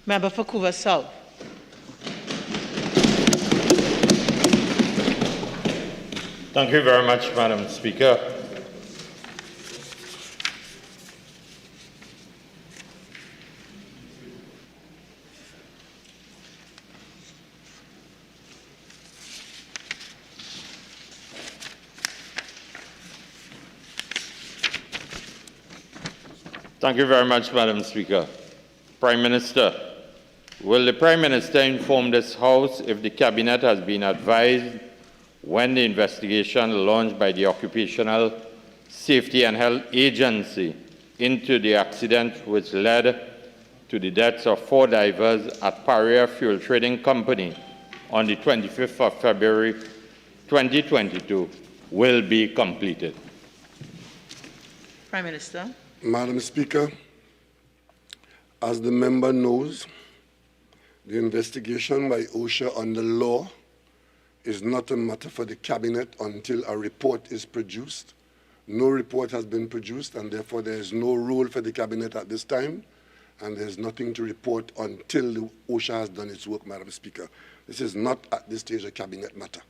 Member for Couva South. Thank you very much, Madam Speaker. Thank you very much, Madam Speaker. Prime Minister, will the Prime Minister inform this House if the Cabinet has been advised when the investigation launched by the Occupational Safety and Health Agency into the accident which led to the deaths of 4 divers at Paria Fuel Trading Company on the 25th of February 2022 will be completed? Prime Minister. Madam Speaker, as the member knows, the investigation by OSHA on the law is not a matter for the Cabinet until a report is produced. No report has been produced, and therefore there is no role for the Cabinet at this time, and there is nothing to report until the OSHA has done its work, Madam Speaker. This is not at this stage a Cabinet matter.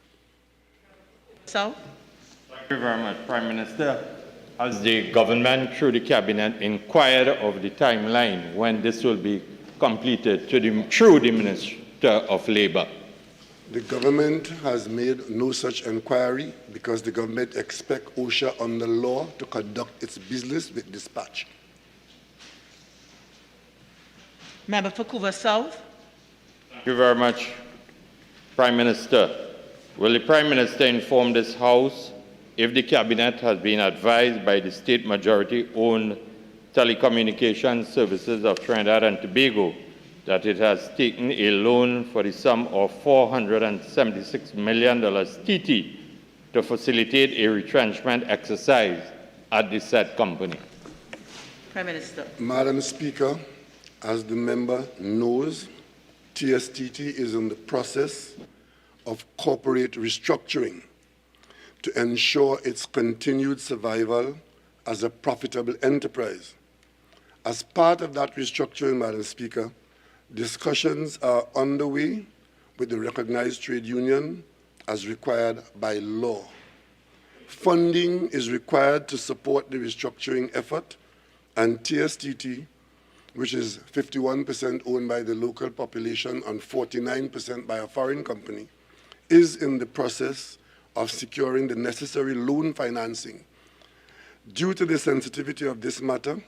So? Thank you very much, Prime Minister. Has the government, through the Cabinet, inquired of the timeline when this will be completed through the Minister of Labour? The government has made no such inquiry because the government expects OSHA on the law to conduct its business with dispatch. Member for Couva South. Thank you very much, Prime Minister. Will the Prime Minister inform this House if the Cabinet has been advised by the state majority-owned Telecommunications Services of Trinidad and Tobago that it has taken a loan for the sum of $476 million TT to facilitate a retrenchment exercise at the said company? Prime Minister. Madam Speaker, as the member knows, TSTT is in the process of corporate restructuring to ensure its continued survival as a profitable enterprise. As part of that restructuring, Madam Speaker, discussions are underway with the recognized trade union as required by law. Funding is required to support the restructuring effort, and TSTT, which is 51% owned by the local population and 49% by a foreign company, is in the process of securing the necessary loan financing. Due to the sensitivity of this matter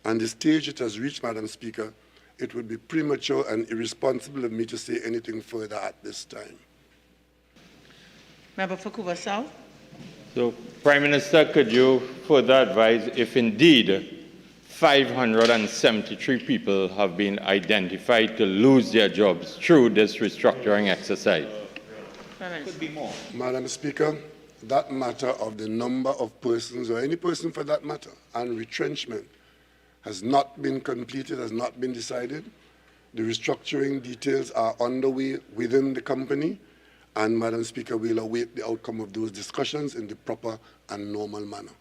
and the stage it has reached, Madam Speaker, it would be premature and irresponsible of me to say anything further at this time. Member for Couva South. So, Prime Minister, could you further advise if indeed 573 people have been identified to lose their jobs through this restructuring exercise? Could be more. Madam Speaker, that matter of the number of persons, or any person for that matter, and retrenchment has not been completed, has not been decided. The restructuring details are underway within the company, and Madam Speaker, we'll await the outcome of those discussions in the proper and normal manner.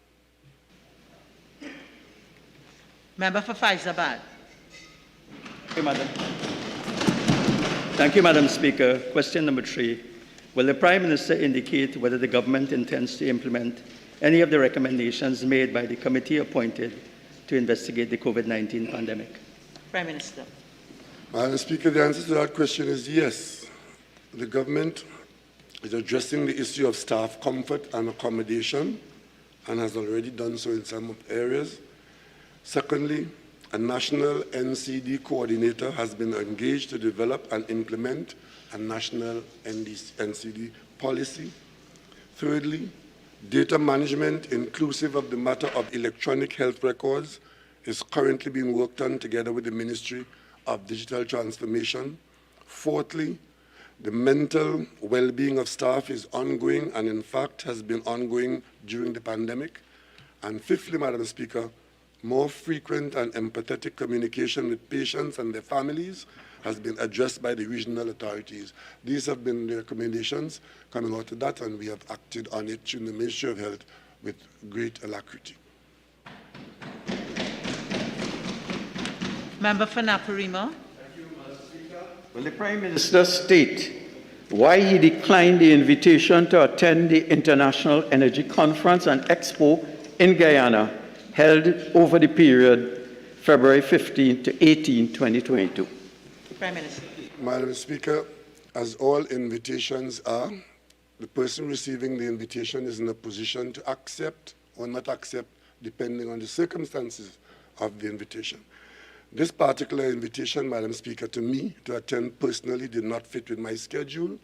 Member for Faizabad. Thank you, Madam. Thank you, Madam Speaker. Question number 3. Will the Prime Minister indicate whether the government intends to implement any of the recommendations made by the committee appointed to investigate the COVID-19 pandemic? Prime Minister. Madam Speaker, the answer to that question is yes. The government is addressing the issue of staff comfort and accommodation and has already done so in some areas. Secondly, a national NCD coordinator has been engaged to develop and implement a national NCD policy. Thirdly, data management, inclusive of the matter of electronic health records, is currently being worked on together with the Ministry of Digital Transformation. Fourthly, the mental well-being of staff is ongoing and in fact has been ongoing during the pandemic. And fifthly, Madam Speaker, more frequent and empathetic communication with patients and their families has been addressed by the regional authorities. These have been the recommendations coming out of that, and we have acted on it in the Ministry of Health with great alacrity. Member for Naparima. Thank you, Madam Will the Prime Minister state why he declined the invitation to attend the International Energy Conference and Expo in Guyana held over the period February 15 to 18, 2022? Prime Minister. Madam Speaker, as all invitations are, the person receiving the invitation is in a position to accept or not accept depending on the circumstances of the invitation. This particular invitation, Madam Speaker, to me to attend personally did not fit with my schedule,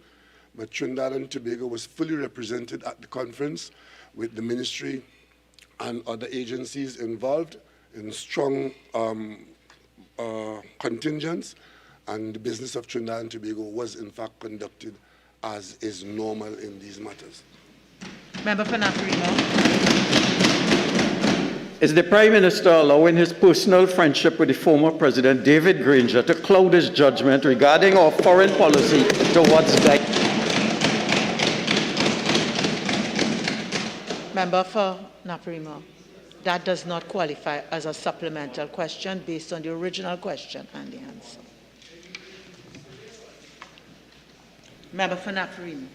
but Trinidad and Tobago was fully represented at the conference with the ministry and other agencies involved in strong contingents, and the business of Trinidad and Tobago was in fact conducted as is normal in these matters. Member for Naparimo. Is the Prime Minister allowing his personal friendship with the former President David Granger to cloud his judgment regarding our foreign policy towards Guyana? Member for Naparimo. That does not qualify as a supplemental question based on the original question and the answer. Member for Naparimo.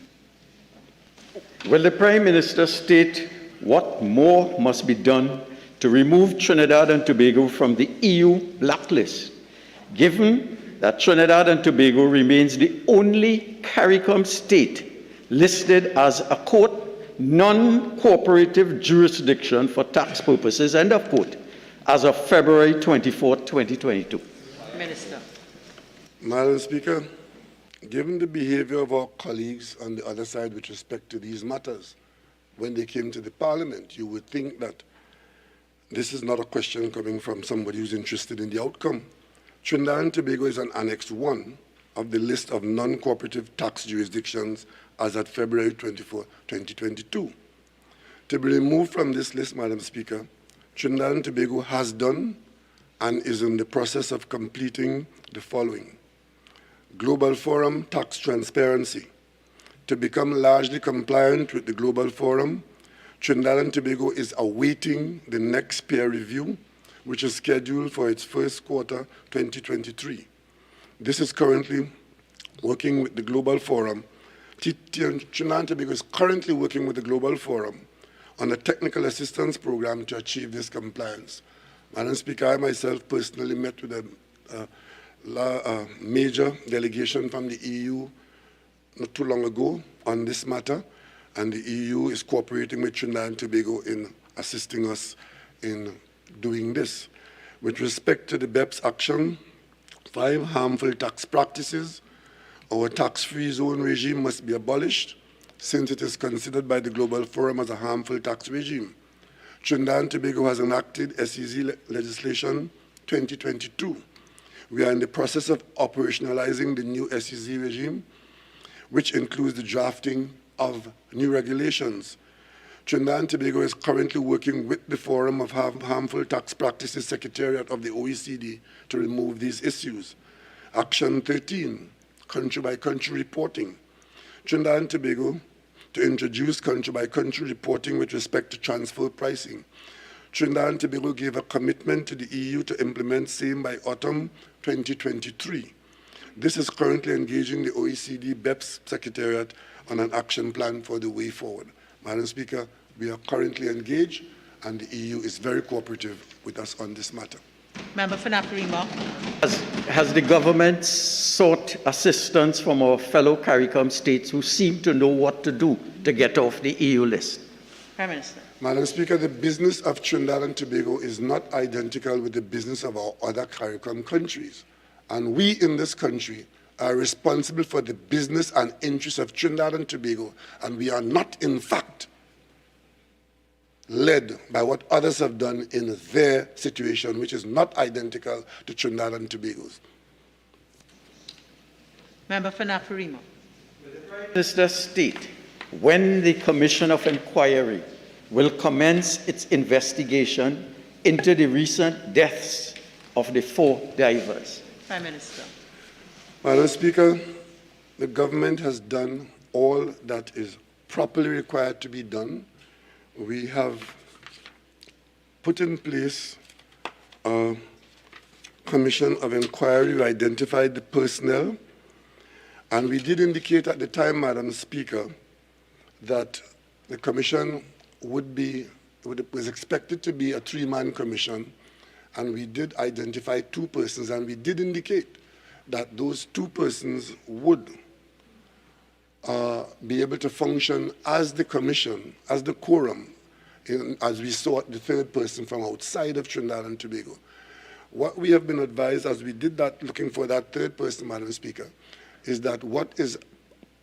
Will the Prime Minister state what more must be done to remove Trinidad and Tobago from the EU blacklist, given that Trinidad and Tobago remains the only CARICOM state listed as a, quote, non-cooperative jurisdiction for tax purposes, end of quote, as of February 24, 2022? Minister. Madam Speaker, given the behavior of our colleagues on the other side with respect to these matters, when they came to the Parliament, you would think that this is not a question coming from somebody who's interested in the outcome. Trinidad and Tobago is on Annex 1 of the list of non-cooperative tax jurisdictions as at February 24, 2022. To be removed from this list, Madam Speaker, Trinidad and Tobago has done and is in the process of completing the following. Global Forum tax transparency. To become largely compliant with the Global Forum, Trinidad and Tobago is awaiting the next peer review, which is scheduled for its first quarter 2023. This is currently working with the Global Forum. Trinidad and Tobago is currently working with the Global Forum on a technical assistance program to achieve this compliance. Madam Speaker, I myself personally met with a major delegation from the EU not too long ago on this matter, and the EU is cooperating with Trinidad and Tobago in assisting us in doing this. With respect to the BEPS action, 5 harmful tax practices, our tax-free zone regime must be abolished since it is considered by the Global Forum as a harmful tax regime. Trinidad and Tobago has enacted SEZ legislation 2022. We are in the process of operationalizing the new SEZ regime, which includes the drafting of new regulations. Trinidad and Tobago is currently working with the Forum of Harmful Tax Practices Secretariat of the OECD to remove these issues. Action 13, country-by-country reporting. Trinidad and Tobago to introduce country-by-country reporting with respect to transfer pricing. Trinidad and Tobago gave a commitment to the EU to implement same by autumn 2023. This is currently engaging the OECD BEPS Secretariat on an action plan for the way forward. Madam Speaker, we are currently engaged, and the EU is very cooperative with us on this matter. Member for Naparimo. Has the government sought assistance from our fellow CARICOM states who seem to know what to do to get off the EU list? Prime Minister. Madam Speaker, the business of Trinidad and Tobago is not identical with the business of our other CARICOM countries. And we in this country are responsible for the business and interests of Trinidad and Tobago, and we are not, in fact, led by what others have done in their situation, which is not identical to Trinidad and Tobago's. Member for Naparimo. Will the Prime Minister state when the Commission of Inquiry will commence its investigation into the recent deaths of the 4 divers? Prime Minister. Madam Speaker, the government has done all that is properly required to be done. We have put in place a commission of inquiry. We identified the personnel And we did indicate at the time, Madam Speaker, that the commission was expected to be a 3-man commission, and we did identify 2 persons, and we did indicate that those 2 persons would be able to function as the commission, as the quorum, as we sought the 3rd person from outside of Trinidad and Tobago. What we have been advised as we did that, looking for that 3rd person, Madam Speaker, is that what is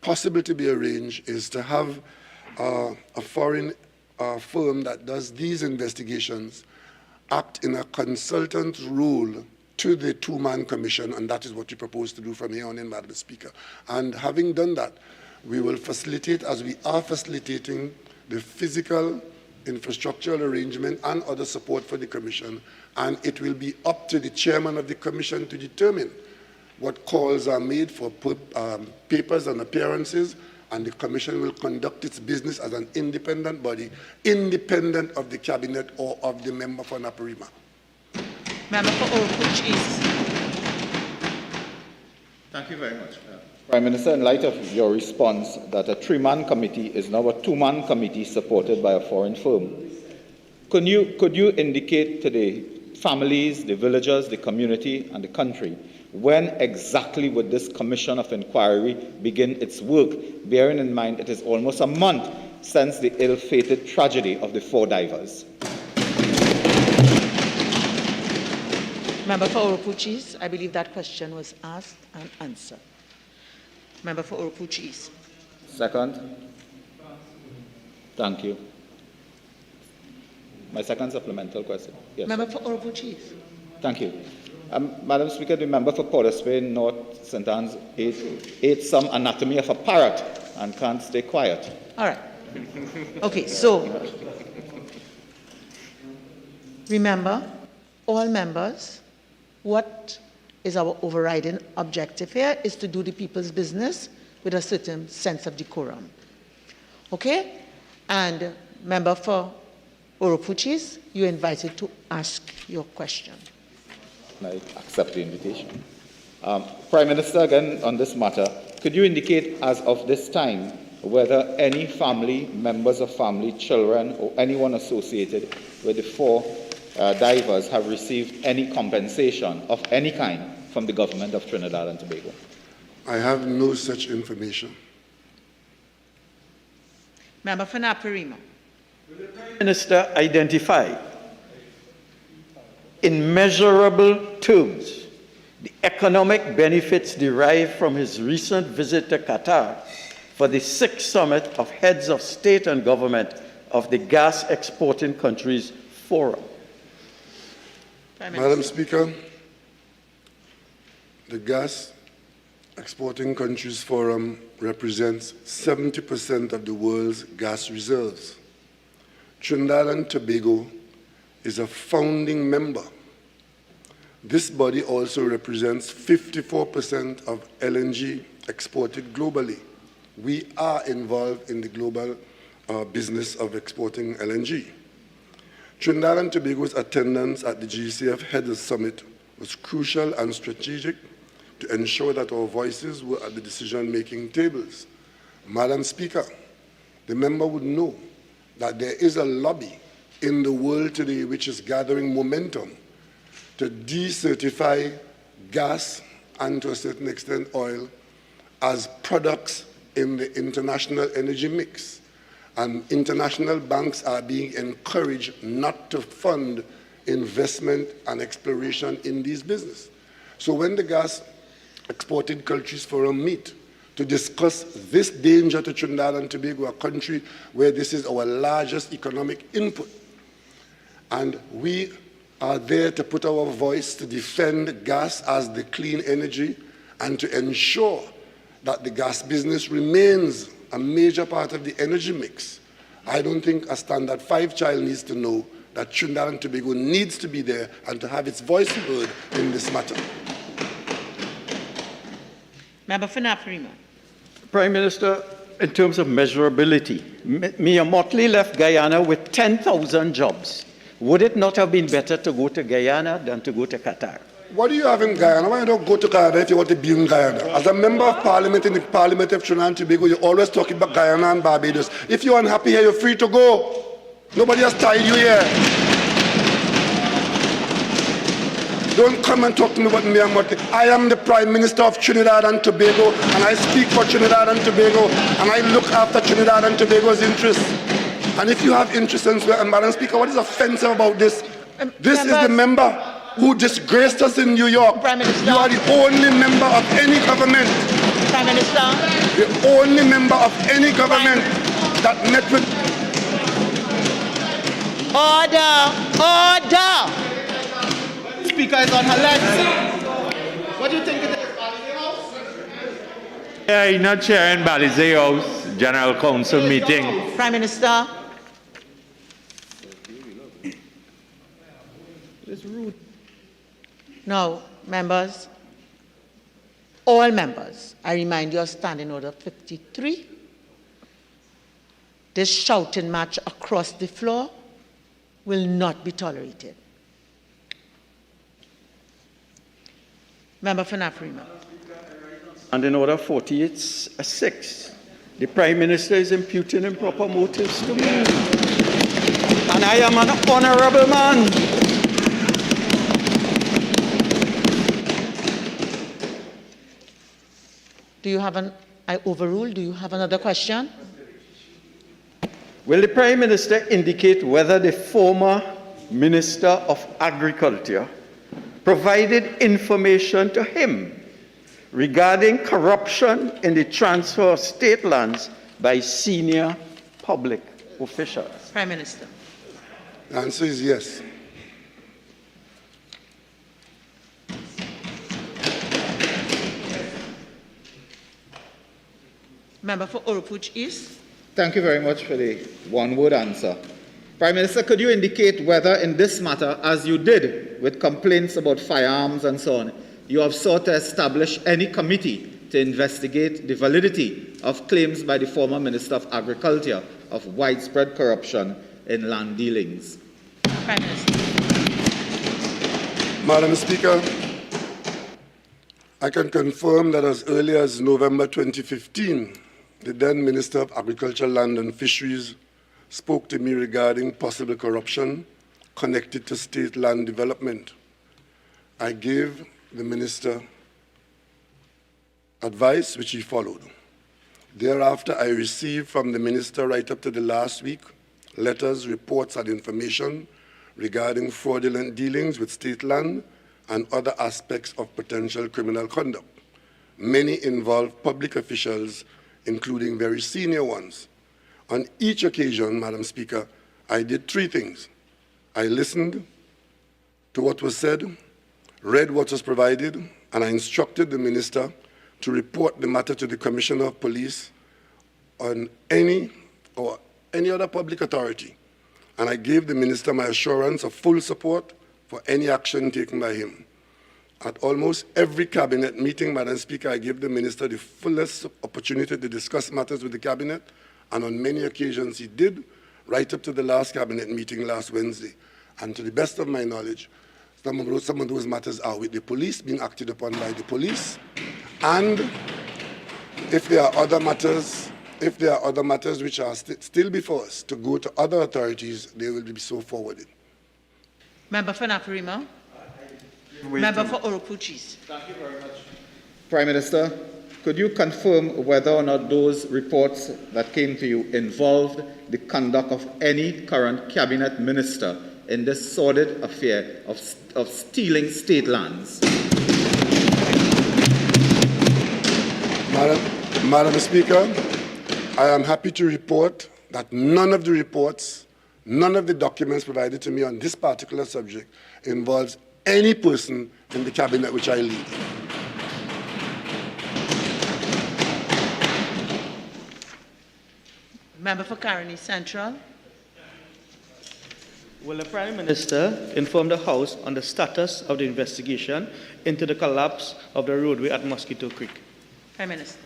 possible to be arranged is to have a foreign firm that does these investigations act in a consultant role to the 2-man commission, and that is what we propose to do from here on in, Madam Speaker. And having done that, we will facilitate, as we are facilitating, the physical, infrastructural arrangement and other support for the commission, and it will be up to the chairman of the commission to determine what calls are made for papers and appearances, and the commission will conduct its business as an independent body, independent of the cabinet or of the member for Naparima. Member for Oropouche East. Thank you very much. Prime Minister, in light of your response that a 3-man committee is now a 2-man committee supported by a foreign firm, could you indicate to the families, the villagers, the community, and the country, when exactly would this commission of inquiry begin its work, bearing in mind it is almost a month since the ill-fated tragedy of the 4 divers? Member for Oropouche East, I believe that question was asked and answered. Member for Oropouche East. Second. Thank you. My second supplemental question. Yes. Member for Oropouche East. Thank you. Madam Speaker, the member for Port of Spain, North St. Anne's, ate some anatomy of a parrot and can't stay quiet. All right. Okay, so remember, all members, what is our overriding objective here is to do the people's business with a certain sense of decorum. Okay? And member for Oropouche, you're invited to ask your question. I accept the invitation. Prime Minister, again on this matter, could you indicate as of this time whether any family, members of family, children, or anyone associated with the 4 divers have received any compensation of any kind from the government of Trinidad and Tobago? I have no such information. Member for Naparima. Will the Prime Minister identify in measurable terms the economic benefits derived from his recent visit to Qatar for the 6th summit of heads of state and government of the Gas Exporting Countries Forum? Madam Speaker, the Gas Exporting Countries Forum represents 70% of the world's gas reserves. Trinidad and Tobago is a founding member. This body also represents 54% of LNG exported globally. We are involved in the global business of exporting LNG. Trinidad and Tobago's attendance at the GCF Headers Summit was crucial and strategic to ensure that our voices were at the decision-making tables. Madam Speaker, the member would know that there is a lobby in the world today which is gathering momentum to decertify gas and, to a certain extent, oil as products in the international energy mix. And international banks are being encouraged not to fund investment and exploration in these businesses. So when the Gas Exporting Countries Forum meet to discuss this danger to Trinidad and Tobago, a country where this is our largest economic input, and we are there to put our voice to defend gas as the clean energy and to ensure that the gas business remains a major part of the energy mix. I don't think a Standard 5 child needs to know that Trinidad and Tobago needs to be there and to have its voice heard in this matter. Member for Naparima. Prime Minister, in terms of measurability, Mia Motley left Guyana with 10,000 jobs. Would it not have been better to go to Guyana than to go to Qatar? What do you have in Guyana? Why don't go to Guyana if you want to be in Guyana? As a member of parliament in the Parliament of Trinidad and Tobago, you're always talking about Guyana and Barbados. If you're unhappy here, you're free to go. Nobody has tied you here. Don't come and talk to me about me and what. I am the Prime Minister of Trinidad and Tobago, and I speak for Trinidad and Tobago, and I look after Trinidad and Tobago's interests. And if you have interest in, and Madam Speaker, what is offensive about this? This is the member who disgraced us in New York. Prime Minister. You are the only member of any government. Prime Minister. The only member of any government that met with. Order! Order! Speaker is on her left. What do you think it is? Yeah, he's not chairing Balizé House General Council meeting. Prime Minister. It's rude. Now, members, all members, I remind you of Standing Order 53. This shouting match across the floor will not be tolerated. Member for Naparima. And in order 48-6, the Prime Minister is imputing improper motives to me. And I am an honorable man. Do you have I overrule, do you have another question? Will the Prime Minister indicate whether the former Minister of Agriculture provided information to him regarding corruption in the transfer of state lands by senior public officials? Prime Minister. The answer is yes. Member for Oropouche East. Thank you very much for the one-word answer. Prime Minister, could you indicate whether in this matter, as you did with complaints about firearms and so on, you have sought to establish any committee to investigate the validity of claims by the former Minister of Agriculture of widespread corruption in land dealings? Prime Minister. Madam Speaker, I can confirm that as early as November 2015, the then Minister of Agriculture, Land and Fisheries spoke to me regarding possible corruption connected to state land development. I gave the minister advice, which he followed. Thereafter, I received from the minister right up to the last week letters, reports, and information regarding fraudulent dealings with state land and other aspects of potential criminal conduct. Many involve public officials, including very senior ones. On each occasion, Madam Speaker, I did three things. I listened to what was said, read what was provided, and I instructed the minister to report the matter to the Commissioner of Police on any other public authority. And I gave the minister my assurance of full support for any action taken by him. At almost every cabinet meeting, Madam Speaker, I gave the minister the fullest opportunity to discuss matters with the cabinet, and on many occasions he did, right up to the last cabinet meeting last Wednesday. And to the best of my knowledge, some of those matters are with the police, being acted upon by the police, and if there are other matters which are still before us to go to other authorities, they will be so forwarded. Member for Naparima. Member for Oropouche East. Thank you very much. Prime Minister, could you confirm whether or not those reports that came to you involved the conduct of any current cabinet minister in this sordid affair of stealing state lands? Madam Speaker, I am happy to report that none of the reports, none of the documents provided to me on this particular subject involves any person in the cabinet which I lead. Member for Caroni Central. Will the Prime Minister inform the House on the status of the investigation into the collapse of the roadway at Mosquito Creek? Prime Minister.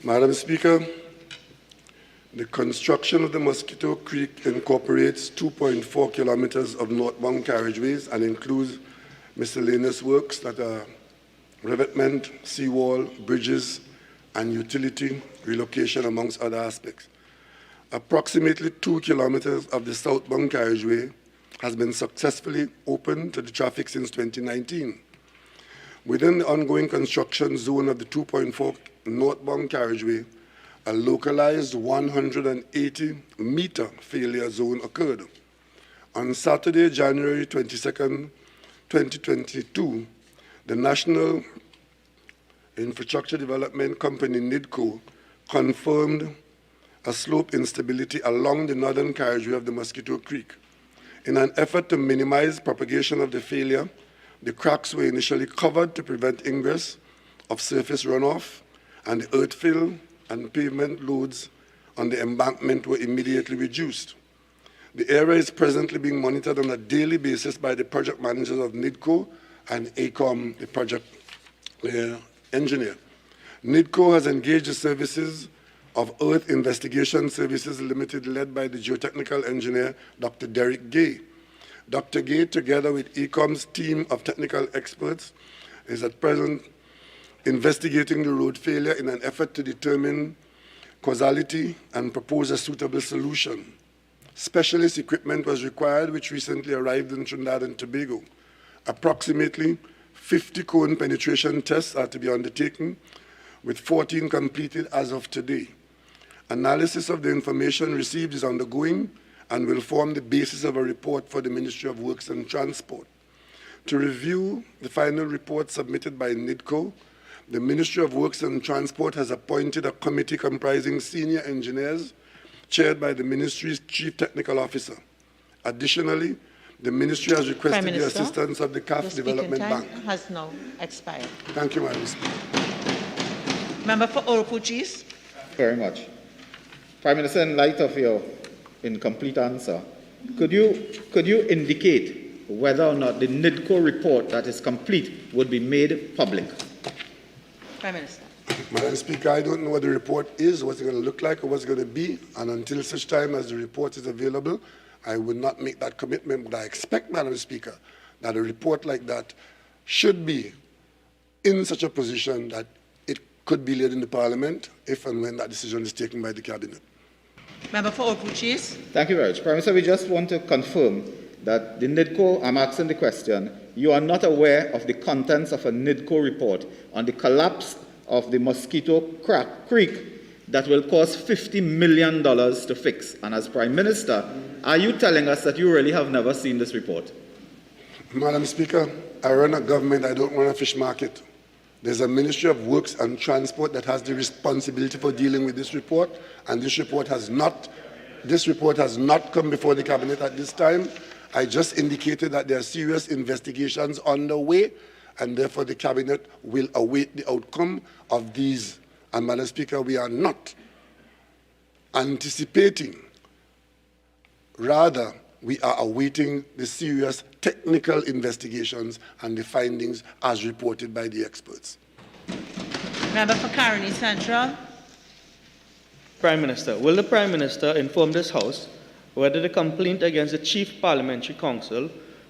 Madam Speaker, the construction of the Mosquito Creek incorporates 2.4 kilometers of northbound carriageways and includes miscellaneous works that are revetment, seawall, bridges, and utility relocation, amongst other aspects. Approximately 2 kilometers of the southbound carriageway has been successfully opened to the traffic since 2019. Within the ongoing construction zone of the 2.4 northbound carriageway, a localized 180-meter failure zone occurred. On Saturday, January 22nd, 2022, the National Infrastructure Development Company, NIDCO, confirmed a slope instability along the northern carriageway of the Mosquito Creek. In an effort to minimize propagation of the failure, the cracks were initially covered to prevent ingress of surface runoff, and the earth fill and pavement loads on the embankment were immediately reduced. The area is presently being monitored on a daily basis by the project managers of NIDCO and ACOM, the project engineer. NIDCO has engaged the services of Earth Investigation Services Limited, led by the geotechnical engineer, Dr. Derek Gay. Dr. Gay, together with ACOM's team of technical experts, is at present investigating the road failure in an effort to determine causality and propose a suitable solution. Specialist equipment was required, which recently arrived in Trinidad and Tobago. Approximately 50 cone penetration tests are to be undertaken, with 14 completed as of today. Analysis of the information received is undergoing and will form the basis of a report for the Ministry of Works and Transport. To review the final report submitted by NIDCO, the Ministry of Works and Transport has appointed a committee comprising senior engineers, chaired by the Ministry's Chief Technical Officer. Additionally, the Ministry has requested the assistance of the CAF Development Bank. Has now expired. Thank you, Madam Speaker. Member for Oropuchis. Very much. Prime Minister, in light of your incomplete answer, could you indicate whether or not the NIDCO report that is complete would be made public? Prime Minister. Madam Speaker, I don't know what the report is, what's it going to look like, or what's it going to be, and until such time as the report is available, I would not make that commitment, but I expect, Madam Speaker, that a report like that should be in such a position that it could be laid in the Parliament if and when that decision is taken by the Cabinet. Member for Oropuchis. Thank you very much. Prime Minister, we just want to confirm that the NIDCO, I'm asking the question, you are not aware of the contents of a NIDCO report on the collapse of the Mosquito Creek that will cost $50 million to fix. And as Prime Minister, are you telling us that you really have never seen this report? Madam Speaker, I run a government, I don't run a fish market. There's a Ministry of Works and Transport that has the responsibility for dealing with this report, and this report has not come before the Cabinet at this time. I just indicated that there are serious investigations underway, and therefore the Cabinet will await the outcome of these. And Madam Speaker, we are not anticipating. Rather, we are awaiting the serious technical investigations and the findings as reported by the experts. Member for Caroni Central. Prime Minister, will the Prime Minister inform this House whether the complaint against the Chief Parliamentary Counsel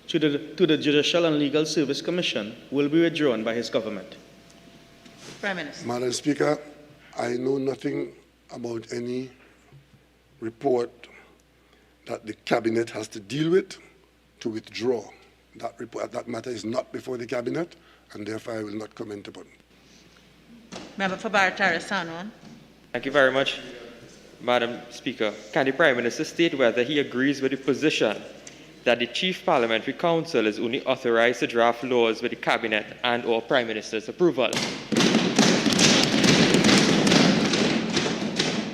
to the Judicial and Legal Service Commission will be withdrawn by his government? Prime Minister. Madam Speaker, I know nothing about any report that the Cabinet has to deal with to withdraw. That report, that matter is not before the Cabinet, and therefore I will not comment upon it. Member for Barataria-Sanon. Thank you very much, Madam Speaker. Can the Prime Minister state whether he agrees with the position that the Chief Parliamentary Counsel is only authorized to draft laws with the Cabinet and/or Prime Minister's approval?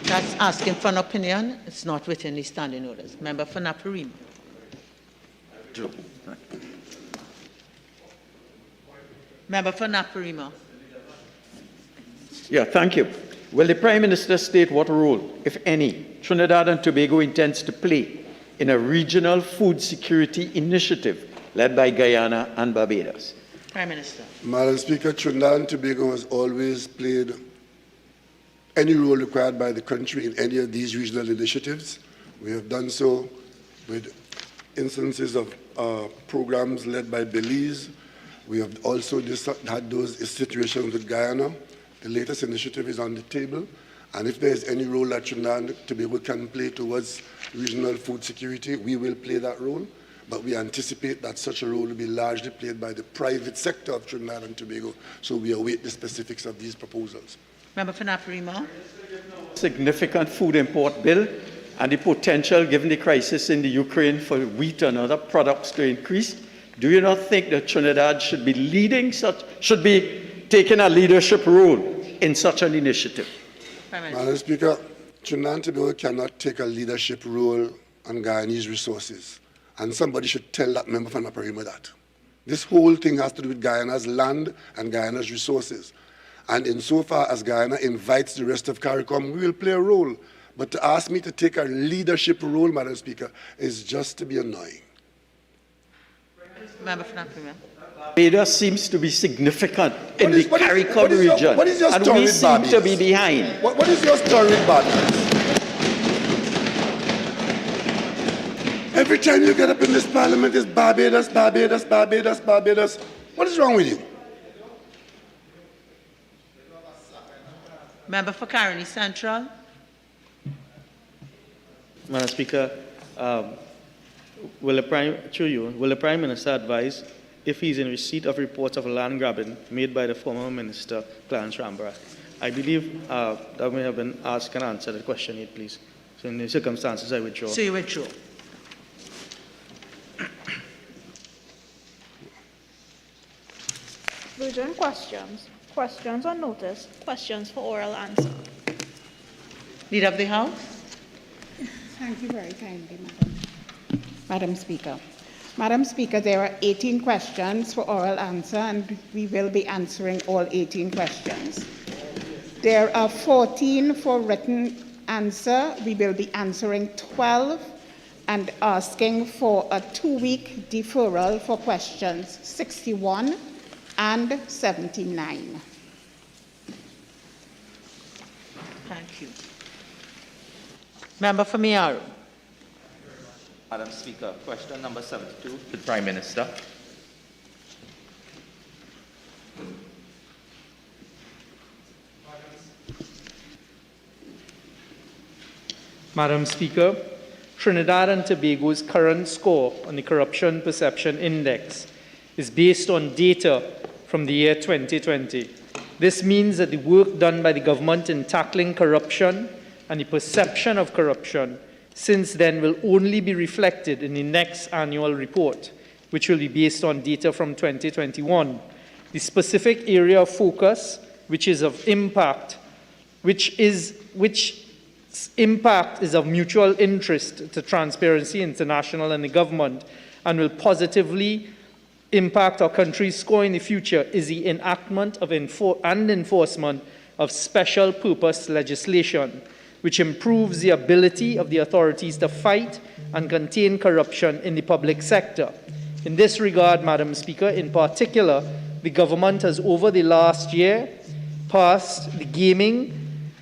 That's asking for an opinion. It's not within the standing orders. Member for Naparima. Member for Naparima. Yeah, thank you. Will the Prime Minister state what role, if any, Trinidad and Tobago intends to play in a regional food security initiative led by Guyana and Barbados? Prime Minister. Madam Speaker, Trinidad and Tobago has always played any role required by the country in any of these regional initiatives. We have done so with instances of programs led by Belize, We have also had those situations with Guyana. The latest initiative is on the table, and if there is any role that Trinidad and Tobago can play towards regional food security, we will play that role, but we anticipate that such a role will be largely played by the private sector of Trinidad and Tobago, so we await the specifics of these proposals. Member for Naparima. Significant food import bill and the potential, given the crisis in the Ukraine, for wheat and other products to increase. Do you not think that Trinidad should be taking a leadership role in such an initiative? Madam Speaker, Trinidad and Tobago cannot take a leadership role on Guyanese resources, and somebody should tell that member from Naparima that. This whole thing has to do with Guyana's land and Guyana's resources. And insofar as Guyana invites the rest of CARICOM, we will play a role. But to ask me to take a leadership role, Madam Speaker, is just to be annoying. Member for Naparima. Barbados seems to be significant in the CARICOM region, what is your and story we with seem Barbados? to be behind. What is your story with Barbados? Every time you get up in this parliament, it's Barbados, Barbados, Barbados, Barbados. What is wrong with you? Member for Caroni Central. Madam Speaker, will the Prime Minister advise if he is in receipt of reports of land grabbing made by the former Minister, Clarence Rambara? I believe that may have been asked and answered. The question yet, please. So in the circumstances, I withdraw. So you withdraw. Urgent questions. Questions on notice. Questions for oral answer. Leader of the House. Thank you very kindly, Madam Speaker. Madam Speaker, there are 18 questions for oral answer, and we will be answering all 18 questions. There are 14 for written answer. We will be answering 12 and asking for a 2-week deferral for questions 61 and 79. Thank you. Member for Miaro. Madam Speaker, question number 72 to the Prime Minister. Madam Speaker, Trinidad and Tobago's current score on the Corruption Perception Index is based on data from the year 2020. This means that the work done by the government in tackling corruption and the perception of corruption since then will only be reflected in the next annual report, which will be based on data from 2021. The specific area of focus, which impact is of mutual interest to Transparency International and the government, and will positively impact our country's score in the future, is the enactment of and enforcement of special purpose legislation, which improves the ability of the authorities to fight and contain corruption in the public sector. In this regard, Madam Speaker, in particular, the government has over the last year passed the Gambling,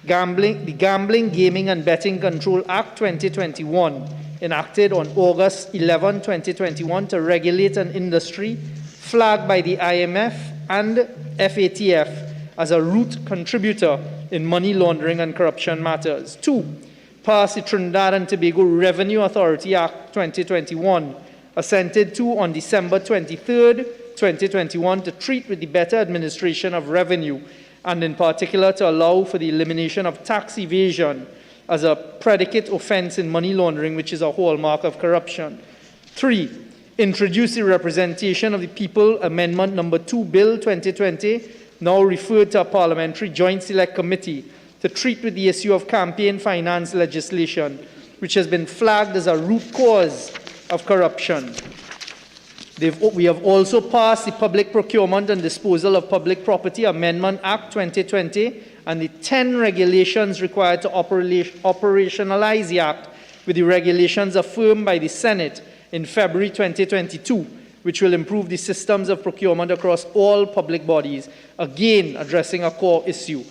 Gaming and Betting Control Act 2021, enacted on August 11, 2021 to regulate an industry flagged by the IMF and FATF as a root contributor in money laundering and corruption matters. 2, pass the Trinidad and Tobago Revenue Authority Act 2021, assented to on December 23, 2021, to treat with the better administration of revenue, and in particular to allow for the elimination of tax evasion as a predicate offense in money laundering, which is a hallmark of corruption. 3, introduce the Representation of the People Amendment Number 2 Bill 2020, now referred to a Parliamentary Joint Select Committee, to treat with the issue of campaign finance legislation, which has been flagged as a root cause of corruption. We have also passed the Public Procurement and Disposal of Public Property Amendment Act 2020 and the 10 regulations required to operationalize the Act with the regulations affirmed by the Senate in February 2022, which will improve the systems of procurement across all public bodies, again addressing a core issue.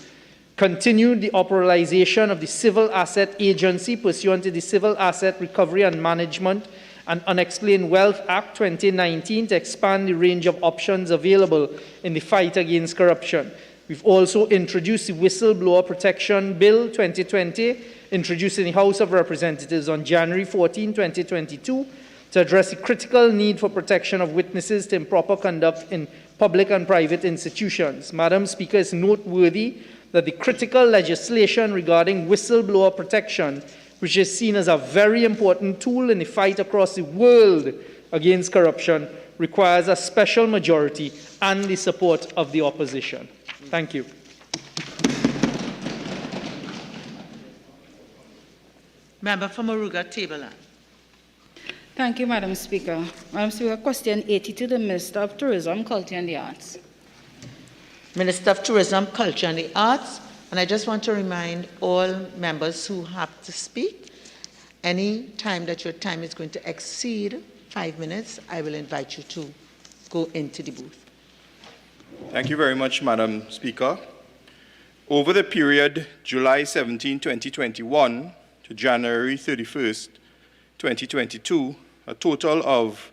Continue the operationalization of the Civil Asset Agency pursuant to the Civil Asset Recovery and Management and Unexplained Wealth Act 2019 to expand the range of options available in the fight against corruption. We've also introduced the Whistleblower Protection Bill 2020, introduced in the House of Representatives on January 14, 2022, to address the critical need for protection of witnesses to improper conduct in public and private institutions. Madam Speaker, it's noteworthy that the critical legislation regarding whistleblower protection, which is seen as a very important tool in the fight across the world against corruption, requires a special majority and the support of the opposition. Thank you. Member for Moruga Tabala. Thank you, Madam Speaker. Madam Speaker, question 80 to the Minister of Tourism, Culture and the Arts. Minister of Tourism, Culture and the Arts, and I just want to remind all members who have to speak, any time that your time is going to exceed 5 minutes, I will invite you to go into the booth. Thank you very much, Madam Speaker. Over the period July 17, 2021 to January 31st, 2022, a total of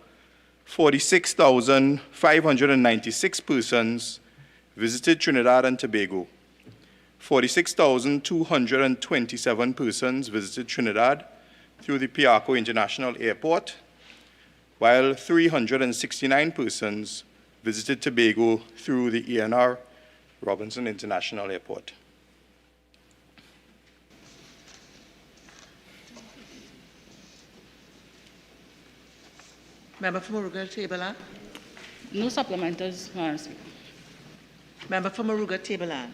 46,596 persons visited Trinidad and Tobago. 46,227 persons visited Trinidad through the Piarco International Airport, while 369 persons visited Tobago through the ENR Robinson International Airport. Member for Moruga Tabala. No supplementals, Madam Speaker. Member for Moruga Tabala.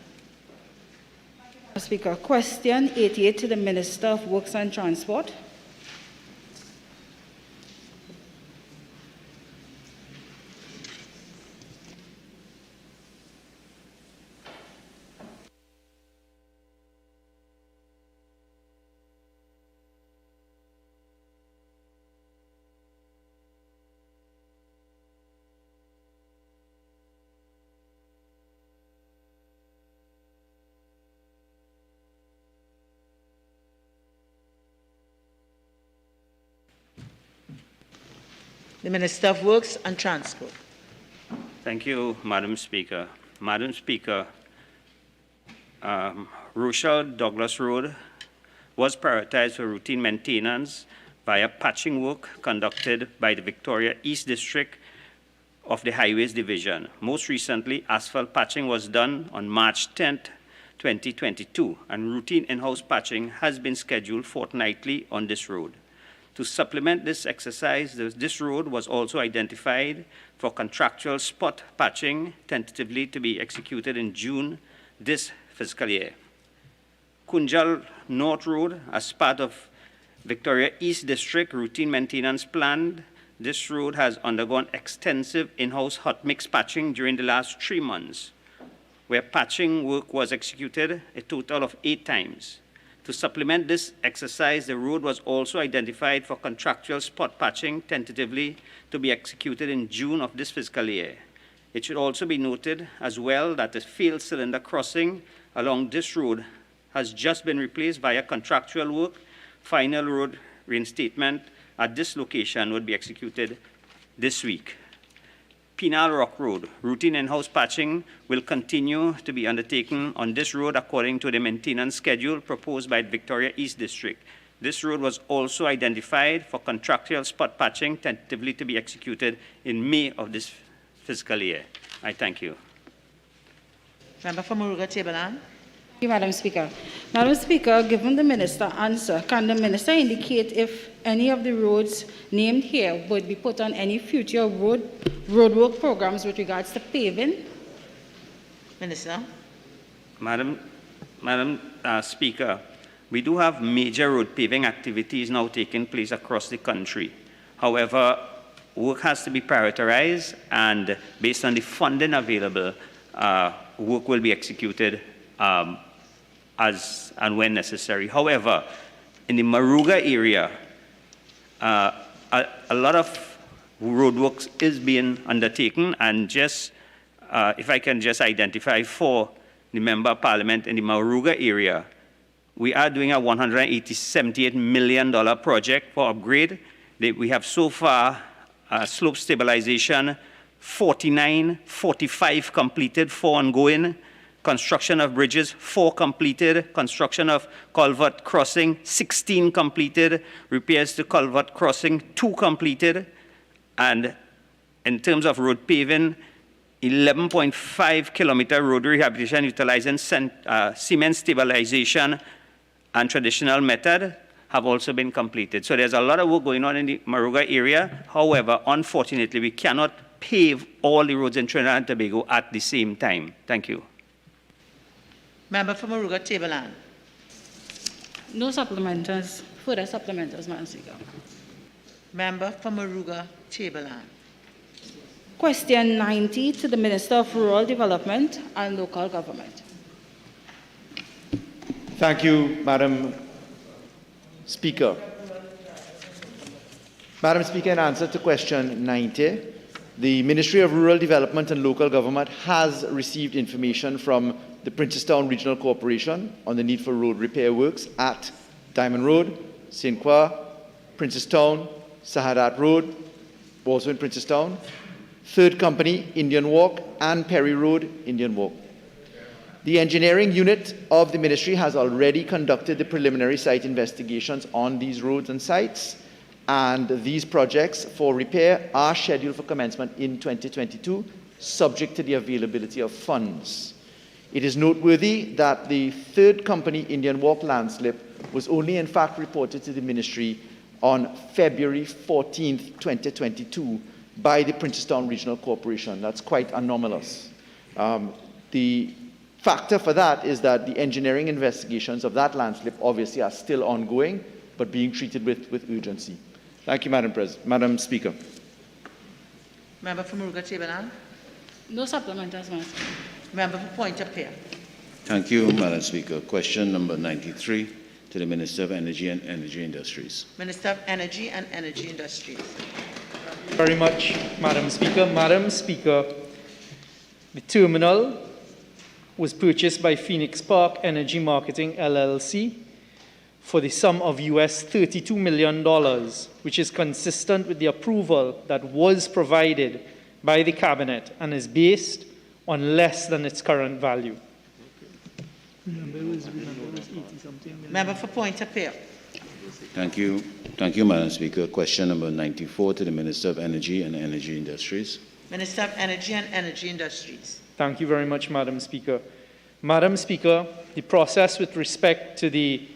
Madam Speaker, question 88 to the Minister of Works and Transport. The Minister of Works and Transport. Thank you, Madam Speaker. Madam Speaker, Rochelle Douglas Road was prioritized for routine maintenance via patching work conducted by the Victoria East District of the Highways Division. Most recently, asphalt patching was done on March 10th, 2022, and routine in-house patching has been scheduled fortnightly on this road. To supplement this exercise, this road was also identified for contractual spot patching, tentatively to be executed in June this fiscal year. Kunjal North Road, as part of Victoria East District routine maintenance plan, this road has undergone extensive in-house hot mix patching during the last 3 months, where patching work was executed a total of 8 times. To supplement this exercise, the road was also identified for contractual spot patching, tentatively to be executed in June of this fiscal year. It should also be noted as well that the failed cylinder crossing along this road has just been replaced via contractual work. Final road reinstatement at this location would be executed this week. Penal Rock Road, routine in-house patching will continue to be undertaken on this road according to the maintenance schedule proposed by the Victoria East District. This road was also identified for contractual spot patching, tentatively to be executed in May of this fiscal year. I thank you. Member for Moruga Tabala. Thank you, Madam Speaker. Madam Speaker, given the Minister's answer, can the Minister indicate if any of the roads named here would be put on any future roadwork programs with regards to paving? Minister. Madam Speaker, we do have major road paving activities now taking place across the country. However, work has to be prioritized, and based on the funding available, work will be executed as and when necessary. However, in the Moruga area, a lot of road works is being undertaken, and just if I can just identify for the Member of Parliament in the Moruga area, we are doing a $178 million project for upgrade We have so far slope stabilization 49, 45 completed, 4 ongoing. Construction of bridges, 4 completed. Construction of culvert crossing, 16 completed. Repairs to culvert crossing, 2 completed. And in terms of road paving, 11.5 kilometer road rehabilitation utilizing cement stabilization and traditional method have also been completed. So there's a lot of work going on in the Moruga area. However, unfortunately, we cannot pave all the roads in Trinidad and Tobago at the same time. Thank you. Member for Moruga Tableland. No supplementers. Further supplementers, Madam Speaker. Member for Moruga Tableland. Question 90 to the Minister of Rural Development and Local Government. Thank you, Madam Speaker. Madam Speaker, in answer to question 90, the Ministry of Rural Development and Local Government has received information from the Princestown Regional Corporation on the need for road repair works at Diamond Road, St. Croix, Princestown, Sahadat Road, also in Princestown, Third Company, Indian Walk, and Perry Road, Indian Walk. The engineering unit of the ministry has already conducted the preliminary site investigations on these roads and sites, and these projects for repair are scheduled for commencement in 2022, subject to the availability of funds. It is noteworthy that the Third Company Indian Walk landslip was only in fact reported to the ministry on February 14th, 2022 by the Princestown Regional Corporation. That's quite anomalous. The factor for that is that the engineering investigations of that landslip obviously are still ongoing, but being treated with urgency. Thank you, Madam Speaker. Member for Moruga Tableland. No supplementers, Madam Speaker. Member for Point of Pear. Thank you, Madam Speaker. Question number 93 to the Minister of Energy and Energy Industries. Minister of Energy and Energy Industries. Very much, Madam Speaker. Madam Speaker, the terminal was purchased by Phoenix Park Energy Marketing LLC for the sum of US $32 million, which is consistent with the approval that was provided by the Cabinet and is based on less than its current value. Member for Point of Pear. Thank you. Thank you, Madam Speaker. Question number 94 to the Minister of Energy and Energy Industries. Minister of Energy and Energy Industries. Thank you very much, Madam Speaker. Madam Speaker, the process with respect to the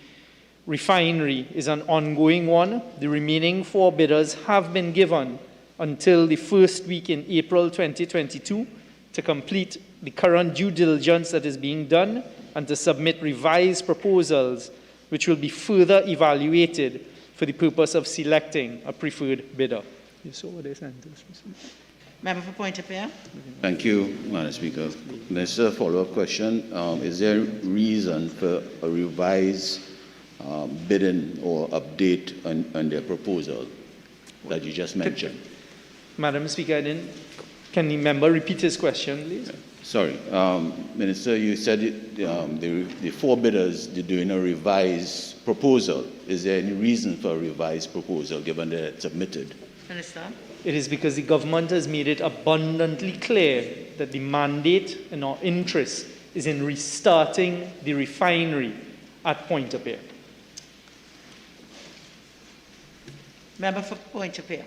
refinery is an ongoing one. The remaining 4 bidders have been given until the first week in April 2022 to complete the current due diligence that is being done and to submit revised proposals which will be further evaluated for the purpose of selecting a preferred bidder. You saw what they sent us. Member for Point of Pear. Thank you, Madam Speaker. Minister, follow-up question. Is there reason for a revised bidding or update on their proposal that you just mentioned? Madam Speaker, can the member repeat his question, please? Sorry. Minister, you said the 4 bidders are doing a revised proposal. Is there any reason for a revised proposal given that it's submitted? Minister. It is because the government has made it abundantly clear that the mandate and our interest is in restarting the refinery at Point of Pear. Member for Point of Pear.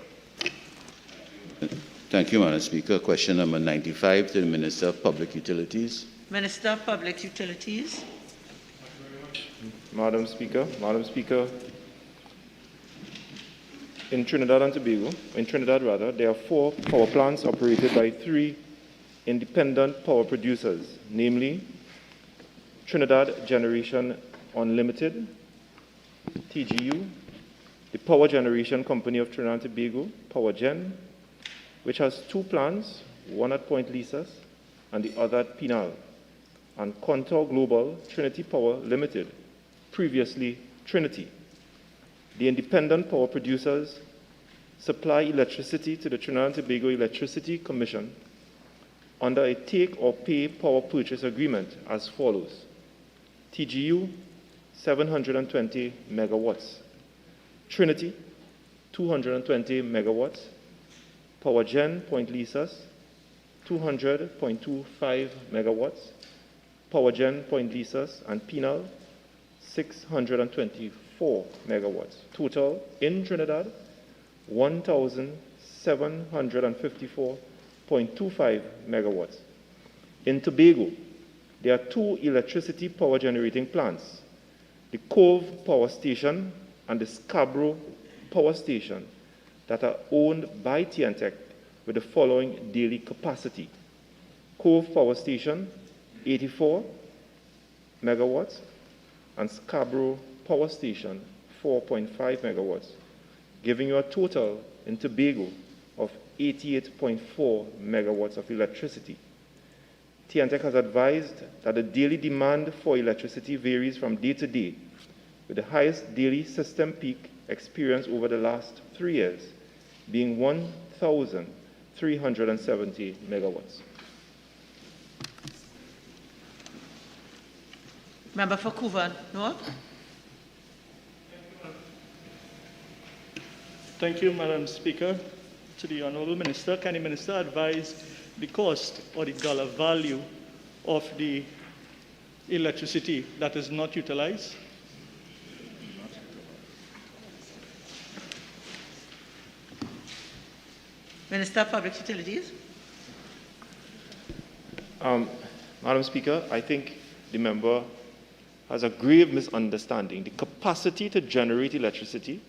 Thank you, Madam Speaker. Question number 95 to the Minister of Public Utilities. Minister of Public Utilities. Madam Speaker, in Trinidad and Tobago, there are 4 power plants operated by 3 independent power producers, namely Trinidad Generation Unlimited, TGU, the Power Generation Company of Trinidad and Tobago, PowerGen, which has 2 plants, one at Point Lisas and the other at Pinal, and Contour Global Trinity Power Limited, previously Trinity. The independent power producers supply electricity to the Trinidad and Tobago Electricity Commission under a take-or-pay power purchase agreement as follows. TGU, 720 megawatts. Trinity, 220 megawatts. PowerGen Point Lisas, 200.25 megawatts. PowerGen Point Lisas and Penal, 624 megawatts. Total in Trinidad, 1,754.25 megawatts. In Tobago, there are 2 electricity power generating plants, the Cove Power Station and the Scarborough Power Station, that are owned by TNTEC with the following daily capacity. Cove Power Station, 84 megawatts, and Scarborough Power Station, 4.5 megawatts, giving you a total in Tobago of 88.4 megawatts of electricity. TNTEC has advised that the daily demand for electricity varies from day to day, with the highest daily system peak experienced over the last 3 years being 1,370 megawatts. Member for Couva North. Thank you, Madam Speaker. To the Honourable Minister, can the Minister advise the cost or the dollar value of the electricity that is not utilized? Minister of Public Utilities. Madam Speaker, I think the member has a grave misunderstanding. The capacity to generate electricity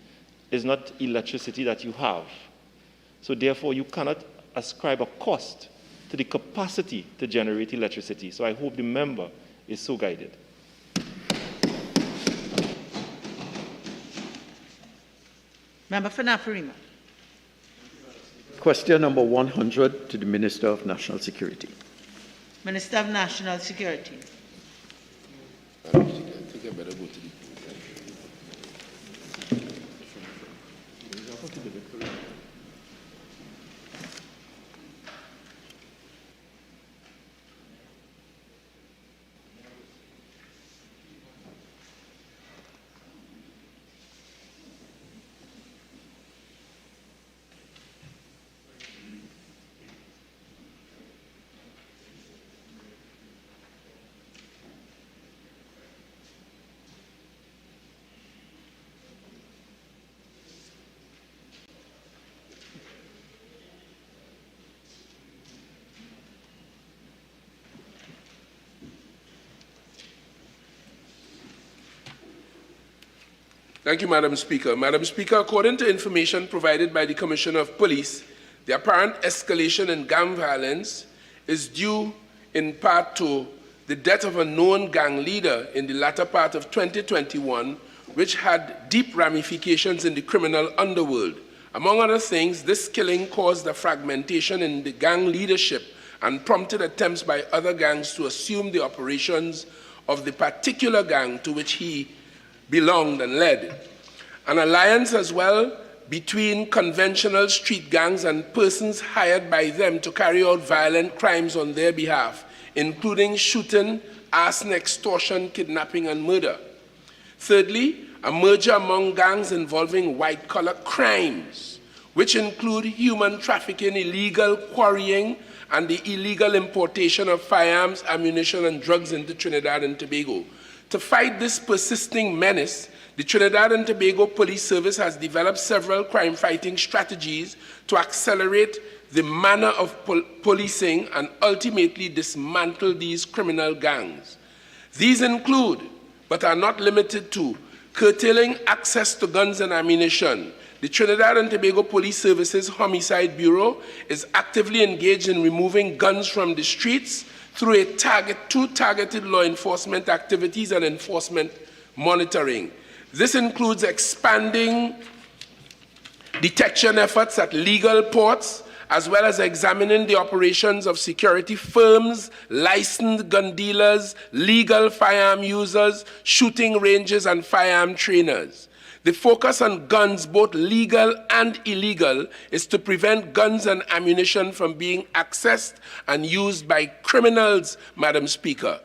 is not electricity that you have. So therefore, you cannot ascribe a cost to the capacity to generate electricity. So I hope the member is so guided. Member for Naparima. Question number 100 to the Minister of National Security. Minister of National Security. Thank you, Madam Speaker. Madam Speaker, according to information provided by the Commissioner of Police, the apparent escalation in gang violence is due in part to the death of a known gang leader in the latter part of 2021, which had deep ramifications in the criminal underworld. Among other things, this killing caused a fragmentation in the gang leadership and prompted attempts by other gangs to assume the operations of the particular gang to which he belonged and led. An alliance as well between conventional street gangs and persons hired by them to carry out violent crimes on their behalf, including shooting, arson, extortion, kidnapping, and murder. Thirdly, a merger among gangs involving white-collar crimes, which include human trafficking, illegal quarrying, and the illegal importation of firearms, ammunition, and drugs into Trinidad and Tobago. To fight this persisting menace, the Trinidad and Tobago Police Service has developed several crime-fighting strategies to accelerate the manner of policing and ultimately dismantle these criminal gangs. These include, but are not limited to, curtailing access to guns and ammunition. The Trinidad and Tobago Police Service's Homicide Bureau is actively engaged in removing guns from the streets through two targeted law enforcement activities and enforcement monitoring. This includes expanding detection efforts at legal ports, as well as examining the operations of security firms, licensed gun dealers, legal firearm users, shooting ranges, and firearm trainers. The focus on guns, both legal and illegal, is to prevent guns and ammunition from being accessed and used by criminals, Madam Speaker.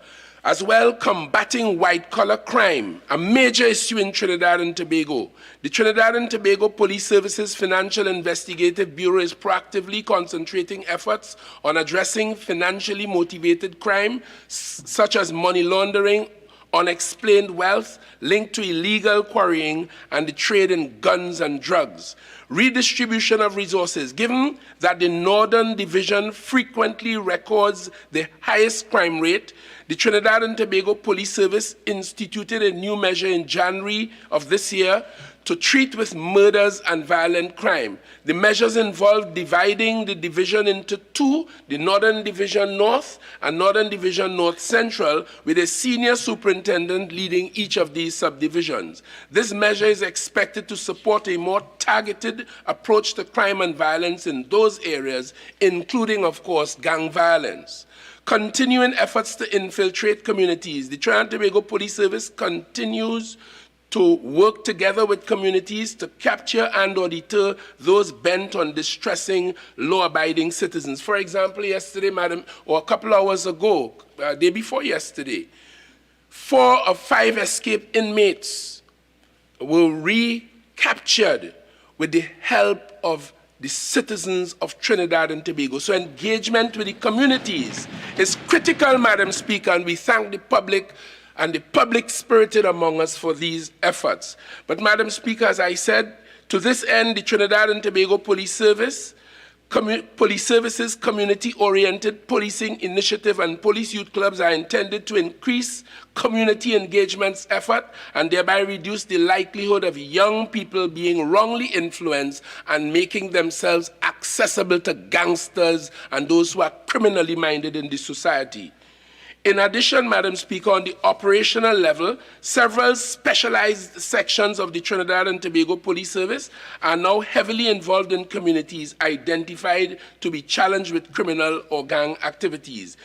As well, combating white-collar crime, a major issue in Trinidad and Tobago. The Trinidad and Tobago Police Services Financial Investigative Bureau is proactively concentrating efforts on addressing financially motivated crime, such as money laundering, unexplained wealth linked to illegal quarrying, and the trade in guns and drugs. Redistribution of resources. Given that the Northern Division frequently records the highest crime rate, the Trinidad and Tobago Police Service instituted a new measure in January of this year to treat with murders and violent crime. The measures involve dividing the division into two, the Northern Division North and Northern Division North Central, with a senior superintendent leading each of these subdivisions. This measure is expected to support a more targeted approach to crime and violence in those areas, including, of course, gang violence. Continuing efforts to infiltrate communities. The Trinidad and Tobago Police Service continues to work together with communities to capture and or deter those bent on distressing law-abiding citizens. For example, yesterday, madam, or a couple hours ago, day before yesterday, 4 of 5 escaped inmates were recaptured with the help of the citizens of Trinidad and Tobago. So engagement with the communities is critical, Madam Speaker, and we thank the public and the public-spirited among us for these efforts. But, Madam Speaker, as I said, to this end, the Trinidad and Tobago Police Services community-oriented policing initiative and police youth clubs are intended to increase community engagement's effort and thereby reduce the likelihood of young people being wrongly influenced and making themselves accessible to gangsters and those who are criminally minded in the society. In addition, Madam Speaker, on the operational level, several specialized sections of the Trinidad and Tobago Police Service are now heavily involved in communities identified to be challenged with criminal or gang activities.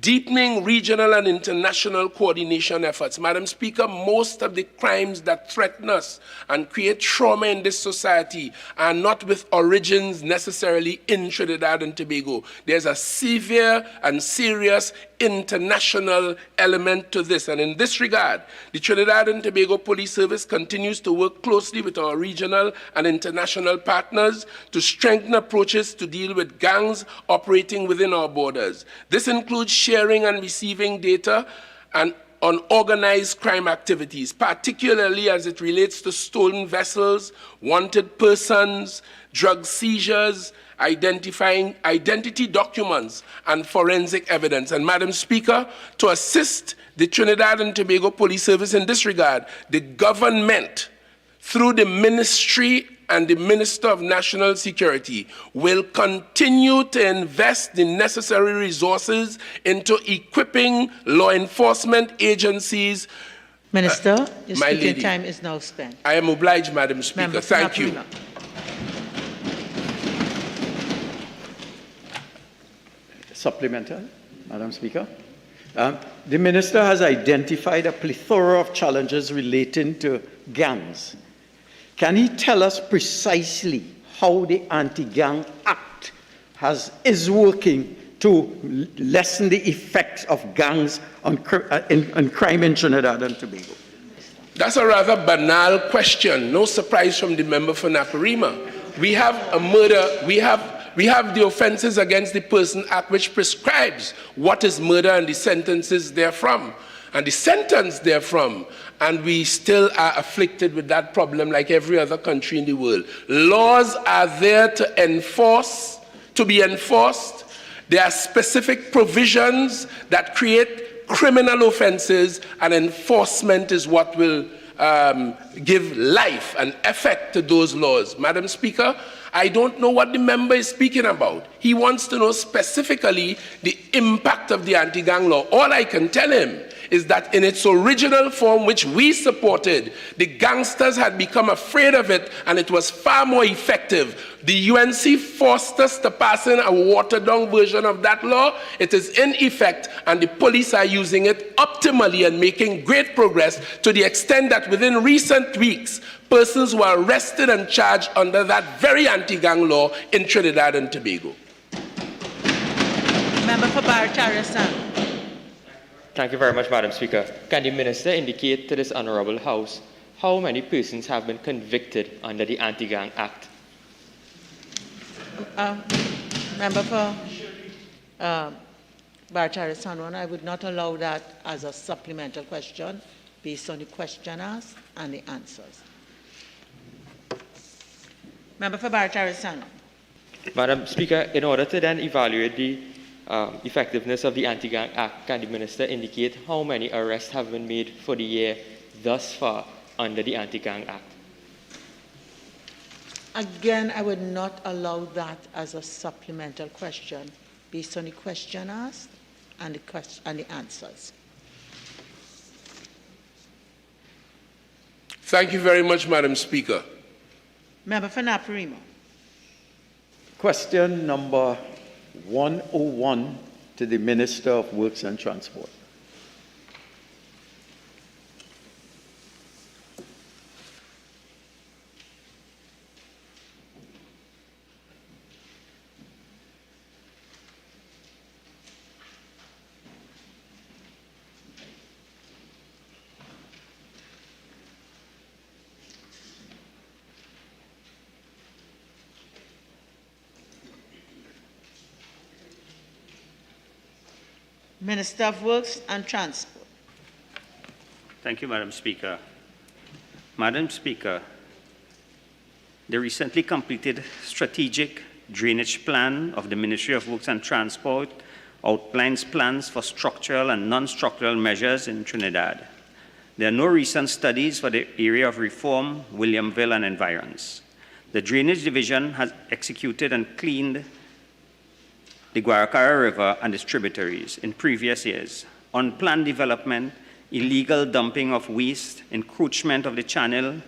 Deepening regional and international coordination efforts. Madam Speaker, most of the crimes that threaten us and create trauma in this society are not with origins necessarily in Trinidad and Tobago. There's a severe and serious international element to this. And in this regard, the Trinidad and Tobago Police Service continues to work closely with our regional and international partners to strengthen approaches to deal with gangs operating within our borders. This includes sharing and receiving data and on organized crime activities, particularly as it relates to stolen vessels, wanted persons, drug seizures, identifying identity documents, and forensic evidence. And Madam Speaker, to assist the Trinidad and Tobago Police Service in this regard, the government, through the Ministry and the Minister of National Security, will continue to invest the necessary resources into equipping law enforcement agencies. Minister, your speaking time is now spent. I am obliged, Madam Speaker. Member Thank you. Supplemental, Madam Speaker. The Minister has identified a plethora of challenges relating to gangs. Can he tell us precisely how the Anti-Gang Act is working to lessen the effects of gangs on crime in Trinidad and Tobago? That's a rather banal question. No surprise from the member for Naparima. We have a murder, we have the Offences Against the Person Act, which prescribes what is murder and the sentences therefrom, and the sentence therefrom. And we still are afflicted with that problem like every other country in the world. Laws are there to be enforced. There are specific provisions that create criminal offenses, and enforcement is what will give life and effect to those laws. Madam Speaker, I don't know what the member is speaking about. He wants to know specifically the impact of the anti-gang law. All I can tell him is that in its original form, which we supported, the gangsters had become afraid of it, and it was far more effective. The UNC forced us to pass in a watered-down version of that law. It is in effect, and the police are using it optimally and making great progress, to the extent that within recent weeks, persons were arrested and charged under that very anti-gang law in Trinidad and Tobago. Member for Barra-Tarasan. Thank you very much, Madam Speaker. Can the Minister indicate to this Honourable House how many persons have been convicted under the Anti-Gang Act? Member for Barataria-Sanwan, I would not allow that as a supplemental question based on the question asked and the answers. Member for Barataria-Sanwan. Madam Speaker, in order to then evaluate the effectiveness of the Anti-Gang Act, can the Minister indicate how many arrests have been made for the year thus far under the Anti-Gang Act? Again, I would not allow that as a supplemental question based on the question asked and the answers. Thank you very much, Madam Speaker. Member for Naparimo. Question number 101 to the Minister of Works and Transport. Minister of Works and Transport. Thank you, Madam Speaker. Madam Speaker, the recently completed strategic drainage plan of the Ministry of Works and Transport outlines plans for structural and non-structural measures in Trinidad. There are no recent studies for the area of Reform, Williamville, and environs. The Drainage Division has executed and cleaned the Guaracara River and its tributaries in previous years. Unplanned development, illegal dumping of waste, encroachment of the channel,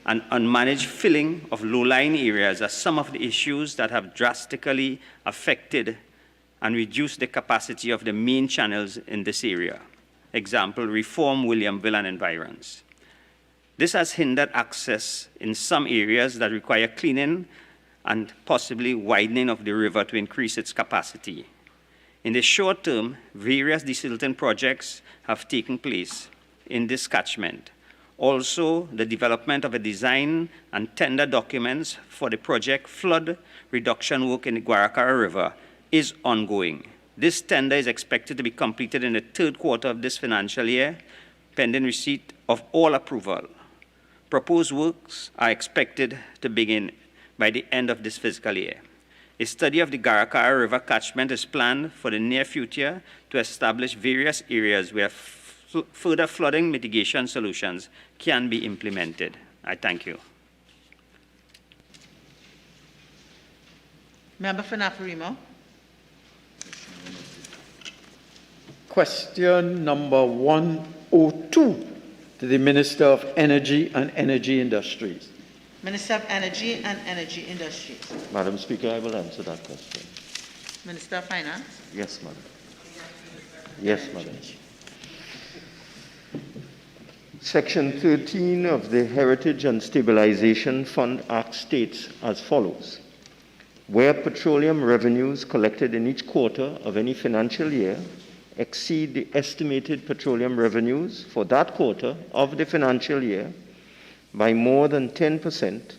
and unmanaged filling of low-lying areas are some of the issues that have drastically affected and reduced the capacity of the main channels in this area. Example, Reform, Williamville, and environs. This has hindered access in some areas that require cleaning and possibly widening of the river to increase its capacity. In the short term, various desilting projects have taken place in this catchment. Also, the development of a design and tender documents for the project flood reduction work in the Guaracara River is ongoing. This tender is expected to be completed in the third quarter of this financial year, pending receipt of all approval. Proposed works are expected to begin by the end of this fiscal year. A study of the Guaracara River catchment is planned for the near future to establish various areas where further flooding mitigation solutions can be implemented. I thank you. Member for Naparimo. Question number 102 to the Minister of Energy and Energy Industries. Minister of Energy and Energy Industries. Madam Speaker, I will answer that question. Minister of Finance. Yes, Madam. Yes, Madam. Section 13 of the Heritage and Stabilization Fund Act states as follows. Where petroleum revenues collected in each quarter of any financial year exceed the estimated petroleum revenues for that quarter of the financial year by more than 10%,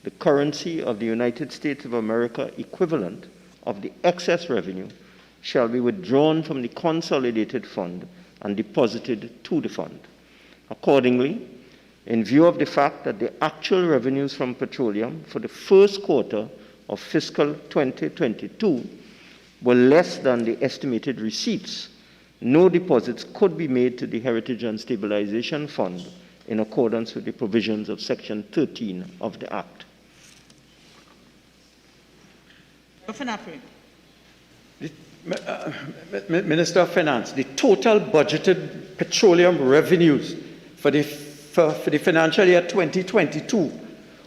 the currency of the United States of America equivalent of the excess revenue shall be withdrawn from the consolidated fund and deposited to the fund. Accordingly, in view of the fact that the actual revenues from petroleum for the first quarter of fiscal 2022 were less than the estimated receipts, no deposits could be made to the Heritage and Stabilization Fund in accordance with the provisions of Section 13 of the Act. Minister of Finance, the total budgeted petroleum revenues for the financial year 2022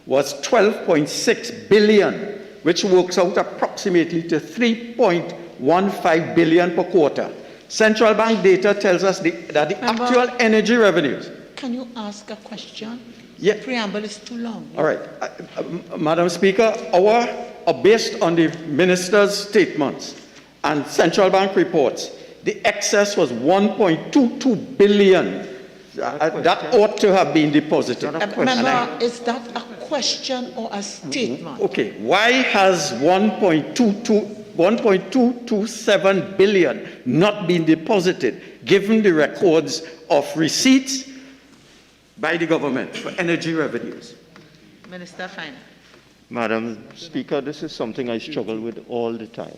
was 12.6 billion, which works out approximately to 3.15 billion per quarter. Central Bank data tells us that the actual energy revenues. Can you ask a question? Yeah. The preamble is too long. All right. Madam Speaker, based on the Minister's statements and Central Bank reports, The excess was 1.22 billion. That ought to have been deposited. Member, is that a question or a statement? Okay, why has 1.227 billion not been deposited, given the records of receipts by the government for energy revenues? Minister Finance. Madam Speaker, this is something I struggle with all the time.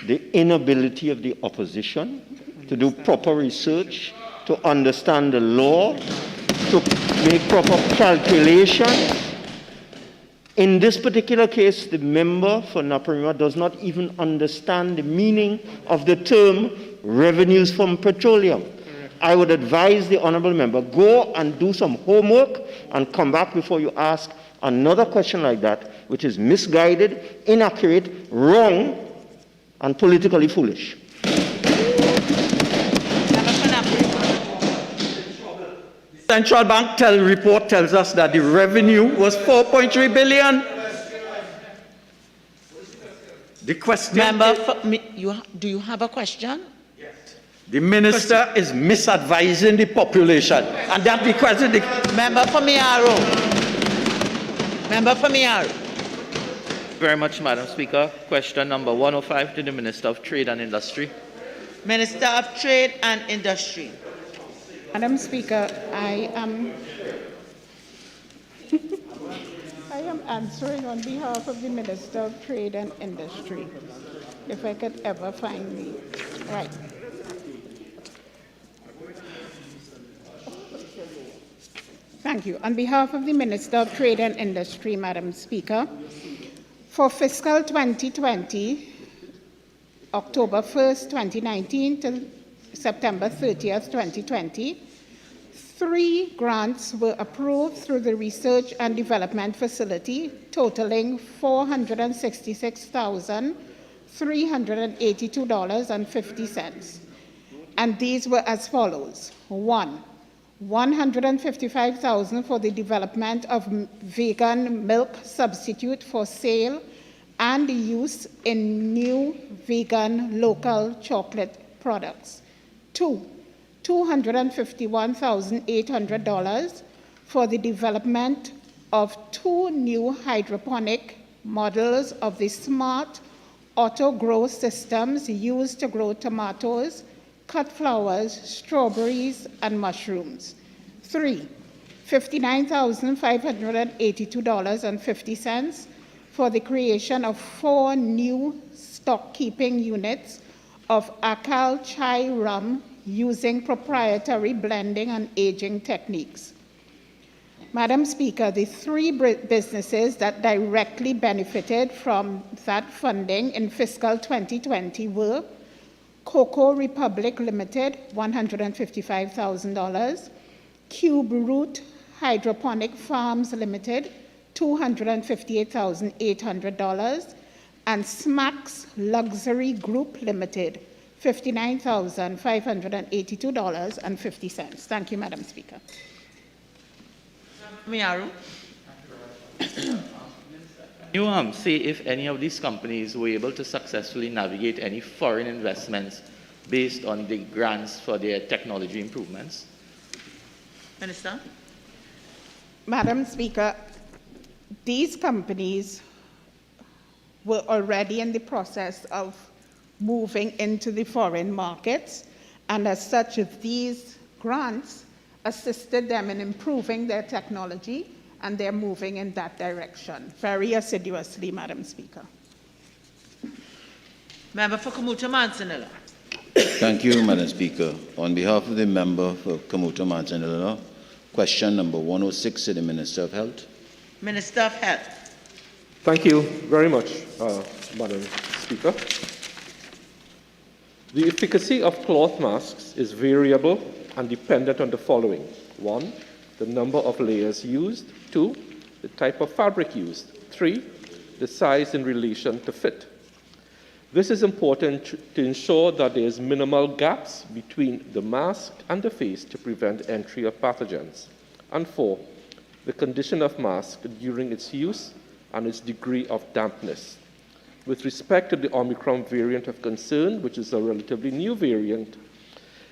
The inability of the opposition to do proper research, to understand the law, to make proper calculations. In this particular case, the member for Naparima does not even understand the meaning of the term revenues from petroleum. I would advise the honourable member, go and do some homework and come back before you ask another question like that, which is misguided, inaccurate, wrong, and politically foolish. Central Bank report tells us that the revenue was 4.3 billion. The question... Member, do you have a question? Yes. The minister is misadvising the population. And that the question... Member for Miaro. Member for Miaro. Very much, Madam Speaker. Question number 105 to the Minister of Trade and Industry. Minister of Trade and Industry. Madam Speaker, I am answering on behalf of the Minister of Trade and Industry, if I could ever find me. Right. Thank you. On behalf of the Minister of Trade and Industry, Madam Speaker, for fiscal 2020, October 1st, 2019 to September 30th, 2020, 3 grants were approved through the Research and Development Facility, totaling $466,382.50. And these were as follows. 1, $155,000 for the development of vegan milk substitute for sale and use in new vegan local chocolate products. 2, $251,800 for the development of 2 new hydroponic models of the smart auto-grow systems used to grow tomatoes, cut flowers, strawberries, and mushrooms. 3, $59,582.50 for the creation of 4 new stock-keeping units of Akal Chai rum using proprietary blending and aging techniques. Madam Speaker, the 3 businesses that directly benefited from that funding in fiscal 2020 were Cocoa Republic Limited, $155,000, Cube Root Hydroponic Farms Limited, $258,800, and Smacks Luxury Group Limited, $59,582.50. Thank you, Madam Speaker. Miaru. You say if any of these companies were able to successfully navigate any foreign investments based on the grants for their technology improvements? Minister. Madam Speaker, these companies were already in the process of moving into the foreign markets, and as such, these grants assisted them in improving their technology, and they're moving in that direction very assiduously, Madam Speaker. Member for Kamuta-Mansanilla. Thank you, Madam Speaker. On behalf of the member for Kamuta-Mansanilla, question number 106 to the Minister of Health. Minister of Health. Thank you very much, Madam Speaker. The efficacy of cloth masks is variable and dependent on the following. 1, the number of layers used. 2, the type of fabric used. 3, the size in relation to fit. This is important to ensure that there is minimal gaps between the mask and the face to prevent entry of pathogens. And 4, the condition of mask during its use and its degree of dampness. With respect to the Omicron variant of concern, which is a relatively new variant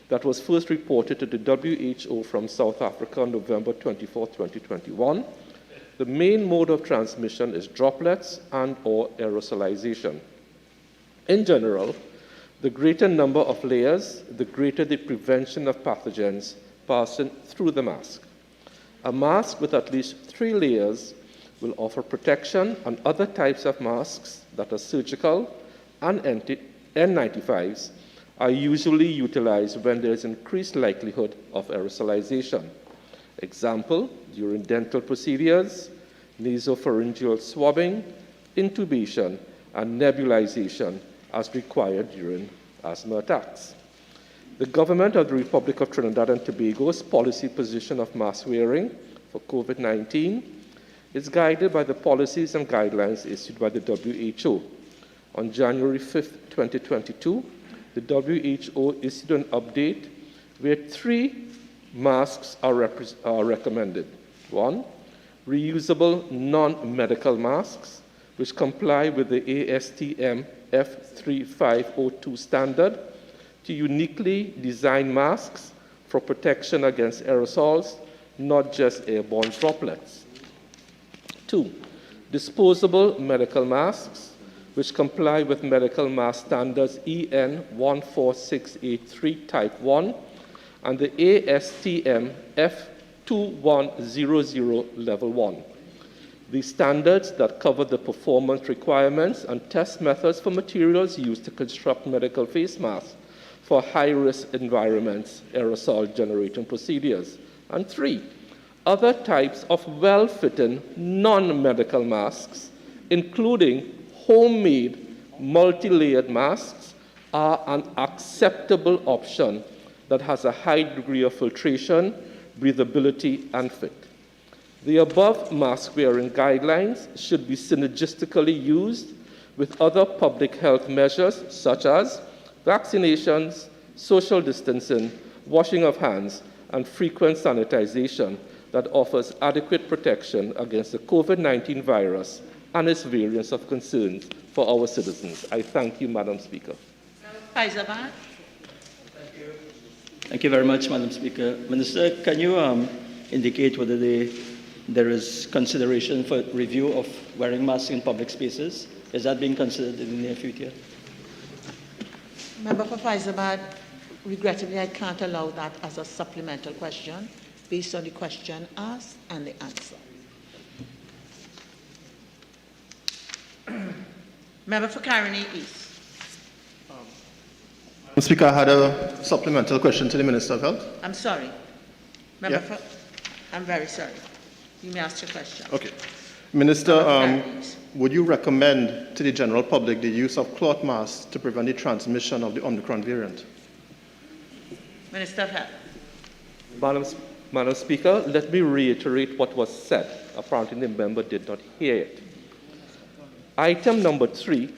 that was first reported to the WHO from South Africa on November 24, 2021, the main mode of transmission is droplets and/or aerosolization. In general, the greater number of layers, the greater the prevention of pathogens passing through the mask. A mask with at least 3 layers will offer protection, and other types of masks that are surgical and N95s are usually utilized when there is increased likelihood of aerosolization. Example, during dental procedures, nasopharyngeal swabbing, intubation, and nebulization as required during asthma attacks. The government of the Republic of Trinidad and Tobago's policy position of mask wearing for COVID-19 is guided by the policies and guidelines issued by the WHO. On January 5, 2022, the WHO issued an update where 3 masks are recommended. 1, reusable non-medical masks, which comply with the ASTM F3502 standard to uniquely design masks for protection against aerosols, not just airborne droplets. 2, disposable medical masks, which comply with medical mask standards EN 14683 Type 1 and the ASTM F2100 Level 1. These standards that cover the performance requirements and test methods for materials used to construct medical face masks for high-risk environments, aerosol-generating procedures. And 3, other types of well-fitting non-medical masks, including homemade multi-layered masks, are an acceptable option that has a high degree of filtration, breathability, and fit. The above mask-wearing guidelines should be synergistically used with other public health measures such as vaccinations, social distancing, washing of hands, and frequent sanitization that offers adequate protection against the COVID-19 virus and its variants of concerns for our citizens. I thank you, Madam Speaker. Thank you very much, Madam Speaker. Minister, can you indicate whether there is consideration for review of wearing masks in public spaces? Is that being considered in the near future? Member for Faizabad, regrettably, I can't allow that as a supplemental question based on the question asked and the answer. Member for Caroni East. Mr. Speaker, I had a supplemental question to the Minister of Health. I'm sorry. Member for, I'm very sorry. You may ask your question. Okay. Minister, would you recommend to the general public the use of cloth masks to prevent the transmission of the Omicron variant? Minister of Health. Madam Speaker, let me reiterate what was said. Apparently the member did not hear it. Item number 3,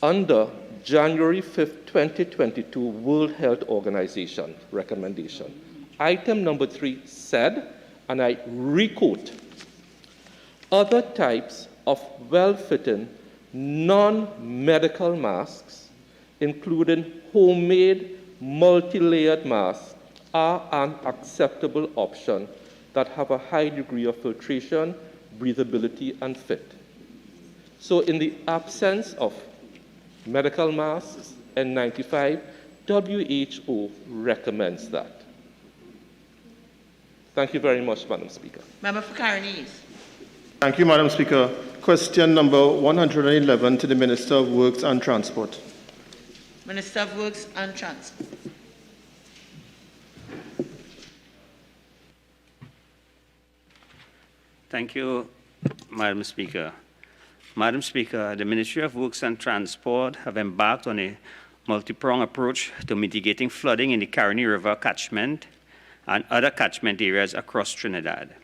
under January 5th, 2022 World Health Organization recommendation. Item number 3 said, and I requote, other types of well-fitting non-medical masks, including homemade multi-layered masks, are an acceptable option that have a high degree of filtration, breathability, and fit. So in the absence of medical masks, N95, WHO recommends that. Thank you very much, Madam Speaker. Member for Caroni East. Thank you, Madam Speaker. Question number 111 to the Minister of Works and Transport. Minister of Works and Transport. Thank you, Madam Speaker. Madam Speaker, the Ministry of Works and Transport have embarked on a multi-pronged approach to mitigating flooding in the Caroni River catchment and other catchment areas across Trinidad.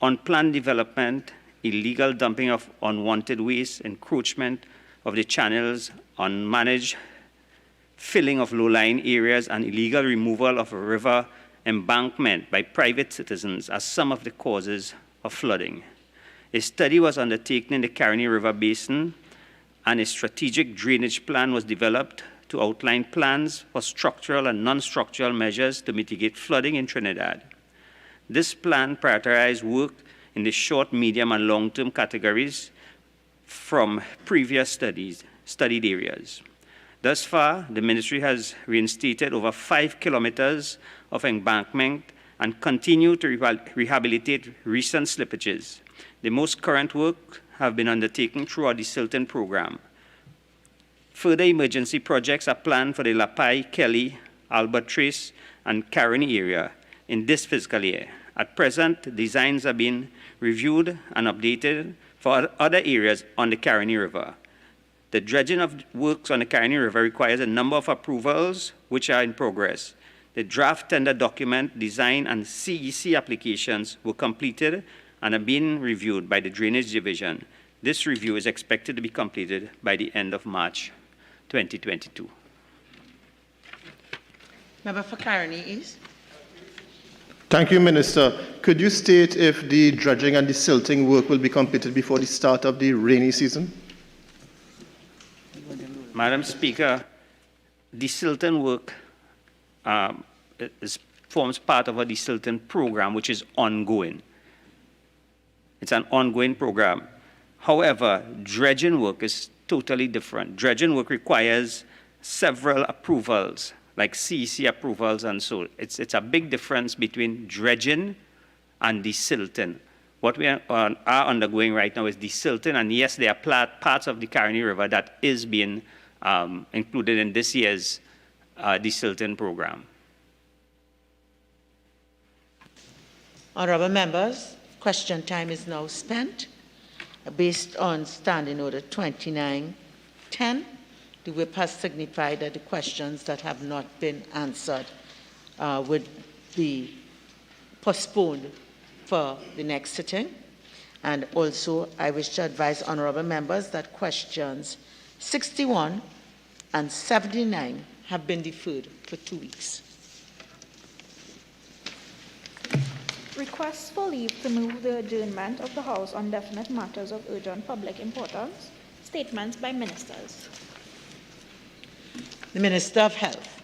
Unplanned development, illegal dumping of unwanted waste, encroachment of the channels, unmanaged filling of low-lying areas, and illegal removal of a river embankment by private citizens are some of the causes of flooding. A study was undertaken in the Caroni River Basin and a strategic drainage plan was developed to outline plans for structural and non-structural measures to mitigate flooding in Trinidad. This plan prioritized work in the short, medium, and long-term categories from previous studied areas. Thus far, the ministry has reinstated over 5 kilometers of embankment and continue to rehabilitate recent slippages. The most current work have been undertaken throughout the Silton program. Further emergency projects are planned for the Lapai, Kelly, Albert Trace, and Caroni area in this fiscal year. At present, designs are being reviewed and updated for other areas on the Caroni River. The dredging of works on the Caroni River requires a number of approvals which are in progress. The draft tender document, design, and CEC applications were completed and are being reviewed by the Drainage Division. This review is expected to be completed by the end of March 2022. Member for Caroni is? Thank you, Minister. Could you state if the dredging and the silting work will be completed before the start of the rainy season? Madam Speaker, the Silton work forms part of the Silton program, which is ongoing. It's an ongoing program. However, dredging work is totally different. Dredging work requires several approvals, like CEC approvals, and so it's a big difference between dredging and the silting. What we are undergoing right now is the silting, and yes, there are parts of the Caroni River that is being included in this year's desilting program. Honourable members, question time is now spent. Based on Standing Order 2910, the whip has signified that the questions that have not been answered would be postponed for the next sitting. And also, I wish to advise honourable members that questions 61 and 79 have been deferred for 2 weeks. Requests for leave to move the adjournment of the House on definite matters of urgent public importance. Statements by ministers. The Minister of Health.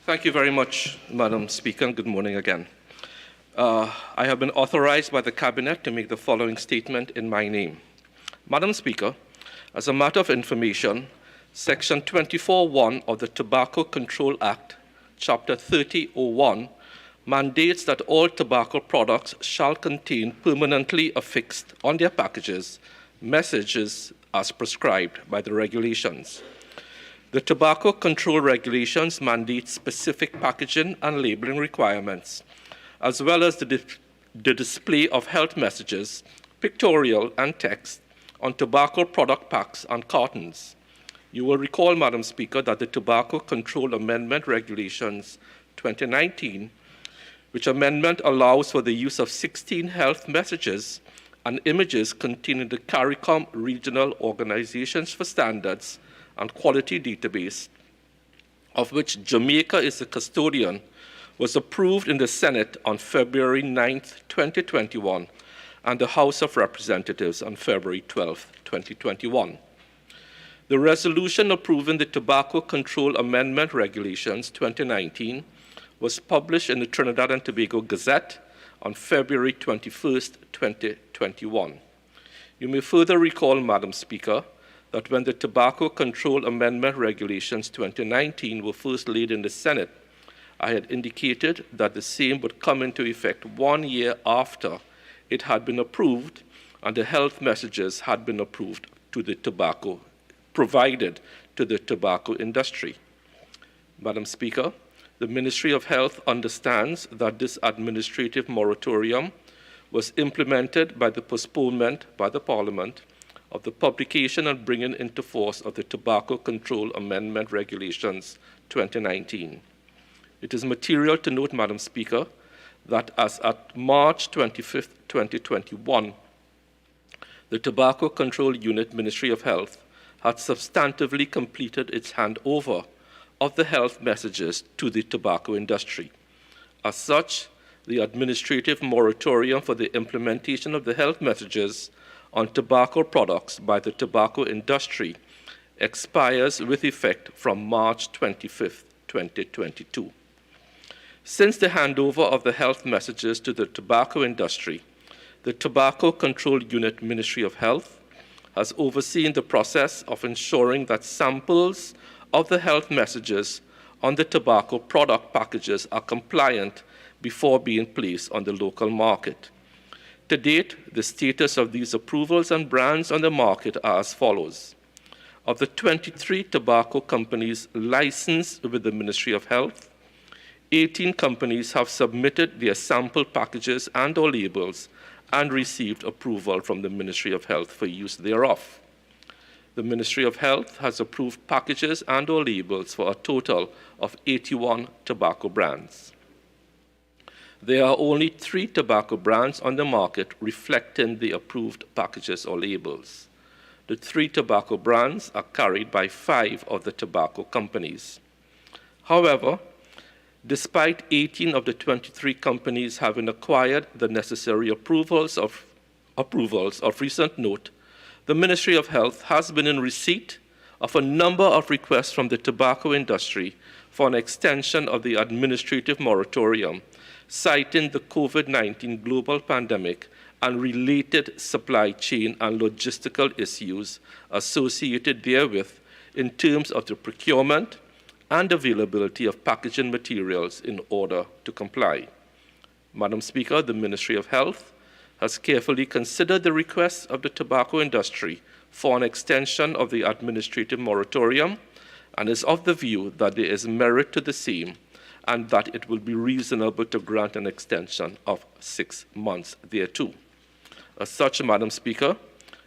Thank you very much, Madam Speaker, and good morning again. I have been authorized by the Cabinet to make the following statement in my name. Madam Speaker, as a matter of information, Section 24(1) of the Tobacco Control Act, Chapter 3001, mandates that all tobacco products shall contain permanently affixed on their packages messages as prescribed by the regulations. The Tobacco Control Regulations mandate specific packaging and labeling requirements, as well as the display of health messages, pictorial and text, on tobacco product packs and cartons. You will recall, Madam Speaker, that the Tobacco Control Amendment Regulations 2019, which amendment allows for the use of 16 health messages and images containing the CARICOM Regional Organizations for Standards and Quality Database, of which Jamaica is the custodian, was approved in the Senate on February 9, 2021, and the House of Representatives on February 12, 2021. The resolution approving the Tobacco Control Amendment Regulations 2019 was published in the Trinidad and Tobago Gazette on February 21, 2021. You may further recall, Madam Speaker, that when the Tobacco Control Amendment Regulations 2019 were first laid in the Senate, I had indicated that the same would come into effect 1 year after it had been approved and the health messages had been approved to the tobacco, provided to the tobacco industry. Madam Speaker, the Ministry of Health understands that this administrative moratorium was implemented by the postponement by the Parliament of the publication and bringing into force of the Tobacco Control Amendment Regulations 2019. It is material to note, Madam Speaker, that as at March 25, 2021, the Tobacco Control Unit, Ministry of Health, had substantively completed its handover of the health messages to the tobacco industry. As such, the administrative moratorium for the implementation of the health messages on tobacco products by the tobacco industry expires with effect from March 25, 2022. Since the handover of the health messages to the tobacco industry, the Tobacco Control Unit, Ministry of Health, has overseen the process of ensuring that samples of the health messages on the tobacco product packages are compliant before being placed on the local market. To date, the status of these approvals and brands on the market are as follows. Of the 23 tobacco companies licensed with the Ministry of Health, 18 companies have submitted their sample packages and/or labels and received approval from the Ministry of Health for use thereof. The Ministry of Health has approved packages and/or labels for a total of 81 tobacco brands. There are only 3 tobacco brands on the market reflecting the approved packages or labels. The 3 tobacco brands are carried by 5 of the tobacco companies. However, despite 18 of the 23 companies having acquired the necessary approvals of recent note, the Ministry of Health has been in receipt of a number of requests from the tobacco industry for an extension of the administrative moratorium, citing the COVID-19 global pandemic and related supply chain and logistical issues associated therewith in terms of the procurement and availability of packaging materials in order to comply. Madam Speaker, the Ministry of Health has carefully considered the requests of the tobacco industry for an extension of the administrative moratorium and is of the view that there is merit to the same and that it will be reasonable to grant an extension of 6 months thereto. As such, Madam Speaker,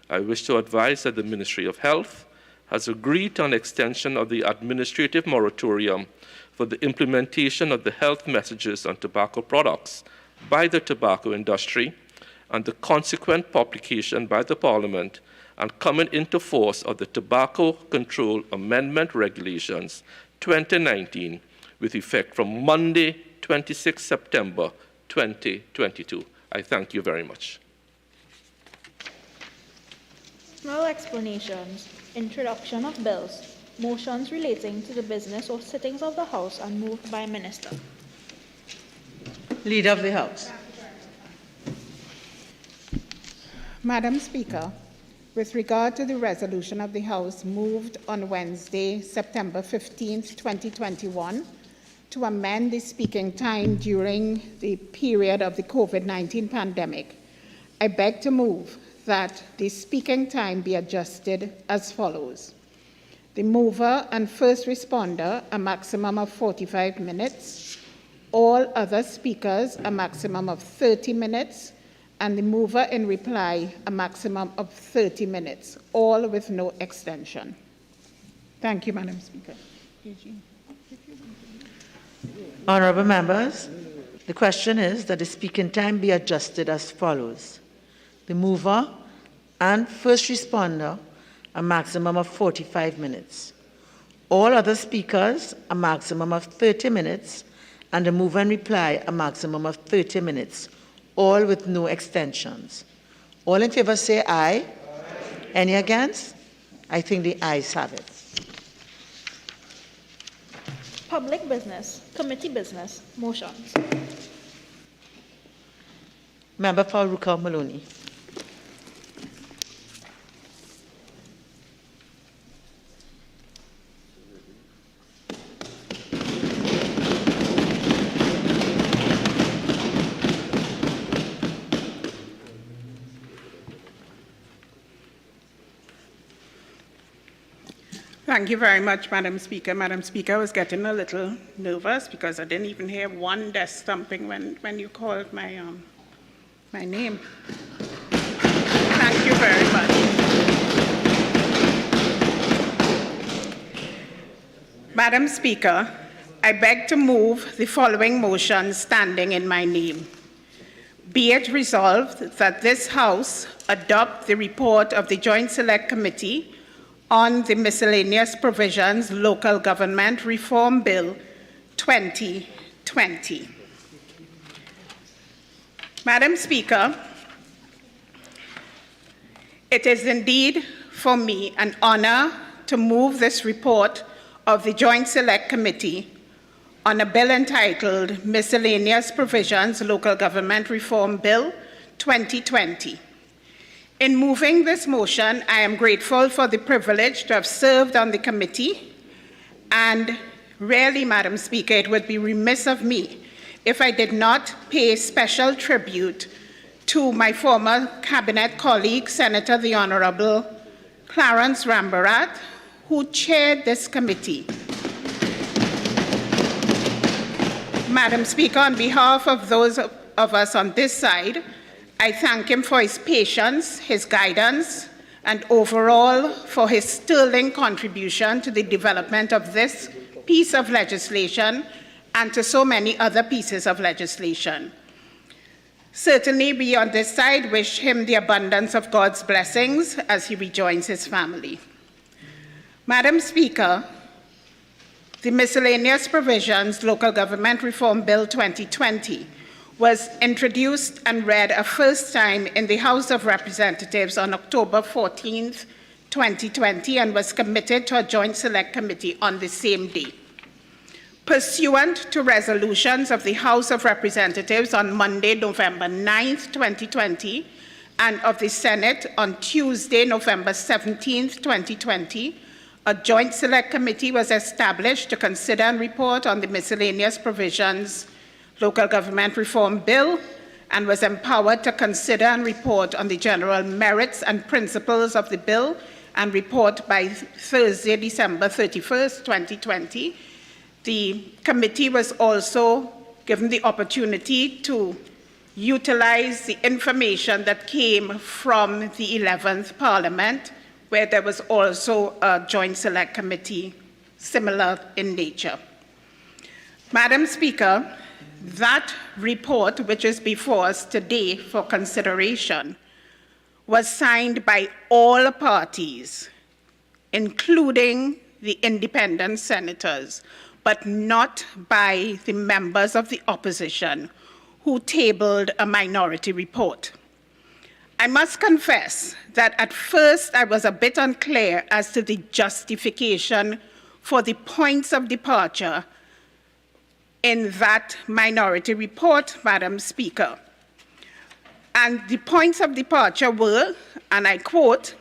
I wish to advise that the Ministry of Health has agreed to an extension of the administrative moratorium for the implementation of the health messages on tobacco products by the tobacco industry and the consequent publication by the Parliament and coming into force of the Tobacco Control Amendment Regulations 2019 with effect from Monday, 26 September 2022. I thank you very much. Personal explanations, introduction of bills, motions relating to the business or sittings of the House are moved by Minister. Leader of the House. Madam Speaker, with regard to the resolution of the House moved on Wednesday, September 15, 2021, to amend the speaking time during the period of the COVID-19 pandemic, I beg to move that the speaking time be adjusted as follows. The mover and first responder, a maximum of 45 minutes. All other speakers, a maximum of 30 minutes. And the mover in reply, a maximum of 30 minutes, all with no extension. Thank you, Madam Speaker. Honourable members, the question is that the speaking time be adjusted as follows. The mover and first responder, a maximum of 45 minutes. All other speakers, a maximum of 30 minutes, and the mover in reply, a maximum of 30 minutes, all with no extensions. All in favor say aye. Aye. Any against? I think the ayes have it. Public business, committee business, motions. Member for Ruka-Maloney. Thank you very much, Madam Speaker. Madam Speaker, I was getting a little nervous because I didn't even hear one desk thumping when you called my name. Thank you very much. Madam Speaker, I beg to move the following motion standing in my name. Be it resolved that this House adopt the report of the Joint Select Committee on the Miscellaneous Provisions Local Government Reform Bill 2020. Madam Speaker, it is indeed for me an honor to move this report of the Joint Select Committee on a bill entitled Miscellaneous Provisions Local Government Reform Bill 2020. In moving this motion, I am grateful for the privilege to have served on the committee, and really, Madam Speaker, it would be remiss of me if I did not pay special tribute to my former cabinet colleague, Senator the Honorable Clarence Rambarath, who chaired this committee. Madam Speaker, on behalf of those of us on this side, I thank him for his patience, his guidance, and overall for his sterling contribution to the development of this piece of legislation and to so many other pieces of legislation. Certainly, we on this side wish him the abundance of God's blessings as he rejoins his family. Madam Speaker, the Miscellaneous Provisions Local Government Reform Bill 2020 was introduced and read a first time in the House of Representatives on October 14th, 2020, and was committed to a Joint Select Committee on the same day. Pursuant to resolutions of the House of Representatives on Monday, November 9th, 2020, and of the Senate on Tuesday, November 17th, 2020, a Joint Select Committee was established to consider and report on the Miscellaneous Provisions Local Government Reform Bill and was empowered to consider and report on the general merits and principles of the bill and report by Thursday, December 31st, 2020. The committee was also given the opportunity to utilize the information that came from the 11th Parliament, where there was also a Joint Select Committee similar in nature. Madam Speaker, that report, which is before us today for consideration, was signed by all parties, including the independent senators, but not by the members of the opposition who tabled a minority report. I must confess that at first I was a bit unclear as to the justification for the points of departure in that minority report, Madam Speaker. And the points of departure were, and I quote,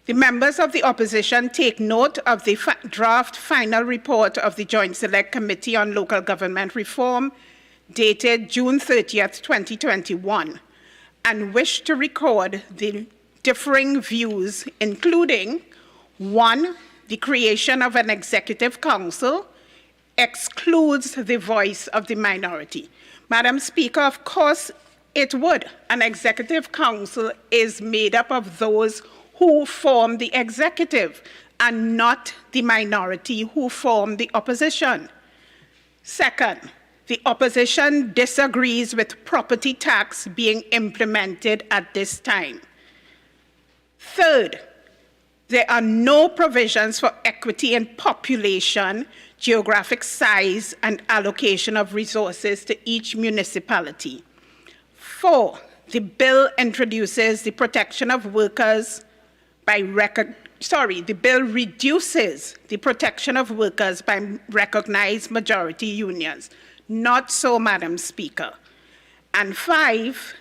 "The members of the opposition take note of the draft final report of the Joint Select Committee on Local Government Reform dated June 30th, 2021, and wish to record the differing views, including, 1, the creation of an executive council excludes the voice of the minority." Madam Speaker, of course it would. An executive council is made up of those who form the executive and not the minority who form the opposition. Second, the opposition disagrees with property tax being implemented at this time. Third, there are no provisions for equity in population, geographic size, and allocation of resources to each municipality. 4, the bill introduces the protection of workers by the bill reduces the protection of workers by recognized majority unions. Not so, Madam Speaker. And 5,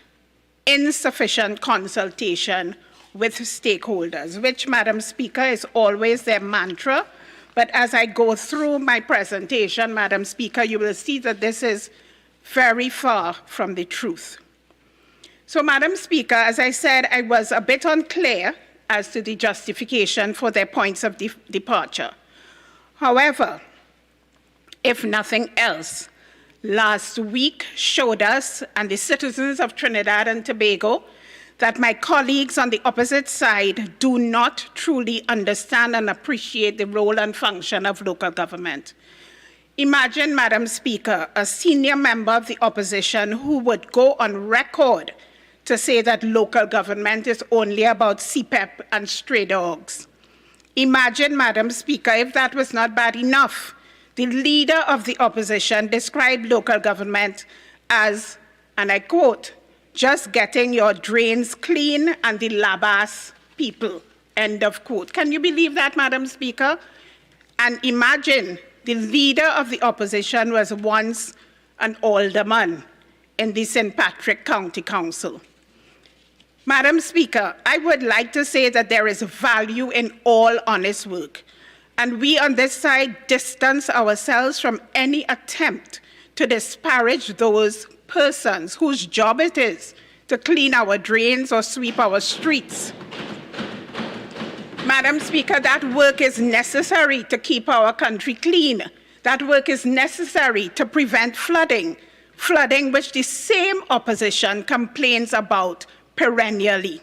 insufficient consultation with stakeholders, which, Madam Speaker, is always their mantra. But as I go through my presentation, Madam Speaker, you will see that this is very far from the truth. So, Madam Speaker, as I said, I was a bit unclear as to the justification for their points of departure. However, if nothing else, last week showed us and the citizens of Trinidad and Tobago that my colleagues on the opposite side do not truly understand and appreciate the role and function of local government. Imagine, Madam Speaker, a senior member of the opposition who would go on record to say that local government is only about CPEP and stray dogs. Imagine, Madam Speaker, if that was not bad enough, the leader of the opposition described local government as, and I quote, just getting your drains clean and the labas people, end of quote. Can you believe that, Madam Speaker? And imagine the leader of the opposition was once an alderman in the St. Patrick County Council. Madam Speaker, I would like to say that there is value in all honest work, and we on this side distance ourselves from any attempt to disparage those persons whose job it is to clean our drains or sweep our streets. Madam Speaker, that work is necessary to keep our country clean. That work is necessary to prevent flooding which the same opposition complains about perennially.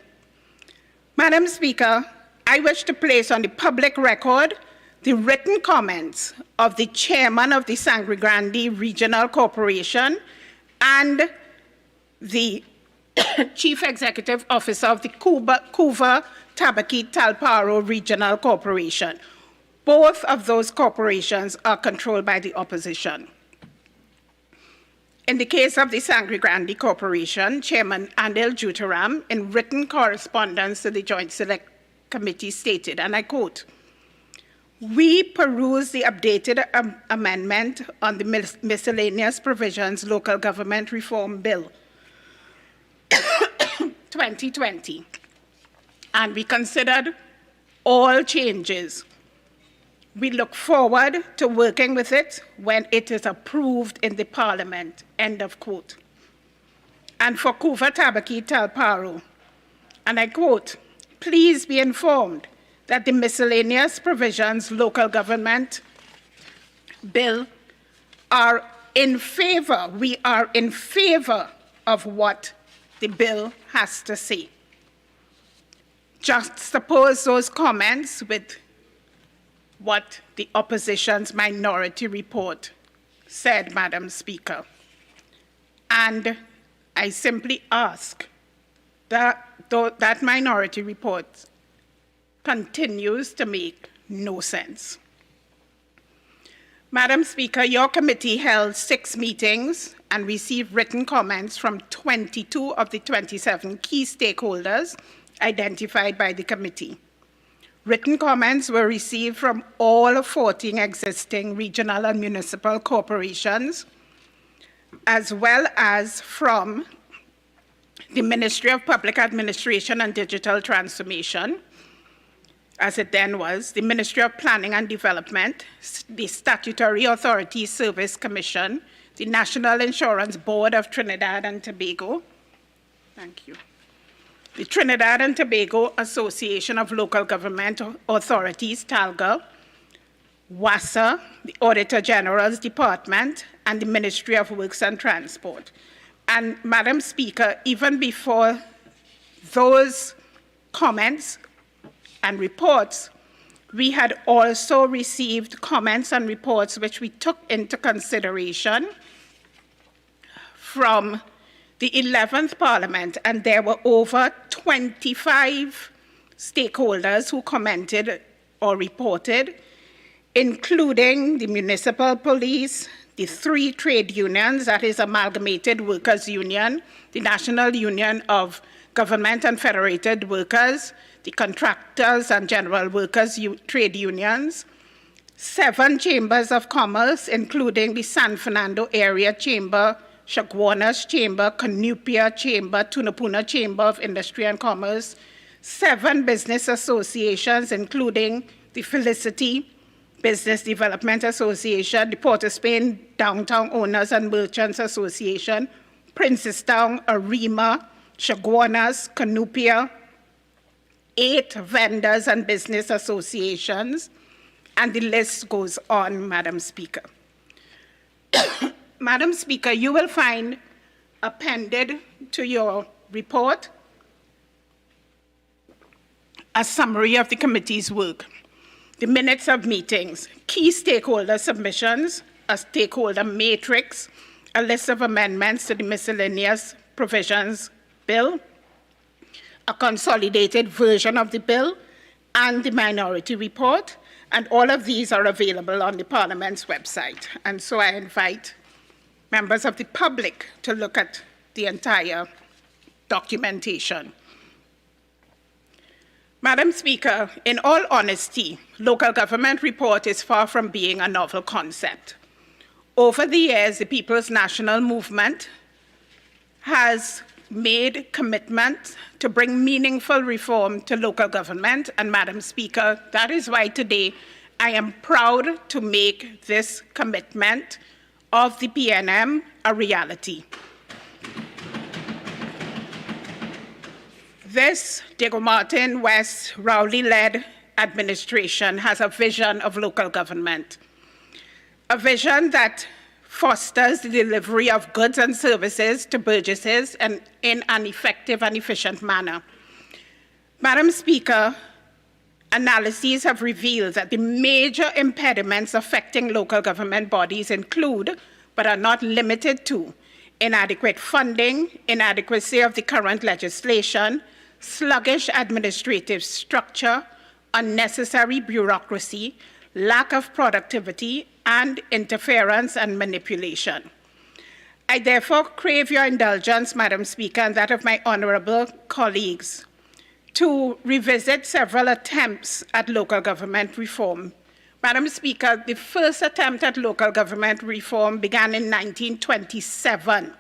Madam Speaker, I wish to place on the public record the written comments of the chairman of the Sangre Grande Regional Corporation and the chief executive officer of the Cuba Tabaqui Talparo Regional Corporation. Both of those corporations are controlled by the opposition. In the case of the Sangre Grande Corporation, Chairman Andel Jutaram, in written correspondence to the Joint Select Committee, stated, and I quote, "We peruse the updated amendment on the Miscellaneous Provisions Local Government Reform Bill 2020, and we considered all changes. We look forward to working with it when it is approved in the Parliament," end of quote. And for Cuba Tabaqui Talparo, and I quote, "Please be informed that the Miscellaneous Provisions Local Government Bill are in favor, we are in favor of what the bill has to say." Just suppose those comments with what the opposition's minority report said, Madam Speaker. And I simply ask that that minority report continues to make no sense. Madam Speaker, your committee held 6 meetings and received written comments from 22 of the 27 key stakeholders identified by the committee. Written comments were received from all 14 existing regional and municipal corporations, as well as from the Ministry of Public Administration and Digital Transformation, as it then was, the Ministry of Planning and Development, the Statutory Authority Service Commission, the National Insurance Board of Trinidad and Tobago, thank you, the Trinidad and Tobago Association of Local Government Authorities, TALGA, WASA, the Auditor General's Department, and the Ministry of Works and Transport. And Madam Speaker, even before those comments and reports, we had also received comments and reports which we took into consideration from the 11th Parliament, and there were over 25 stakeholders who commented or reported, including the municipal police, the 3 trade unions, that is Amalgamated Workers Union, the National Union of Government and Federated Workers, the Contractors and General Workers Trade Unions, 7 chambers of commerce, including the San Fernando Area Chamber, Chaguanas Chamber, Canupia Chamber, Tunapuna Chamber of Industry and Commerce, 7 business associations, including the Felicity Business Development Association, the Port of Spain Downtown Owners and Merchants Association, Princestown, Arima, Chaguanas, Canupia, 8 vendors and business associations, and the list goes on, Madam Speaker. Madam Speaker, you will find appended to your report a summary of the committee's work, the minutes of meetings, key stakeholder submissions, a stakeholder matrix, a list of amendments to the miscellaneous provisions bill, a consolidated version of the bill, and the minority report, and all of these are available on the Parliament's website. And so I invite members of the public to look at the entire documentation. Madam Speaker, in all honesty, local government report is far from being a novel concept. Over the years, the People's National Movement has made commitment to bring meaningful reform to local government, and Madam Speaker, that is why today I am proud to make this commitment of the PNM a reality. This Diego Martin West Rowley-led administration has a vision of local government, a vision that fosters the delivery of goods and services to burgesses and in an effective and efficient manner. Madam Speaker, analyses have revealed that the major impediments affecting local government bodies include, but are not limited to, inadequate funding, inadequacy of the current legislation, sluggish administrative structure, unnecessary bureaucracy, lack of productivity, and interference and manipulation. I therefore crave your indulgence, Madam Speaker, and that of my honorable colleagues, to revisit several attempts at local government reform. Madam Speaker, the first attempt at local government reform began in 1927,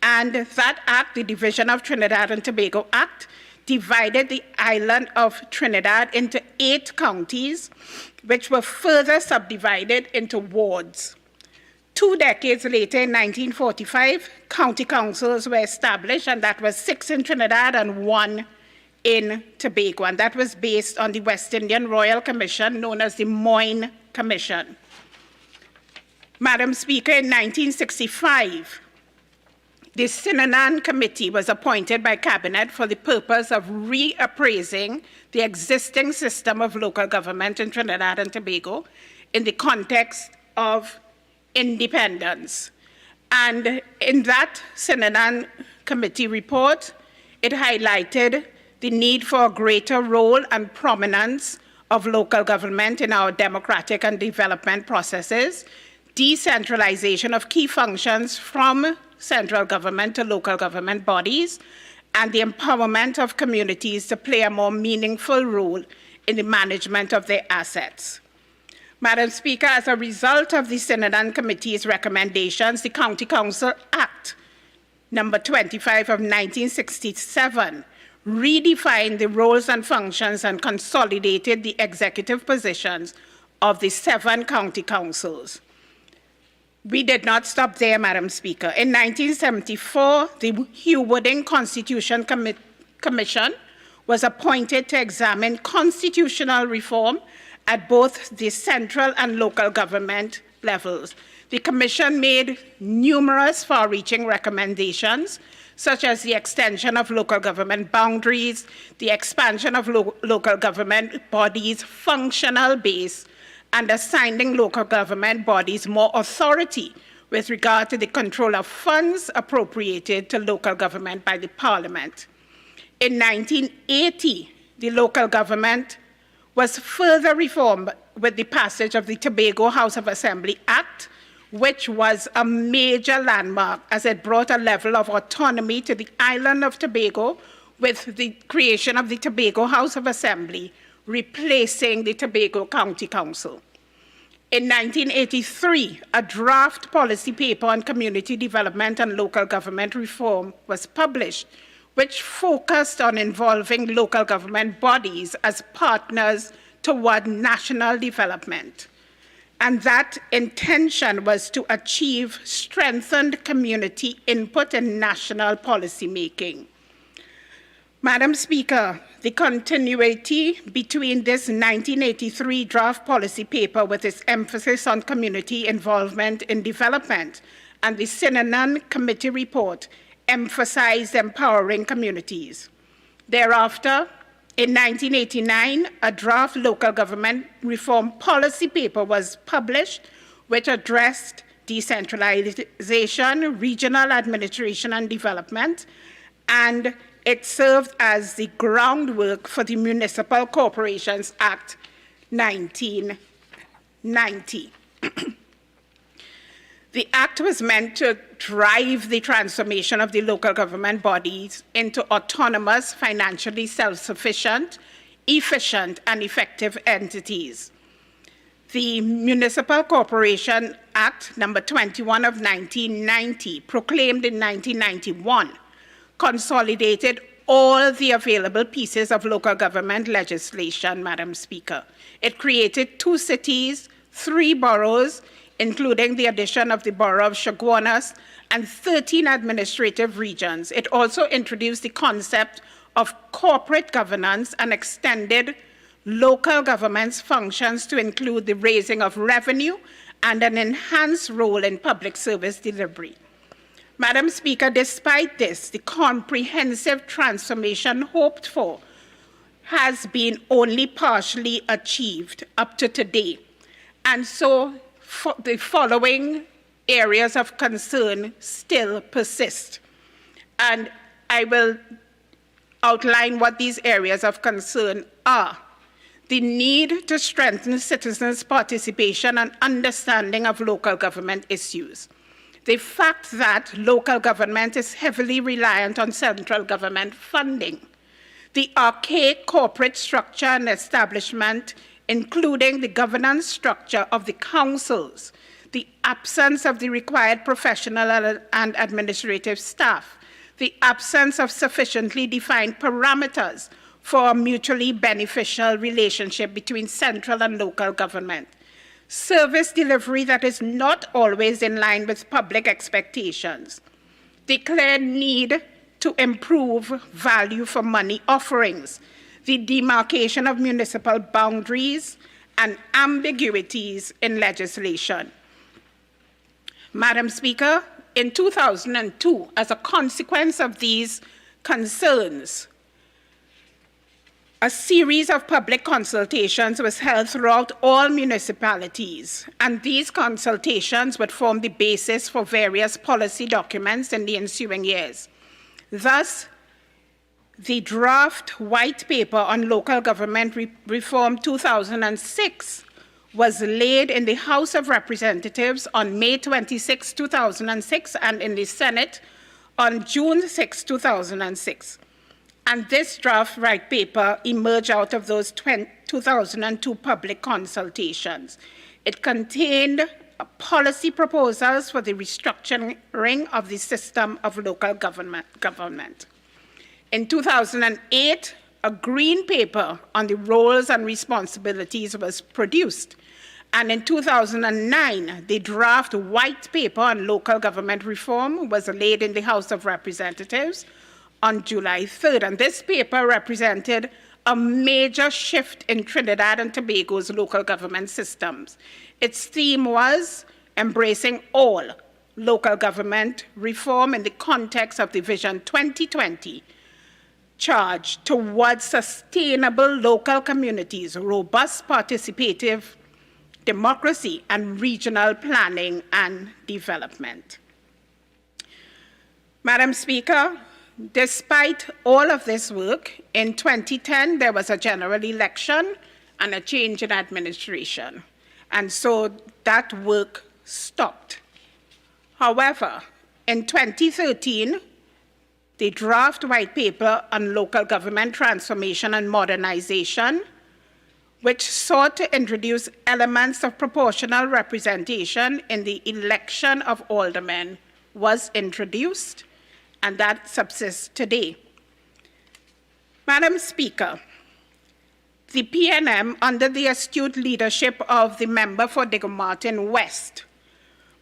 and that act, the Division of Trinidad and Tobago Act, divided the island of Trinidad into 8 counties, which were further subdivided into wards. 2 decades later, in 1945, county councils were established, and that was 6 in Trinidad and 1 in Tobago, and that was based on the West Indian Royal Commission, known as the Moyne Commission. Madam Speaker, in 1965, the Sinanan Committee was appointed by Cabinet for the purpose of reappraising the existing system of local government in Trinidad and Tobago in the context of independence. And in that Sinanan Committee report, it highlighted the need for a greater role and prominence of local government in our democratic and development processes, decentralization of key functions from central government to local government bodies, and the empowerment of communities to play a more meaningful role in the management of their assets. Madam Speaker, as a result of the Sinanan Committee's recommendations, the County Council Act number 25 of 1967 redefined the roles and functions and consolidated the executive positions of the 7 county councils. We did not stop there, Madam Speaker. In 1974, the Hugh Wooding Constitution Commission was appointed to examine constitutional reform at both the central and local government levels. The Commission made numerous far-reaching recommendations, such as the extension of local government boundaries, the expansion of local government bodies' functional base, and assigning local government bodies more authority with regard to the control of funds appropriated to local government by the Parliament. In 1980, the local government was further reformed with the passage of the Tobago House of Assembly Act, which was a major landmark as it brought a level of autonomy to the island of Tobago with the creation of the Tobago House of Assembly, replacing the Tobago County Council. In 1983, a draft policy paper on community development and local government reform was published, which focused on involving local government bodies as partners toward national development. And that intention was to achieve strengthened community input in national policy making. Madam Speaker, the continuity between this 1983 draft policy paper with its emphasis on community involvement in development and the Sinanan Committee report emphasized empowering communities. Thereafter, In 1989, a draft local government reform policy paper was published which addressed decentralization, regional administration and development, and it served as the groundwork for the Municipal Corporations Act 1990. The act was meant to drive the transformation of the local government bodies into autonomous, financially self-sufficient, efficient, and effective entities. The Municipal Corporation Act number 21 of 1990, proclaimed in 1991, consolidated all the available pieces of local government legislation, Madam Speaker. It created 2 cities, 3 boroughs, including the addition of the borough of Chaguanas, and 13 administrative regions. It also introduced the concept of corporate governance and extended local government's functions to include the raising of revenue and an enhanced role in public service delivery. Madam Speaker, despite this, the comprehensive transformation hoped for has been only partially achieved up to today. And so the following areas of concern still persist. And I will outline what these areas of concern are. The need to strengthen citizens' participation and understanding of local government issues. The fact that local government is heavily reliant on central government funding. The archaic corporate structure and establishment, including the governance structure of the councils, the absence of the required professional and administrative staff, the absence of sufficiently defined parameters for a mutually beneficial relationship between central and local government, service delivery that is not always in line with public expectations, the clear need to improve value for money offerings, the demarcation of municipal boundaries, and ambiguities in legislation. Madam Speaker, in 2002, as a consequence of these concerns, a series of public consultations was held throughout all municipalities, and these consultations would form the basis for various policy documents in the ensuing years. Thus, the draft white paper on local government reform 2006 was laid in the House of Representatives on May 26, 2006, and in the Senate on June 6, 2006. And this draft white paper emerged out of those 2002 public consultations. It contained policy proposals for the restructuring of the system of local government. In 2008, a green paper on the roles and responsibilities was produced. And in 2009, the draft white paper on local government reform was laid in the House of Representatives on July 3rd. And this paper represented a major shift in Trinidad and Tobago's local government systems. Its theme was embracing all local government reform in the context of the Vision 2020 charge towards sustainable local communities, robust participative democracy, and regional planning and development. Madam Speaker, despite all of this work, in 2010 there was a general election and a change in administration, and so that work stopped. However, in 2013, the draft white paper on local government transformation and modernization, which sought to introduce elements of proportional representation in the election of aldermen, was introduced, and that subsists today. Madam Speaker, the PNM, under the astute leadership of the member for Diego Martin West,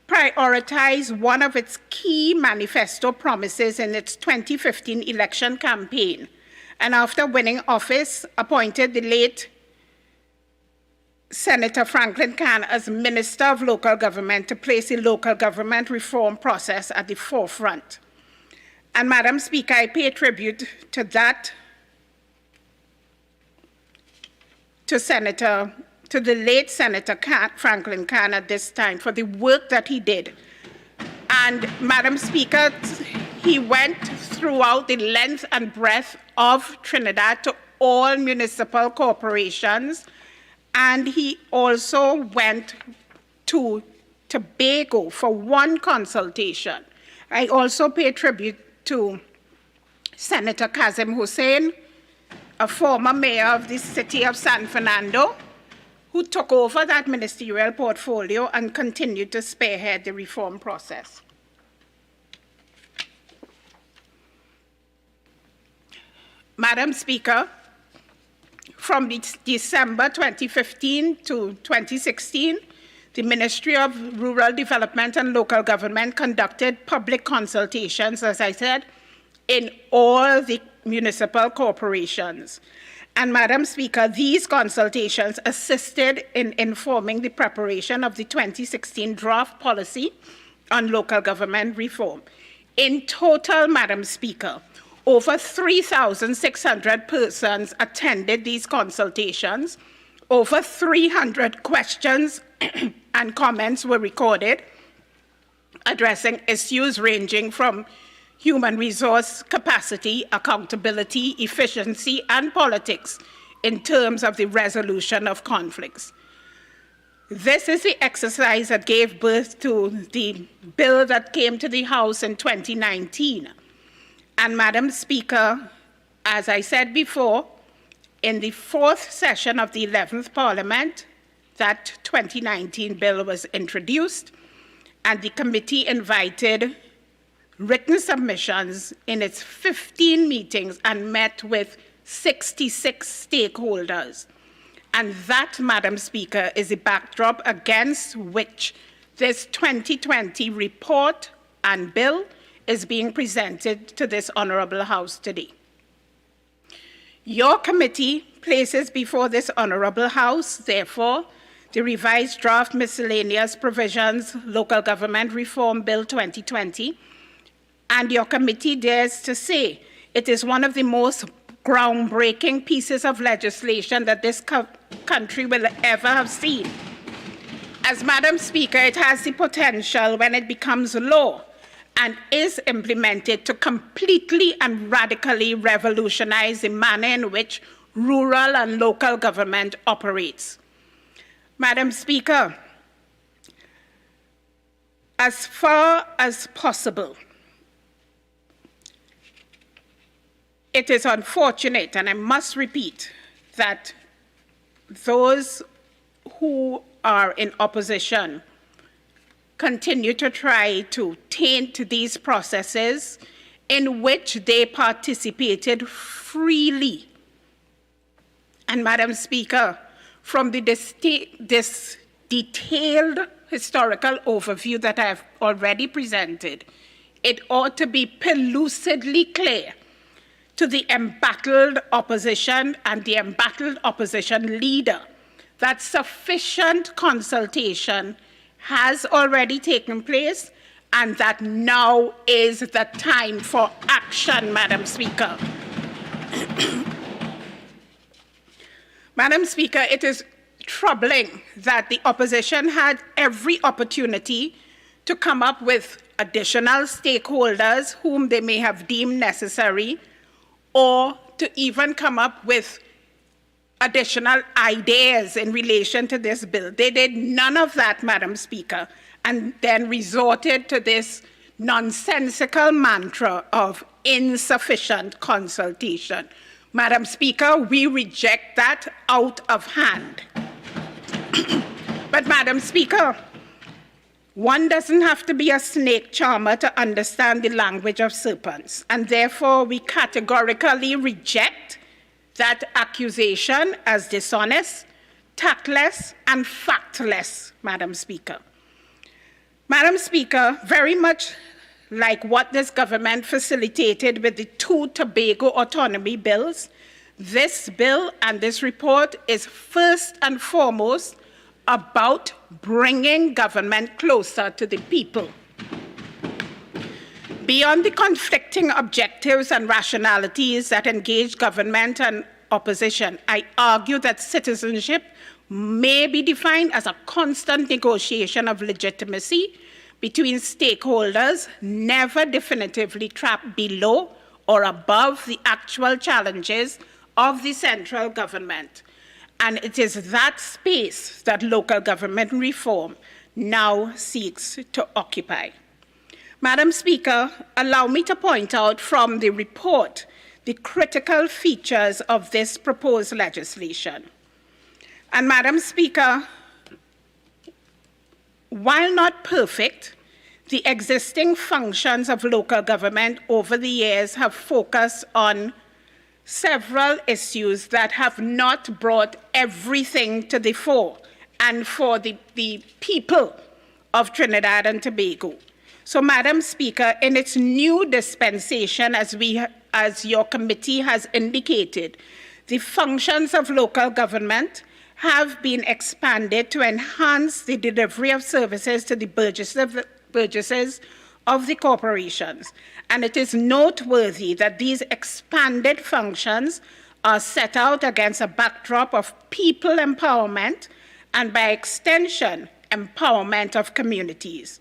prioritized one of its key manifesto promises in its 2015 election campaign, and after winning office, appointed the late Senator Franklin Kahn as Minister of Local Government to place the local government reform process at the forefront. And Madam Speaker, I pay tribute to that to the late Senator Franklin Khan at this time for the work that he did. And Madam Speaker, he went throughout the length and breadth of Trinidad to all municipal corporations, and he also went to Tobago for one consultation. I also pay tribute to Senator Saddam Hosein, a former mayor of the city of San Fernando, who took over that ministerial portfolio and continued to spearhead the reform process. Madam Speaker, from December 2015 to 2016, the Ministry of Rural Development and Local Government conducted public consultations, as I said, in all the municipal corporations. And Madam Speaker, these consultations assisted in informing the preparation of the 2016 draft policy on local government reform. In total, Madam Speaker, over 3,600 persons attended these consultations. Over 300 questions and comments were recorded, addressing issues ranging from human resource capacity, accountability, efficiency, and politics in terms of the resolution of conflicts. This is the exercise that gave birth to the bill that came to the House in 2019. And Madam Speaker, as I said before, in the fourth session of the 11th Parliament, that 2019 bill was introduced, and the committee invited written submissions in its 15 meetings and met with 66 stakeholders. And that, Madam Speaker, is the backdrop against which this 2020 report and bill is being presented to this Honourable House today. Your committee places before this Honourable House, therefore, the revised draft Miscellaneous Provisions Local Government Reform Bill 2020, and your committee dares to say it is one of the most groundbreaking pieces of legislation that this country will ever have seen. As Madam Speaker, it has the potential, when it becomes law and is implemented, to completely and radically revolutionize the manner in which rural and local government operates. Madam Speaker, as far as possible, it is unfortunate, and I must repeat, that those who are in opposition continue to try to taint these processes in which they participated freely. And Madam Speaker, from this detailed historical overview that I have already presented, it ought to be pellucidly clear to the embattled opposition and the embattled opposition leader that sufficient consultation has already taken place and that now is the time for action, Madam Speaker. Madam Speaker, it is troubling that the opposition had every opportunity to come up with additional stakeholders whom they may have deemed necessary, or to even come up with additional ideas in relation to this bill. They did none of that, Madam Speaker, and then resorted to this nonsensical mantra of insufficient consultation. Madam Speaker, we reject that out of hand. But Madam Speaker, one doesn't have to be a snake charmer to understand the language of serpents, and therefore we categorically reject that accusation as dishonest, tactless, and factless, Madam Speaker. Madam Speaker, very much like what this government facilitated with the two Tobago autonomy bills, this bill and this report is first and foremost about bringing government closer to the people. Beyond the conflicting objectives and rationalities that engage government and opposition. I argue that citizenship may be defined as a constant negotiation of legitimacy between stakeholders, never definitively trapped below or above the actual challenges of the central government. And it is that space that local government reform now seeks to occupy. Madam Speaker, allow me to point out from the report the critical features of this proposed legislation. And Madam Speaker, while not perfect, the existing functions of local government over the years have focused on several issues that have not brought everything to the fore and for the people of Trinidad and Tobago. So, Madam Speaker, in its new dispensation, as your committee has indicated, the functions of local government have been expanded to enhance the delivery of services to the burgesses of the corporations. And it is noteworthy that these expanded functions are set out against a backdrop of people empowerment and, by extension, empowerment of communities.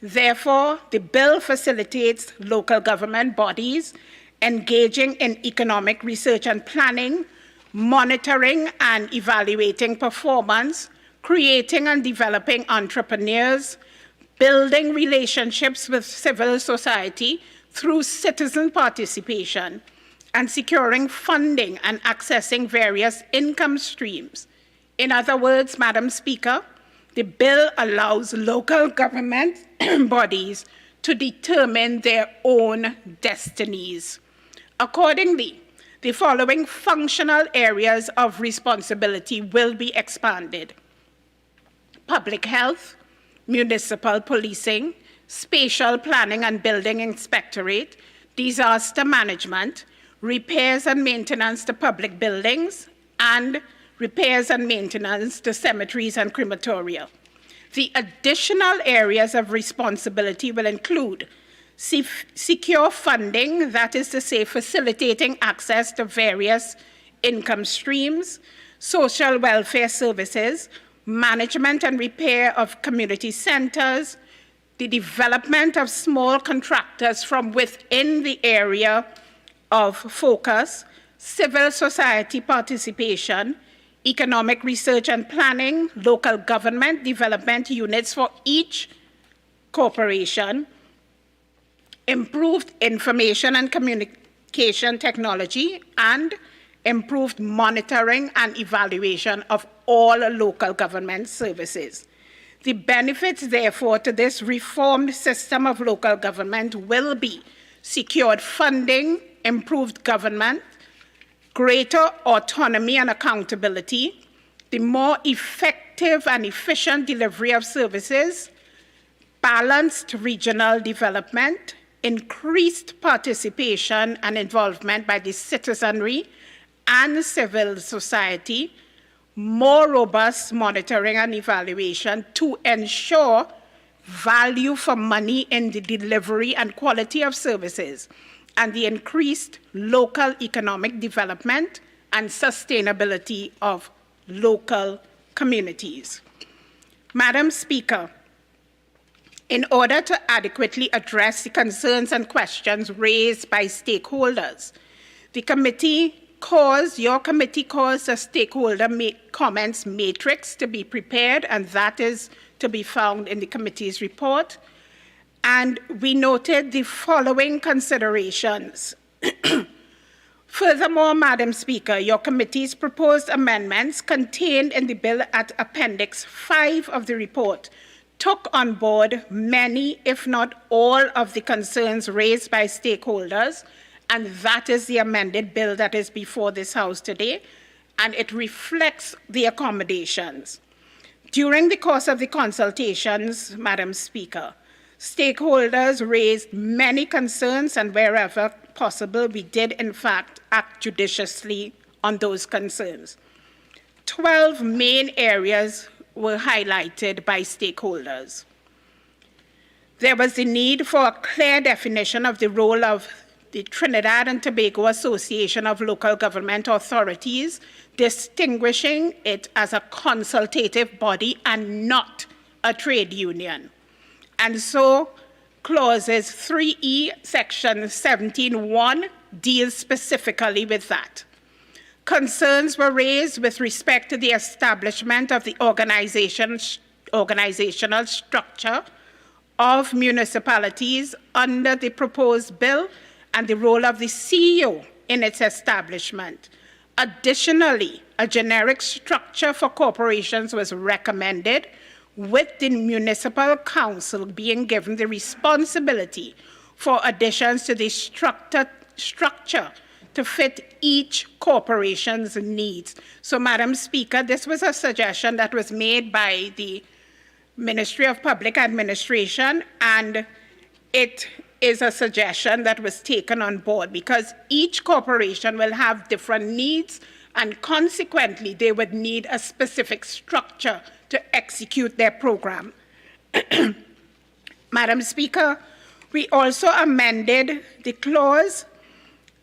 Therefore, the bill facilitates local government bodies engaging in economic research and planning, monitoring and evaluating performance, creating and developing entrepreneurs, building relationships with civil society through citizen participation, and securing funding and accessing various income streams. In other words, Madam Speaker, the bill allows local government bodies to determine their own destinies. Accordingly, the following functional areas of responsibility will be expanded: public health, municipal policing, spatial planning and building inspectorate, disaster management, repairs and maintenance to public buildings, and repairs and maintenance to cemeteries and crematoria. The additional areas of responsibility will include secure funding, that is to say, facilitating access to various income streams, social welfare services, management and repair of community centers, the development of small contractors from within the area of focus, civil society participation, economic research and planning, local government development units for each corporation, improved information and communication technology, and improved monitoring and evaluation of all local government services. The benefits, therefore, to this reformed system of local government will be secured funding, improved government, greater autonomy and accountability, the more effective and efficient delivery of services, balanced regional development, increased participation and involvement by the citizenry and civil society, more robust monitoring and evaluation to ensure value for money in the delivery and quality of services, and the increased local economic development and sustainability of local communities. Madam Speaker, in order to adequately address the concerns and questions raised by stakeholders, your committee caused a stakeholder comments matrix to be prepared, and that is to be found in the committee's report. And we noted the following considerations. Furthermore, Madam Speaker, your committee's proposed amendments contained in the bill at Appendix 5 of the report took on board many, if not all, of the concerns raised by stakeholders, and that is the amended bill that is before this House today, and it reflects the accommodations. During the course of the consultations, Madam Speaker, stakeholders raised many concerns, and wherever possible, we did in fact act judiciously on those concerns. 12 main areas were highlighted by stakeholders. There was the need for a clear definition of the role of the Trinidad and Tobago Association of Local Government Authorities, distinguishing it as a consultative body and not a trade union. And so clauses 3E, section 17.1 deals specifically with that. Concerns were raised with respect to the establishment of the organizational structure of municipalities under the proposed bill and the role of the CEO in its establishment. Additionally, a generic structure for corporations was recommended, with the municipal council being given the responsibility for additions to the structure to fit each corporation's needs. So, Madam Speaker, this was a suggestion that was made by the Ministry of Public Administration, and it is a suggestion that was taken on board because each corporation will have different needs, and consequently, they would need a specific structure to execute their program. Madam Speaker, we also amended the clause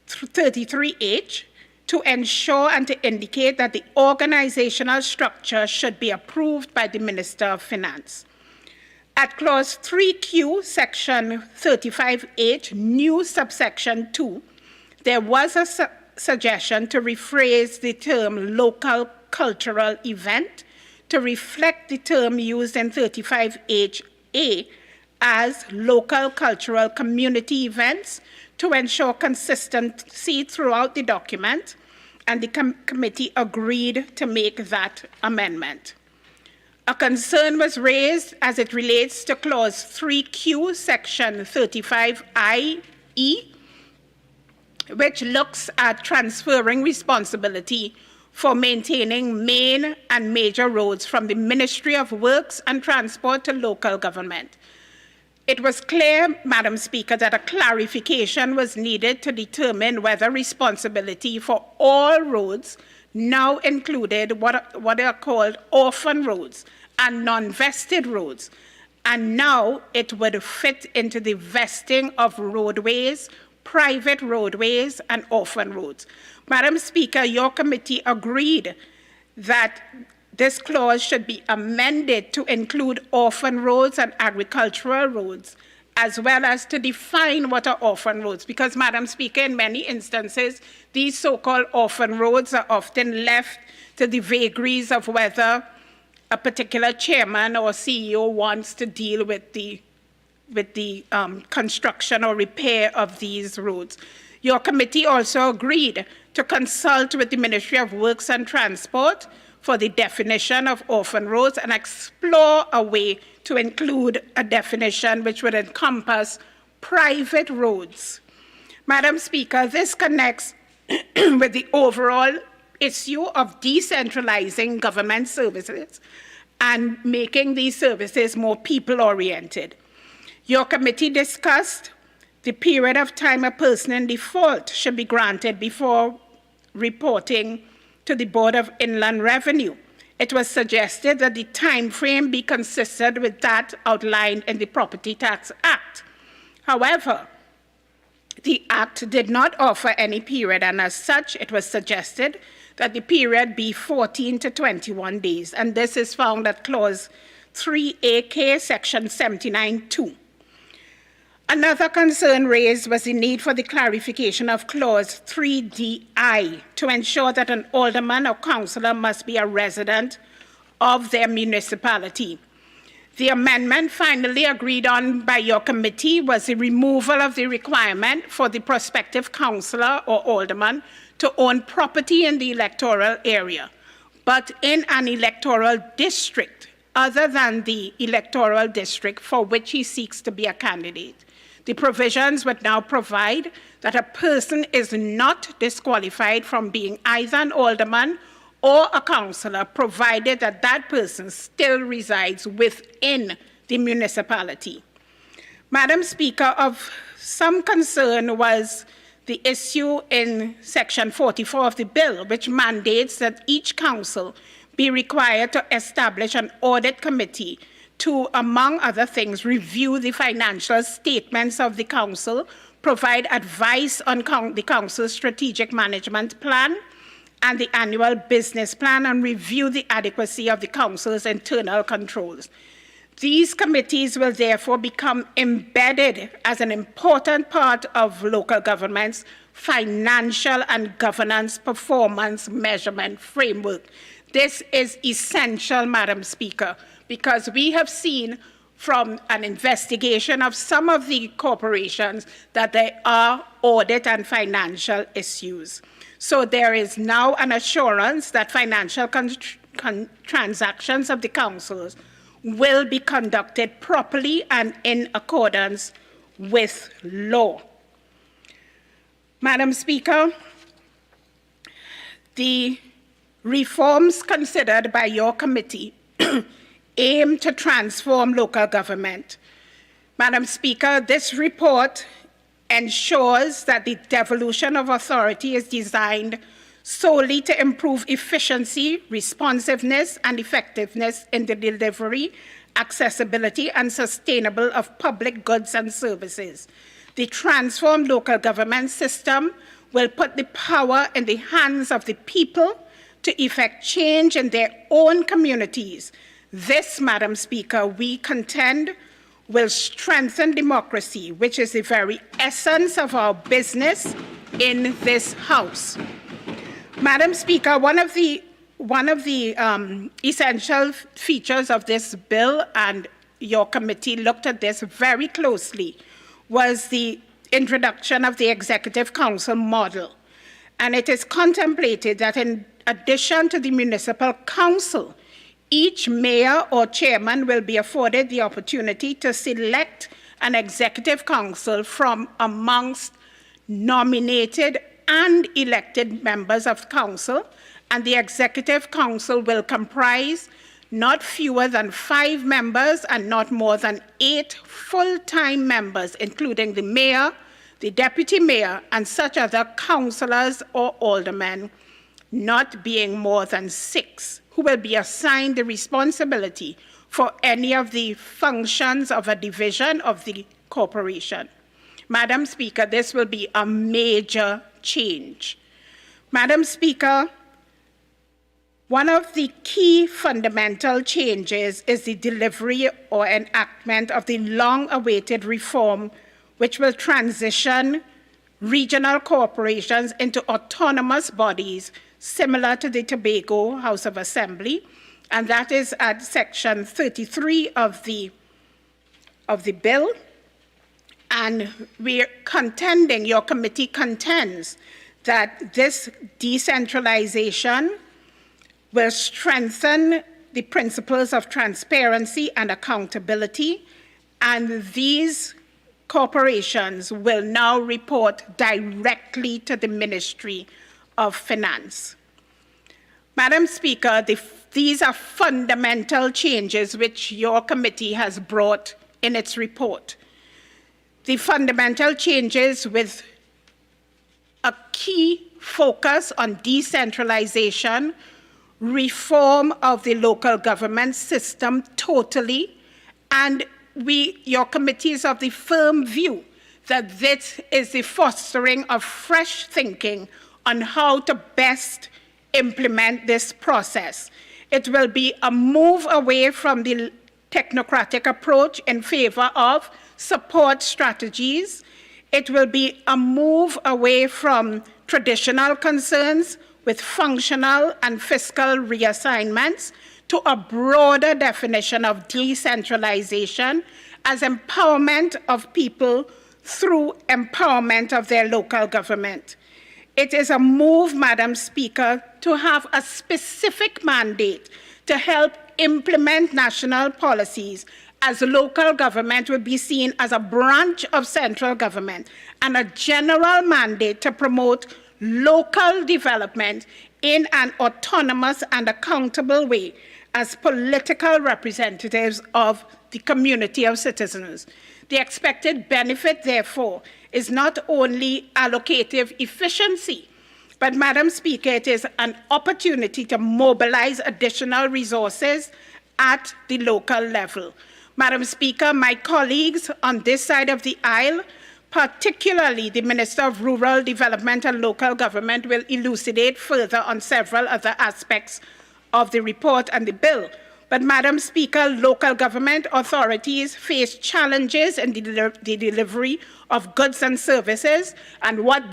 33H to ensure and to indicate that the organizational structure should be approved by the Minister of Finance. At clause 3Q, section 35H, new subsection 2, there was a suggestion to rephrase the term local cultural event to reflect the term used in 35HA as local cultural community events to ensure consistency throughout the document, and the committee agreed to make that amendment. A concern was raised as it relates to clause 3Q, section 35IE, which looks at transferring responsibility for maintaining main and major roads from the Ministry of Works and Transport to local government. It was clear, Madam Speaker, that a clarification was needed to determine whether responsibility for all roads now included what are called orphan roads and non-vested roads, and now it would fit into the vesting of roadways, private roadways, and orphan roads. Madam Speaker, your committee agreed that this clause should be amended to include orphan roads and agricultural roads, as well as to define what are orphan roads, because, Madam Speaker, in many instances, these so-called orphan roads are often left to the vagaries of whether a particular chairman or CEO wants to deal with the construction or repair of these roads. Your committee also agreed to consult with the Ministry of Works and Transport for the definition of orphan roads and explore a way to include a definition which would encompass private roads. Madam Speaker, this connects with the overall issue of decentralizing government services and making these services more people-oriented. Your committee discussed the period of time a person in default should be granted before reporting to the Board of Inland Revenue. It was suggested that the time frame be consistent with that outlined in the Property Tax Act. However, the Act did not offer any period, and as such, it was suggested that the period be 14 to 21 days, and this is found at Clause 3AK, Section 79.2. Another concern raised was the need for the clarification of Clause 3DI to ensure that an alderman or councillor must be a resident of their municipality. The amendment finally agreed on by your committee was the removal of the requirement for the prospective councillor or alderman to own property in the electoral area, but in an electoral district other than the electoral district for which he seeks to be a candidate. The provisions would now provide that a person is not disqualified from being either an alderman or a councillor, provided that that person still resides within the municipality. Madam Speaker, of some concern was the issue in Section 44 of the bill, which mandates that each council be required to establish an audit committee to, among other things, review the financial statements of the council provide advice on the Council's strategic management plan and the annual business plan, and review the adequacy of the Council's internal controls. These committees will therefore become embedded as an important part of local government's financial and governance performance measurement framework. This is essential, Madam Speaker, because we have seen from an investigation of some of the corporations that there are audit and financial issues. So there is now an assurance that financial transactions of the councils will be conducted properly and in accordance with law. Madam Speaker, the reforms considered by your committee aim to transform local government. Madam Speaker, this report ensures that the devolution of authority is designed solely to improve efficiency, responsiveness, and effectiveness in the delivery, accessibility, and sustainability of public goods and services. The transformed local government system will put the power in the hands of the people to effect change in their own communities. This, Madam Speaker, we contend will strengthen democracy, which is the very essence of our business in this House. Madam Speaker, one of the essential features of this bill, and your committee looked at this very closely, was the introduction of the Executive Council model. And it is contemplated that in addition to the Municipal Council, each mayor or chairman will be afforded the opportunity to select an Executive Council from amongst nominated and elected members of council, and the Executive Council will comprise not fewer than 5 members and not more than 8 full-time members, including the mayor, the deputy mayor, and such other councillors or aldermen, not being more than 6, who will be assigned the responsibility for any of the functions of a division of the corporation. Madam Speaker, this will be a major change. Madam Speaker, one of the key fundamental changes is the delivery or enactment of the long-awaited reform which will transition regional corporations into autonomous bodies similar to the Tobago House of Assembly, and that is at section 33 of the bill. And we're contending, your committee contends, that this decentralization will strengthen the principles of transparency and accountability, and these corporations will now report directly to the Ministry of Finance. Madam Speaker, these are fundamental changes which your committee has brought in its report. The fundamental changes with a key focus on decentralization, reform of the local government system totally, and your committee is of the firm view that this is the fostering of fresh thinking on how to best implement this process. It will be a move away from the technocratic approach in favor of support strategies. It will be a move away from traditional concerns with functional and fiscal reassignments to a broader definition of decentralization as empowerment of people through empowerment of their local government. It is a move, Madam Speaker, to have a specific mandate to help implement national policies, as local government will be seen as a branch of central government, and a general mandate to promote local development in an autonomous and accountable way as political representatives of the community of citizens. The expected benefit, therefore, is not only allocative efficiency, but, Madam Speaker, it is an opportunity to mobilize additional resources at the local level. Madam Speaker, my colleagues on this side of the aisle Particularly, the Minister of Rural Development and Local Government will elucidate further on several other aspects of the report and the bill. But, Madam Speaker, local government authorities face challenges in the delivery of goods and services, and what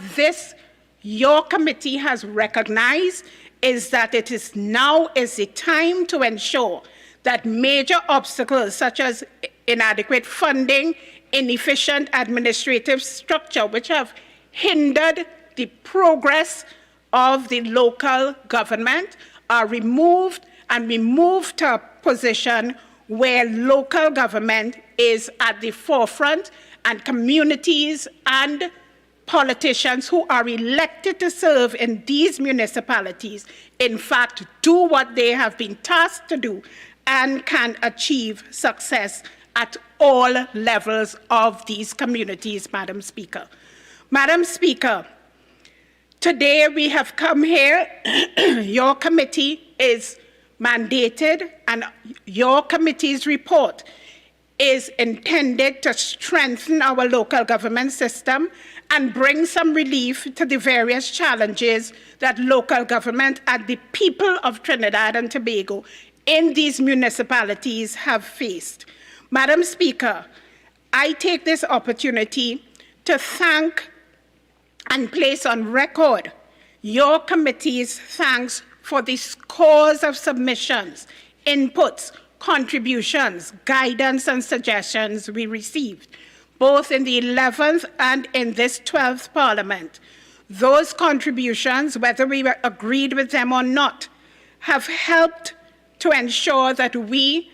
your committee has recognized is that it is now the time to ensure that major obstacles such as inadequate funding, inefficient administrative structure, which have hindered the progress of the local government, are removed, and we move to a position where local government is at the forefront, and communities and politicians who are elected to serve in these municipalities, in fact, do what they have been tasked to do and can achieve success at all levels of these communities, Madam Speaker. Madam Speaker, today we have come here, your committee is mandated, and your committee's report is intended to strengthen our local government system and bring some relief to the various challenges that local government and the people of Trinidad and Tobago in these municipalities have faced. Madam Speaker, I take this opportunity to thank and place on record your committee's thanks for the scores of submissions, inputs, contributions, guidance, and suggestions we received, both in the 11th and in this 12th Parliament. Those contributions, whether we agreed with them or not, have helped to ensure that we,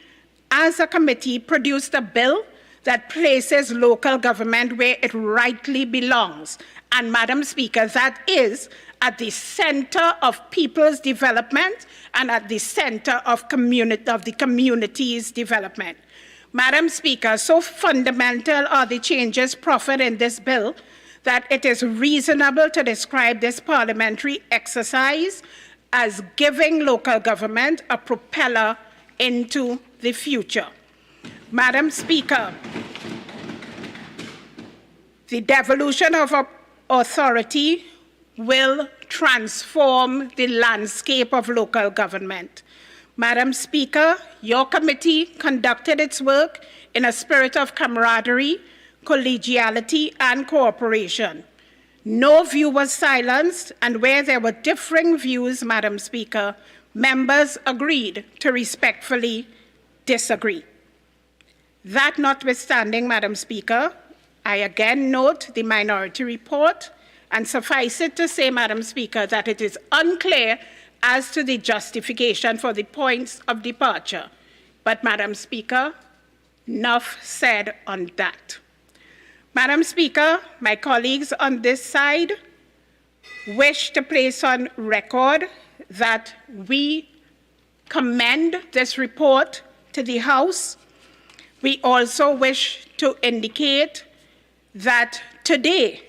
as a committee, produced a bill that places local government where it rightly belongs. And, Madam Speaker, that is at the center of people's development and at the center of the community's development. Madam Speaker, so fundamental are the changes proffered in this bill that it is reasonable to describe this parliamentary exercise as giving local government a propeller into the future. Madam Speaker, the devolution of authority will transform the landscape of local government. Madam Speaker, your committee conducted its work in a spirit of camaraderie, collegiality, and cooperation. No view was silenced, and where there were differing views, Madam Speaker, members agreed to respectfully disagree. That notwithstanding, Madam Speaker, I again note the minority report, and suffice it to say, Madam Speaker, that it is unclear as to the justification for the points of departure. But, Madam Speaker, enough said on that. Madam Speaker, my colleagues on this side wish to place on record that we commend this report to the House. We also wish to indicate that today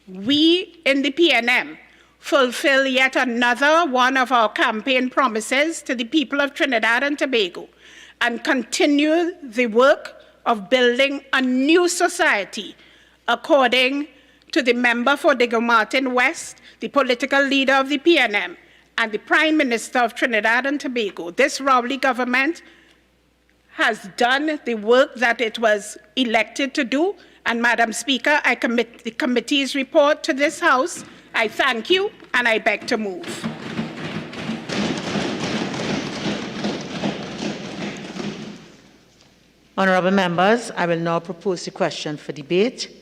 we in the PNM fulfill yet another one of our campaign promises to the people of Trinidad and Tobago and continue the work of building a new society according to the member for Diego Martin West, the political leader of the PNM, and the Prime Minister of Trinidad and Tobago. This Rowley government has done the work that it was elected to do, and Madam Speaker, I commit the committee's report to this House. I thank you, and I beg to move. Honourable members, I will now propose the question for debate.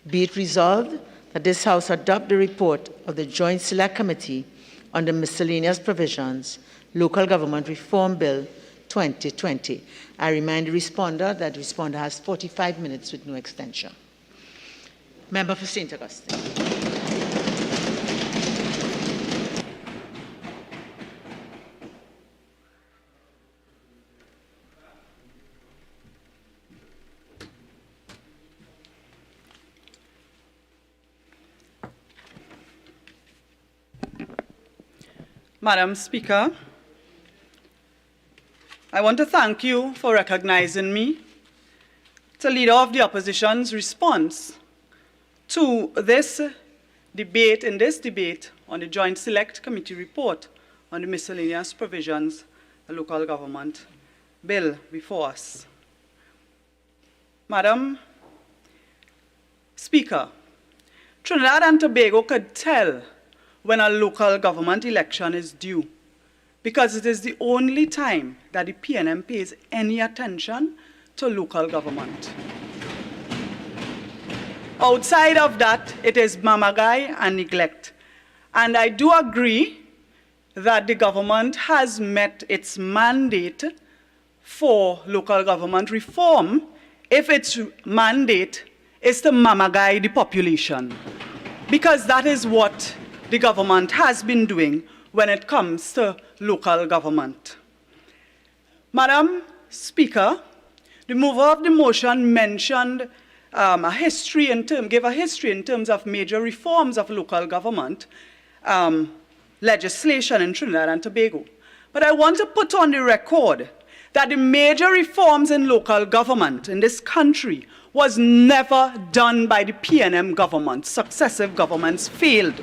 Be it resolved that this House adopt the report of the Joint Select Committee on the Miscellaneous Provisions, Local Government Reform Bill 2020. I remind the responder that the responder has 45 minutes with no extension. Member for St. Augustine. Madam Speaker, I want to thank you for recognizing me, the leader of the opposition's response to this debate on the Joint Select Committee report on the miscellaneous provisions of local government bill before us. Madam Speaker, Trinidad and Tobago could tell when a local government election is due, because it is the only time that the PNM pays any attention to local government. Outside of that, it is mamagai and neglect. And I do agree that the government has met its mandate for local government reform if its mandate is to mamagai the population, because that is what the government has been doing when it comes to local government. Madam Speaker, the mover of the motion mentioned gave a history in terms of major reforms of local government legislation in Trinidad and Tobago. But I want to put on the record that the major reforms in local government in this country was never done by the PNM government. Successive governments failed.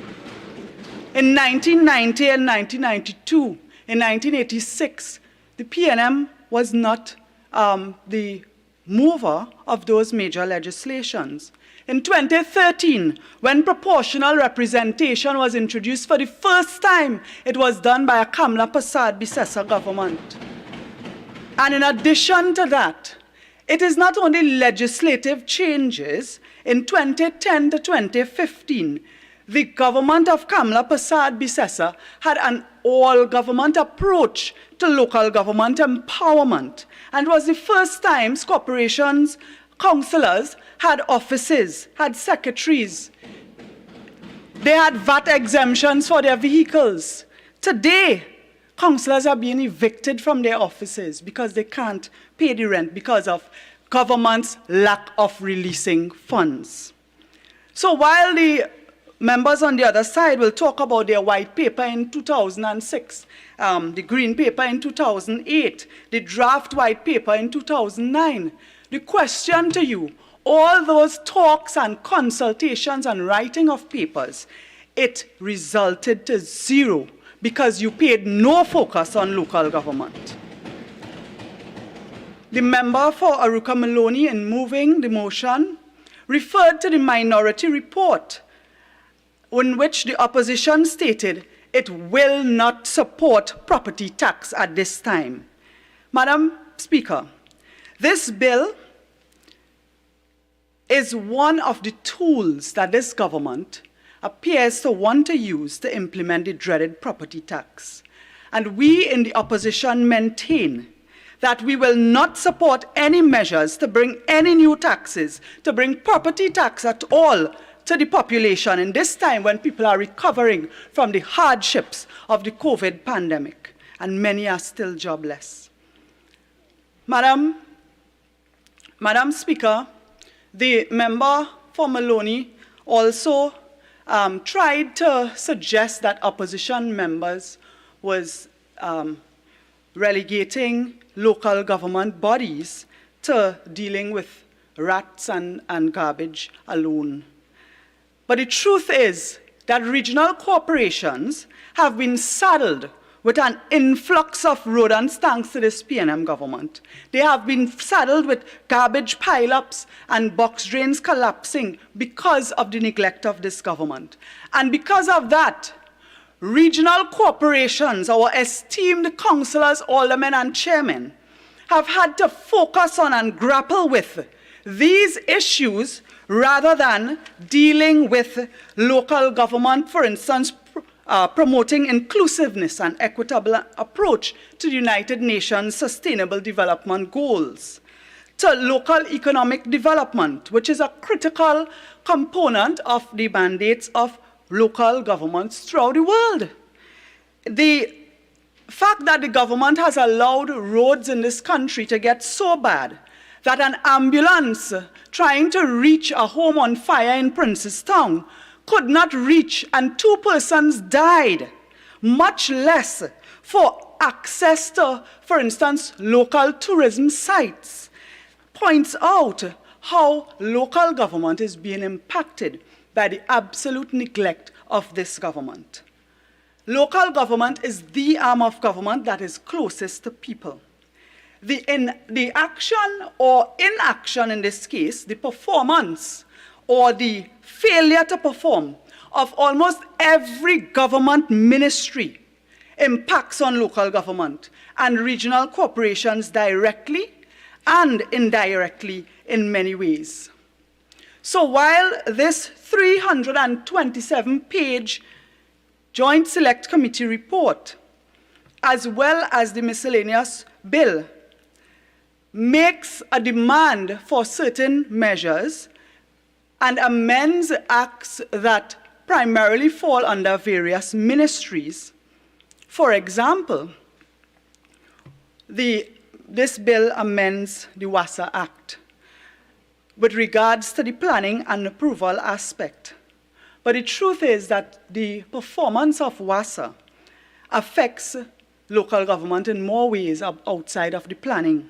In 1990 and 1992, in 1986, the PNM was not the mover of those major legislations. In 2013, when proportional representation was introduced for the first time, it was done by a Kamla Prasad Bisesa government. And in addition to that, it is not only legislative changes. In 2010 to 2015, the government of Kamla Prasad Bisesa had an all-government approach to local government empowerment. And it was the first time corporations, councillors had offices, had secretaries. They had VAT exemptions for their vehicles. Today, councillors are being evicted from their offices because they can't pay the rent because of government's lack of releasing funds. So while the members on the other side will talk about their white paper in 2006, the green paper in 2008, the draft white paper in 2009. The question to you, all those talks and consultations and writing of papers, it resulted to zero because you paid no focus on local government. The member for Aruka Maloney, in moving the motion, referred to the minority report in which the opposition stated it will not support property tax at this time. Madam Speaker, this bill is one of the tools that this government appears to want to use to implement the dreaded property tax. And we in the opposition maintain that we will not support any measures to bring any new taxes, to bring property tax at all to the population in this time when people are recovering from the hardships of the COVID pandemic, and many are still jobless. Madam Speaker, the member for Maloney also tried to suggest that opposition members was relegating local government bodies to dealing with rats and garbage alone. But the truth is that regional corporations have been saddled with an influx of rodents thanks to this PNM government. They have been saddled with garbage pileups and box drains collapsing because of the neglect of this government. And because of that, regional corporations, our esteemed councillors, aldermen, and chairmen, have had to focus on and grapple with these issues rather than dealing with local government, for instance, promoting inclusiveness and equitable approach to the United Nations Sustainable Development Goals, to local economic development, which is a critical component of the mandates of local governments throughout the world. The fact that the government has allowed roads in this country to get so bad that an ambulance trying to reach a home on fire in Princestown could not reach and 2 persons died, much less for access to, for instance, local tourism sites, points out how local government is being impacted by the absolute neglect of this government. Local government is the arm of government that is closest to people. The action or inaction in this case, the performance or the failure to perform of almost every government ministry impacts on local government and regional corporations directly and indirectly in many ways. So while this 327-page Joint Select Committee report, as well as the miscellaneous bill, makes a demand for certain measures and amends acts that primarily fall under various ministries. For example, this bill amends the WASA Act with regards to the planning and approval aspect. But the truth is that the performance of WASA affects local government in more ways outside of the planning.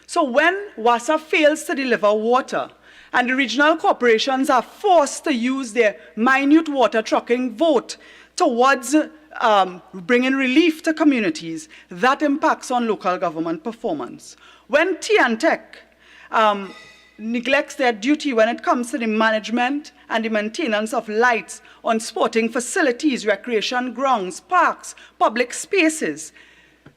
So when WASA fails to deliver water and the regional corporations are forced to use their minute water trucking vote towards bringing relief to communities, that impacts on local government performance. When T&Tech neglects their duty when it comes to the management and the maintenance of lights on sporting facilities, recreation grounds, parks, public spaces,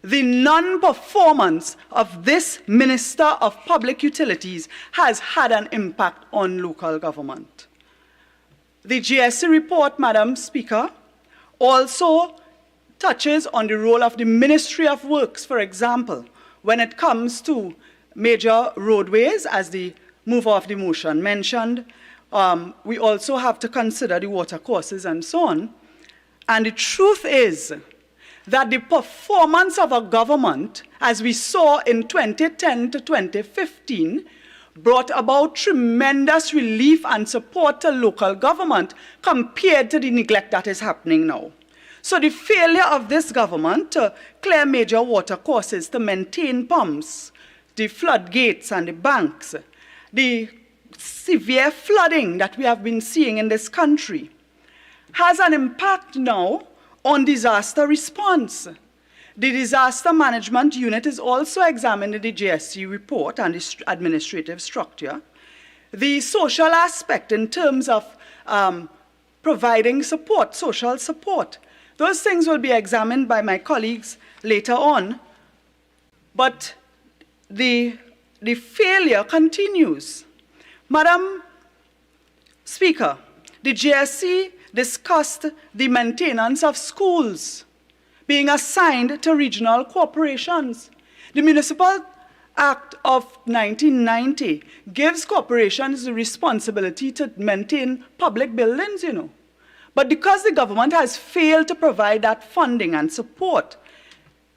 the non-performance of this Minister of Public Utilities has had an impact on local government. The GSC report, Madam Speaker, also touches on the role of the Ministry of Works, for example, when it comes to major roadways, as the mover of the motion mentioned. We also have to consider the water courses and so on. And the truth is that the performance of a government, as we saw in 2010 to 2015, brought about tremendous relief and support to local government compared to the neglect that is happening now. So the failure of this government to clear major water courses, to maintain pumps, the floodgates and the banks, the severe flooding that we have been seeing in this country, has an impact now on disaster response. The disaster management unit is also examined in the GSC report and the administrative structure. The social aspect in terms of providing support, social support, those things will be examined by my colleagues later on. But the failure continues. Madam Speaker, the GSC discussed the maintenance of schools being assigned to regional corporations. The Municipal Act of 1990 gives corporations the responsibility to maintain public buildings, you know. But because the government has failed to provide that funding and support,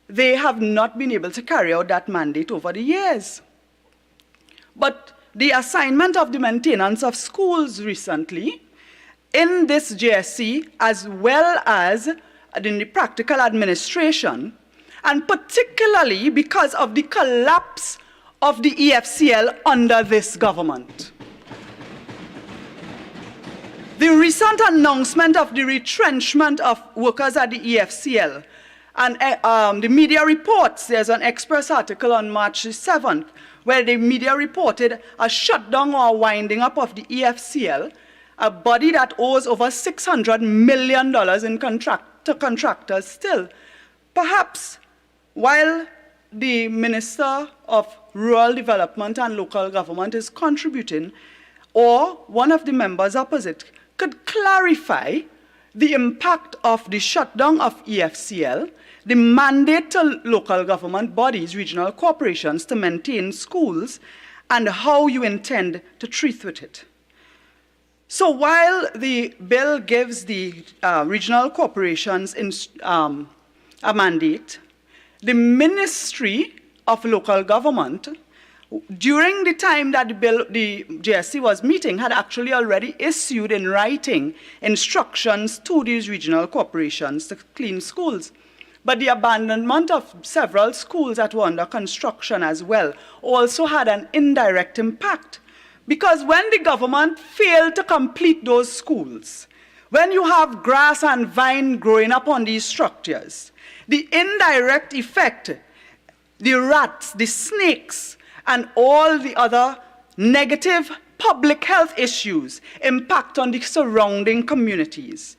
they have not been able to carry out that mandate over the years. But the assignment of the maintenance of schools recently in this GSC, as well as in the practical administration, and particularly because of the collapse of the EFCL under this government. The recent announcement of the retrenchment of workers at the EFCL, and the media reports, there's an Express article on March 7th, where the media reported a shutdown or winding up of the EFCL, a body that owes over $600 million in to contractors still. Perhaps while the Minister of Rural Development and Local Government is contributing, or one of the members opposite could clarify the impact of the shutdown of EFCL, the mandate to local government bodies, regional corporations to maintain schools, and how you intend to treat with it. So while the bill gives the regional corporations a mandate, the Ministry of Local Government, during the time that the GSC was meeting, had actually already issued in writing instructions to these regional corporations to clean schools. But the abandonment of several schools that were under construction as well also had an indirect impact, Because when the government failed to complete those schools, when you have grass and vine growing up on these structures, the indirect effect, the rats, the snakes, and all the other negative public health issues impact on the surrounding communities.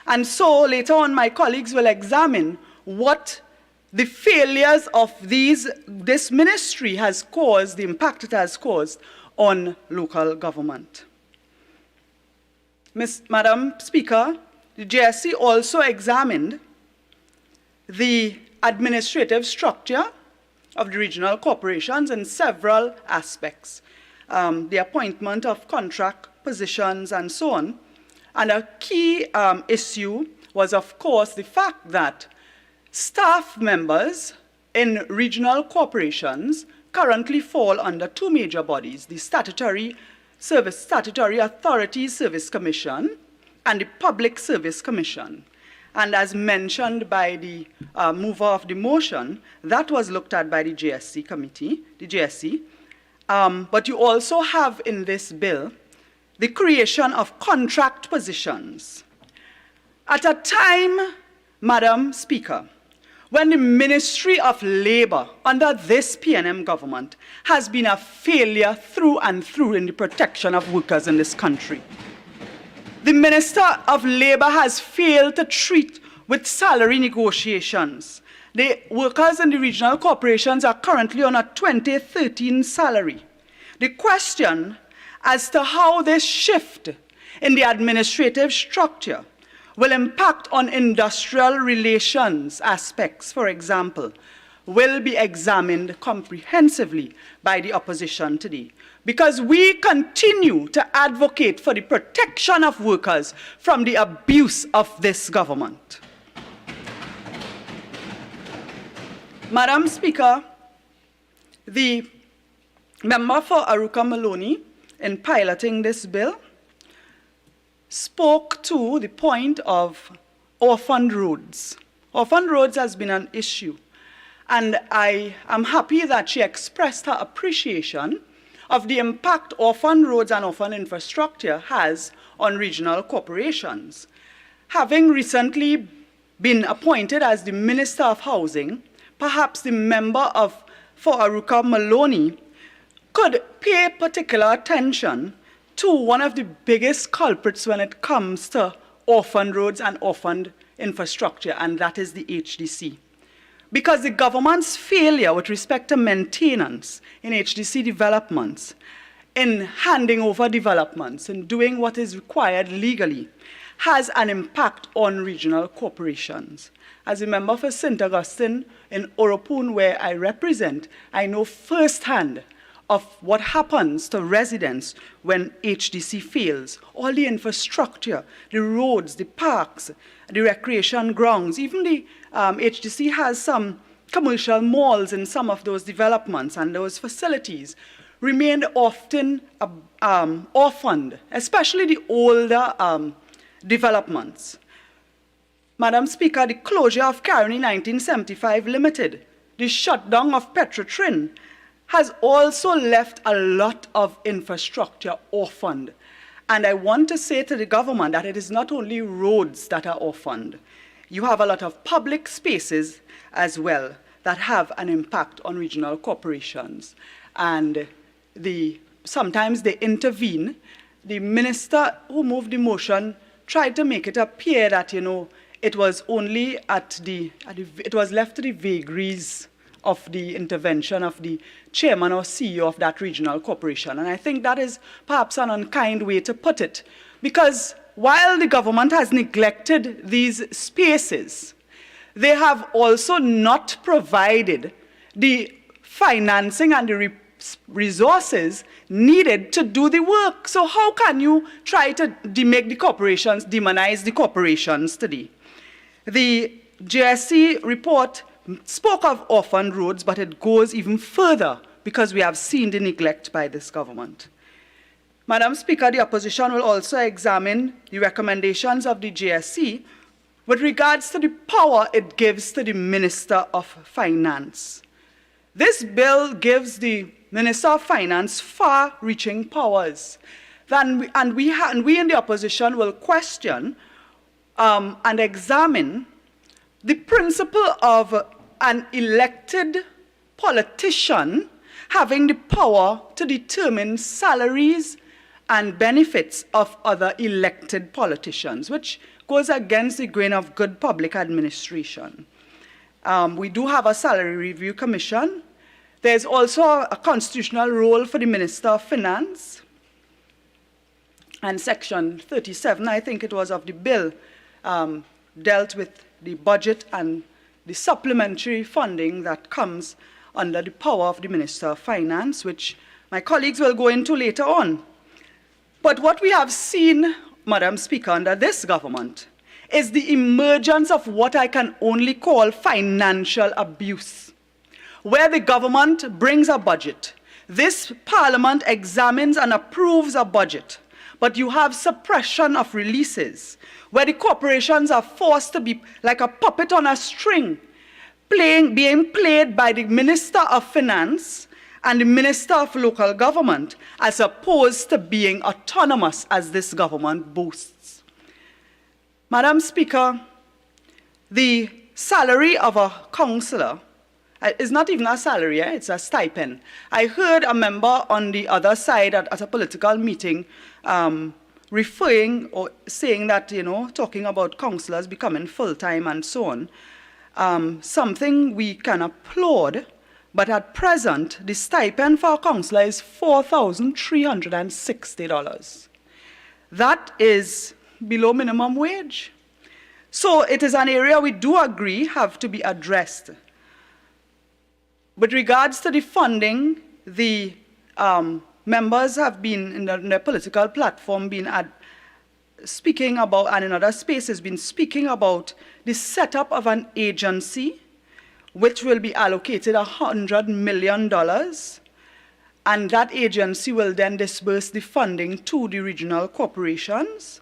And so later on, my colleagues will examine what the failures of this ministry has caused, the impact it has caused on local government. Madam Speaker, the JSC also examined the administrative structure of the regional corporations in several aspects, the appointment of contract positions and so on. And a key issue was, of course, the fact that staff members in regional corporations currently fall under two major bodies, the Statutory Authorities Service Commission and the Public Service Commission. And as mentioned by the mover of the motion, that was looked at by the JSC committee, the JSC. But you also have in this bill the creation of contract positions. At a time, Madam Speaker, when the Ministry of Labour under this PNM government has been a failure through and through in the protection of workers in this country. The Minister of Labour has failed to treat with salary negotiations. The workers in the regional corporations are currently on a 2013 salary. The question as to how this shift in the administrative structure will impact on industrial relations aspects, for example, will be examined comprehensively by the opposition today. Because we continue to advocate for the protection of workers from the abuse of this government. Madam Speaker, the member for Aruka Maloney, in piloting this bill, spoke to the point of orphaned roads. Orphaned roads has been an issue, and I am happy that she expressed her appreciation of the impact orphaned roads and orphaned infrastructure has on regional corporations. Having recently been appointed as the Minister of Housing, perhaps the member for Aruka Maloney could pay particular attention to one of the biggest culprits when it comes to orphaned roads and orphaned infrastructure, and that is the HDC. Because the government's failure with respect to maintenance in HDC developments, in handing over developments, in doing what is required legally, has an impact on regional corporations. As a member for St. Augustine in Oropun, where I represent, I know firsthand of what happens to residents when HDC fails. All the infrastructure, the roads, the parks, the recreation grounds, even the HDC has some commercial malls in some of those developments, and those facilities remained often orphaned, especially the older developments. Madam Speaker, the closure of Caroni 1975 Limited, the shutdown of Petrotrin, has also left a lot of infrastructure orphaned. And I want to say to the government that it is not only roads that are orphaned. You have a lot of public spaces as well that have an impact on regional corporations. And sometimes they intervene. The minister who moved the motion tried to make it appear that, it was only it was left to the vagaries of the intervention of the chairman or CEO of that regional corporation. And I think that is perhaps an unkind way to put it, because while the government has neglected these spaces, they have also not provided the financing and the resources needed to do the work. So how can you try to make the corporations, demonize the corporations today? The JSC report spoke of orphaned roads, but it goes even further because we have seen the neglect by this government. Madam Speaker, the opposition will also examine the recommendations of the JSC with regards to the power it gives to the Minister of Finance. This bill gives the Minister of Finance far-reaching powers. And we in the opposition will question and examine the principle of an elected politician having the power to determine salaries and benefits of other elected politicians, which goes against the grain of good public administration. We do have a salary review commission. There's also a constitutional role for the Minister of Finance. And Section 37, I think it was, of the bill dealt with the budget and the supplementary funding that comes under the power of the Minister of Finance, which my colleagues will go into later on. But what we have seen, Madam Speaker, under this government is the emergence of what I can only call financial abuse, where the government brings a budget. This parliament examines and approves a budget, but you have suppression of releases, where the corporations are forced to be like a puppet on a string, being played by the Minister of Finance and the Minister of Local Government, as opposed to being autonomous as this government boasts. Madam Speaker, the salary of a councillor is not even a salary, it's a stipend. I heard a member on the other side at a political meeting referring or saying that, talking about councillors becoming full-time and so on, something we can applaud, but at present, the stipend for a councillor is $4,360. That is below minimum wage. So it is an area we do agree have to be addressed. With regards to the funding, the members have been, in their political platform, speaking about, and in other spaces, been speaking about the setup of an agency which will be allocated $100 million, and that agency will then disburse the funding to the regional corporations.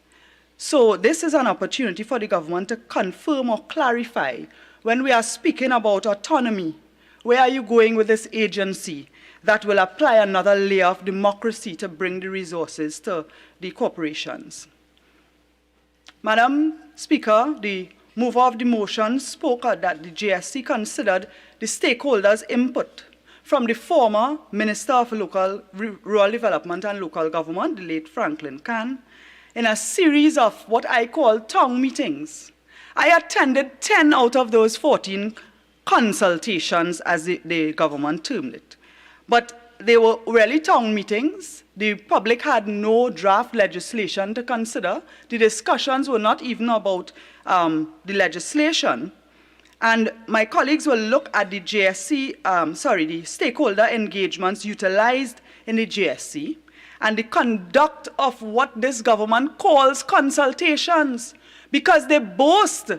So this is an opportunity for the government to confirm or clarify, when we are speaking about autonomy, where are you going with this agency that will apply another layer of democracy to bring the resources to the corporations? Madam Speaker, the mover of the motion spoke that the JSC considered the stakeholders' input from the former Minister of Rural Development and Local Government, the late Franklin Khan, in a series of what I call town meetings. I attended 10 out of those 14 consultations, as the government termed it. But they were really town meetings. The public had no draft legislation to consider. The discussions were not even about the legislation. And my colleagues will look at the the stakeholder engagements utilized in the JSC and the conduct of what this government calls consultations, because they boast,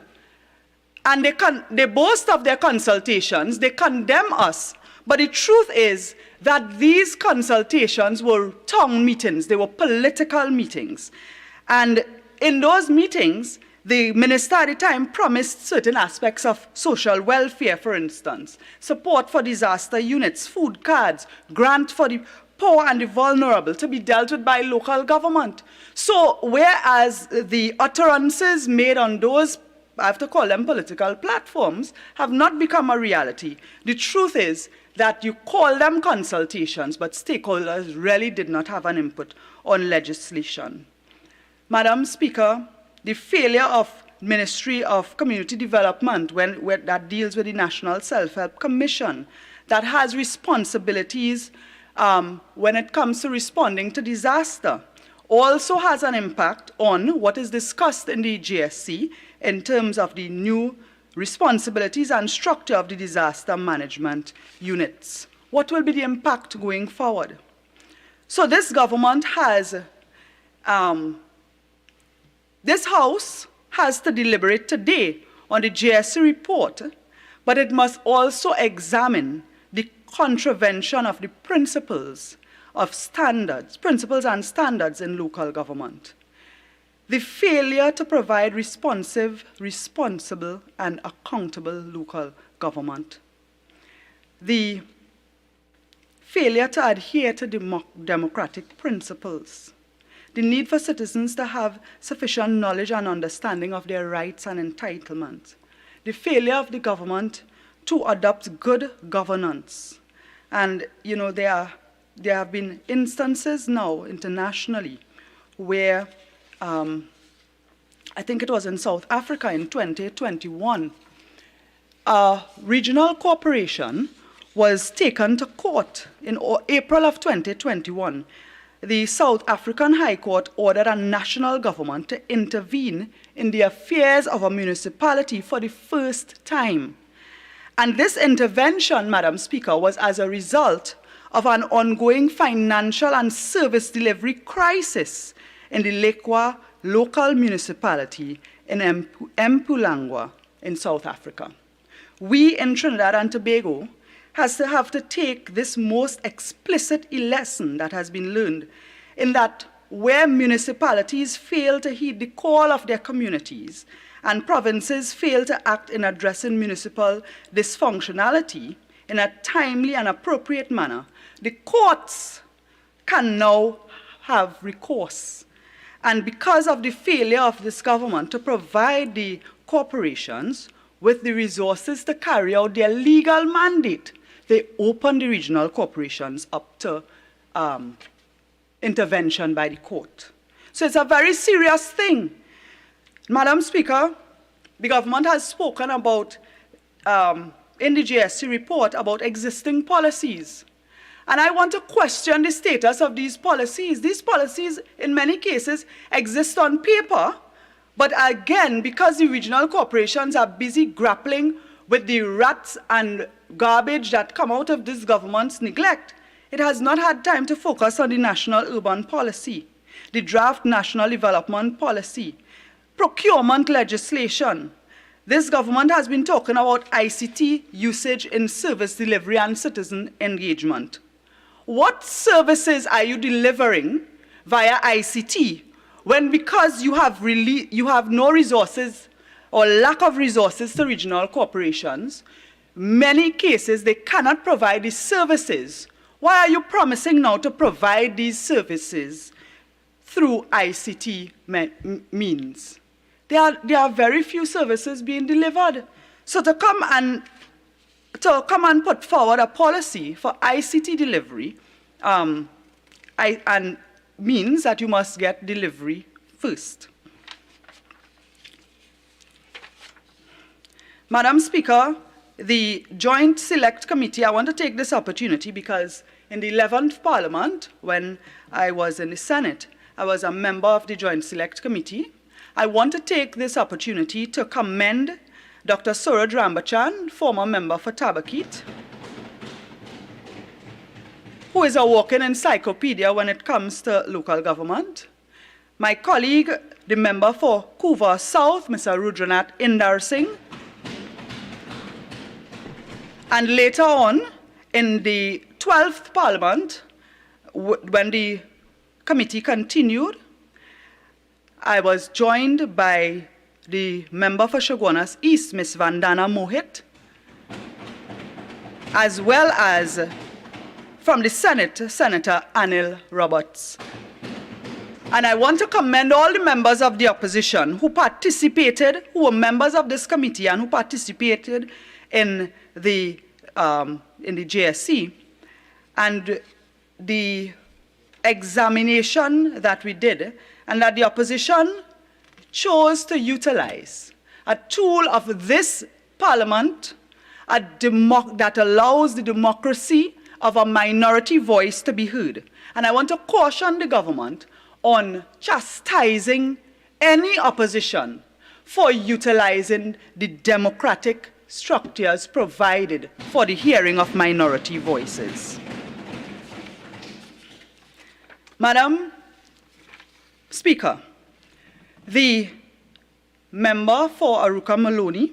and they boast of their consultations, they condemn us. But the truth is that these consultations were town meetings, they were political meetings. And in those meetings, the minister at the time promised certain aspects of social welfare, for instance, support for disaster units, food cards, grant for the poor and the vulnerable to be dealt with by local government. So whereas the utterances made on those, I have to call them political platforms, have not become a reality, the truth is that you call them consultations, but stakeholders really did not have an input on legislation. Madam Speaker, the failure of Ministry of Community Development that deals with the National Self-Help Commission, that has responsibilities when it comes to responding to disaster, also has an impact on what is discussed in the JSC in terms of the new responsibilities and structure of the disaster management units. What will be the impact going forward? So this government has, this House has to deliberate today on the JSC report, but it must also examine the contravention of the principles and standards in local government. The failure to provide responsive, responsible, and accountable local government. The failure to adhere to democratic principles, the need for citizens to have sufficient knowledge and understanding of their rights and entitlements, the failure of the government to adopt good governance. And, you know, there have been instances now internationally where, I think it was in South Africa in 2021, a regional corporation was taken to court in April of 2021. The South African High Court ordered a national government to intervene in the affairs of a municipality for the first time. And this intervention, Madam Speaker, was as a result of an ongoing financial and service delivery crisis in the Lekwa local municipality in Mpumalanga in South Africa. We in Trinidad and Tobago have to take this most explicit lesson that has been learned, in that where municipalities fail to heed the call of their communities and provinces fail to act in addressing municipal dysfunctionality in a timely and appropriate manner, the courts can now have recourse. And because of the failure of this government to provide the corporations with the resources to carry out their legal mandate, they open the regional corporations up to intervention by the court. So it's a very serious thing. Madam Speaker, the government has spoken about, in the GSC report, about existing policies. And I want to question the status of these policies. These policies, in many cases, exist on paper, but again, because the regional corporations are busy grappling with the rats and garbage that come out of this government's neglect, it has not had time to focus on the national urban policy, the draft national development policy, procurement legislation. This government has been talking about ICT usage in service delivery and citizen engagement. What services are you delivering via ICT when, because you have no resources or lack of resources to regional corporations, many cases they cannot provide these services? Why are you promising now to provide these services through ICT means? There are very few services being delivered. So to come and put forward a policy for ICT delivery and means that you must get delivery first. Madam Speaker, the Joint Select Committee, I want to take this opportunity because in the 11th Parliament, when I was in the Senate, I was a member of the Joint Select Committee. I want to take this opportunity to commend Dr. Suraj Rambachan, former member for Tabakit, who is a walking encyclopedia when it comes to local government. My colleague, the member for Couva South, Mr. Rudranath Indarsingh, and later on, in the 12th Parliament, when the committee continued, I was joined by the member for Shogunas East, Ms. Vandana Mohit, as well as from the Senate, Senator Anil Roberts. And I want to commend all the members of the opposition who participated, who were members of this committee and who participated in the JSC, and the examination that we did, and that the opposition chose to utilize a tool of this parliament that allows the democracy of a minority voice to be heard. And I want to caution the government on chastising any opposition for utilizing the democratic structures provided for the hearing of minority voices. Madam Speaker, the member for Aruka Maloney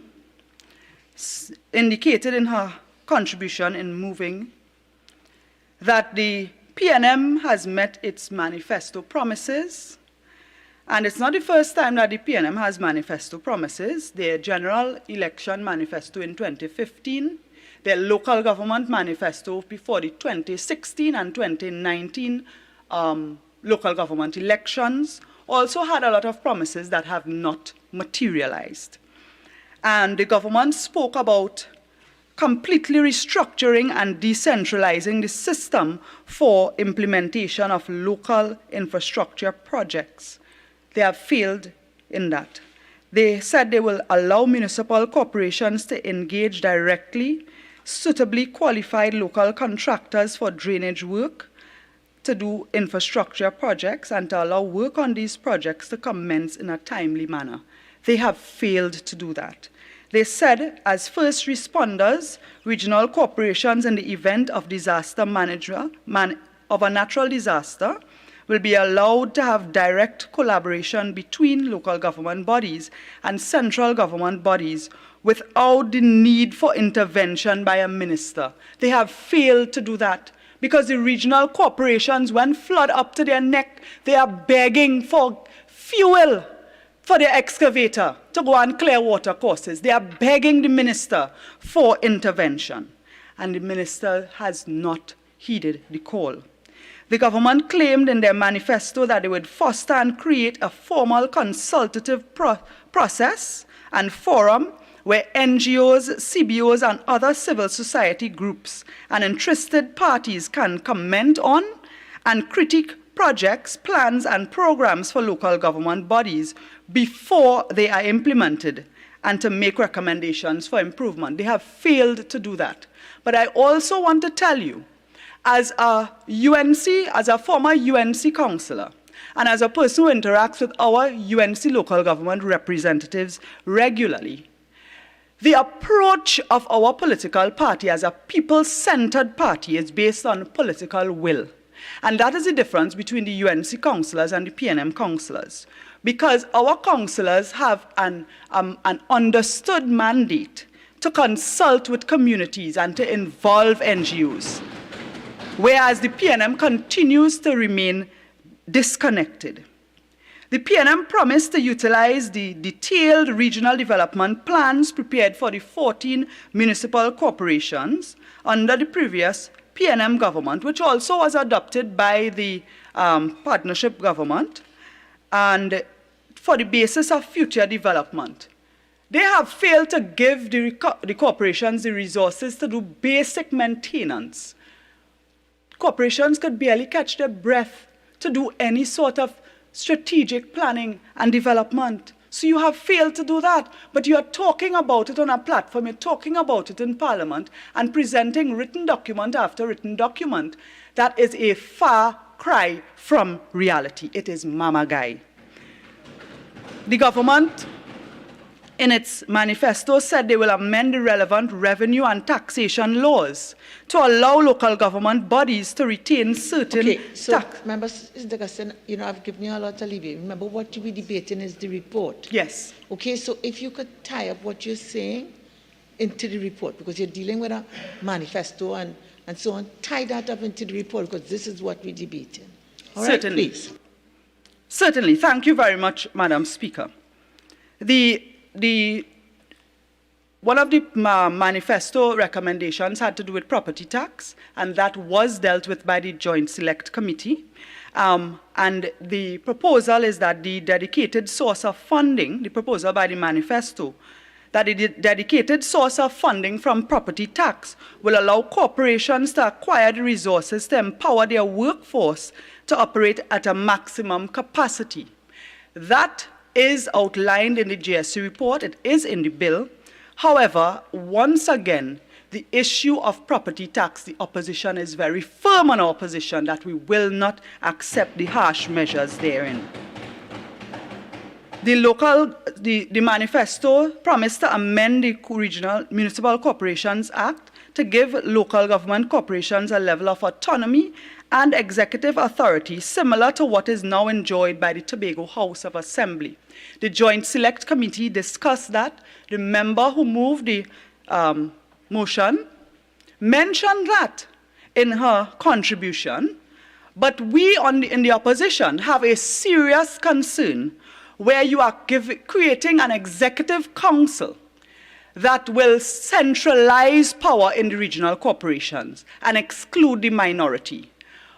indicated in her contribution in moving that the PNM has met its manifesto promises, and it's not the first time that the PNM has manifesto promises. Their general election manifesto in 2015, their local government manifesto before the 2016 and 2019 local government elections also had a lot of promises that have not materialized. And the government spoke about completely restructuring and decentralizing the system for implementation of local infrastructure projects. They have failed in that. They said they will allow municipal corporations to engage directly, suitably qualified local contractors for drainage work, to do infrastructure projects, and to allow work on these projects to commence in a timely manner. They have failed to do that. They said, as first responders, regional corporations in the event of disaster management, of a natural disaster, will be allowed to have direct collaboration between local government bodies and central government bodies without the need for intervention by a minister. They have failed to do that because the regional corporations, when flood up to their neck, they are begging for fuel for their excavator to go and clear water courses. They are begging the minister for intervention, and the minister has not heeded the call. The government claimed in their manifesto that they would foster and create a formal consultative process and forum where NGOs, CBOs, and other civil society groups and interested parties can comment on and critique projects, plans, and programs for local government bodies before they are implemented, and to make recommendations for improvement. They have failed to do that. But I also want to tell you, as a former UNC councillor, and as a person who interacts with our UNC local government representatives regularly, the approach of our political party as a people-centered party is based on political will. And that is the difference between the UNC councillors and the PNM councillors. Because our councillors have an understood mandate to consult with communities and to involve NGOs, whereas the PNM continues to remain disconnected. The PNM promised to utilize the detailed regional development plans prepared for the 14 municipal corporations under the previous PNM government, which also was adopted by the partnership government, and for the basis of future development. They have failed to give the corporations the resources to do basic maintenance. Corporations could barely catch their breath to do any sort of strategic planning and development. So you have failed to do that, but you are talking about it on a platform, you're talking about it in Parliament, and presenting written document after written document. That is a far cry from reality. It is mama guy. The government, in its manifesto, said they will amend the relevant revenue and taxation laws to allow local government bodies to retain certain members, I've given you a lot of leeway. Remember, what we're debating is the report. Yes. Okay, so if you could tie up what you're saying into the report, because you're dealing with a manifesto and so on, tie that up into the report, because this is what we're debating. All right, Certainly. please. Certainly. Thank you very much, Madam Speaker. One of the manifesto recommendations had to do with property tax, and that was dealt with by the Joint Select Committee. And the proposal is that the dedicated source of funding, the proposal by the manifesto, that the dedicated source of funding from property tax will allow corporations to acquire the resources to empower their workforce to operate at a maximum capacity. That is outlined in the GSC report. It is in the bill. However, once again, the issue of property tax, the opposition is very firm on our position that we will not accept the harsh measures therein. The manifesto promised to amend the Regional Municipal Corporations Act to give local government corporations a level of autonomy and executive authority similar to what is now enjoyed by the Tobago House of Assembly. The Joint Select Committee discussed that. The member who moved the motion mentioned that in her contribution, but we in the opposition have a serious concern where you are creating an executive council that will centralize power in the regional corporations and exclude the minority.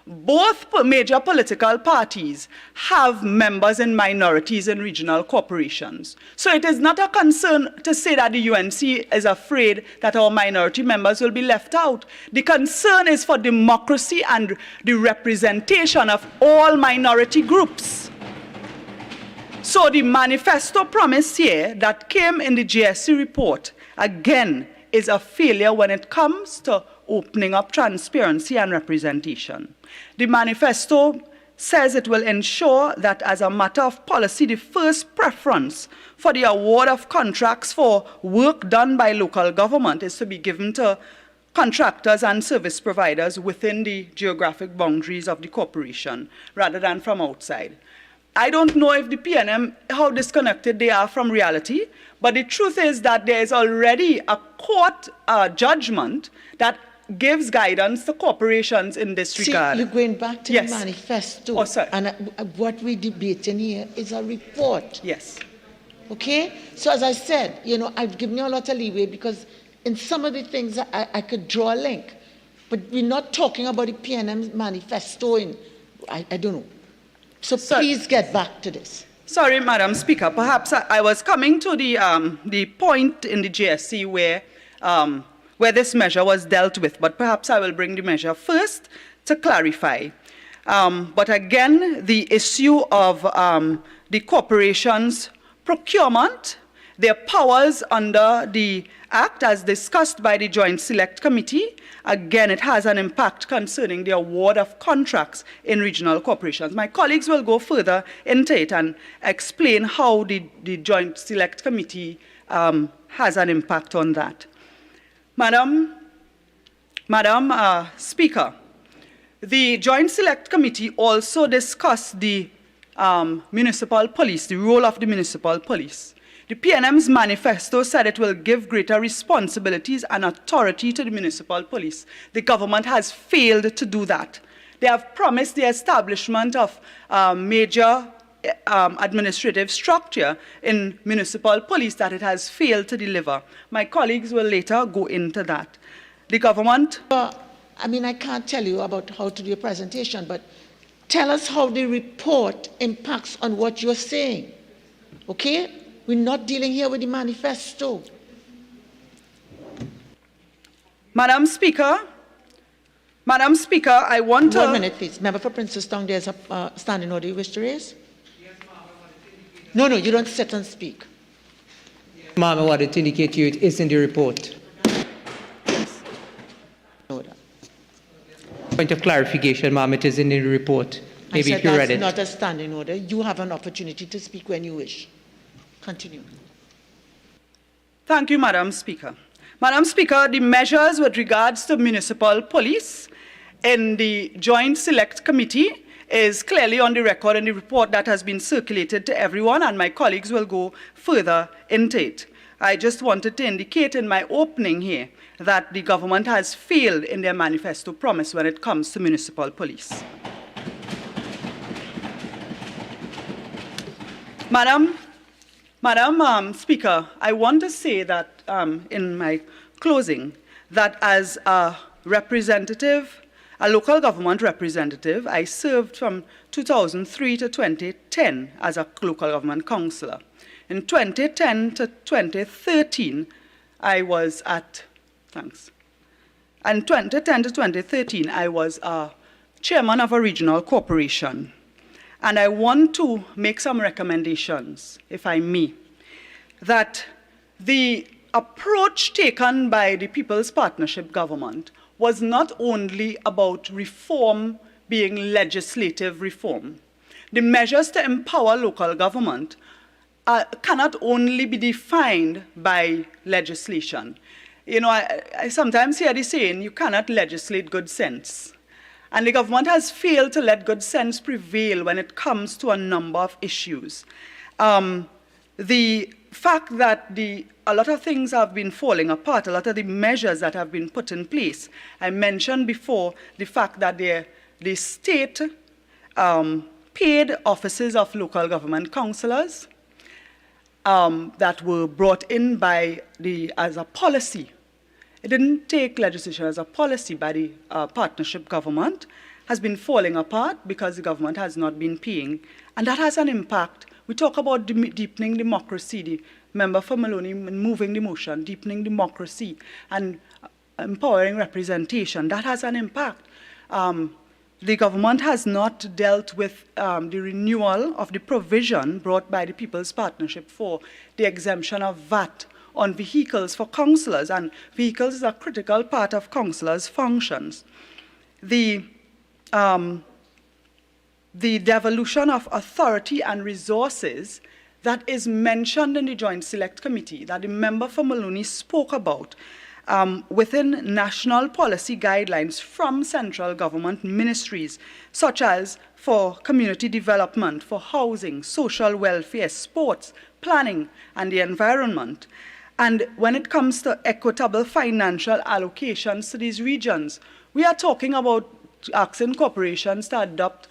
Both major political parties have members and minorities in regional corporations. So it is not a concern to say that the UNC is afraid that our minority members will be left out. The concern is for democracy and the representation of all minority groups. So the manifesto promise here that came in the GSC report, again, is a failure when it comes to opening up transparency and representation. The manifesto says it will ensure that as a matter of policy, the first preference for the award of contracts for work done by local government is to be given to contractors and service providers within the geographic boundaries of the corporation, rather than from outside. I don't know if the PNM, how disconnected they are from reality, but the truth is that there is already a court judgment that gives guidance to corporations in this regard. You're going back to Yes. the manifesto. Oh, sorry. And what we're debating here is a report. Yes. Okay? So as I said, you know, I've given you a lot of leeway because in some of the things I could draw a link. But we're not talking about the PNM manifesto in, I don't know. So please get back to this. Sorry, Madam Speaker. Perhaps I was coming to the point in the GSC where this measure was dealt with, but perhaps I will bring the measure first to clarify. But again, the issue of the corporation's procurement, their powers under the Act as discussed by the Joint Select Committee, again, it has an impact concerning the award of contracts in regional corporations. My colleagues will go further into it and explain how the Joint Select Committee has an impact on that. Madam Speaker, the Joint Select Committee also discussed the municipal police, the role of the municipal police. The PNM's manifesto said it will give greater responsibilities and authority to the municipal police. The government has failed to do that. They have promised the establishment of major administrative structure in municipal police that it has failed to deliver. My colleagues will later go into that. The government... I mean, I can't tell you about how to do a presentation, but tell us how the report impacts on what you're saying. Okay? We're not dealing here with the manifesto. Madam Speaker, I want to... 1 minute, please. Member for Princestown, there's a standing order you wish to raise? No, you don't sit and speak. Ma'am, I wanted to indicate to you it is in the report. Point of clarification, ma'am, it is in the report. Maybe if you read it. That's not a standing order. You have an opportunity to speak when you wish. Continue. Thank you, Madam Speaker. Madam Speaker, the measures with regards to municipal police in the Joint Select Committee is clearly on the record in the report that has been circulated to everyone, and my colleagues will go further into it. I just wanted to indicate in my opening here that the government has failed in their manifesto promise when it comes to municipal police. Madam Speaker, I want to say that in my closing, that as a representative, a local government representative, I served from 2003 to 2010 as a local government councillor. In 2010 to 2013, I was at, thanks. And 2010 to 2013, I was a chairman of a regional corporation. And I want to make some recommendations, if I may, that the approach taken by the People's Partnership Government was not only about reform being legislative reform. The measures to empower local government cannot only be defined by legislation. You know, I sometimes hear the saying, you cannot legislate good sense. And the government has failed to let good sense prevail when it comes to a number of issues. The fact that a lot of things have been falling apart, a lot of the measures that have been put in place. I mentioned before the fact that the state paid offices of local government councillors. that were brought in by as a policy. It didn't take legislation as a policy by the partnership government, has been falling apart because the government has not been paying. And that has an impact. We talk about deepening democracy, the member for Maloney moving the motion, deepening democracy and empowering representation. That has an impact. The government has not dealt with the renewal of the provision brought by the People's Partnership for the exemption of VAT on vehicles for councillors, and vehicles is a critical part of councillors' functions. The devolution of authority and resources that is mentioned in the Joint Select Committee that the member for Maloney spoke about within national policy guidelines from central government ministries, such as for community development, for housing, social welfare, sports, planning, and the environment. And when it comes to equitable financial allocations to these regions, we are talking about asking corporations to adopt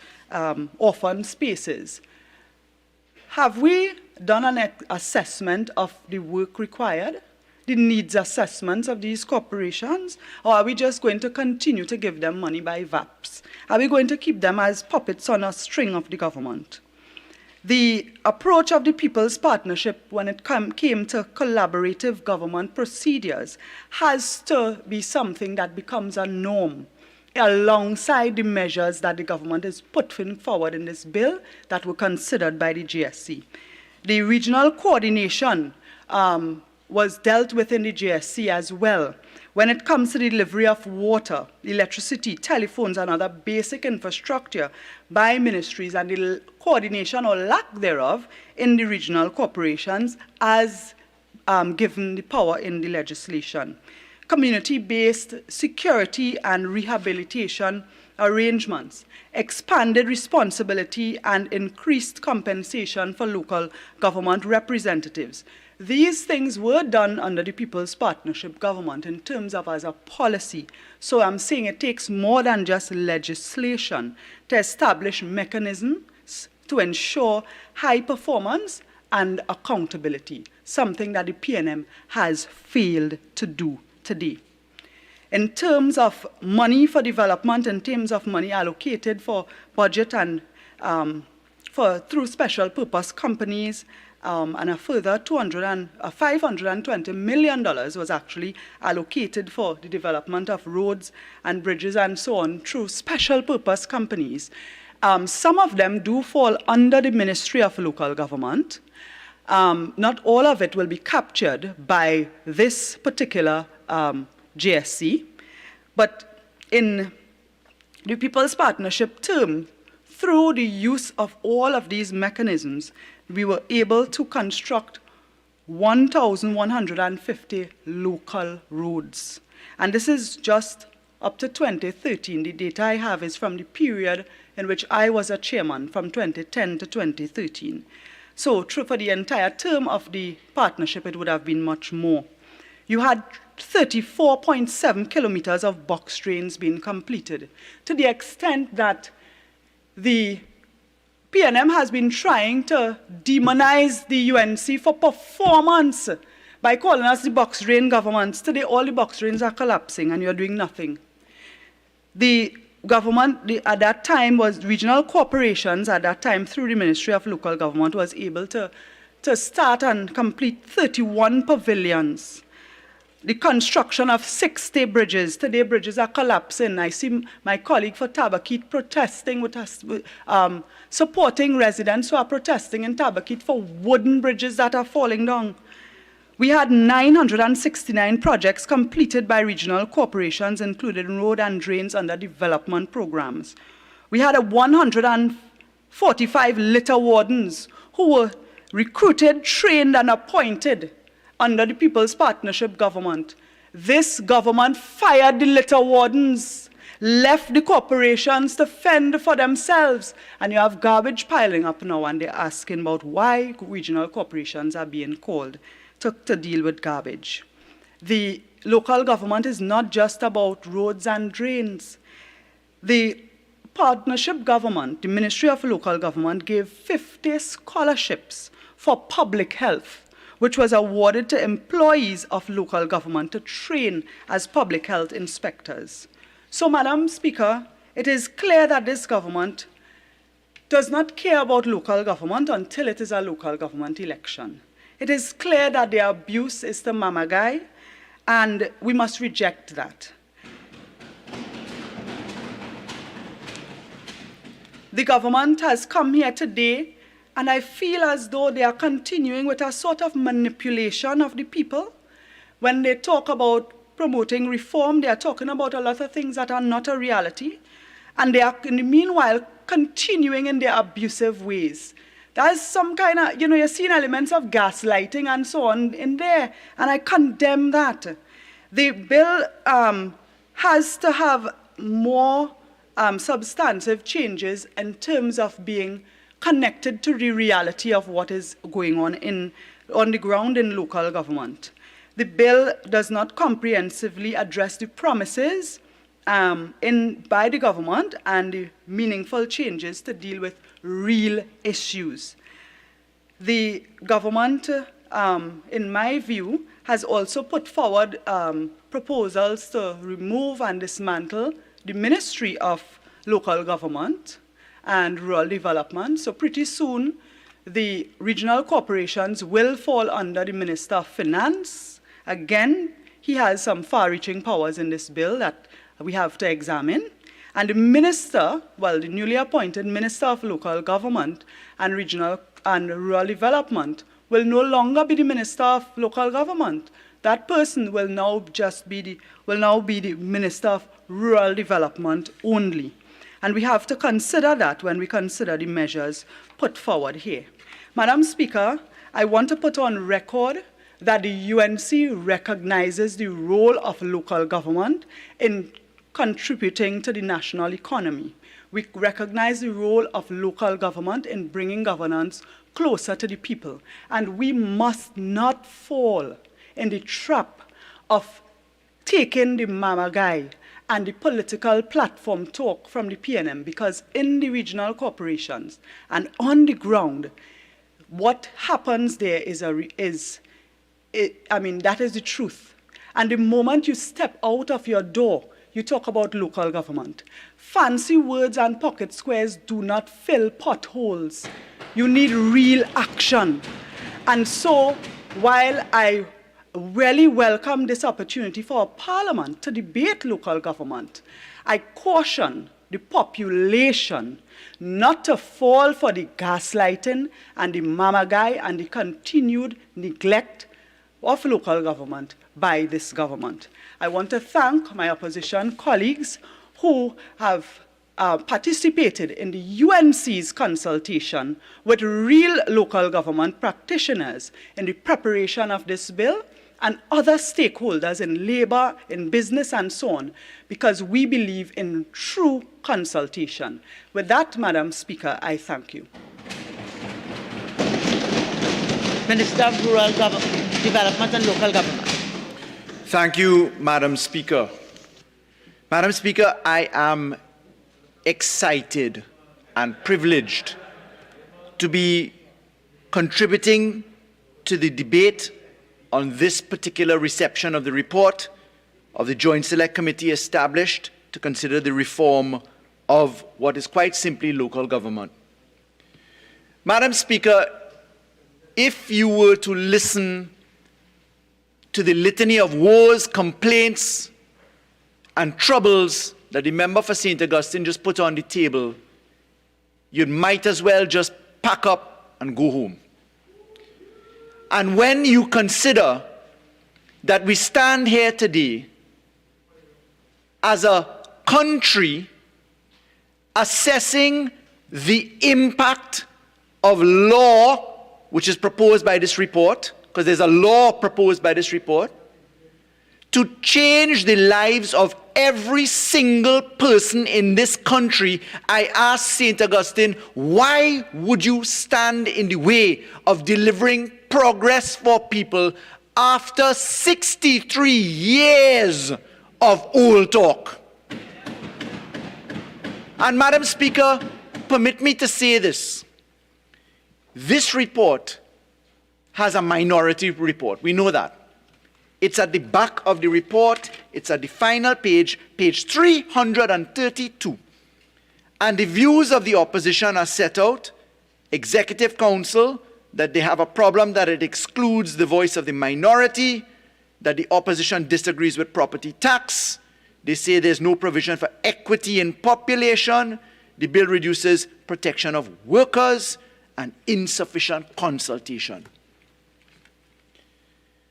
orphan spaces. Have we done an assessment of the work required, the needs assessments of these corporations, or are we just going to continue to give them money by VAPs? Are we going to keep them as puppets on a string of the government? The approach of the People's Partnership when it came to collaborative government procedures has to be something that becomes a norm alongside the measures that the government is putting forward in this bill that were considered by the GSC. The regional coordination was dealt with in the GSC as well. When it comes to the delivery of water, electricity, telephones, and other basic infrastructure by ministries and the coordination or lack thereof in the regional corporations as given the power in the legislation. Community-based security and rehabilitation arrangements, expanded responsibility and increased compensation for local government representatives. These things were done under the People's Partnership government in terms of as a policy. So I'm saying it takes more than just legislation to establish mechanisms to ensure high performance and accountability, something that the PNM has failed to do today. In terms of money for development, in terms of money allocated for budget and through special purpose companies, and a further $520 million was actually allocated for the development of roads and bridges and so on through special purpose companies. Some of them do fall under the Ministry of Local Government. Not all of it will be captured by this particular GSC, but in the People's Partnership term, through the use of all of these mechanisms, we were able to construct 1,150 local roads. And this is just up to 2013. The data I have is from the period in which I was a chairman, from 2010 to 2013. So true for the entire term of the partnership, it would have been much more. You had 34.7 kilometers of box drains being completed, to the extent that the PNM has been trying to demonize the UNC for performance by calling us the box drain governments. Today, all the box drains are collapsing and you're doing nothing. The government, at that time, was regional corporations, at that time, through the Ministry of Local Government, was able to start and complete 31 pavilions. The construction of 60 bridges. Today, bridges are collapsing. I see my colleague for Tabakit protesting with us, supporting residents who are protesting in Tabakit for wooden bridges that are falling down. We had 969 projects completed by regional corporations, including road and drains under development programs. We had 145 litter wardens who were recruited, trained, and appointed under the People's Partnership government. This government fired the litter wardens, left the corporations to fend for themselves. And you have garbage piling up now, and they're asking about why regional corporations are being called to deal with garbage. The local government is not just about roads and drains. The partnership government, the Ministry of Local Government, gave 50 scholarships for public health, which was awarded to employees of local government to train as public health inspectors. So, Madam Speaker, it is clear that this government does not care about local government until it is a local government election. It is clear that the abuse is the mama guy, and we must reject that. The government has come here today, and I feel as though they are continuing with a sort of manipulation of the people. When they talk about promoting reform, they are talking about a lot of things that are not a reality, and they are, in the meanwhile, continuing in their abusive ways. There's some kind of, you're seeing elements of gaslighting and so on in there, and I condemn that. The bill has to have more substantive changes in terms of being connected to the reality of what is going on the ground in local government. The bill does not comprehensively address the promises by the government and the meaningful changes to deal with real issues. The government, in my view, has also put forward proposals to remove and dismantle the Ministry of Local Government and Rural Development. So pretty soon, the regional corporations will fall under the Minister of Finance. Again, he has some far-reaching powers in this bill that we have to examine. And the minister, well, the newly appointed Minister of Local Government and Regional and Rural Development will no longer be the Minister of Local Government. That person will now be the Minister of Rural Development only. And we have to consider that when we consider the measures put forward here. Madam Speaker, I want to put on record that the UNC recognizes the role of local government in contributing to the national economy. We recognize the role of local government in bringing governance closer to the people. And we must not fall in the trap of taking the mama guy and the political platform talk from the PNM, because in the regional corporations and on the ground, what happens there that is the truth. And the moment you step out of your door, you talk about local government. Fancy words and pocket squares do not fill potholes. You need real action. And so, while I really welcome this opportunity for Parliament to debate local government, I caution the population not to fall for the gaslighting and the mama guy and the continued neglect of local government by this government. I want to thank my opposition colleagues who have participated in the UNC's consultation with real local government practitioners in the preparation of this bill and other stakeholders in labor, in business, and so on, because we believe in true consultation. With that, Madam Speaker, I thank you. Minister of Rural Development and Local Government. Thank you, Madam Speaker. Madam Speaker, I am excited and privileged to be contributing to the debate on this particular reception of the report of the Joint Select Committee established to consider the reform of what is quite simply local government. Madam Speaker, if you were to listen to the litany of woes, complaints, and troubles that the member for St. Augustine just put on the table, you might as well just pack up and go home. And when you consider that we stand here today as a country assessing the impact of law, which is proposed by this report, because there's a law proposed by this report, to change the lives of every single person in this country, I ask St. Augustine, why would you stand in the way of delivering progress for people after 63 years of old talk? And Madam Speaker, permit me to say this. This report has a minority report. We know that. It's at the back of the report. It's at the final page, page 332. And the views of the opposition are set out. Executive Council, that they have a problem that it excludes the voice of the minority, that the opposition disagrees with property tax. They say there's no provision for equity in population. The bill reduces protection of workers and insufficient consultation.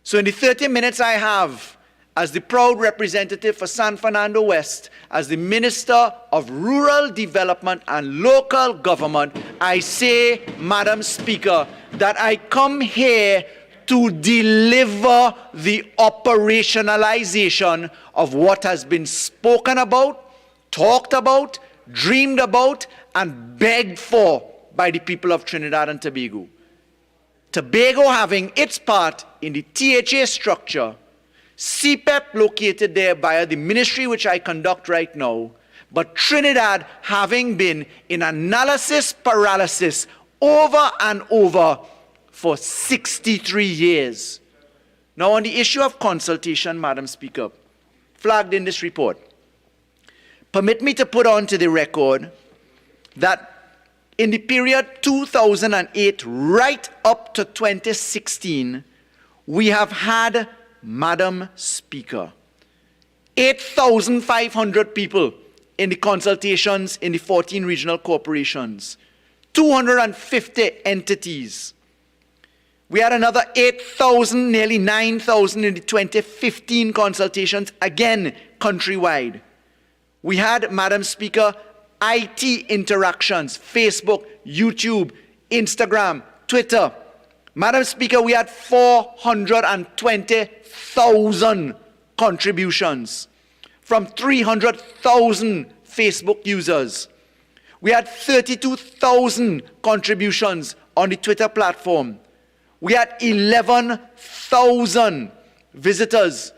So in the 30 minutes I have, as the proud representative for San Fernando West, as the Minister of Rural Development and Local Government, I say, Madam Speaker, that I come here to deliver the operationalization of what has been spoken about, talked about, dreamed about, and begged for by the people of Trinidad and Tobago. Tobago having its part in the THA structure, CPEP located there via the ministry which I conduct right now, but Trinidad having been in analysis paralysis over and over for 63 years. Now on the issue of consultation, Madam Speaker, flagged in this report, permit me to put on to the record that in the period 2008 right up to 2016, we have had, Madam Speaker, 8,500 people in the consultations in the 14 regional corporations, 250 entities. We had another 8,000, nearly 9,000 in the 2015 consultations, again countrywide. We had, Madam Speaker, IT interactions, Facebook, YouTube, Instagram, Twitter. Madam Speaker, we had 420,000 contributions from 300,000 Facebook users. We had 32,000 contributions on the Twitter platform. We had 11,000 visitors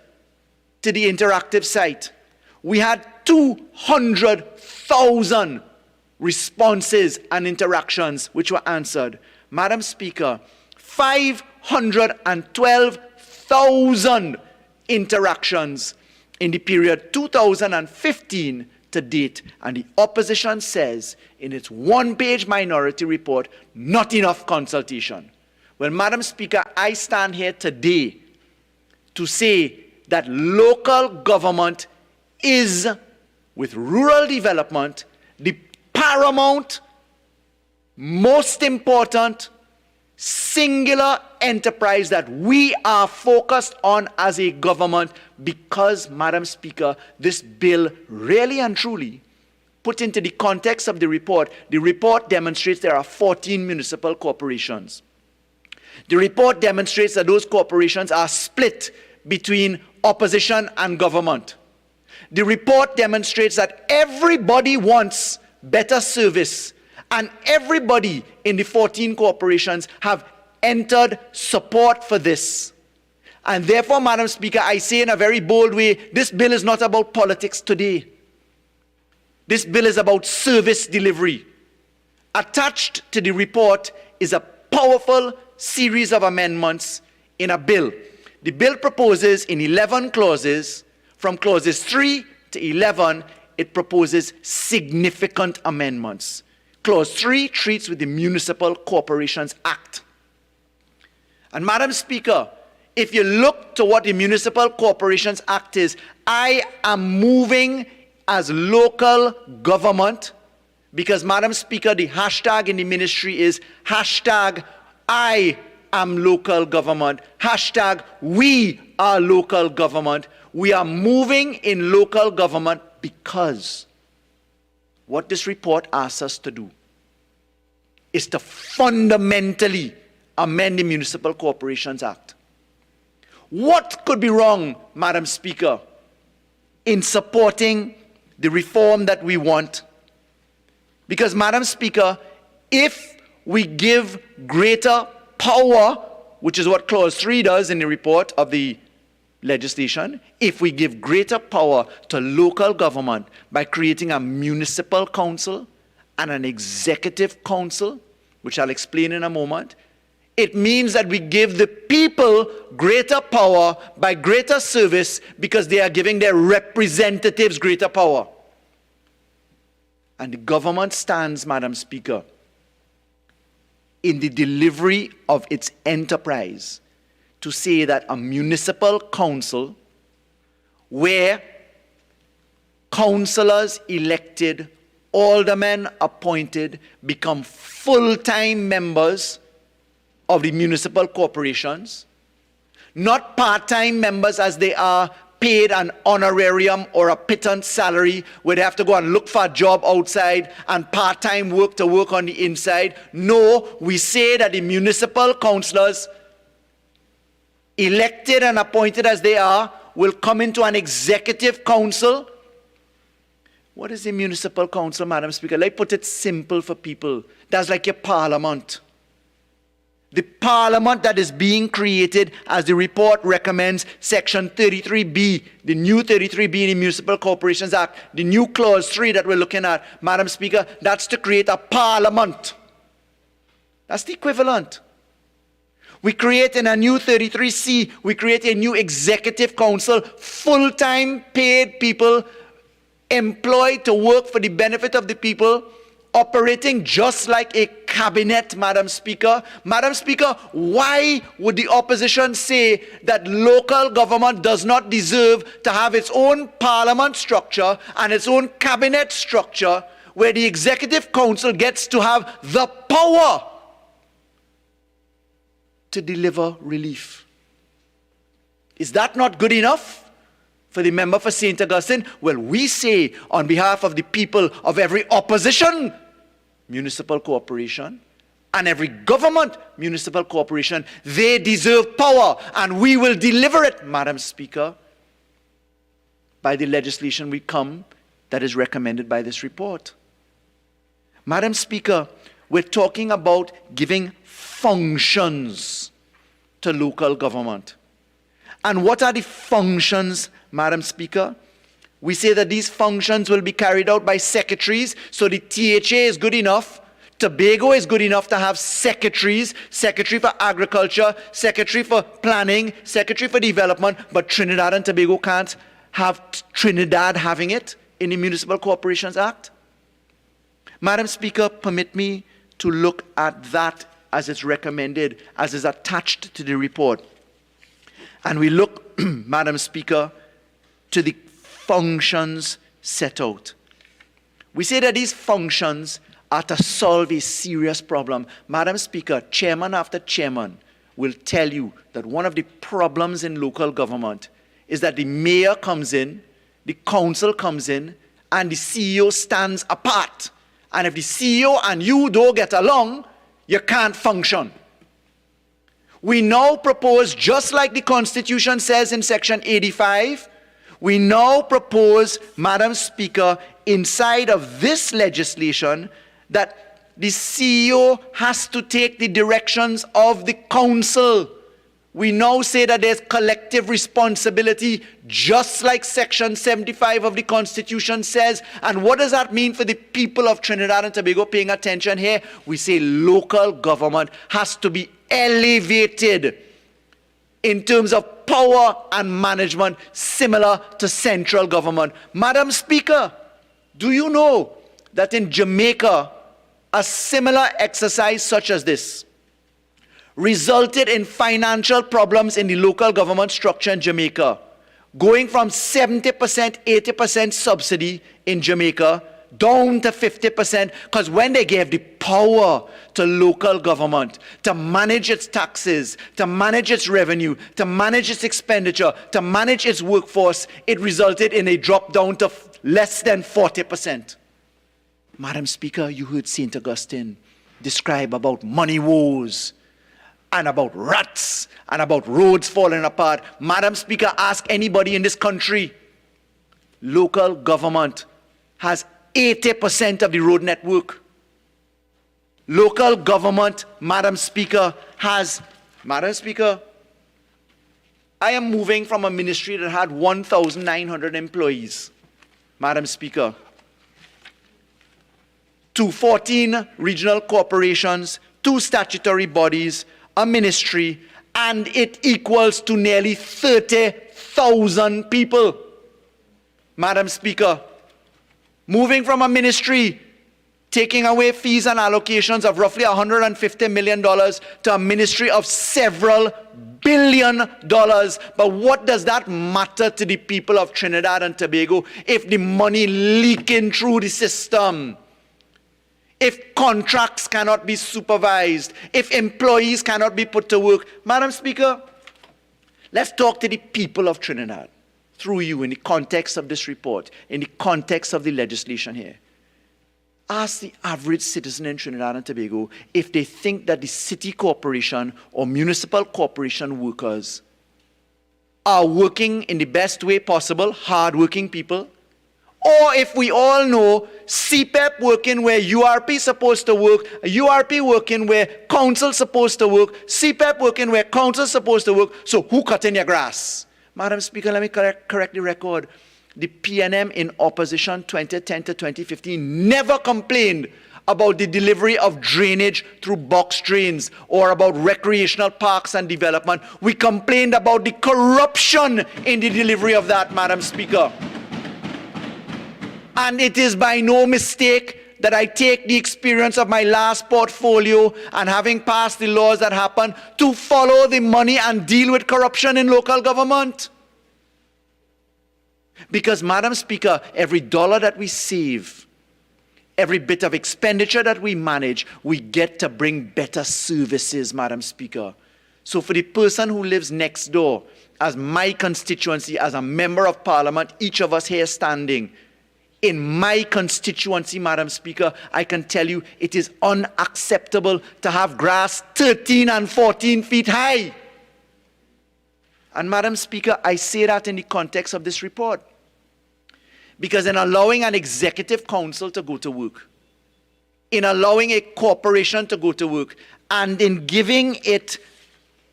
to the interactive site. We had 200,000 responses and interactions which were answered. Madam Speaker, 512,000 interactions in the period 2015 to date, and the opposition says in its one-page minority report, not enough consultation. Well, Madam Speaker, I stand here today to say that local government is, with rural development, the paramount, most important, singular enterprise that we are focused on as a government because, Madam Speaker, this bill really and truly, put into the context of the report demonstrates there are 14 municipal corporations. The report demonstrates that those corporations are split between opposition and government. The report demonstrates that everybody wants better service, and everybody in the 14 corporations have entered support for this. And therefore, Madam Speaker, I say in a very bold way, this bill is not about politics today. This bill is about service delivery. Attached to the report is a powerful series of amendments in a bill. The bill proposes in 11 clauses, from clauses 3 to 11, it proposes significant amendments. Clause 3 treats with the Municipal Corporations Act. And Madam Speaker, if you look to what the Municipal Corporations Act is, I am moving as local government because, Madam Speaker, the hashtag in the ministry is hashtag I am local government, hashtag we are local government. We are moving in local government because what this report asks us to do is to fundamentally amend the Municipal Corporations Act. What could be wrong, Madam Speaker, in supporting the reform that we want? Because, Madam Speaker, if we give greater power, which is what Clause 3 does in the report of the legislation, if we give greater power to local government by creating a municipal council and an executive council, which I'll explain in a moment, It means that we give the people greater power by greater service because they are giving their representatives greater power. And the government stands, Madam Speaker, in the delivery of its enterprise to say that a municipal council where councillors elected, aldermen appointed, become full-time members of the municipal corporations, not part-time members as they are paid an honorarium or a pittance salary where they have to go and look for a job outside and part-time work to work on the inside. No, we say that the municipal councillors, elected and appointed as they are, will come into an executive council. What is a municipal council, Madam Speaker? Let me put it simple for people. That's like your parliament. The parliament that is being created, as the report recommends, Section 33B, the new 33B in the Municipal Corporations Act, the new Clause 3 that we're looking at, Madam Speaker, that's to create a parliament. That's the equivalent. We create in a new 33C, we create a new executive council, full-time paid people employed to work for the benefit of the people, operating just like a cabinet, Madam Speaker. Madam Speaker, why would the opposition say that local government does not deserve to have its own parliament structure and its own cabinet structure where the executive council gets to have the power to deliver relief? Is that not good enough for the member for St. Augustine? Well, we say on behalf of the people of every opposition municipal corporation and every government municipal corporation, they deserve power, and we will deliver it, Madam Speaker, by the legislation we come that is recommended by this report. Madam Speaker, we're talking about giving functions to local government. And what are the functions, Madam Speaker? We say that these functions will be carried out by secretaries, so the THA is good enough. Tobago is good enough to have secretaries, Secretary for Agriculture, Secretary for Planning, Secretary for Development, but Trinidad and Tobago can't have Trinidad having it in the Municipal Corporations Act. Madam Speaker, permit me to look at that as it's recommended, as is attached to the report. And we look, Madam Speaker, to the functions set out. We say that these functions are to solve a serious problem. Madam Speaker, chairman after chairman will tell you that one of the problems in local government is that the mayor comes in, the council comes in, and the CEO stands apart. And if the CEO and you don't get along, you can't function. We now propose, just like the Constitution says in Section 85, we now propose, Madam Speaker, inside of this legislation, that the CEO has to take the directions of the council. We now say that there's collective responsibility, just like Section 75 of the Constitution says. And what does that mean for the people of Trinidad and Tobago? Paying attention here, we say local government has to be elevated in terms of power and management similar to central government. Madam Speaker, do you know that in Jamaica, a similar exercise such as this resulted in financial problems in the local government structure in Jamaica, going from 70%, 80% subsidy in Jamaica down to 50%, because when they gave the power to local government to manage its taxes, to manage its revenue, to manage its expenditure, to manage its workforce, it resulted in a drop down to less than 40%. Madam Speaker, you heard St. Augustine describe about money woes and about rats and about roads falling apart. Madam Speaker, ask anybody in this country. Local government has 80% of the road network. Local government, Madam Speaker, has... Madam Speaker, I am moving from a ministry that had 1,900 employees, Madam Speaker, to 14 regional corporations, 2 statutory bodies, a ministry, and it equals to nearly 30,000 people. Madam Speaker, moving from a ministry taking away fees and allocations of roughly $150 million to a ministry of several $billion. But what does that matter to the people of Trinidad and Tobago if the money leaking through the system? If contracts cannot be supervised, if employees cannot be put to work? Madam Speaker, let's talk to the people of Trinidad through you in the context of this report, in the context of the legislation here. Ask the average citizen in Trinidad and Tobago if they think that the city corporation or municipal corporation workers are working in the best way possible, hard-working people, or if we all know CPEP working where URP is supposed to work, URP working where council is supposed to work, CPEP working where council is supposed to work, so who cutting your grass? Madam Speaker, let me correct the record. The PNM in opposition 2010 to 2015 never complained about the delivery of drainage through box drains or about recreational parks and development. We complained about the corruption in the delivery of that, Madam Speaker. And it is by no mistake that I take the experience of my last portfolio and having passed the laws that happened to follow the money and deal with corruption in local government. Because, Madam Speaker, every dollar that we save, every bit of expenditure that we manage, we get to bring better services, Madam Speaker. So for the person who lives next door, as my constituency, as a member of Parliament, each of us here standing, in my constituency, Madam Speaker, I can tell you it is unacceptable to have grass 13 and 14 feet high. And Madam Speaker, I say that in the context of this report. Because in allowing an executive council to go to work, in allowing a corporation to go to work, and in giving it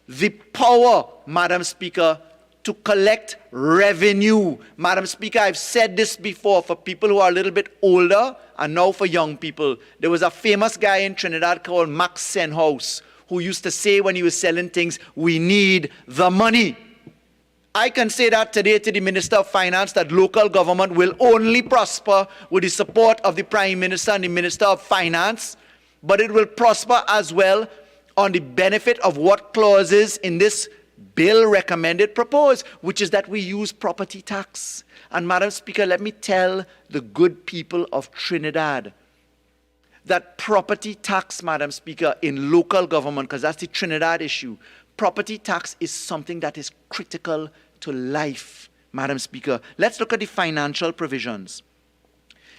the power, Madam Speaker, to collect revenue. Madam Speaker, I've said this before for people who are a little bit older and now for young people. There was a famous guy in Trinidad called Max Senhouse who used to say when he was selling things, we need the money. I can say that today to the Minister of Finance that local government will only prosper with the support of the Prime Minister and the Minister of Finance, but it will prosper as well on the benefit of what clauses in this bill recommended propose, which is that we use property tax. And Madam Speaker, let me tell the good people of Trinidad that property tax, Madam Speaker, in local government, because that's the Trinidad issue, property tax is something that is critical to life, Madam Speaker. Let's look at the financial provisions.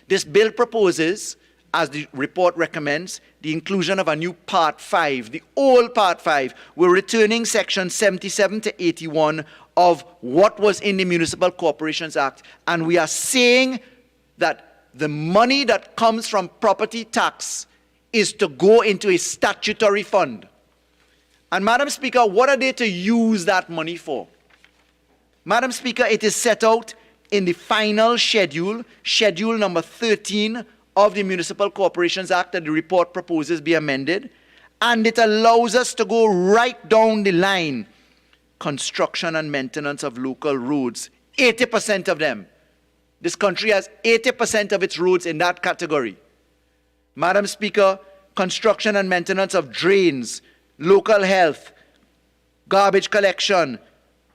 This bill proposes, as the report recommends, the inclusion of a new Part 5, the old Part 5. We're returning Section 77 to 81 of what was in the Municipal Corporations Act, and we are saying that the money that comes from property tax is to go into a statutory fund. And Madam Speaker, what are they to use that money for? Madam Speaker, it is set out in the final schedule, schedule number 13 of the Municipal Corporations Act that the report proposes be amended, and it allows us to go right down the line. Construction and maintenance of local roads, 80% of them. This country has 80% of its roads in that category. Madam Speaker, construction and maintenance of drains, local health, garbage collection,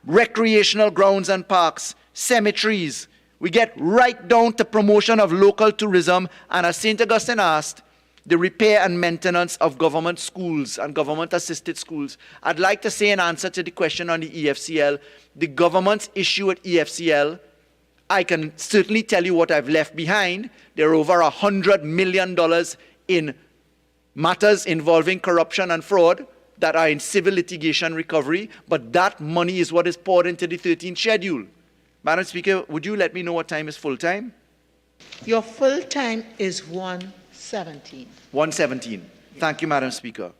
recreational grounds and parks, cemeteries. We get right down to promotion of local tourism, and as St. Augustine asked, the repair and maintenance of government schools and government-assisted schools. I'd like to say in answer to the question on the EFCL, the government's issue at EFCL, I can certainly tell you what I've left behind. There are over $100 million in matters involving corruption and fraud that are in civil litigation recovery, but that money is what is poured into the 13th schedule. Madam Speaker, would you let me know what time is full time? Your full time is 1:17. 1:17. Thank you, Madam Speaker.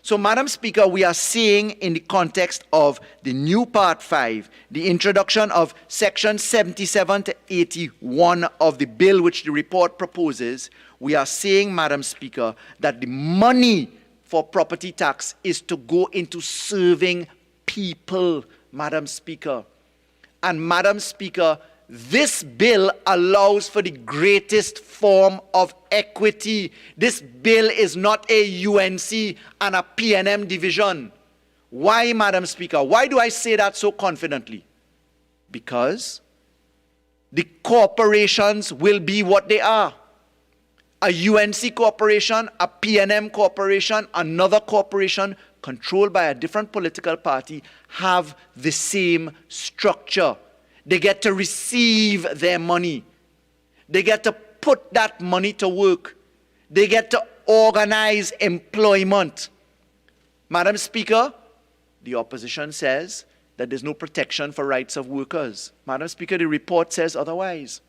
So, Madam Speaker, we are saying in the context of the new Part 5, the introduction of Section 77 to 81 of the bill which the report proposes, we are saying, Madam Speaker, that the money for property tax is to go into serving people, Madam Speaker. And Madam Speaker, this bill allows for the greatest form of equity. This bill is not a UNC and a PNM division. Why, Madam Speaker? Why do I say that so confidently? Because the corporations will be what they are. A UNC corporation, a PNM corporation, another corporation controlled by a different political party have the same structure. They get to receive their money. They get to put that money to work. They get to organize employment. Madam Speaker, the opposition says that there's no protection for rights of workers. Madam Speaker, the report says otherwise.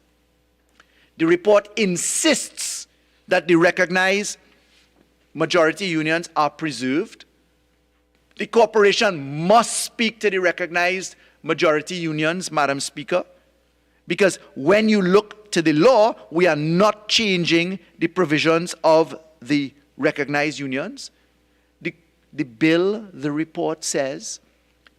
The report insists that the recognized majority unions are preserved. The corporation must speak to the recognized majority unions, Madam Speaker, because when you look to the law, we are not changing the provisions of the recognized unions. The bill, the report says,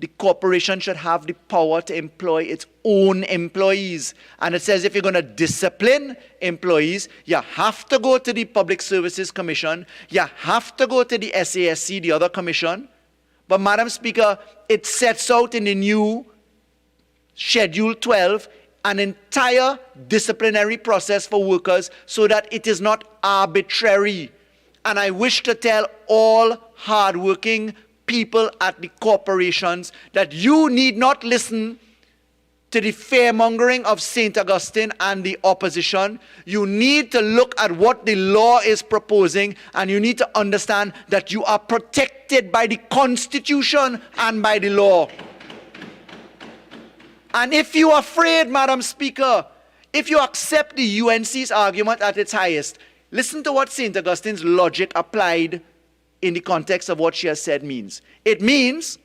the corporation should have the power to employ its own employees. And it says if you're going to discipline employees, you have to go to the Public Services Commission, you have to go to the SASC, the other commission. But Madam Speaker, it sets out in the new Schedule 12 an entire disciplinary process for workers so that it is not arbitrary. And I wish to tell all hardworking people at the corporations that you need not listen to the fearmongering of St. Augustine and the opposition. You need to look at what the law is proposing, and you need to understand that you are protected by the Constitution and by the law. And if you are afraid, Madam Speaker, if you accept the UNC's argument at its highest, listen to what St. Augustine's logic applied in the context of what she has said means. It means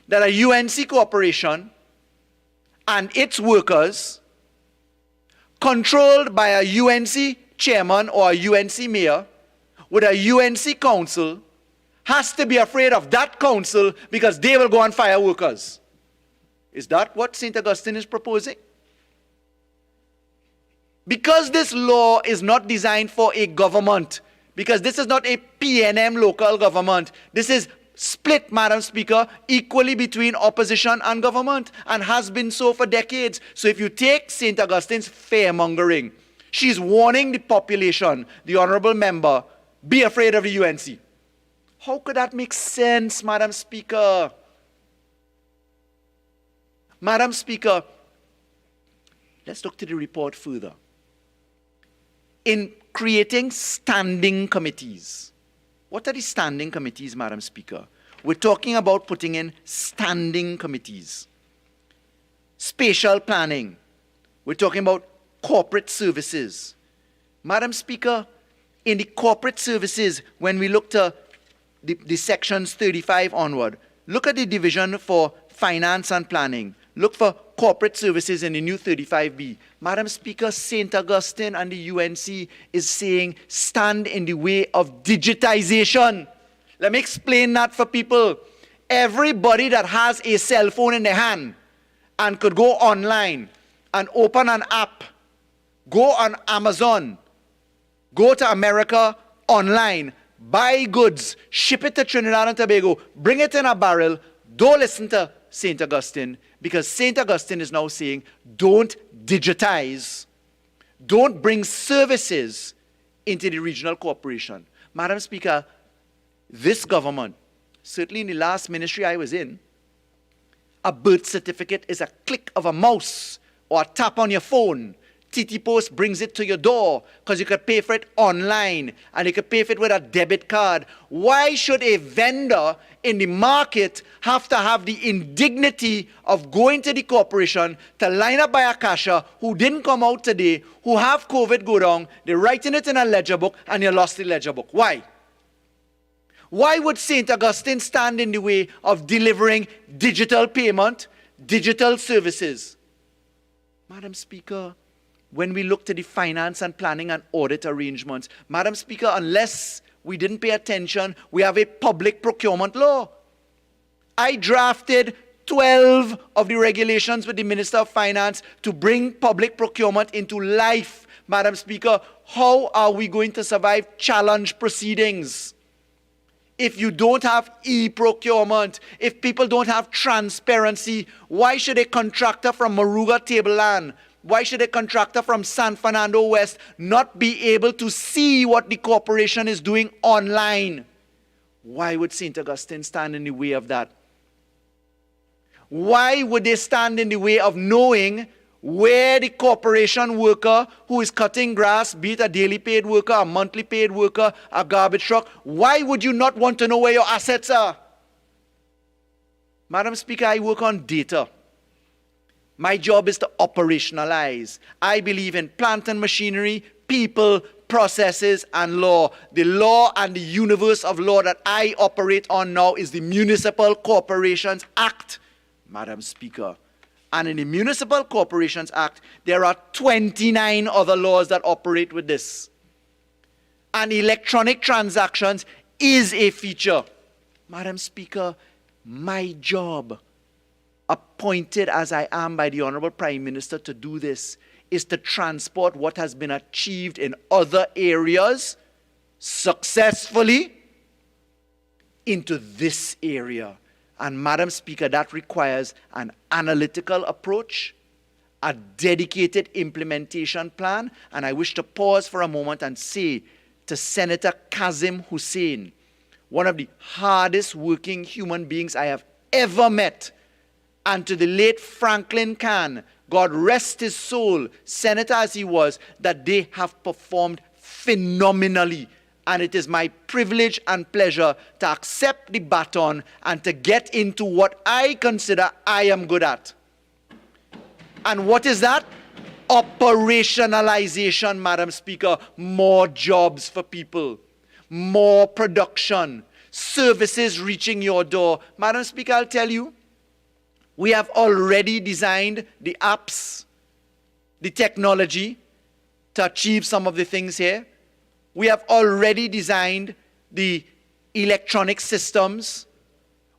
that a UNC corporation and its workers, controlled by a UNC chairman or a UNC mayor with a UNC council, has to be afraid of that council because they will go and fire workers. Is that what St. Augustine is proposing? Because this law is not designed for a government, because this is not a PNM local government, this is split, Madam Speaker, equally between opposition and government, and has been so for decades. So if you take St. Augustine's fearmongering, she's warning the population, the honorable member, be afraid of the UNC. How could that make sense, Madam Speaker? Madam Speaker, let's look to the report further. In creating standing committees, what are the standing committees, Madam Speaker? We're talking about putting in standing committees. Spatial planning. We're talking about corporate services. Madam Speaker, in the corporate services, when we look to the sections 35 onward, look at the division for finance and planning. Look for corporate services in the new 35B. Madam Speaker, St. Augustine and the UNC is saying stand in the way of digitization. Let me explain that for people. Everybody that has a cell phone in their hand and could go online and open an app, go on Amazon, go to America online, buy goods, ship it to Trinidad and Tobago, bring it in a barrel, don't listen to St. Augustine, because St. Augustine is now saying, don't digitize, don't bring services into the regional corporation. Madam Speaker, this government, certainly in the last ministry I was in, a birth certificate is a click of a mouse or a tap on your phone. TT Post brings it to your door because you can pay for it online and you can pay for it with a debit card. Why should a vendor in the market have to have the indignity of going to the corporation to line up by a cashier who didn't come out today, who have COVID go down, they're writing it in a ledger book and you lost the ledger book? Why? Why would St. Augustine stand in the way of delivering digital payment, digital services? Madam Speaker, when we looked at the finance and planning and audit arrangements. Madam Speaker, unless we didn't pay attention, we have a public procurement law. I drafted 12 of the regulations with the Minister of Finance to bring public procurement into life. Madam Speaker, how are we going to survive challenge proceedings if you don't have e-procurement, if people don't have transparency? Why should a contractor from Moruga Tableland, why should a contractor from San Fernando West not be able to see what the corporation is doing online? Why would St. Augustine stand in the way of that? Why would they stand in the way of knowing where the corporation worker who is cutting grass, be it a daily paid worker, a monthly paid worker, a garbage truck, why would you not want to know where your assets are? Madam Speaker, I work on data. My job is to operationalize. I believe in plant and machinery, people, processes, and law. The law and the universe of law that I operate on now is the Municipal Corporations Act, Madam Speaker. And in the Municipal Corporations Act, there are 29 other laws that operate with this. And electronic transactions is a feature. Madam Speaker, my job, appointed as I am by the Honorable Prime Minister to do this, is to transport what has been achieved in other areas successfully into this area. And Madam Speaker, that requires an analytical approach, a dedicated implementation plan. And I wish to pause for a moment and say to Senator Kazim Hussain, one of the hardest working human beings I have ever met, and to the late Franklin Kahn, God rest his soul, senator as he was, that they have performed phenomenally. And it is my privilege and pleasure to accept the baton and to get into what I consider I am good at. And what is that? Operationalization, Madam Speaker. More jobs for people, more production, services reaching your door. Madam Speaker, I'll tell you, we have already designed the apps, the technology to achieve some of the things here. We have already designed the electronic systems.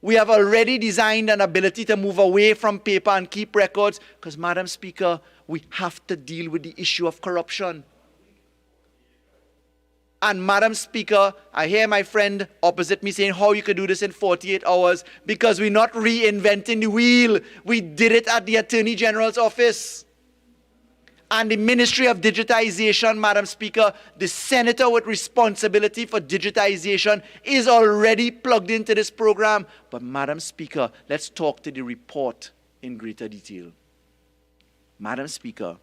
We have already designed an ability to move away from paper and keep records, because, Madam Speaker, we have to deal with the issue of corruption. And Madam Speaker, I hear my friend opposite me saying how you could do this in 48 hours, because we're not reinventing the wheel. We did it at the Attorney General's office. And the Ministry of Digitization, Madam Speaker, the senator with responsibility for digitization is already plugged into this program. But Madam Speaker, let's talk to the report in greater detail. Madam Speaker,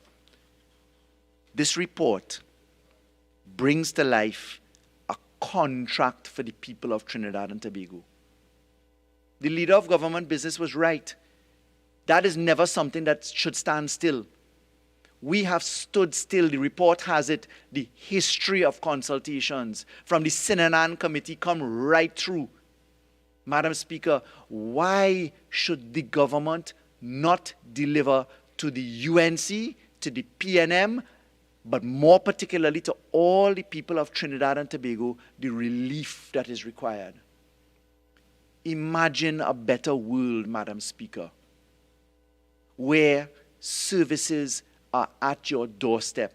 this report brings to life a contract for the people of Trinidad and Tobago. The leader of government business was right. That is never something that should stand still. We have stood still. The report has it. The history of consultations from the Sinanan Committee come right through. Madam Speaker, why should the government not deliver to the UNC, to the PNM, but more particularly to all the people of Trinidad and Tobago, the relief that is required? Imagine a better world, Madam Speaker, where services are at your doorstep.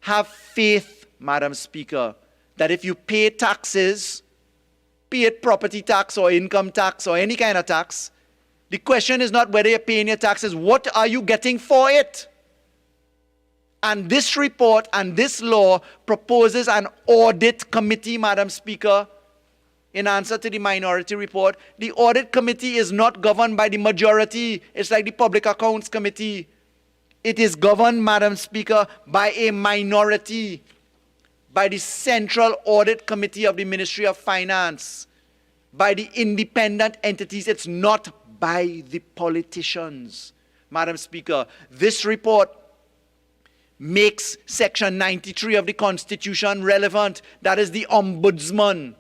Have faith, Madam Speaker, that if you pay taxes, be it property tax or income tax or any kind of tax, the question is not whether you're paying your taxes, what are you getting for it? And this report and this law proposes an audit committee, Madam Speaker. In answer to the minority report, the audit committee is not governed by the majority. It's like the Public Accounts Committee. It is governed, Madam Speaker, by a minority, by the Central Audit Committee of the Ministry of Finance, by the independent entities. It's not by the politicians. Madam Speaker, this report makes Section 93 of the Constitution relevant. That is the Ombudsman.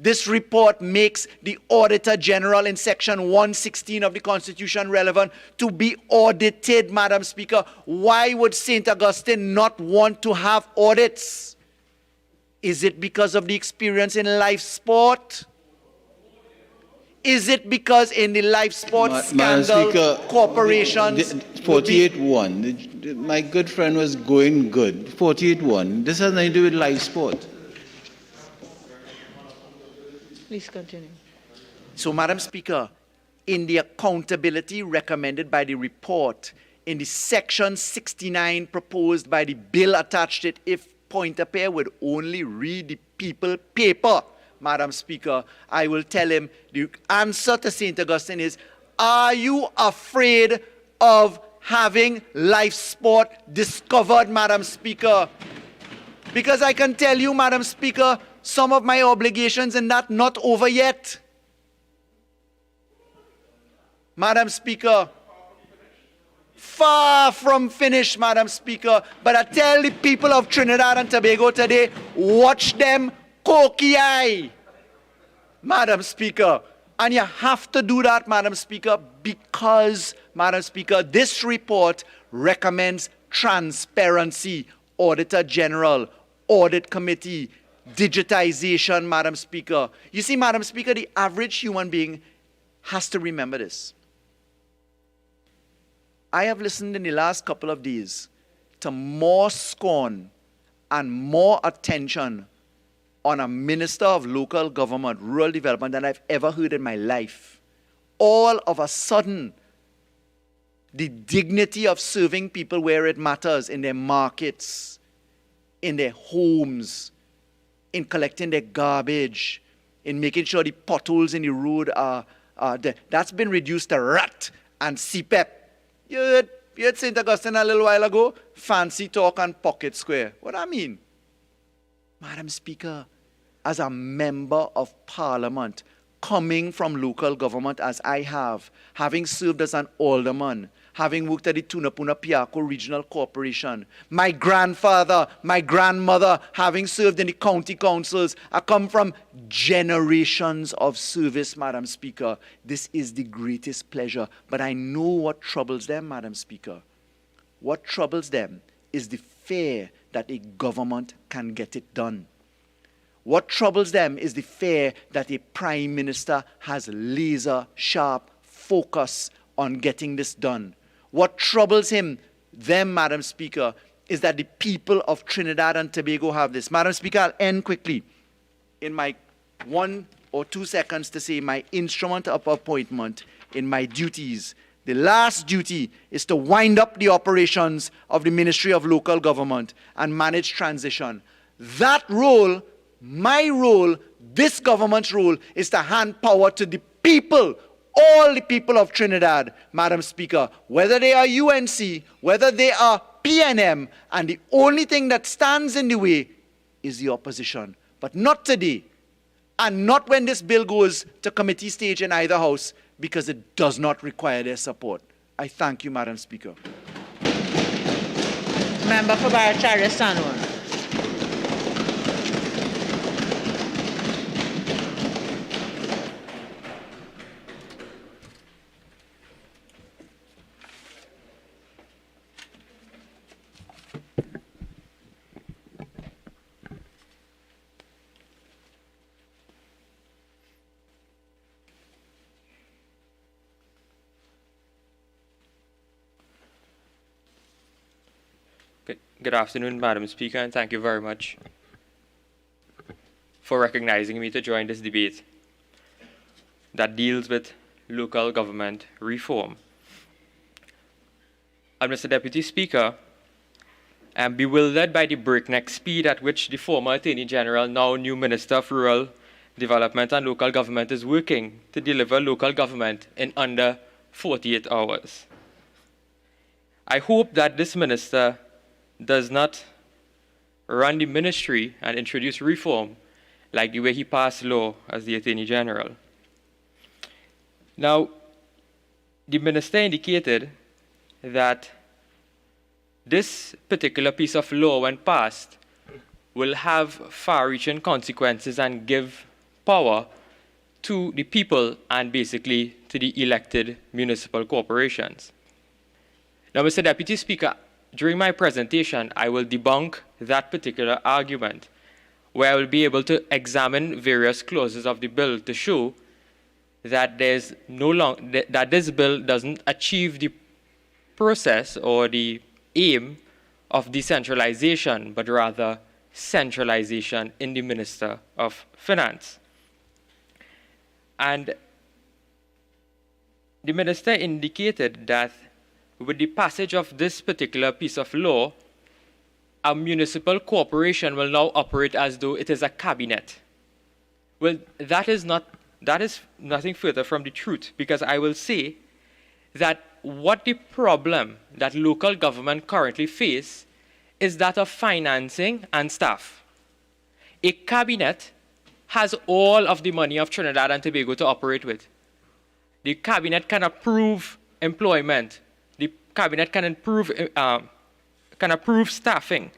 This report makes the Auditor General in Section 116 of the Constitution relevant to be audited, Madam Speaker. Why would St. Augustine not want to have audits? Is it because of the experience in life sport? Is it because in the life sport scandal, corporations... 48-1. My good friend was going good. 48-1. This has nothing to do with live sport. Please continue. So, Madam Speaker, in the accountability recommended by the report, in the section 69 proposed by the bill attached to it, if Pointe-a-Pierre would only read the people paper, Madam Speaker, I will tell him the answer to St. Augustine is, are you afraid of having life sport discovered, Madam Speaker? Because I can tell you, Madam Speaker, some of my obligations in that not over yet. Madam Speaker, far from finished, Madam Speaker. But I tell the people of Trinidad and Tobago today, watch them cocky eye, Madam Speaker. And you have to do that, Madam Speaker, because, Madam Speaker, this report recommends transparency, Auditor General, Audit Committee, digitization, Madam Speaker. You see, Madam Speaker, the average human being has to remember this. I have listened in the last couple of days to more scorn and more attention on a minister of local government, rural development, than I've ever heard in my life. All of a sudden, the dignity of serving people where it matters, in their markets, in their homes, in collecting their garbage, in making sure the potholes in the road are there. That's been reduced to rat and CPEP. You heard St. Augustine a little while ago? Fancy talk and pocket square. What do I mean? Madam Speaker, as a member of Parliament, coming from local government as I have, having served as an alderman, having worked at the Tunapuna-Piako Regional Corporation, my grandfather, my grandmother, having served in the county councils, I come from generations of service, Madam Speaker. This is the greatest pleasure. But I know what troubles them, Madam Speaker. What troubles them is the fear that a government can get it done. What troubles them is the fear that a Prime Minister has laser-sharp focus on getting this done. What troubles them, Madam Speaker, is that the people of Trinidad and Tobago have this. Madam Speaker, I'll end quickly in my 1 or 2 seconds to say my instrument of appointment in my duties. The last duty is to wind up the operations of the Ministry of Local Government and manage transition. That role, my role, this government's role, is to hand power to the people, all the people of Trinidad, Madam Speaker, whether they are UNC, whether they are PNM, and the only thing that stands in the way is the opposition. But not today, and not when this bill goes to committee stage in either house, because it does not require their support. I thank you, Madam Speaker. Member for Barachari-Sanur. Good afternoon, Madam Speaker, and thank you very much for recognizing me to join this debate that deals with local government reform. And Mr. Deputy Speaker, I am bewildered by the breakneck speed at which the former Attorney General, now new Minister of Rural Development and Local Government, is working to deliver local government in under 48 hours. I hope that this minister does not run the ministry and introduce reform like the way he passed law as the Attorney General. Now, the minister indicated that this particular piece of law, when passed, will have far-reaching consequences and give power to the people and basically to the elected municipal corporations. Now, Mr. Deputy Speaker, during my presentation, I will debunk that particular argument, where I will be able to examine various clauses of the bill to show that that this bill doesn't achieve the process or the aim of decentralization, but rather centralization in the Minister of Finance. And the minister indicated that with the passage of this particular piece of law, a municipal corporation will now operate as though it is a cabinet. Well, that is nothing further from the truth, because I will say that what the problem that local government currently face is that of financing and staff. A cabinet has all of the money of Trinidad and Tobago to operate with. The cabinet can approve employment. The cabinet can approve staffing.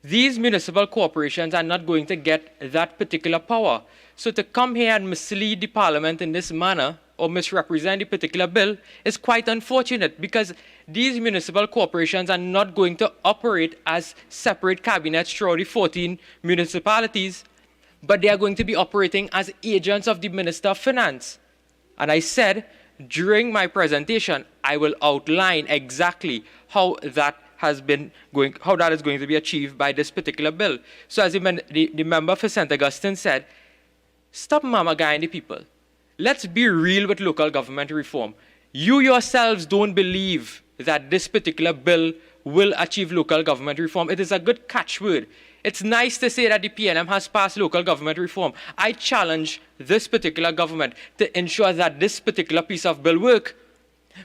These municipal corporations are not going to get that particular power. So to come here and mislead the parliament in this manner or misrepresent the particular bill is quite unfortunate, because these municipal corporations are not going to operate as separate cabinets throughout the 14 municipalities, but they are going to be operating as agents of the Minister of Finance. And I said during my presentation, I will outline exactly how that is going to be achieved by this particular bill. So as the member for St. Augustine said, stop mama-guying the people. Let's be real with local government reform. You yourselves don't believe that this particular bill will achieve local government reform. It is a good catchword. It's nice to say that the PNM has passed local government reform. I challenge this particular government to ensure that this particular piece of bill work.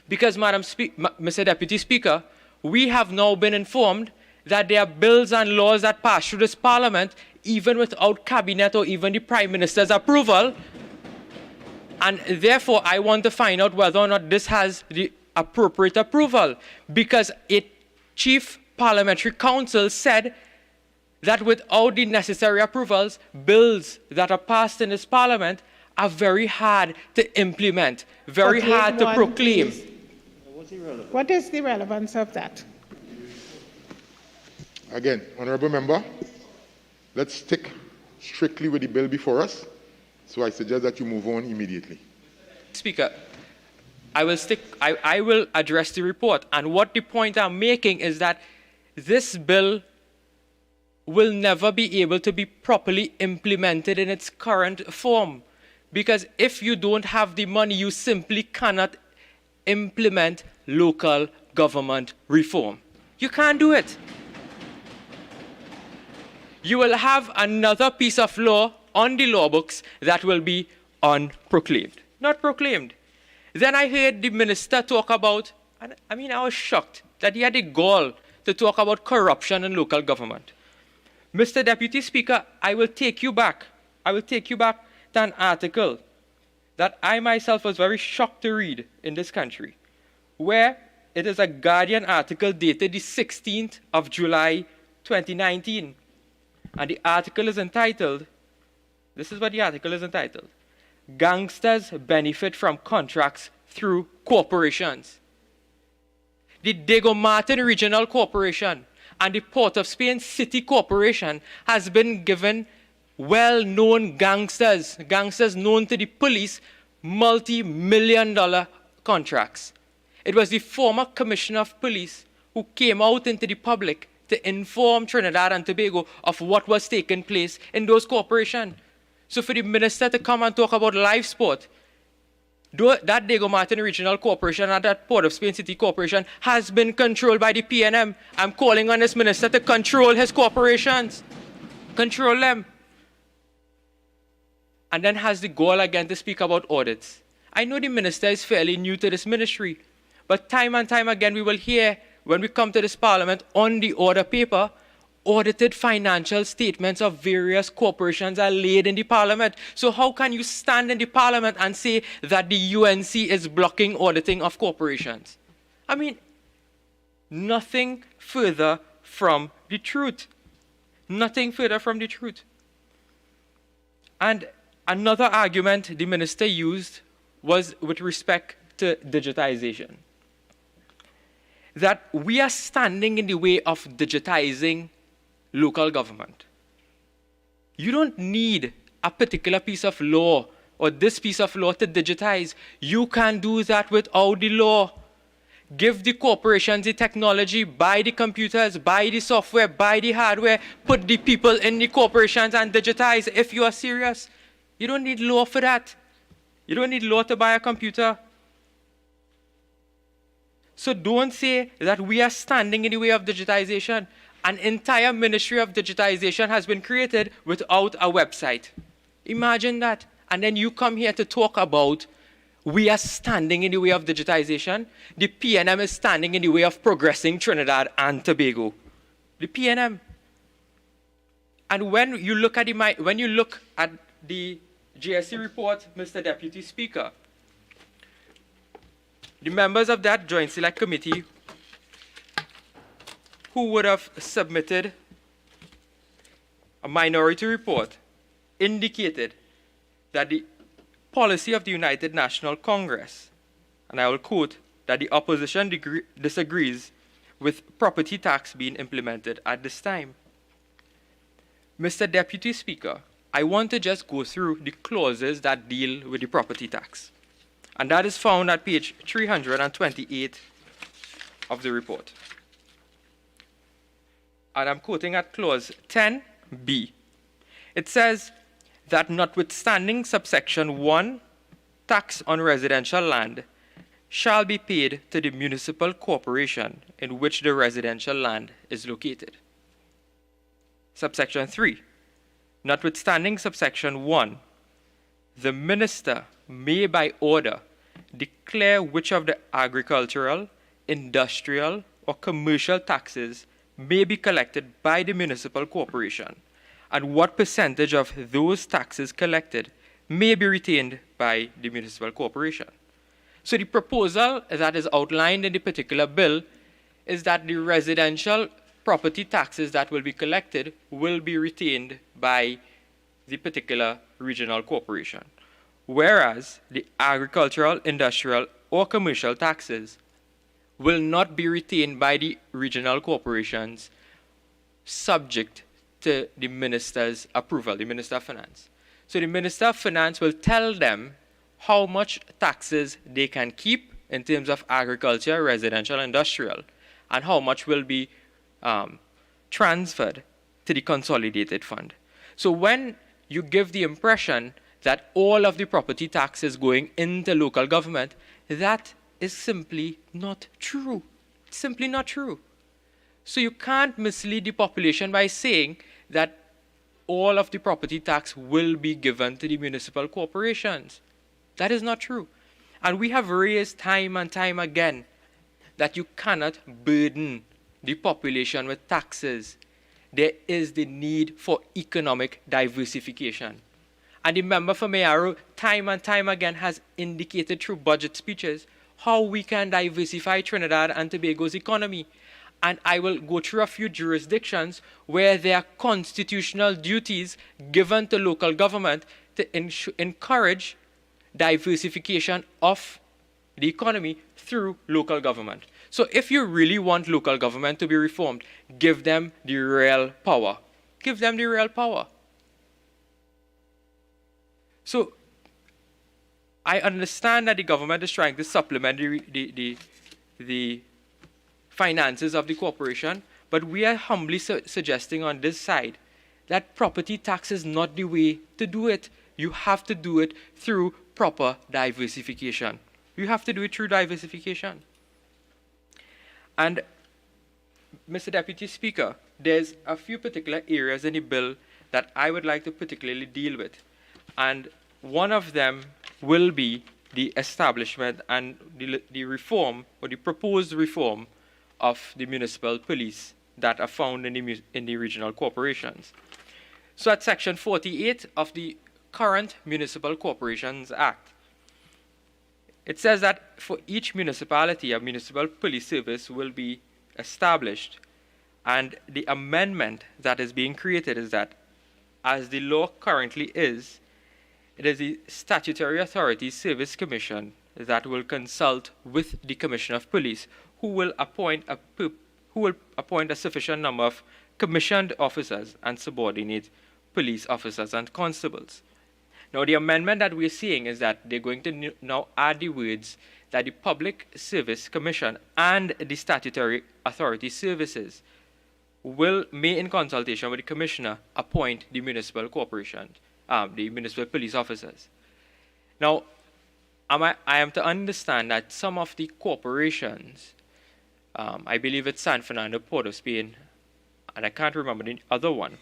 Because, Mr. Deputy Speaker, we have now been informed that there are bills and laws that pass through this parliament even without cabinet or even the Prime Minister's approval. And therefore, I want to find out whether or not this has the appropriate approval, because a chief parliamentary counsel said that without the necessary approvals, bills that are passed in this parliament are very hard to implement, very hard to proclaim. What is the relevance of that? Again, Honourable Member, let's stick strictly with the bill before us. So I suggest that you move on immediately. Speaker, I will address the report. And what the point I'm making is that this bill will never be able to be properly implemented in its current form. Because if you don't have the money, you simply cannot implement local government reform. You can't do it. You will have another piece of law on the law books that will be unproclaimed, not proclaimed. Then I heard the minister talk about, and I was shocked that he had the gall to talk about corruption in local government. Mr. Deputy Speaker, I will take you back to an article that I myself was very shocked to read in this country, where it is a Guardian article dated the 16th of July, 2019. And the article is entitled, this is what the article is entitled, Gangsters Benefit from Contracts Through Corporations. The Diego Martin Regional Corporation and the Port of Spain City Corporation has been given well-known gangsters known to the police, multi-million-dollar contracts. It was the former Commissioner of Police who came out into the public to inform Trinidad and Tobago of what was taking place in those corporations. So for the minister to come and talk about live sport, that Diego Martin Regional Corporation and that Port of Spain City Corporation has been controlled by the PNM. I'm calling on this minister to control his corporations. Control them. And then has the gall again to speak about audits. I know the minister is fairly new to this ministry, but time and time again we will hear, when we come to this parliament, on the order paper, audited financial statements of various corporations are laid in the parliament. So how can you stand in the parliament and say that the UNC is blocking auditing of corporations? Nothing further from the truth. Nothing further from the truth. And Another argument the minister used was with respect to digitization. That we are standing in the way of digitizing local government. You don't need a particular piece of law or this piece of law to digitize. You can do that without the law. Give the corporations the technology, buy the computers, buy the software, buy the hardware, put the people in the corporations and digitize if you are serious. You don't need law for that. You don't need law to buy a computer. So don't say that we are standing in the way of digitization. An entire ministry of digitization has been created without a website. Imagine that. And then you come here to talk about we are standing in the way of digitization. The PNM is standing in the way of progressing Trinidad and Tobago. The PNM. And when you look at the GSC report, Mr. Deputy Speaker, the members of that Joint Select Committee who would have submitted a minority report indicated that the policy of the United National Congress, and I will quote, that the opposition disagrees with property tax being implemented at this time. Mr. Deputy Speaker, I want to just go through the clauses that deal with the property tax. And that is found at page 328 of the report. And I'm quoting at clause 10b. It says that notwithstanding subsection 1, tax on residential land shall be paid to the municipal corporation in which the residential land is located. Subsection 3. Notwithstanding subsection 1, the minister may by order declare which of the agricultural, industrial, or commercial taxes may be collected by the municipal corporation, and what percentage of those taxes collected may be retained by the municipal corporation. So the proposal that is outlined in the particular bill is that the residential property taxes that will be collected will be retained by the particular regional corporation, whereas the agricultural, industrial, or commercial taxes will not be retained by the regional corporations subject to the minister's approval, the Minister of Finance. So the Minister of Finance will tell them how much taxes they can keep in terms of agriculture, residential, industrial, and how much will be transferred to the consolidated fund. So when you give the impression that all of the property tax is going into local government, that is simply not true. It's simply not true. So you can't mislead the population by saying that all of the property tax will be given to the municipal corporations. That is not true. And we have raised time and time again that you cannot burden the population with taxes. There is the need for economic diversification. And the member for Mayaro time and time again has indicated through budget speeches how we can diversify Trinidad and Tobago's economy. And I will go through a few jurisdictions where there are constitutional duties given to local government to encourage diversification of the economy through local government. So if you really want local government to be reformed, give them the real power. Give them the real power. So I understand that the government is trying to supplement the finances of the corporation, but we are humbly suggesting on this side that property tax is not the way to do it. You have to do it through proper diversification. You have to do it through diversification. And Mr. Deputy Speaker, there's a few particular areas in the bill that I would like to particularly deal with. And one of them will be the establishment and the reform, or the proposed reform, of the municipal police that are found in the regional corporations. So at Section 48 of the current Municipal Corporations Act, it says that for each municipality, a municipal police service will be established. And the amendment that is being created is that, as the law currently is, It is the Statutory Authorities Service Commission that will consult with the Commissioner of Police, who will appoint a sufficient number of commissioned officers and subordinate police officers and constables. Now, the amendment that we're seeing is that they're going to now add the words that the Public Service Commission and the Statutory Authority Services may, in consultation with the Commissioner, appoint the municipal corporation, the municipal police officers. Now, I am to understand that some of the corporations, I believe it's San Fernando, Port of Spain, and I can't remember the other one,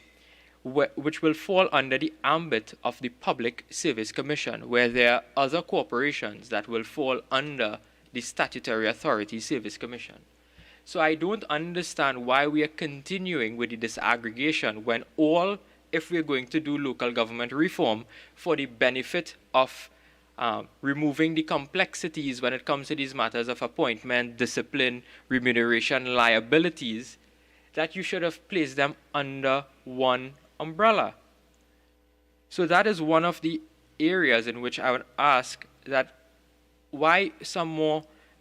which will fall under the ambit of the Public Service Commission, where there are other corporations that will fall under the Statutory Authority Service Commission. So I don't understand why we are continuing with the disaggregation when if we're going to do local government reform for the benefit of removing the complexities when it comes to these matters of appointment, discipline, remuneration, liabilities, that you should have placed them under one umbrella. So that is one of the areas in which I would ask that why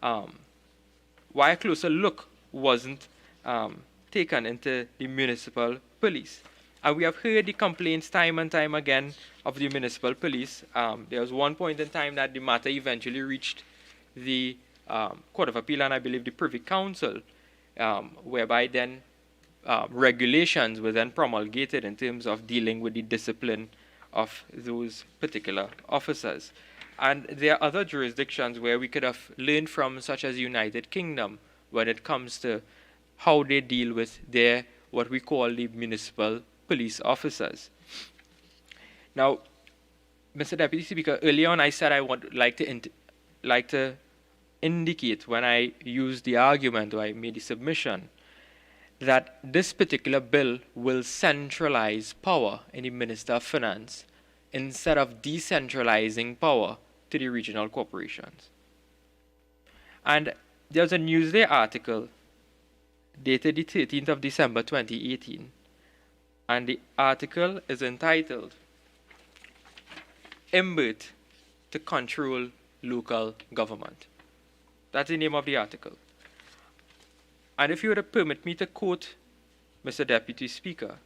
a closer look wasn't taken into the municipal police. And we have heard the complaints time and time again of the municipal police. There was one point in time that the matter eventually reached the Court of Appeal and I believe the Privy Council, whereby then regulations were then promulgated in terms of dealing with the discipline of those particular officers. And there are other jurisdictions where we could have learned from, such as the United Kingdom, when it comes to how they deal with their, what we call the municipal police officers. Now, Mr. Deputy Speaker, earlier on I said I would like to indicate when I used the argument or I made the submission that this particular bill will centralize power in the Minister of Finance instead of decentralizing power to the regional corporations. And there's a Newsday article dated the 13th of December 2018, and the article is entitled, Imbert to Control Local Government. That's the name of the article. And if you would permit me to quote Mr. Deputy Speaker,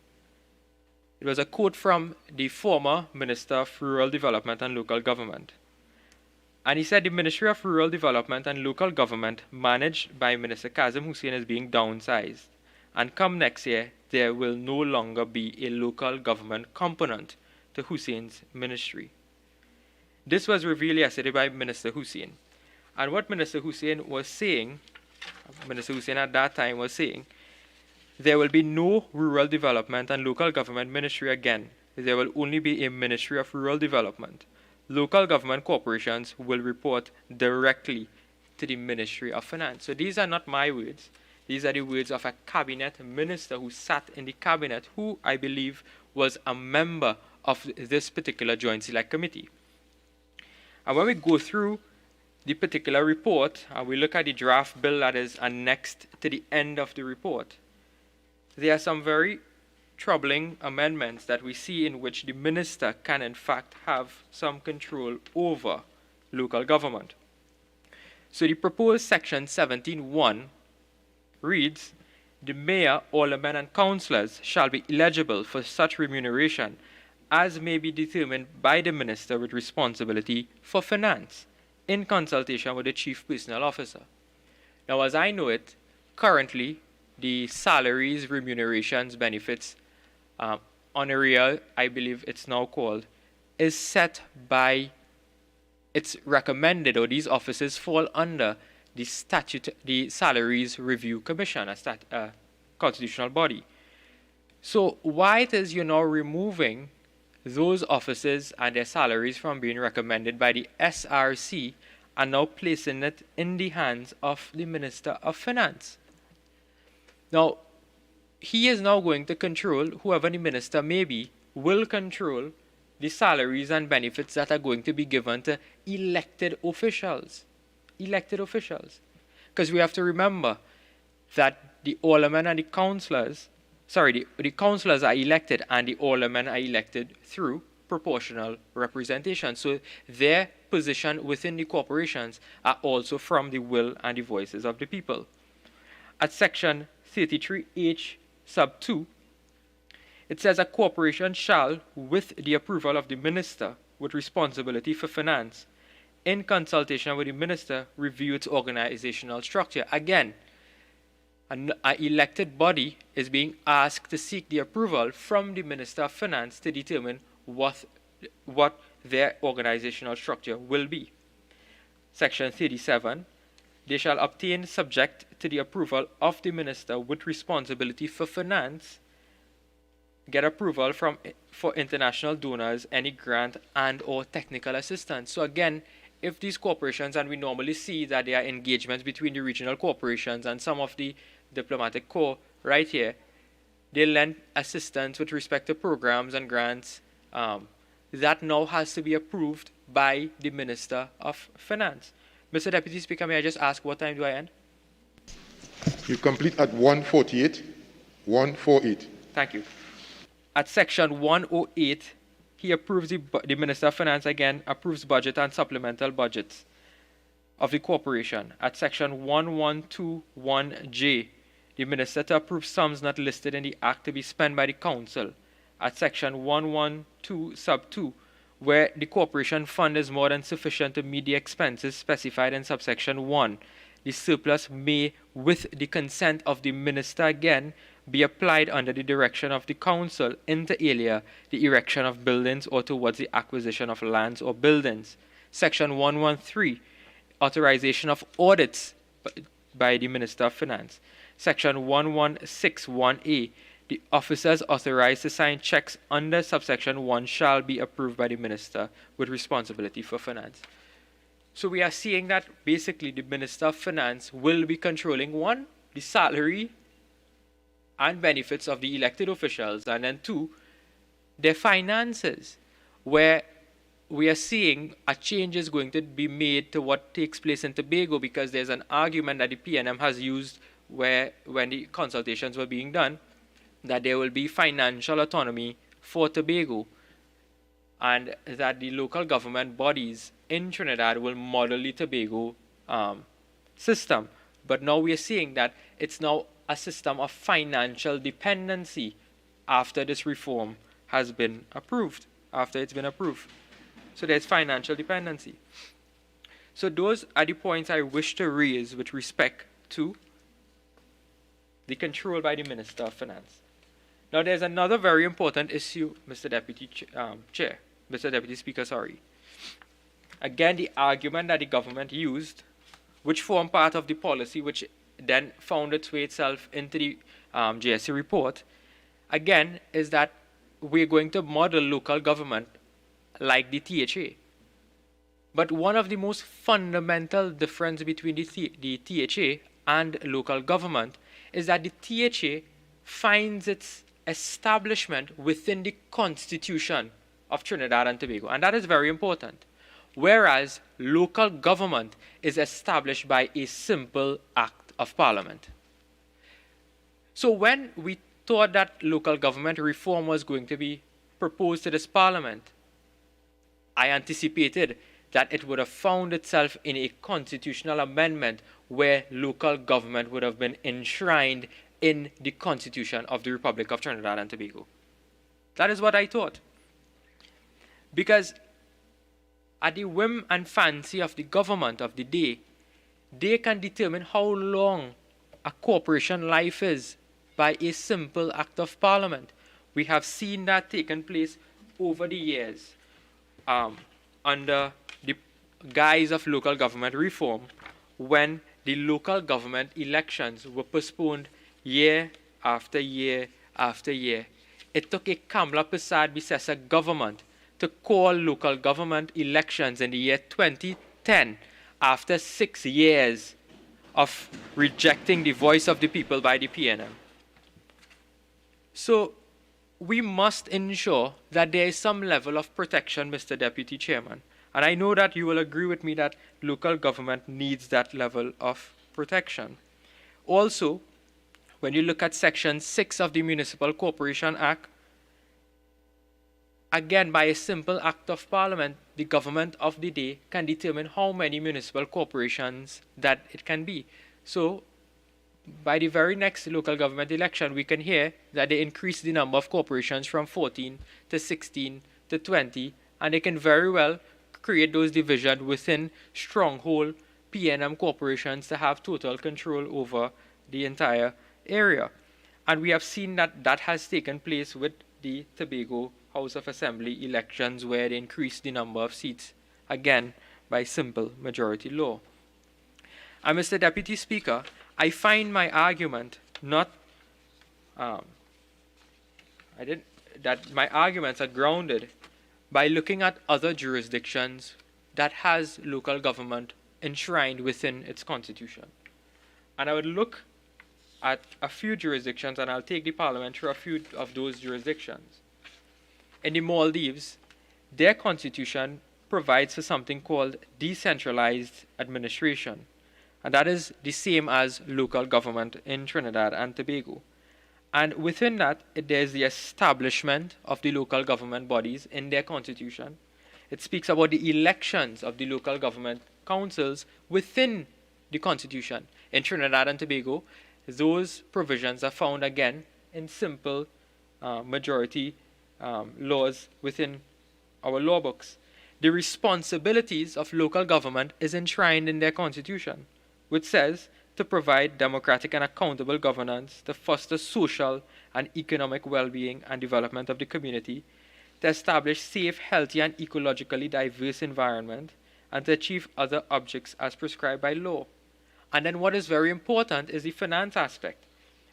it was a quote from the former Minister of Rural Development and Local Government. And he said the Ministry of Rural Development and Local Government managed by Minister Kazim Hussain is being downsized. And come next year, there will no longer be a local government component to Hussain's ministry. This was revealed yesterday by Minister Hussain. And what Minister Hussain was saying, Minister Hussain at that time was saying, there will be no Rural Development and Local Government Ministry again. There will only be a Ministry of Rural Development. Local government corporations will report directly to the Ministry of Finance. So these are not my words. These are the words of a cabinet minister who sat in the cabinet, who I believe was a member of this particular Joint Select Committee. And when we go through the particular report and we look at the draft bill that is annexed to the end of the report, there are some very troubling amendments that we see in which the minister can in fact have some control over local government. So the proposed section 17(1) reads, the mayor, aldermen, and councillors shall be eligible for such remuneration as may be determined by the minister with responsibility for finance in consultation with the chief personnel officer. Now, as I know it, currently the salaries, remunerations, benefits, honoraria, I believe it's now called, is set by, it's recommended, or these offices fall under the Salaries Review Commission, a constitutional body. So why it is you're now removing those offices and their salaries from being recommended by the SRC and now placing it in the hands of the Minister of Finance? Now, he is now going to control, whoever the minister may be, will control the salaries and benefits that are going to be given to elected officials. Elected officials. Because we have to remember that the aldermen and the councillors, the councillors are elected and the aldermen are elected through proportional representation. So their position within the corporations are also from the will and the voices of the people. At section 33H sub 2, it says a corporation shall, with the approval of the minister with responsibility for finance, in consultation with the minister, review its organizational structure. Again, an elected body is being asked to seek the approval from the Minister of Finance to determine what their organizational structure will be. Section 37, they shall obtain, subject to the approval of the Minister with responsibility for finance, get approval for international donors, any grant and or technical assistance. So again, if these corporations, and we normally see that there are engagements between the regional corporations and some of the diplomatic corps right here, they lend assistance with respect to programs and grants. That now has to be approved by the Minister of Finance. Mr. Deputy Speaker, may I just ask, what time do I end? You complete at 1:48. 1:48. Thank you. At section 108, he approves the Minister of Finance again approves budget and supplemental budgets of the corporation. At section 1121J, the Minister to approve sums not listed in the Act to be spent by the Council. At section 112 sub 2, where the corporation fund is more than sufficient to meet the expenses specified in subsection 1, the surplus may, with the consent of the Minister again, be applied under the direction of the Council, inter alia, the erection of buildings or towards the acquisition of lands or buildings. Section 113, authorization of audits by the Minister of Finance. Section 1161A, the officers authorized to sign checks under subsection 1 shall be approved by the Minister with responsibility for finance. So we are seeing that basically the Minister of Finance will be controlling, one, the salary and benefits of the elected officials, and then two, their finances, where we are seeing a change is going to be made to what takes place in Tobago, because there's an argument that the PNM has used where, when the consultations were being done, that there will be financial autonomy for Tobago, and that the local government bodies in Trinidad will model the Tobago system. But now we are seeing that it's now a system of financial dependency after this reform has been approved, after it's been approved. So there's financial dependency. So those are the points I wish to raise with respect to the control by the Minister of Finance. Now there's another very important issue, Mr. Deputy Mr. Deputy Speaker, sorry. Again, the argument that the government used, which formed part of the policy, which then found its way itself into the JSC report, again, is that we're going to model local government like the THA. But one of the most fundamental difference between the THA and local government is that the THA finds its establishment within the Constitution of Trinidad and Tobago, and that is very important. Whereas local government is established by a simple act of Parliament. So when we thought that local government reform was going to be proposed to this Parliament, I anticipated that it would have found itself in a constitutional amendment where local government would have been enshrined in the Constitution of the Republic of Trinidad and Tobago. That is what I thought. Because at the whim and fancy of the government of the day, they can determine how long a corporation life is by a simple act of Parliament. We have seen that taken place over the years under the guise of local government reform, when the local government elections were postponed year after year after year. It took a Kamla Persad-Bissessa government to call local government elections in the year 2010 after 6 years of rejecting the voice of the people by the PNM. So we must ensure that there is some level of protection, Mr. Deputy Chairman. And I know that you will agree with me that local government needs that level of protection. Also, when you look at Section 6 of the Municipal Corporation Act, again, by a simple act of parliament, the government of the day can determine how many municipal corporations that it can be. So by the very next local government election, we can hear that they increase the number of corporations from 14 to 16 to 20, and they can very well create those divisions within stronghold PNM corporations to have total control over the entire area. And we have seen that that has taken place with the Tobago House of Assembly elections, where they increased the number of seats, again, by simple majority law. And Mr. Deputy Speaker, I find my argument not, that my arguments are grounded by looking at other jurisdictions that has local government enshrined within its constitution. And I would look at a few jurisdictions, and I'll take the parliament through a few of those jurisdictions. In the Maldives, their constitution provides for something called decentralized administration, and that is the same as local government in Trinidad and Tobago. And within that, there's the establishment of the local government bodies in their constitution. It speaks about the elections of the local government councils within the constitution. In Trinidad and Tobago, those provisions are found again in simple majority laws within our law books. The responsibilities of local government is enshrined in their constitution, which says to provide democratic and accountable governance, to foster social and economic well-being and development of the community, to establish safe, healthy, and ecologically diverse environment, and to achieve other objects as prescribed by law. And then what is very important is the finance aspect,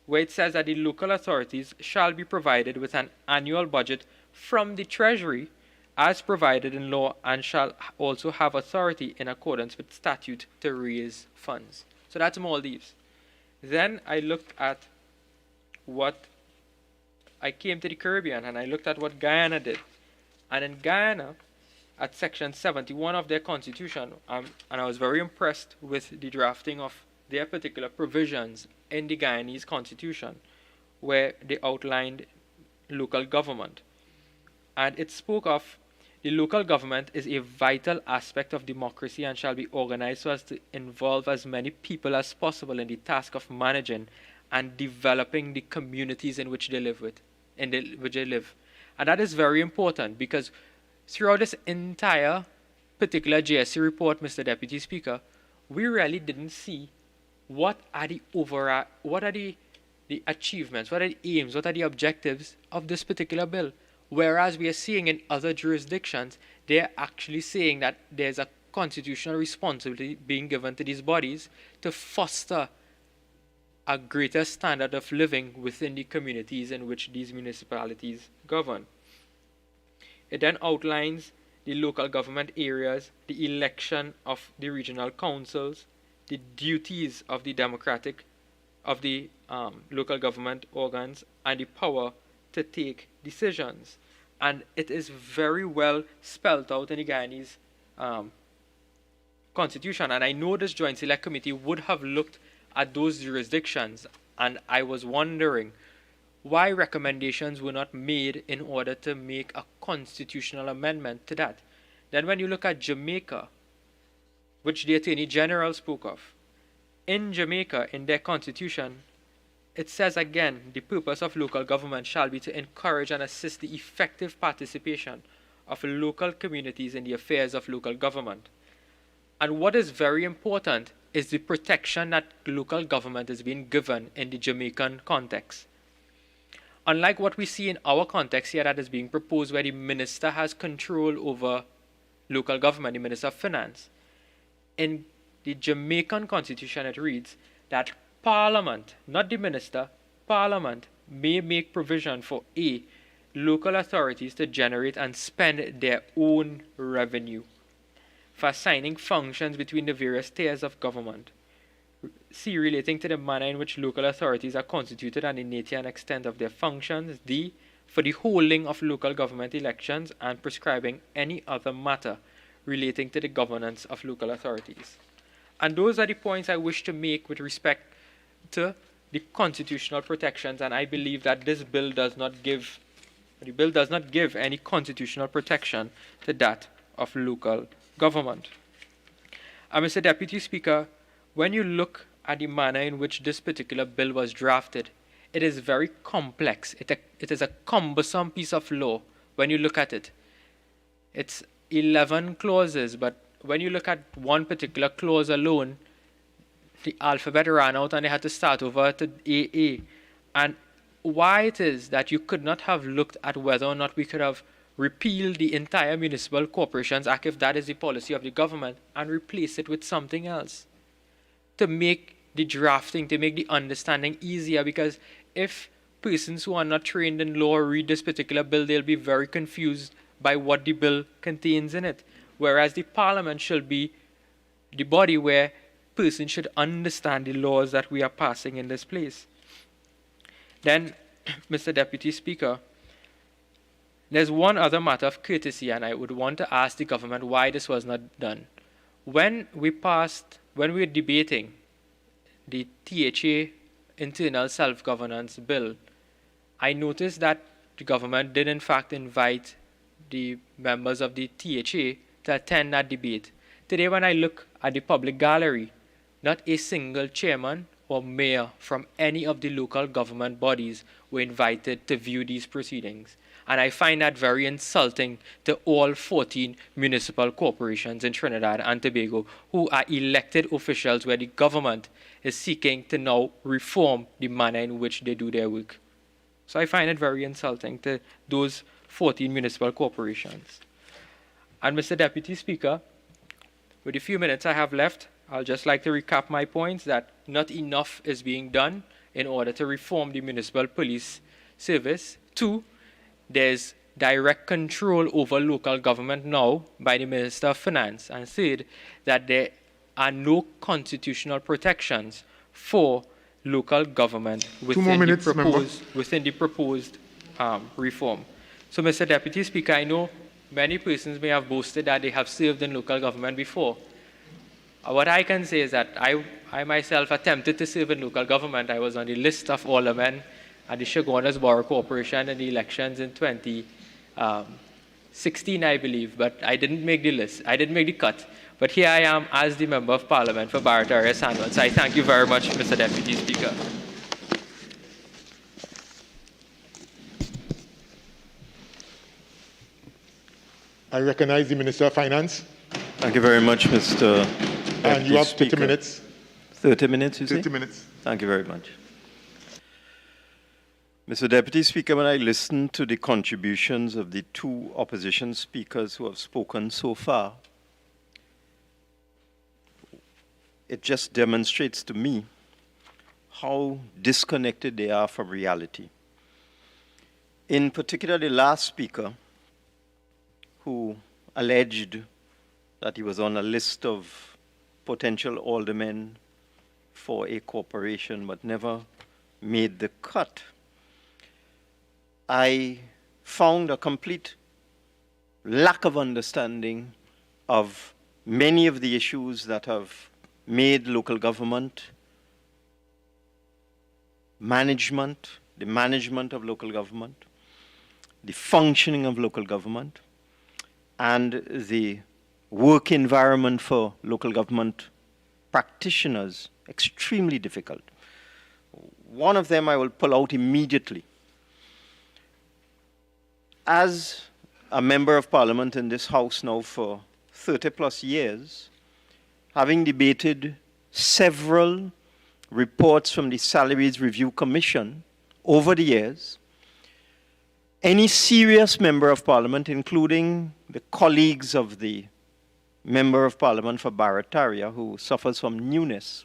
where it says that the local authorities shall be provided with an annual budget from the Treasury as provided in law, and shall also have authority in accordance with statute to raise funds. So that's Maldives. Then I looked at I came to the Caribbean, and I looked at what Guyana did. And in Guyana, at section 71 of their constitution, and I was very impressed with the drafting of their particular provisions in the Guyanese constitution, where they outlined local government. And it spoke of the local government is a vital aspect of democracy and shall be organized so as to involve as many people as possible in the task of managing and developing the communities in which they live And that is very important, because throughout this entire particular GSC report, Mr. Deputy Speaker, we really didn't see what are the achievements, what are the aims, what are the objectives of this particular bill. Whereas we are seeing in other jurisdictions, they're actually saying that there's a constitutional responsibility being given to these bodies to foster a greater standard of living within the communities in which these municipalities govern. It then outlines the local government areas, the election of the regional councils, the duties of the local government organs, and the power to take decisions. And it is very well spelled out in the Guyanese constitution. And I know this Joint Select Committee would have looked at those jurisdictions, and I was wondering why recommendations were not made in order to make a constitutional amendment to that. Then when you look at Jamaica, which the Attorney General spoke of, in Jamaica, in their constitution, it says again, the purpose of local government shall be to encourage and assist the effective participation of local communities in the affairs of local government. And what is very important is the protection that local government is being given in the Jamaican context. Unlike what we see in our context here that is being proposed, where the minister has control over local government, the Minister of Finance, in the Jamaican constitution it reads that Parliament, not the minister, Parliament may make provision for local authorities to generate and spend their own revenue, for assigning functions between the various tiers of government. C, relating to the manner in which local authorities are constituted and the nature and extent of their functions. D, for the holding of local government elections and prescribing any other matter relating to the governance of local authorities. And those are the points I wish to make with respect to the constitutional protections, and I believe that this bill does not give The bill does not give any constitutional protection to that of local government. Mr. Deputy Speaker, when you look at the manner in which this particular bill was drafted, it is very complex. It is a cumbersome piece of law when you look at it. It's 11 clauses, but when you look at one particular clause alone, the alphabet ran out and they had to start over to AA. And why it is that you could not have looked at whether or not we could have repealed the entire Municipal Corporations Act, if that is the policy of the government, and replace it with something else to make the drafting, to make the understanding easier, because if persons who are not trained in law read this particular bill, they'll be very confused by what the bill contains in it. Whereas the Parliament should be the body where persons should understand the laws that we are passing in this place. Then, Mr. Deputy Speaker, there's one other matter of courtesy, and I would want to ask the government why this was not done. When we were debating the THA Internal Self-Governance Bill, I noticed that the government did in fact invite the members of the THA to attend that debate. Today, when I look at the public gallery, not a single chairman or mayor from any of the local government bodies were invited to view these proceedings. And I find that very insulting to all 14 municipal corporations in Trinidad and Tobago who are elected officials, where the government is seeking to now reform the manner in which they do their work. So I find it very insulting to those 14 municipal corporations. And Mr. Deputy Speaker, with the few minutes I have left, I'll just like to recap my points that not enough is being done in order to reform the municipal police service. 2, there's direct control over local government now by the Minister of Finance. And 3rd, that there are no constitutional protections for local government within the proposed reform. So, Mr. Deputy Speaker, I know many persons may have boasted that they have served in local government before. What I can say is that I myself attempted to serve in local government. I was on the list of aldermen at the Chaguanas Borough Corporation in the elections in 2016, I believe, but I didn't make the list. I didn't make the cut. But here I am as the Member of Parliament for Barataria-Sandwell. So I thank you very much, Mr. Deputy Speaker. I recognize the Minister of Finance. Thank you very much, Mr. And you have 30 minutes. 30 minutes, you say? 30 minutes. Thank you very much. Mr. Deputy Speaker, when I listened to the contributions of the 2 opposition speakers who have spoken so far, it just demonstrates to me how disconnected they are from reality. In particular, the last speaker, who alleged that he was on a list of potential aldermen for a corporation but never made the cut, I found a complete lack of understanding of many of the issues that have made local government management, the management of local government, the functioning of local government, and the work environment for local government practitioners extremely difficult. One of them I will pull out immediately. As a member of Parliament in this House now for 30 plus years, having debated several reports from the Salaries Review Commission over the years, any serious member of Parliament, including the colleagues of the Member of Parliament for Barataria, who suffers from newness,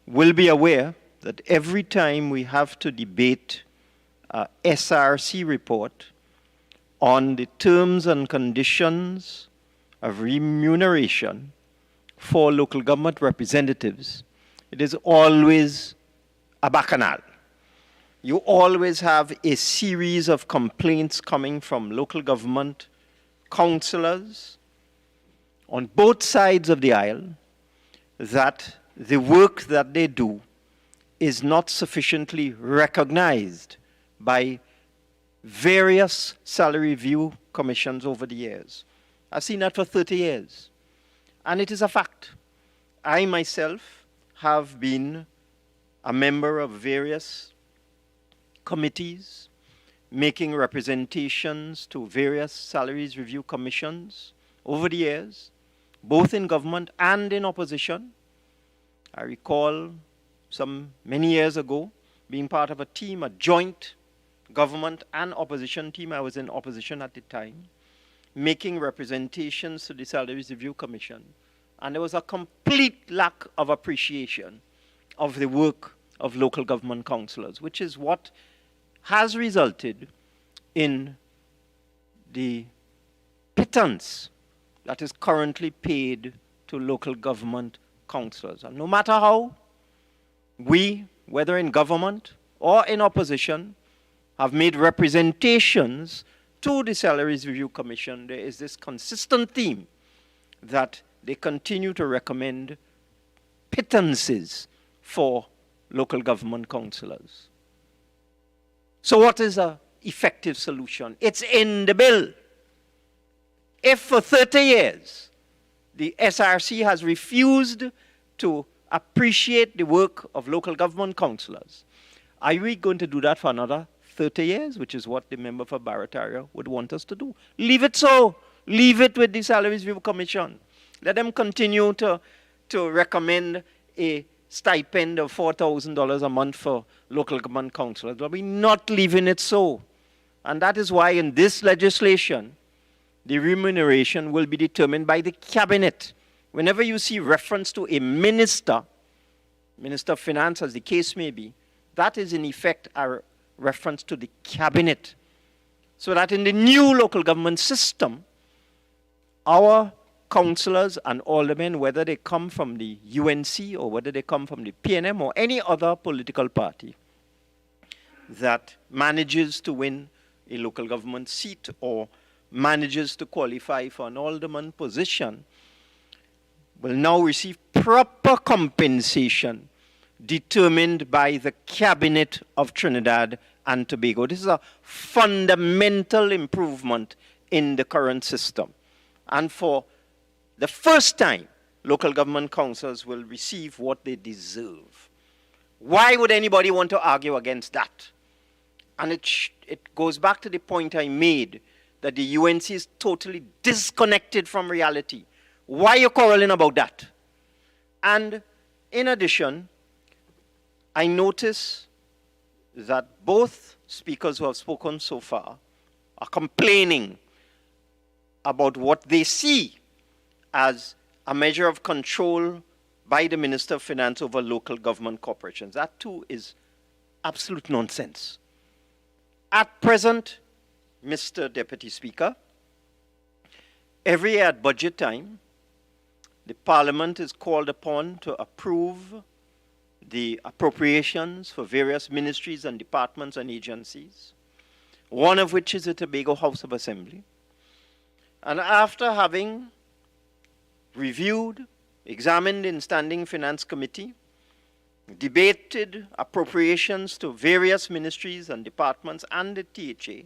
will be aware that every time we have to debate a SRC report on the terms and conditions of remuneration for local government representatives, it is always a bacchanal. You always have a series of complaints coming from local government councillors on both sides of the aisle that the work that they do is not sufficiently recognized by various salary review commissions over the years. I've seen that for 30 years. And it is a fact. I myself have been a member of various committees making representations to various salaries review commissions over the years, both in government and in opposition. I recall many years ago being part of a team, a joint government and opposition team. I was in opposition at the time, making representations to the Salaries Review Commission. And there was a complete lack of appreciation of the work of local government councillors, which is what has resulted in the pittance that is currently paid to local government councillors. And no matter how we, whether in government or in opposition, have made representations to the Salaries Review Commission, there is this consistent theme that they continue to recommend pittances for local government councillors. So what is an effective solution? It's in the bill. If for 30 years the SRC has refused to appreciate the work of local government councillors, are we going to do that for another 30 years, which is what the member for Barataria would want us to do? Leave it so. Leave it with the Salaries Review Commission. Let them continue to recommend a stipend of $4,000 a month for local government councillors, but we're not leaving it so. And that is why in this legislation, the remuneration will be determined by the cabinet. Whenever you see reference to a minister, Minister of Finance as the case may be, that is in effect a reference to the cabinet. So that in the new local government system, our councillors and aldermen, whether they come from the UNC or whether they come from the PNM or any other political party that manages to win a local government seat or manages to qualify for an alderman position, will now receive proper compensation determined by the Cabinet of Trinidad and Tobago. This is a fundamental improvement in the current system. And for the first time, local government councils will receive what they deserve. Why would anybody want to argue against that? And it goes back to the point I made that the UNC is totally disconnected from reality. Why are you quarreling about that? And in addition, I notice that both speakers who have spoken so far are complaining about what they see as a measure of control by the Minister of Finance over local government corporations. That too is absolute nonsense. At present, Mr. Deputy Speaker, every year at budget time, the Parliament is called upon to approve the appropriations for various ministries and departments and agencies, one of which is the Tobago House of Assembly. And after having reviewed, examined in Standing Finance Committee, debated appropriations to various ministries and departments and the THA,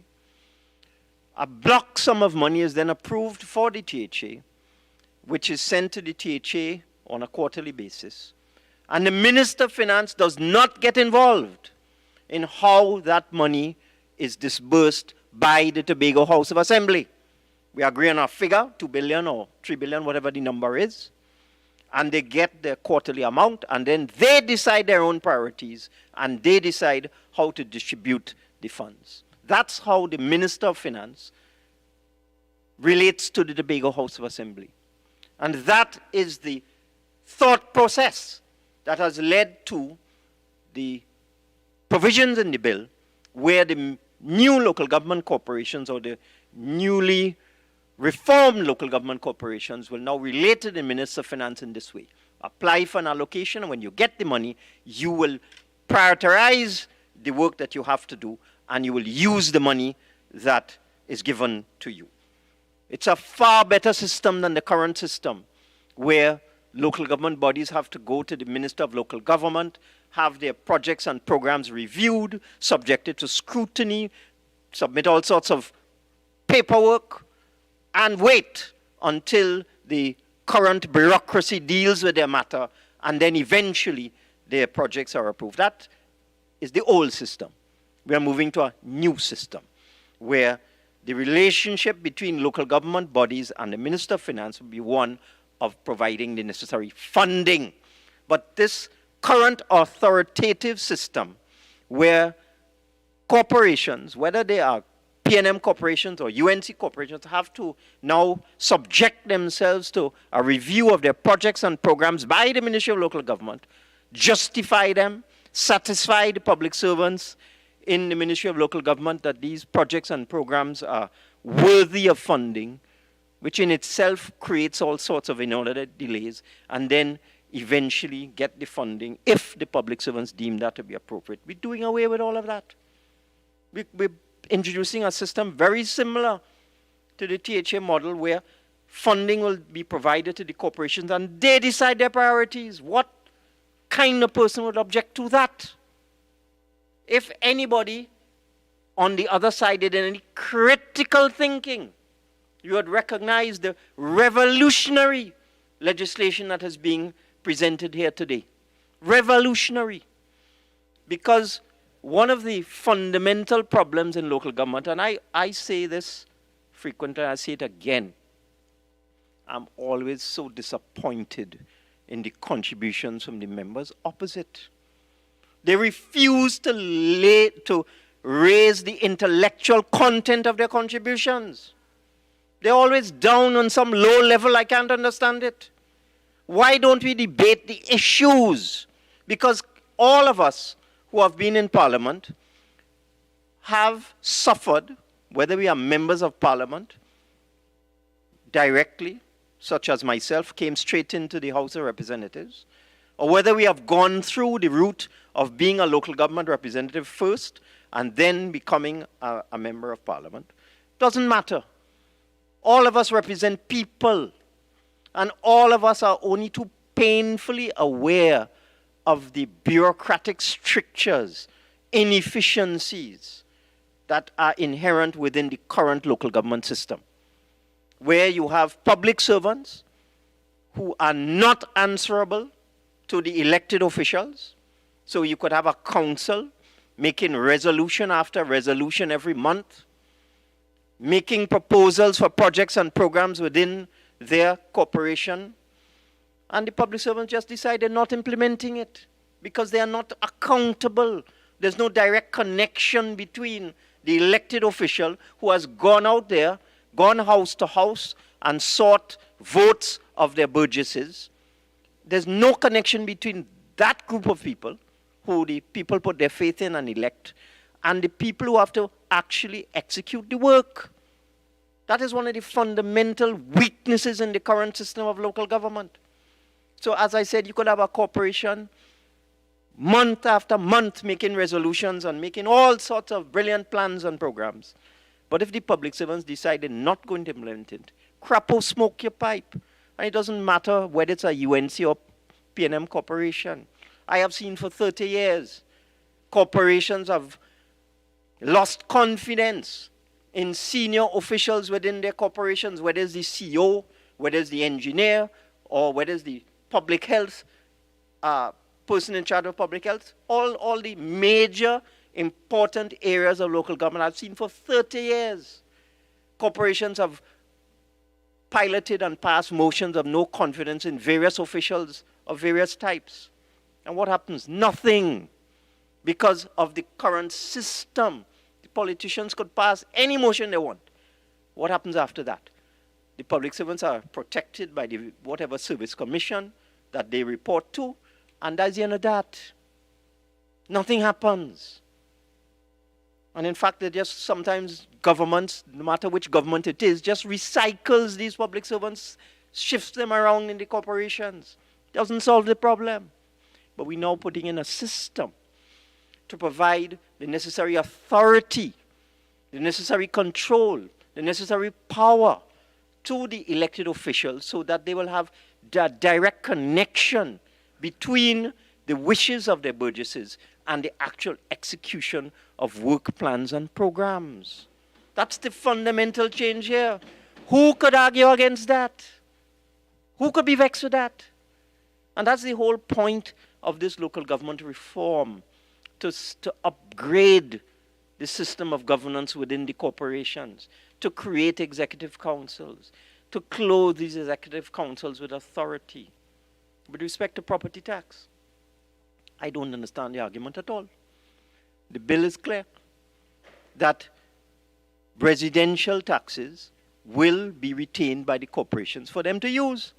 a block sum of money is then approved for the THA, which is sent to the THA on a quarterly basis. And the Minister of Finance does not get involved in how that money is disbursed by the Tobago House of Assembly. We agree on a figure, 2 billion or 3 billion, whatever the number is, and they get their quarterly amount, and then they decide their own priorities, and they decide how to distribute the funds. That's how the Minister of Finance relates to the Tobago House of Assembly. And that is the thought process that has led to the provisions in the bill where the new local government corporations or the newly reformed local government corporations will now relate to the Minister of Finance in this way. Apply for an allocation, and when you get the money, you will prioritize the work that you have to do, and you will use the money that is given to you. It's a far better system than the current system, where local government bodies have to go to the Minister of Local Government, have their projects and programs reviewed, subjected to scrutiny, submit all sorts of paperwork, and wait until the current bureaucracy deals with their matter, and then eventually their projects are approved. That is the old system. We are moving to a new system where the relationship between local government bodies and the Minister of Finance will be one of providing the necessary funding. But this current authoritative system where corporations, whether they are PNM corporations or UNC corporations, have to now subject themselves to a review of their projects and programs by the Ministry of Local Government, justify them, satisfy the public servants in the Ministry of Local Government that these projects and programs are worthy of funding, which in itself creates all sorts of inordinate delays, and then eventually get the funding if the public servants deem that to be appropriate. We're doing away with all of that. We're introducing a system very similar to the THA model where funding will be provided to the corporations and they decide their priorities. What kind of person would object to that? If anybody on the other side did any critical thinking, you would recognize the revolutionary legislation that is being presented here today. Revolutionary. Because one of the fundamental problems in local government, and I say this frequently, I say it again, I'm always so disappointed in the contributions from the members opposite. They refuse to raise the intellectual content of their contributions. They're always down on some low level. I can't understand it. Why don't we debate the issues? Because all of us who have been in Parliament have suffered, whether we are members of Parliament directly, such as myself, came straight into the House of Representatives, or whether we have gone through the route of being a local government representative first and then becoming a member of Parliament. Doesn't matter. All of us represent people, and all of us are only too painfully aware of the bureaucratic strictures, inefficiencies that are inherent within the current local government system, where you have public servants who are not answerable to the elected officials. So you could have a council making resolution after resolution every month, making proposals for projects and programs within their corporation, and the public servants just decided not implementing it because they are not accountable. There's no direct connection between the elected official who has gone out there, gone house to house, and sought votes of their burgesses. There's no connection between that group of people, who the people put their faith in and elect, and the people who have to actually execute the work. That is one of the fundamental weaknesses in the current system of local government. So as I said, you could have a corporation month after month making resolutions and making all sorts of brilliant plans and programs. But if the public servants decide they're not going to implement it, crap or smoke your pipe. And it doesn't matter whether it's a UNC or PNM corporation. I have seen for 30 years, corporations have lost confidence in senior officials within their corporations, whether it's the CEO, whether it's the engineer, or whether it's the public health person in charge of public health. All the major important areas of local government I've seen for 30 years. Corporations have piloted and passed motions of no confidence in various officials of various types. And what happens? Nothing. Because of the current system. The politicians could pass any motion they want. What happens after that? The public servants are protected by the whatever service commission that they report to, and that's the end of that. Nothing happens. And in fact, they just sometimes governments, no matter which government it is, just recycles these public servants, shifts them around in the corporations. Doesn't solve the problem. But we're now putting in a system to provide the necessary authority, the necessary control, the necessary power to the elected officials so that they will have that direct connection between the wishes of their burgesses and the actual execution of work plans and programs. That's the fundamental change here. Who could argue against that? Who could be vexed with that? And that's the whole point of this local government reform, to upgrade the system of governance within the corporations, to create executive councils, to clothe these executive councils with authority. With respect to property tax, I don't understand the argument at all. The bill is clear that residential taxes will be retained by the corporations for them to use.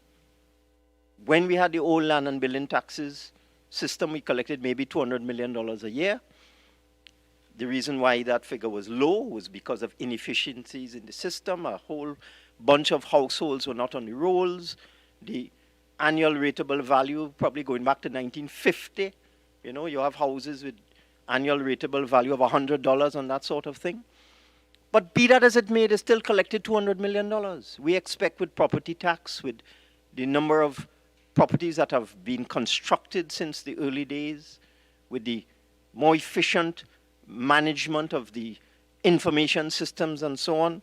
When we had the old land and building taxes system, we collected maybe $200 million a year. The reason why that figure was low was because of inefficiencies in the system. A whole bunch of households were not on the rolls. The annual rateable value, probably going back to 1950, you know, you have houses with annual rateable value of $100 and that sort of thing. But be that as it may, they still collected $200 million. We expect with property tax, with the number of properties that have been constructed since the early days, with the more efficient management of the information systems and so on,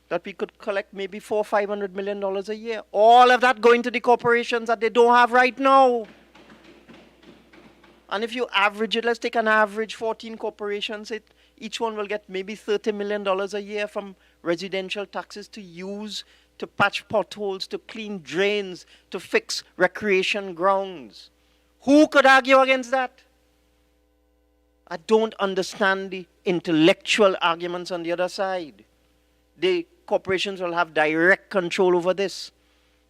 that we could collect maybe $400 or $500 million a year. All of that going to the corporations that they don't have right now. And if you average it, let's take an average 14 corporations, each one will get maybe $30 million a year from residential taxes to use to patch potholes, to clean drains, to fix recreation grounds. Who could argue against that? I don't understand the intellectual arguments on the other side. The corporations will have direct control over this.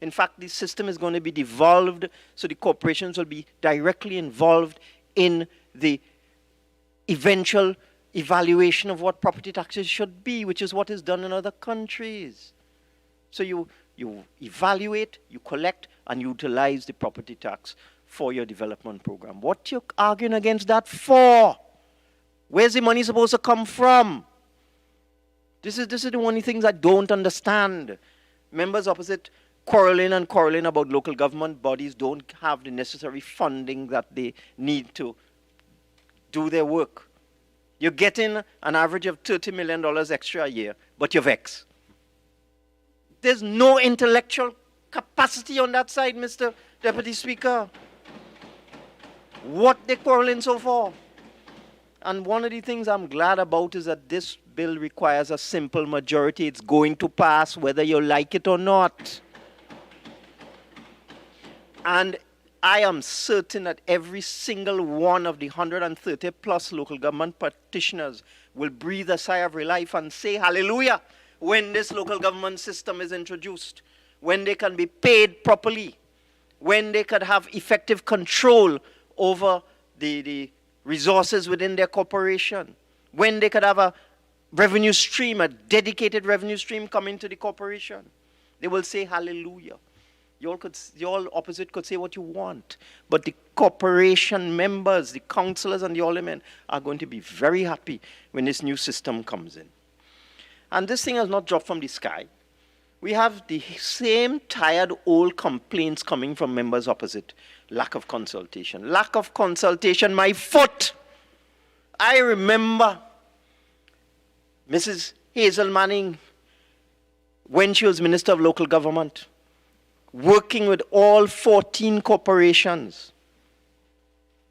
In fact, the system is going to be devolved, so the corporations will be directly involved in the eventual evaluation of what property taxes should be, which is what is done in other countries. So you evaluate, you collect, and utilize the property tax for your development program. What are you arguing against that for? Where's the money supposed to come from? This is the only things I don't understand. Members opposite quarreling about local government bodies don't have the necessary funding that they need to do their work. You're getting an average of $30 million extra a year, but you're vexed. There's no intellectual capacity on that side, Mr. Deputy Speaker. What they quarreling so for? And one of the things I'm glad about is that this bill requires a simple majority. It's going to pass whether you like it or not. And I am certain that every single one of the 130 plus local government practitioners will breathe a sigh of relief and say hallelujah when this local government system is introduced, when they can be paid properly, when they could have effective control over the resources within their corporation, when they could have a revenue stream, a dedicated revenue stream coming to the corporation. They will say hallelujah. You all opposite could say what you want, but the corporation members, the councillors and the aldermen are going to be very happy when this new system comes in. And this thing has not dropped from the sky. We have the same tired old complaints coming from members opposite. Lack of consultation. Lack of consultation, my foot. I remember Mrs. Hazel Manning, when she was Minister of Local Government, working with all 14 corporations,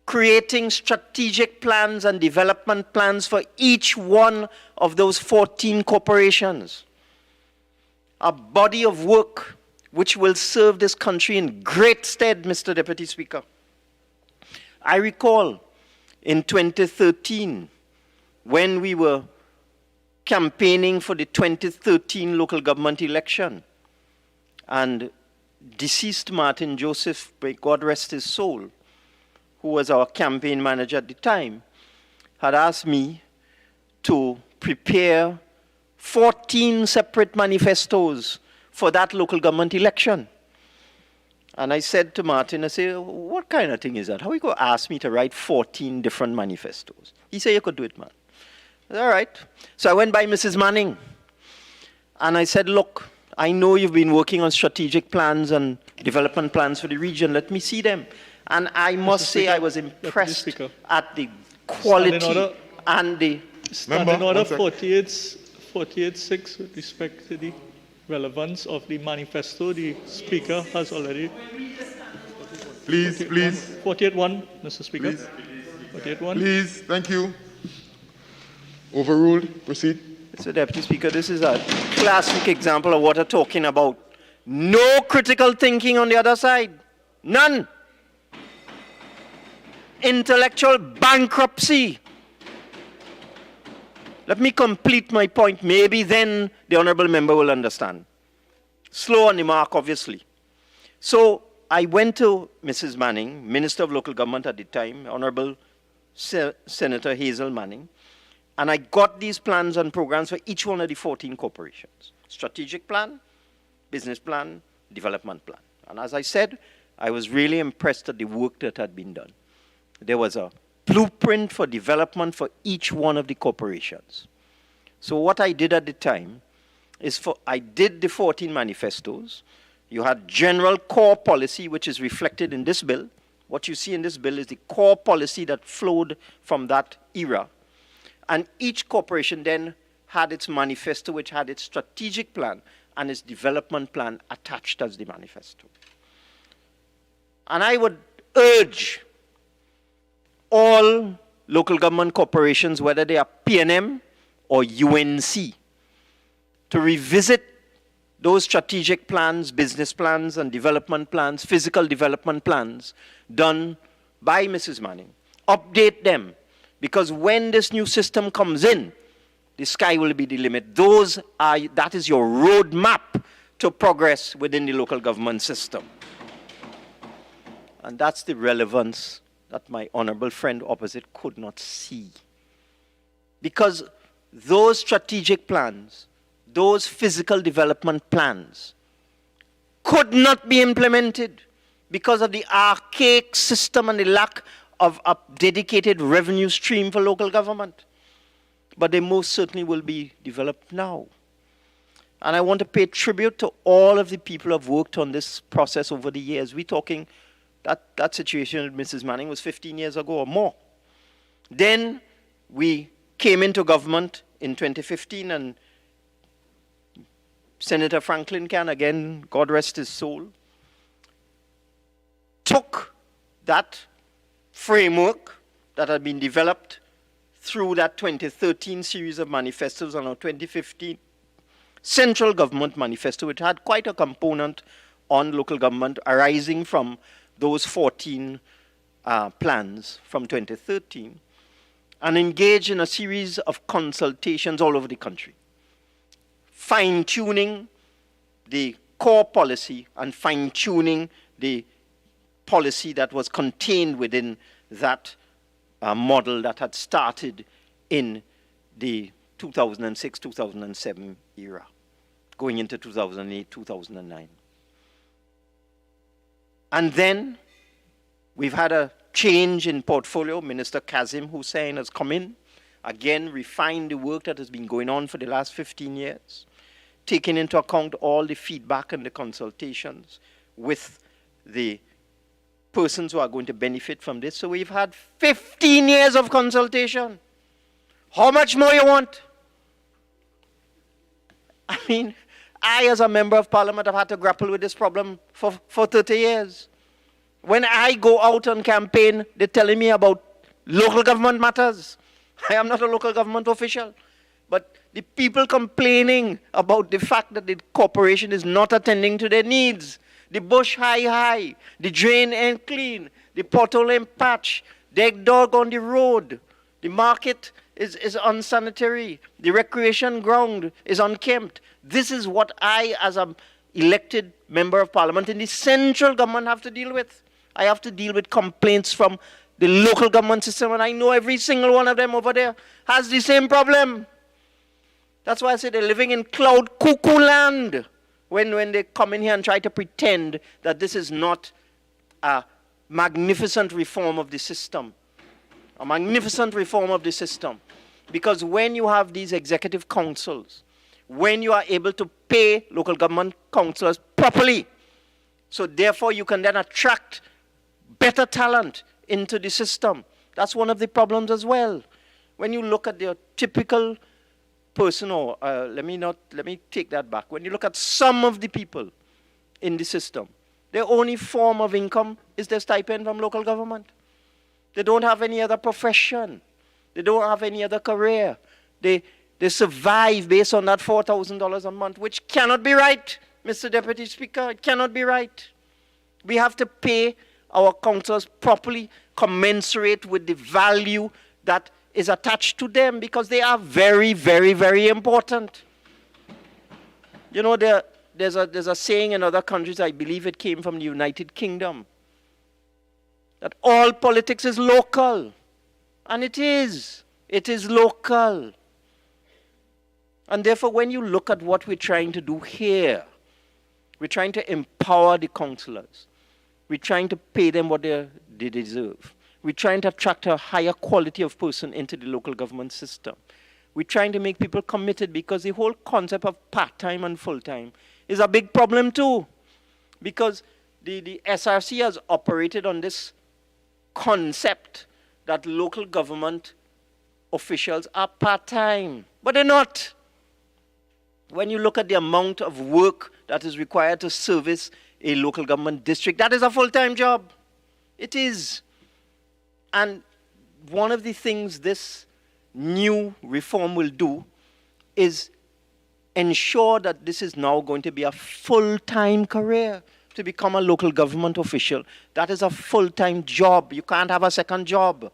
creating strategic plans and development plans for each one of those 14 corporations. A body of work which will serve this country in great stead, Mr. Deputy Speaker. I recall in 2013, when we were campaigning for the 2013 local government election, and deceased Martin Joseph, may God rest his soul, who was our campaign manager at the time, had asked me to prepare 14 separate manifestos for that local government election. And I said to Martin, I said, what kind of thing is that? How are you going to ask me to write 14 different manifestos? He said, you could do it, man. I said, all right. So I went by Mrs. Manning, and I said, look, I know you've been working on strategic plans and development plans for the region. Let me see them. And I must say I was impressed at the quality and the... Standing Order 48.6 with respect to the relevance of the manifesto, the Speaker has already... Please. 48.1, Mr. Speaker. 48.1. Please, thank you. Overruled. Proceed. Mr. Deputy Speaker, this is a classic example of what I'm talking about. No critical thinking on the other side. None. Intellectual bankruptcy. Let me complete my point. Maybe then the honorable member will understand. Slow on the mark, obviously. So I went to Mrs. Manning, Minister of Local Government at the time, Honorable Senator Hazel Manning, and I got these plans and programs for each one of the 14 corporations. Strategic plan, business plan, development plan. And as I said, I was really impressed at the work that had been done. There was a blueprint for development for each one of the corporations. So what I did at the time is I did the 14 manifestos. You had general core policy, which is reflected in this bill. What you see in this bill is the core policy that flowed from that era. And each corporation then had its manifesto, which had its strategic plan and its development plan attached as the manifesto. And I would urge all local government corporations, whether they are PNM or UNC, to revisit those strategic plans, business plans, and development plans, physical development plans done by Mrs. Manning. Update them, because when this new system comes in, the sky will be the limit. That is your roadmap to progress within the local government system. And that's the relevance that my honorable friend opposite could not see. Because those strategic plans, those physical development plans could not be implemented because of the archaic system and the lack of a dedicated revenue stream for local government. But they most certainly will be developed now. And I want to pay tribute to all of the people who have worked on this process over the years. We're talking that situation with Mrs. Manning was 15 years ago or more. Then we came into government in 2015, and Senator Franklin Can, again, God rest his soul, took that framework that had been developed through that 2013 series of manifestos and our 2015 central government manifesto, which had quite a component on local government arising from those 14 plans from 2013, and engaged in a series of consultations all over the country, fine-tuning the core policy and fine-tuning the policy that was contained within that model that had started in the 2006-2007 era, going into 2008-2009. And then we've had a change in portfolio. Minister Kazim Hussain has come in, again refined the work that has been going on for the last 15 years, taking into account all the feedback and the consultations with the persons who are going to benefit from this. So we've had 15 years of consultation. How much more you want? I mean, I, as a member of parliament, have had to grapple with this problem for 30 years. When I go out on campaign, they're telling me about local government matters. I am not a local government official. But the people complaining about the fact that the corporation is not attending to their needs, the bush high, the drain ain't clean, the pothole ain't patch, dead dog on the road, the market is unsanitary, the recreation ground is unkempt. This is what I, as an elected member of parliament in the central government, have to deal with. I have to deal with complaints from the local government system, and I know every single one of them over there has the same problem. That's why I say they're living in cloud cuckoo land when they come in here and try to pretend that this is not a magnificent reform of the system. A magnificent reform of the system. Because when you have these executive councils, when you are able to pay local government councillors properly, so therefore you can then attract better talent into the system, That's one of the problems as well. When you look at the typical person, or let me take that back. When you look at some of the people in the system, their only form of income is their stipend from local government. They don't have any other profession. They don't have any other career. They survive based on that $4,000 a month, which cannot be right, Mr. Deputy Speaker. It cannot be right. We have to pay our councillors properly, commensurate with the value that is attached to them, because they are very, very, very important. You know, there's a saying in other countries, I believe it came from the United Kingdom, that all politics is local. And it is. It is local. And therefore, when you look at what we're trying to do here, we're trying to empower the councillors. We're trying to pay them what they deserve. We're trying to attract a higher quality of person into the local government system. We're trying to make people committed, because the whole concept of part-time and full-time is a big problem too. Because the SRC has operated on this concept that local government officials are part-time, but they're not. When you look at the amount of work that is required to service a local government district, that is a full-time job. It is. And one of the things this new reform will do is ensure that this is now going to be a full-time career. To become a local government official, that is a full-time job. You can't have a second job.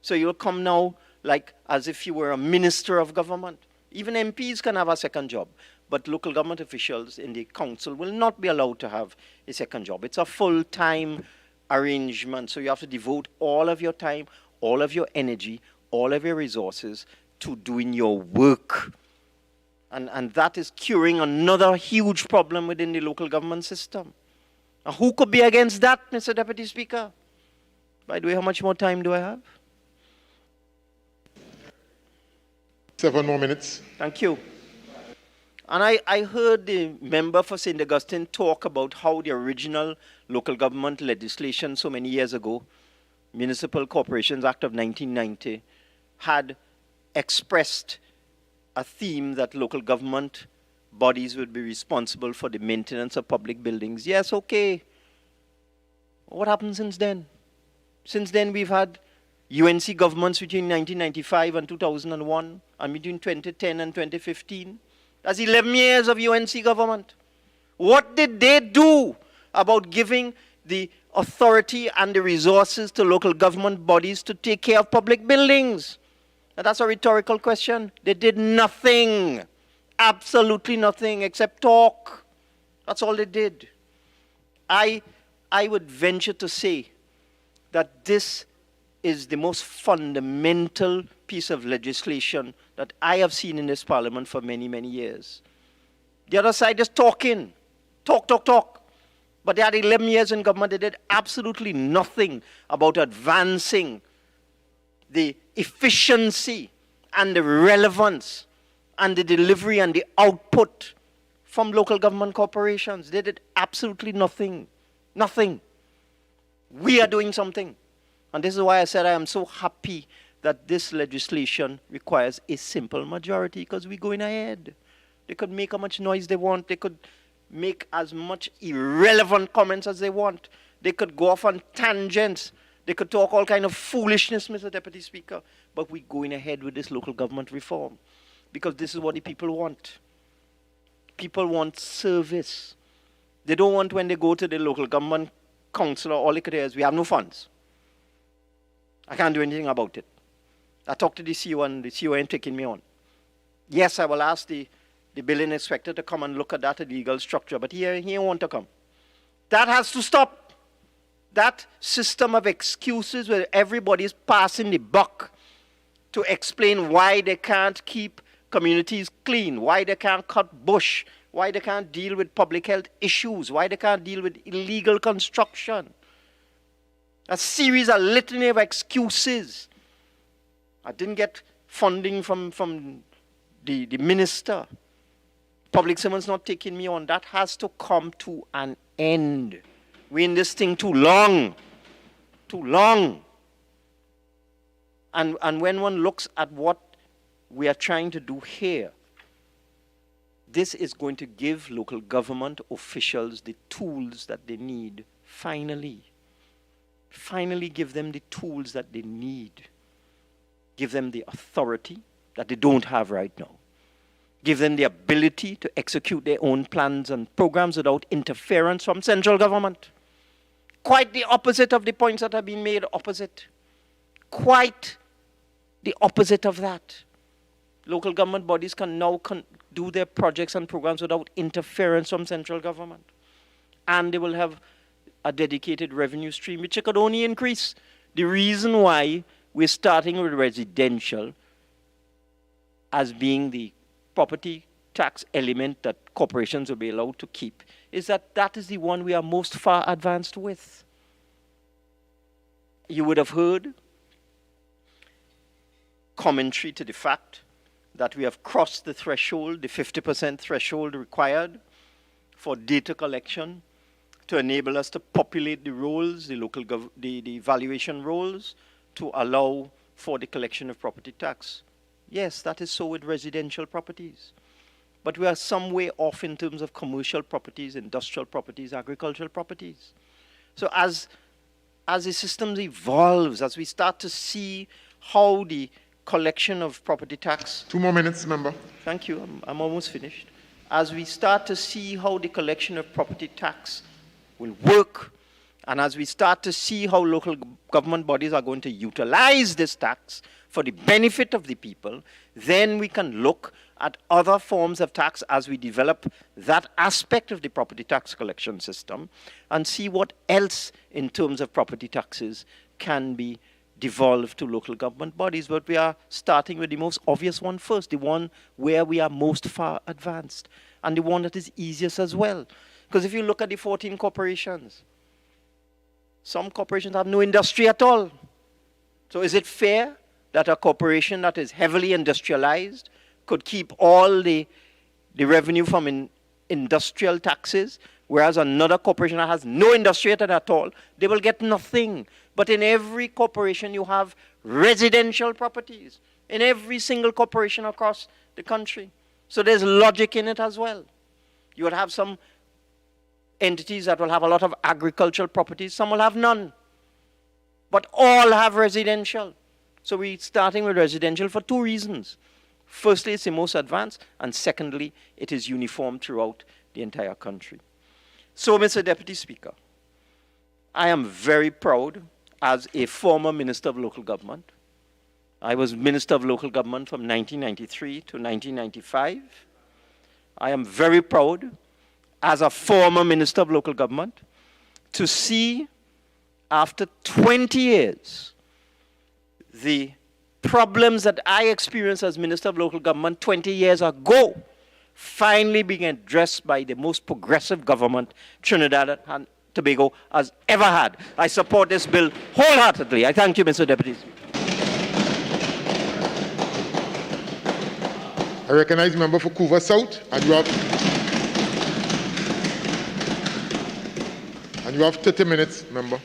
So you'll come now like as if you were a minister of government. Even MPs can have a second job, but local government officials in the council will not be allowed to have a second job. It's a full-time arrangement, so you have to devote all of your time, all of your energy, all of your resources to doing your work. And that is curing another huge problem within the local government system. Now, who could be against that, Mr. Deputy Speaker? By the way, how much more time do I have? 7 more minutes. Thank you. And I heard the member for St. Augustine talk about how the original local government legislation so many years ago, Municipal Corporations Act of 1990, had expressed a theme that local government bodies would be responsible for the maintenance of public buildings. Yes, okay. What happened since then? Since then, we've had UNC governments between 1995 and 2001, and between 2010 and 2015. That's 11 years of UNC government. What did they do about giving the authority and the resources to local government bodies to take care of public buildings? Now, that's a rhetorical question. They did nothing, absolutely nothing, except talk. That's all they did. I would venture to say that this is the most fundamental piece of legislation that I have seen in this parliament for many, many years. The other side is talking. Talk. But they had 11 years in government. They did absolutely nothing about advancing the efficiency and the relevance and the delivery and the output from local government corporations. They did absolutely nothing. Nothing. We are doing something. And this is why I said I am so happy that this legislation requires a simple majority, because we're going ahead. They could make how much noise they want. They could make as much irrelevant comments as they want. They could go off on tangents. They could talk all kind of foolishness, Mr. Deputy Speaker. But we're going ahead with this local government reform, because this is what the people want. People want service. They don't want, when they go to the local government councillor, all they could hear is, we have no funds. I can't do anything about it. I talked to the CEO, and the CEO ain't taking me on. Yes, I will ask the building inspector to come and look at that legal structure, but he ain't want to come. That has to stop. That system of excuses where everybody is passing the buck to explain why they can't keep communities clean, why they can't cut bush, why they can't deal with public health issues, why they can't deal with illegal construction. A series, a litany of excuses. I didn't get funding from the minister. Public servants not taking me on. That has to come to an end. We're in this thing too long. Too long. And when one looks at what we are trying to do here, this is going to give local government officials the tools that they need, finally. Finally give them the tools that they need. Give them the authority that they don't have right now. Give them the ability to execute their own plans and programs without interference from central government. Quite the opposite of the points that have been made opposite. Quite the opposite of that. Local government bodies can now do their projects and programs without interference from central government. And they will have a dedicated revenue stream, which could only increase. The reason why we're starting with residential as being the property tax element that corporations will be allowed to keep is that that is the one we are most far advanced with. You would have heard commentary to the fact that we have crossed the threshold, the 50% threshold required for data collection to enable us to populate the rolls, the valuation rolls, to allow for the collection of property tax. Yes, that is so with residential properties. But we are some way off in terms of commercial properties, industrial properties, agricultural properties. So as the system evolves, as we start to see how the collection of property tax... 2 more minutes, member. Thank you, I'm almost finished. As we start to see how the collection of property tax will work, and as we start to see how local government bodies are going to utilize this tax for the benefit of the people, then we can look at other forms of tax as we develop that aspect of the property tax collection system and see what else in terms of property taxes can be devolved to local government bodies. But we are starting with the most obvious one first, the one where we are most far advanced, and the one that is easiest as well. Because if you look at the 14 corporations, some corporations have no industry at all. So is it fair that a corporation that is heavily industrialized could keep all the revenue from industrial taxes, whereas another corporation that has no industry at all, they will get nothing. But in every corporation you have residential properties, in every single corporation across the country. So there's logic in it as well. You would have some entities that will have a lot of agricultural properties, some will have none. But all have residential. So we're starting with residential for 2 reasons. Firstly, it's the most advanced, and secondly, it is uniform throughout the entire country. So, Mr. Deputy Speaker, I am very proud as a former Minister of Local Government. I was Minister of Local Government from 1993 to 1995. I am very proud as a former Minister of Local Government to see, after 20 years, the problems that I experienced as Minister of Local Government 20 years ago finally being addressed by the most progressive government Trinidad and Tobago has ever had. I support this bill wholeheartedly. I thank you, Mr. Deputy Speaker. I recognize the member for Couva South, and you have 30 minutes, member.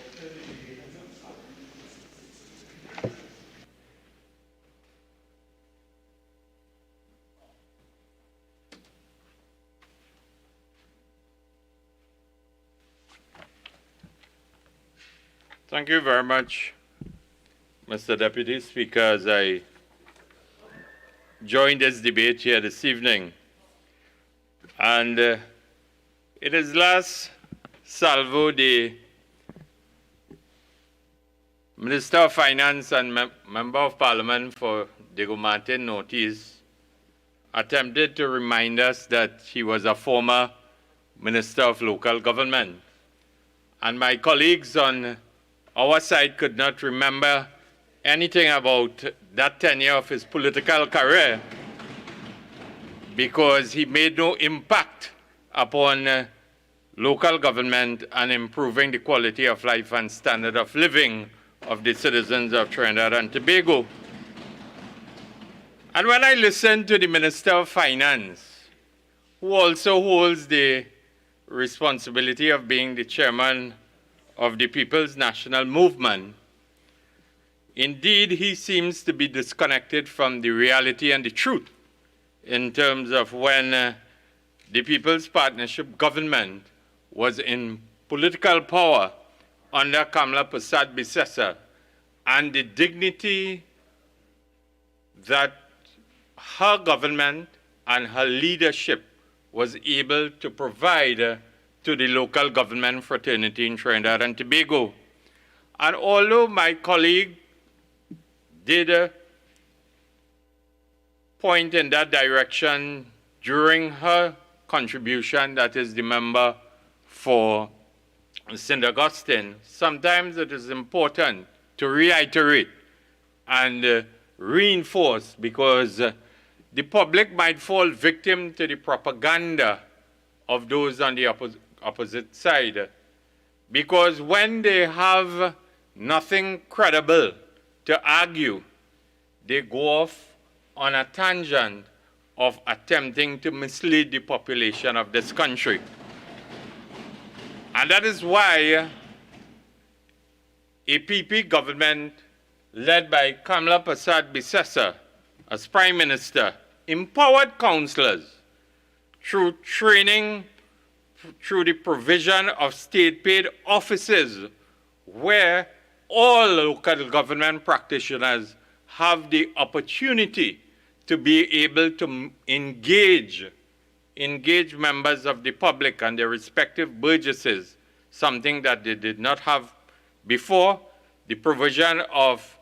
Thank you very much, Mr. Deputy Speaker, as I join this debate here this evening. And it is last salvo the Minister of Finance and Member of Parliament for Diego Martin Northeast attempted to remind us that he was a former Minister of Local Government. And my colleagues on our side could not remember anything about that tenure of his political career because he made no impact upon local government and improving the quality of life and standard of living of the citizens of Trinidad and Tobago. And when I listen to the Minister of Finance, who also holds the responsibility of being the chairman of the People's National Movement, Indeed, he seems to be disconnected from the reality and the truth in terms of when the People's Partnership government was in political power under Kamala Persad-Bissessar, and the dignity that her government and her leadership was able to provide to the local government fraternity in Trinidad and Tobago. And although my colleague did point in that direction during her contribution, that is the member for St. Augustine, sometimes it is important to reiterate and reinforce, because the public might fall victim to the propaganda of those on the opposite side. Because when they have nothing credible to argue, they go off on a tangent of attempting to mislead the population of this country. And that is why a PP government led by Kamala Persad-Bissessar as Prime Minister empowered councillors through training, through the provision of state-paid offices where all local government practitioners have the opportunity to be able to engage members of the public and their respective burgesses, something that they did not have before. The provision of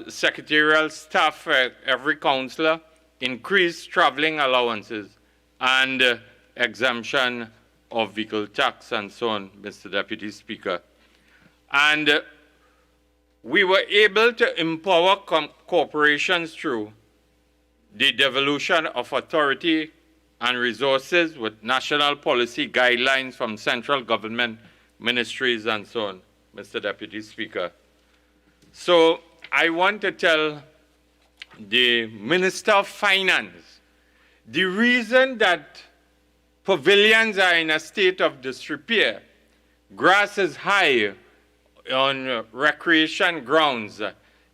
secretarial staff for every councillor, increased traveling allowances, and exemption of vehicle tax and so on, Mr. Deputy Speaker. And we were able to empower corporations through the devolution of authority and resources with national policy guidelines from central government ministries and so on, Mr. Deputy Speaker. So I want to tell the Minister of Finance, the reason that pavilions are in a state of disrepair, grass is high on recreation grounds,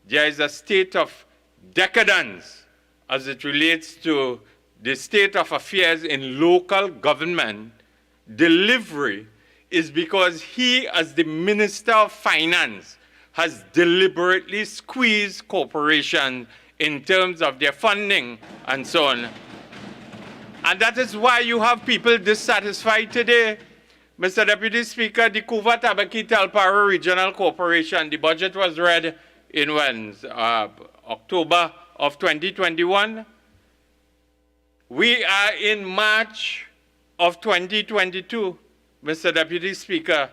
there is a state of decadence as it relates to the state of affairs in local government delivery, is because he, as the Minister of Finance, has deliberately squeezed corporations in terms of their funding and so on. And that is why you have people dissatisfied today. Mr. Deputy Speaker, the Cuva Tabaqui Talparo Regional Corporation, the budget was read in when? October of 2021. We are in March of 2022, Mr. Deputy Speaker,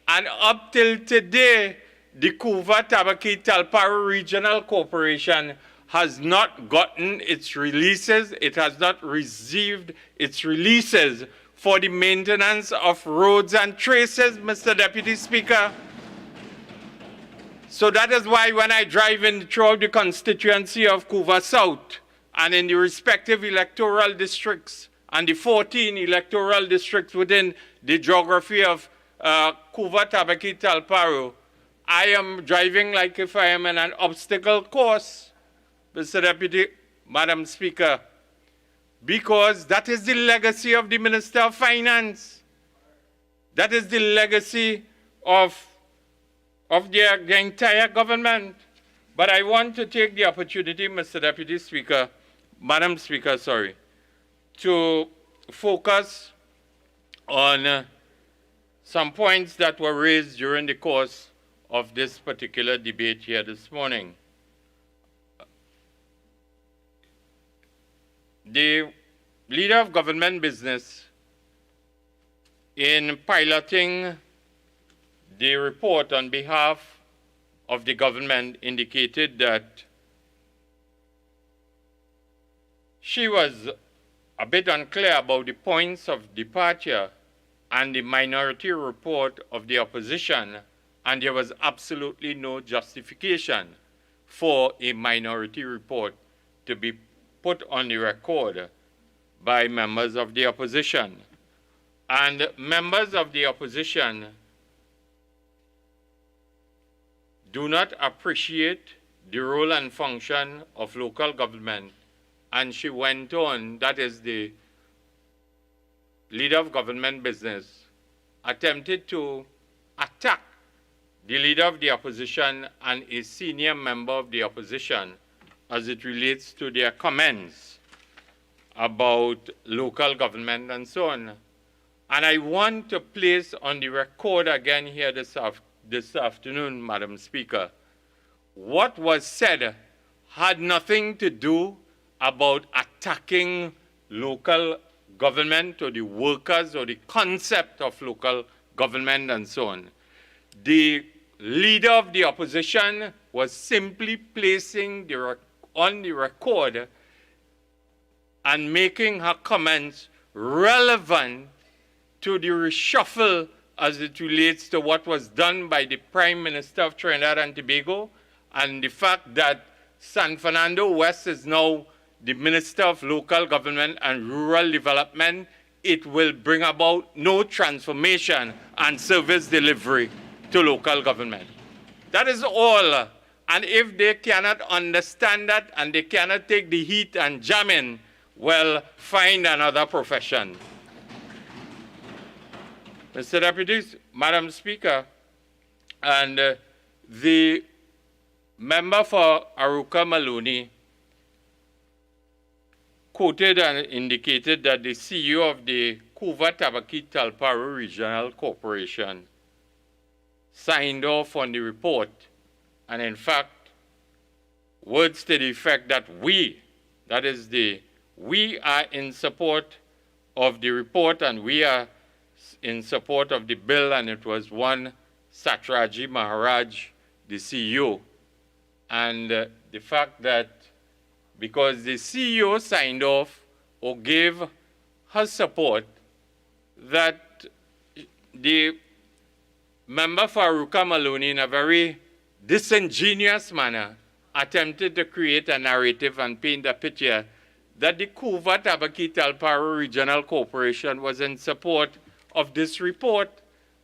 and up till today, the Cuva Tabaqui Talparo Regional Corporation has not gotten its releases, it has not received its releases for the maintenance of roads and traces, Mr. Deputy Speaker. So that is why when I drive in throughout the constituency of Cuva South and in the respective electoral districts and the 14 electoral districts within the geography of Cuva Tabaqui Talparo, I am driving like if I am in an obstacle course, Mr. Deputy, Madam Speaker, because that is the legacy of the Minister of Finance. That is the legacy of the entire government. But I want to take the opportunity, Mr. Deputy Speaker, Madam Speaker, sorry, to focus on some points that were raised during the course of this particular debate here this morning. The leader of government business, in piloting the report on behalf of the government, indicated that she was a bit unclear about the points of departure and the minority report of the opposition, and there was absolutely no justification for a minority report to be put on the record by members of the opposition. And members of the opposition do not appreciate the role and function of local government. And she went on, that is the leader of government business, attempted to attack the leader of the opposition and a senior member of the opposition as it relates to their comments about local government and so on. And I want to place on the record again here this afternoon, Madam Speaker, what was said had nothing to do about attacking local government or the workers or the concept of local government and so on. The leader of the opposition was simply placing on the record and making her comments relevant to the reshuffle as it relates to what was done by the Prime Minister of Trinidad and Tobago and the fact that San Fernando West is now the Minister of Local Government and Rural Development. It will bring about no transformation and service delivery to local government. That is all. And if they cannot understand that and they cannot take the heat and jam in, well, find another profession. Mr. Deputy, Madam Speaker, and the member for Aruka Maloney quoted and indicated that the CEO of the Kuva Tabaki Talparo Regional Corporation signed off on the report, and in fact, words to the effect that we are in support of the report and we are in support of the bill, and it was one Satraji Maharaj, the CEO. And the fact that because the CEO signed off or gave her support, that the member for Aruka Maloney, in a very disingenuous manner, attempted to create a narrative and paint a picture that the Kuva Tabaki Talparo Regional Corporation was in support of this report.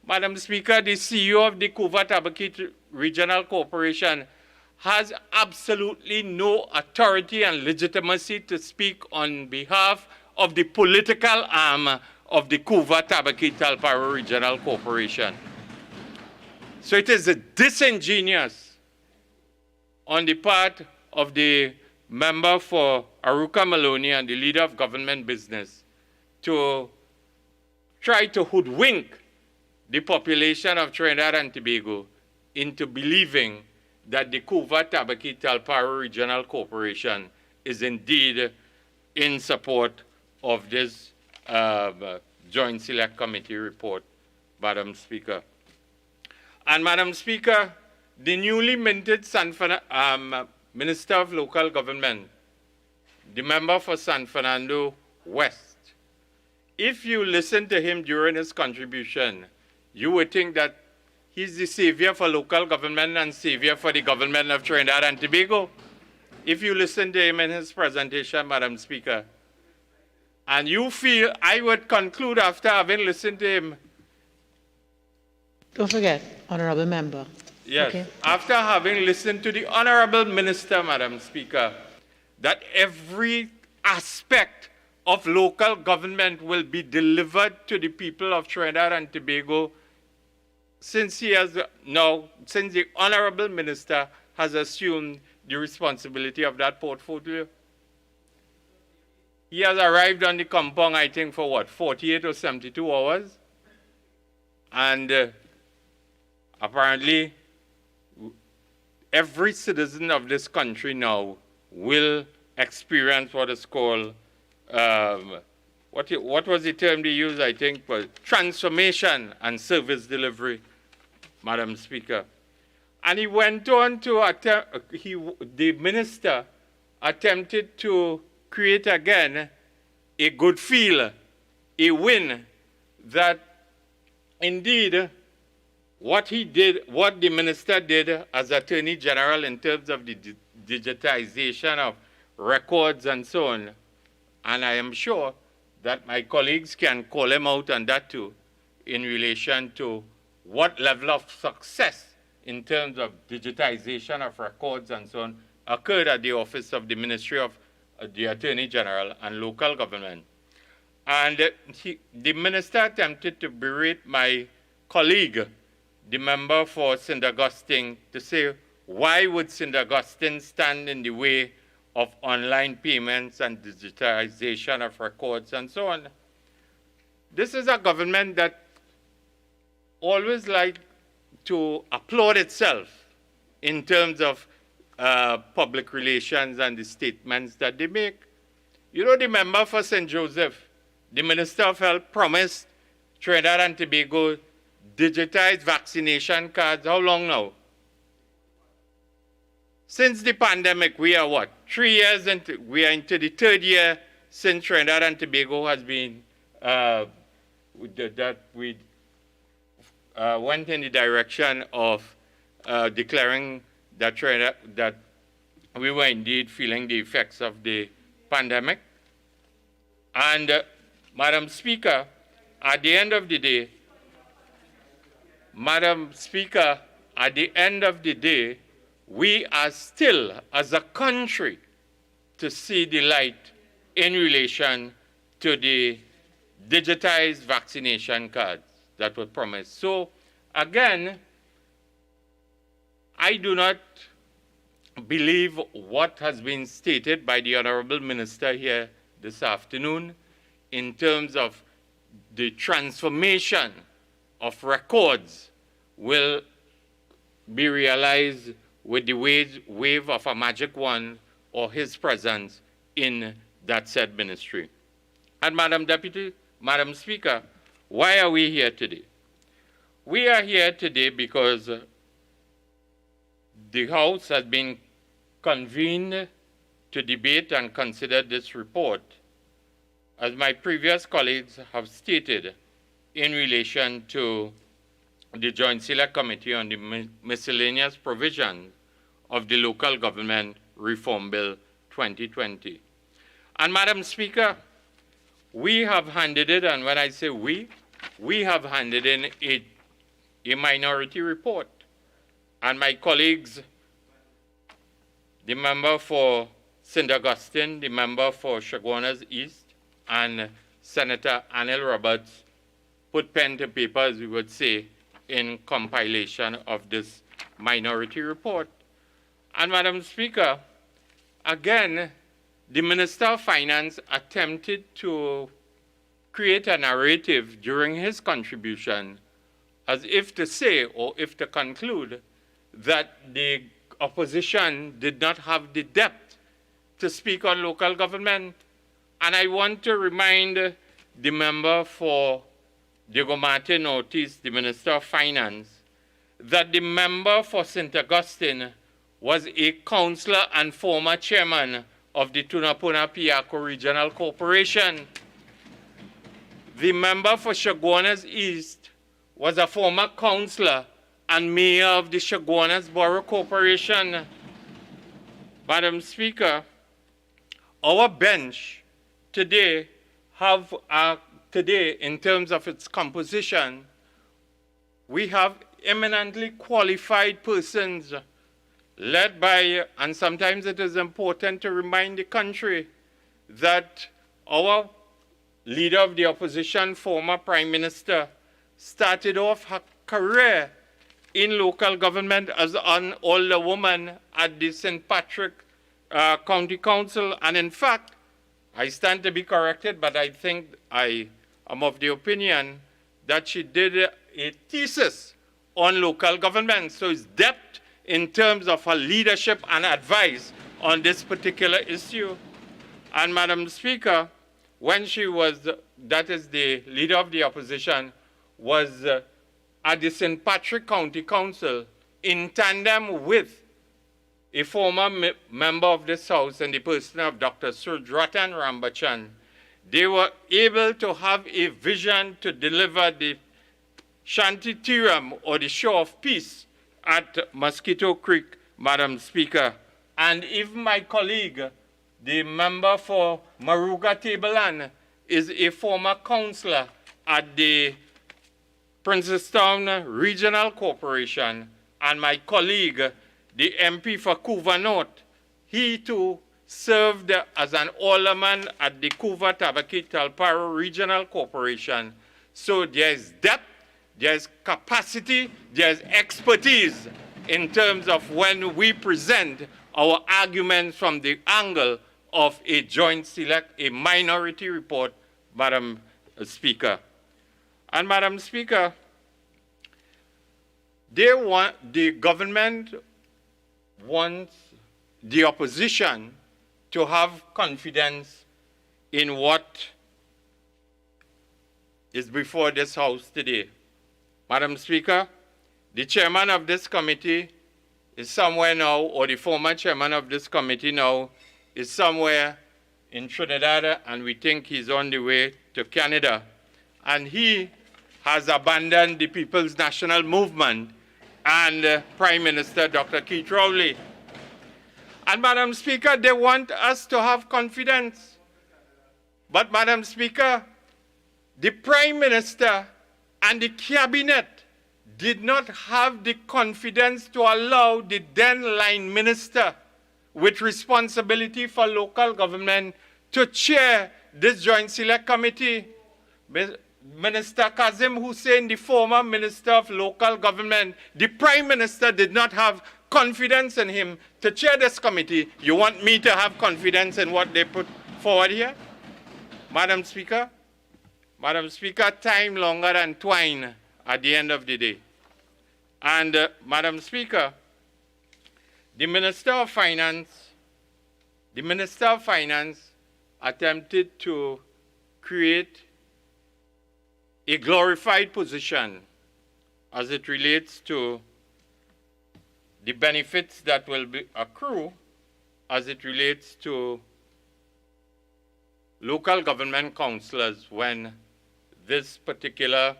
Madam Speaker, the CEO of the Kuva Tabaki Regional Corporation has absolutely no authority and legitimacy to speak on behalf of the political arm of the Kuva Tabaki Talparo Regional Corporation. So it is disingenuous on the part of the member for Aruka Maloney and the leader of government business to try to hoodwink the population of Trinidad and Tobago into believing that the Kuva Tabaki Talparo Regional Corporation is indeed in support of this Joint Select Committee report, Madam Speaker. And Madam Speaker, the newly minted Minister of Local Government, the member for San Fernando West, if you listen to him during his contribution, you would think that he's the savior for local government and savior for the government of Trinidad and Tobago. If you listen to him in his presentation, Madam Speaker, and you feel, I would conclude after having listened to him. Don't forget, Honorable Member. Yes, okay. After having listened to the Honorable Minister, Madam Speaker, that every aspect of local government will be delivered to the people of Trinidad and Tobago since the Honorable Minister has assumed the responsibility of that portfolio. He has arrived on the compound, I think, for what, 48 or 72 hours? And apparently, every citizen of this country now will experience what is called, what was the term they used, I think, was transformation and service delivery, Madam Speaker. And he went on to the minister attempted to create again a good feel, a win, that indeed what he did, what the minister did as Attorney General in terms of the digitization of records and so on, and I am sure that my colleagues can call him out on that too, in relation to what level of success in terms of digitization of records and so on occurred at the office of the Ministry of the Attorney General and local government. And the minister attempted to berate my colleague, the member for St. Augustine, to say, why would St. Augustine stand in the way of online payments and digitization of records and so on? This is a government that always likes to applaud itself in terms of public relations and the statements that they make. You know, the member for St. Joseph, the Minister of Health, promised Trinidad and Tobago digitized vaccination cards. How long now? Since the pandemic, we are what? 3 years into, we are into the third year since Trinidad and Tobago has been, that we went in the direction of declaring that Trinidad, that we were indeed feeling the effects of the pandemic. And Madam Speaker, at the end of the day, Madam Speaker, at the end of the day, we are still, as a country, to see the light in relation to the digitized vaccination cards that were promised. So, again, I do not believe what has been stated by the Honorable Minister here this afternoon in terms of the transformation of records will be realized with the wave of a magic wand or his presence in that said ministry. And Madam Speaker, why are we here today? We are here today because the House has been convened to debate and consider this report, as my previous colleagues have stated, in relation to the Joint Select Committee on the Miscellaneous Provisions of the Local Government Reform Bill 2020. And Madam Speaker, we have handed it, and when I say we have handed in a minority report. And my colleagues, the member for St. Augustine, the member for Chaguanas East, and Senator Anil Roberts put pen to paper, as we would say, in compilation of this minority report. And Madam Speaker, again, the Minister of Finance attempted to create a narrative during his contribution as if to say or if to conclude that the opposition did not have the depth to speak on local government. And I want to remind the member for Diego Martin Ortiz, the Minister of Finance, that the member for St. Augustine was a councillor and former chairman of the Tunapuna-Piaco Regional Corporation. The member for Chaguanas East was a former councillor and mayor of the Chaguanas Borough Corporation. Madam Speaker, our bench today in terms of its composition, we have eminently qualified persons led by, and sometimes it is important to remind the country that our leader of the opposition, former Prime Minister, started off her career in local government as an older woman at the St. Patrick County Council. And in fact, I stand to be corrected, but I think I am of the opinion that she did a thesis on local government. So it's depth in terms of her leadership and advice on this particular issue. And Madam Speaker, when she was, that is the leader of the opposition, was at the St. Patrick County Council in tandem with a former member of this House and the person of Dr. Rudranath Indarsingh, they were able to have a vision to deliver the Shantitiram, or the Show of Peace, at Mosquito Creek, Madam Speaker. And even my colleague, the member for Maruga Tableland, is a former councillor at the Princestown Regional Corporation and my colleague, the MP for Couva North, he too served as an alderman at the Couva Tabaki Talparo Regional Corporation. So there's depth, there's capacity, there's expertise in terms of when we present our arguments from the angle of a joint select, a minority report, Madam Speaker. And Madam Speaker, the government wants the opposition to have confidence in what is before this House today. Madam Speaker, the chairman of this committee is somewhere now, or the former chairman of this committee now, is somewhere in Trinidad, and we think he's on the way to Canada. And he has abandoned the People's National Movement and Prime Minister Dr. Keith Rowley. And Madam Speaker, they want us to have confidence. But Madam Speaker, the Prime Minister and the Cabinet did not have the confidence to allow the then line minister with responsibility for local government to chair this Joint Select Committee. Minister Kazim Hussein, the former Minister of Local Government, the Prime Minister did not have confidence in him to chair this committee. You want me to have confidence in what they put forward here? Madam Speaker, time longer than twine at the end of the day. And Madam Speaker, the Minister of Finance attempted to create a glorified position as it relates to the benefits that will accrue as it relates to local government councillors when this particular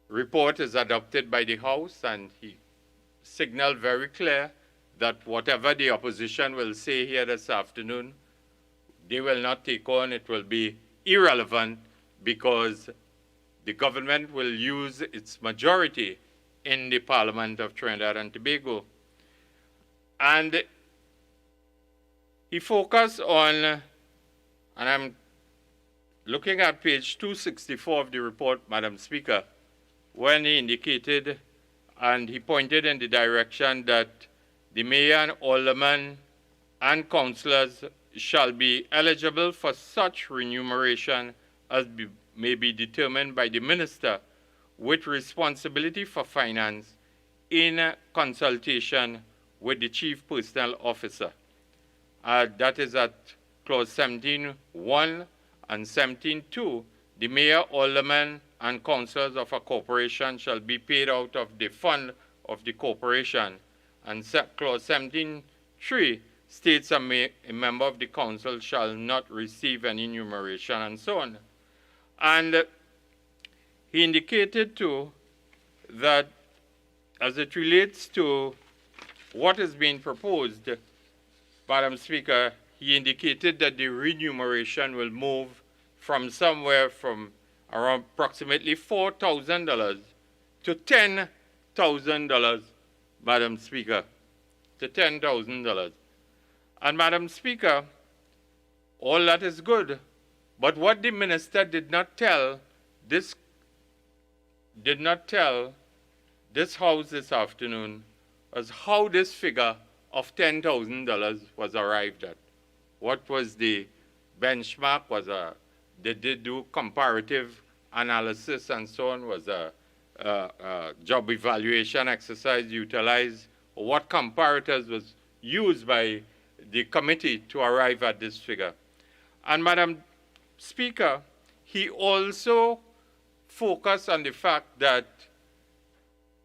report is adopted by the House, and he signaled very clear that whatever the opposition will say here this afternoon, they will not take on. It will be irrelevant because the government will use its majority in the Parliament of Trinidad and Tobago. And he focused on, and I'm looking at page 264 of the report, Madam Speaker, when he indicated and he pointed in the direction that the mayor and aldermen and councillors shall be eligible for such remuneration as may be determined by the minister with responsibility for finance in consultation with the chief personnel officer. That is at clause 17.1 and 17.2. The mayor, aldermen, and councillors of a corporation shall be paid out of the fund of the corporation. And clause 17.3 states a member of the council shall not receive any remuneration, and so on. And he indicated too that as it relates to what is being proposed, Madam Speaker, he indicated that the remuneration will move from somewhere from around approximately $4,000 to $10,000, Madam Speaker, to $10,000. And Madam Speaker, all that is good, but what the minister did not tell this House this afternoon was how this figure of $10,000 was arrived at. What was the benchmark? They did do comparative analysis and so on? Was a job evaluation exercise utilized? Or what comparators was used by the committee to arrive at this figure? And Madam Speaker, he also focused on the fact that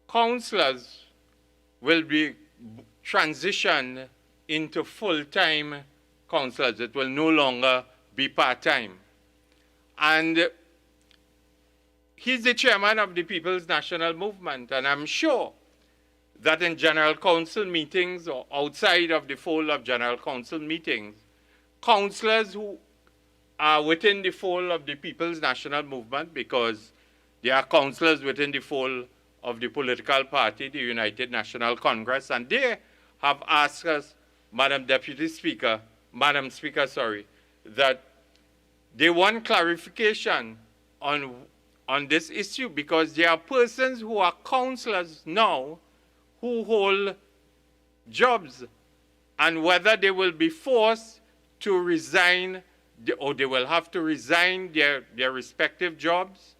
councillors will be transitioned into full-time councillors. It will no longer be part-time. And he's the chairman of the People's National Movement, and I'm sure that in General Council meetings or outside of the fold of General Council meetings, councillors who are within the fold of the People's National Movement, because there are councillors within the fold of the political party, the United National Congress, and they have asked us, Madam Speaker, that they want clarification on this issue because there are persons who are councillors now who hold jobs, and whether they will be forced to resign or they will have to resign their respective jobs,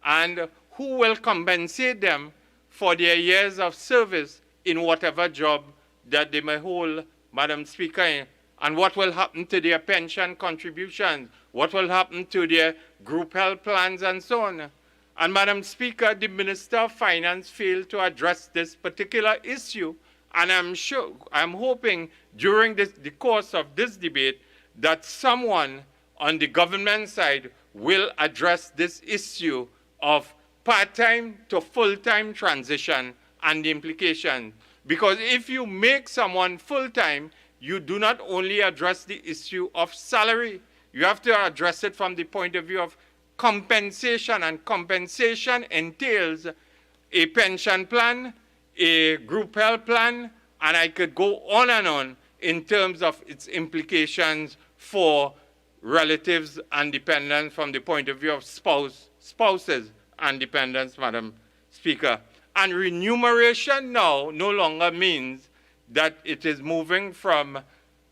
and who will compensate them for their years of service in whatever job that they may hold, Madam Speaker, and what will happen to their pension contributions, what will happen to their group health plans, and so on. And Madam Speaker, the Minister of Finance failed to address this particular issue, and I'm hoping during the course of this debate that someone on the government side will address this issue of part-time to full-time transition and the implication. Because if you make someone full-time, you do not only address the issue of salary, you have to address it from the point of view of compensation, and compensation entails a pension plan, a group health plan, and I could go on and on in terms of its implications for relatives and dependents from the point of view of spouses and dependents, Madam Speaker. And remuneration now no longer means that it is moving from,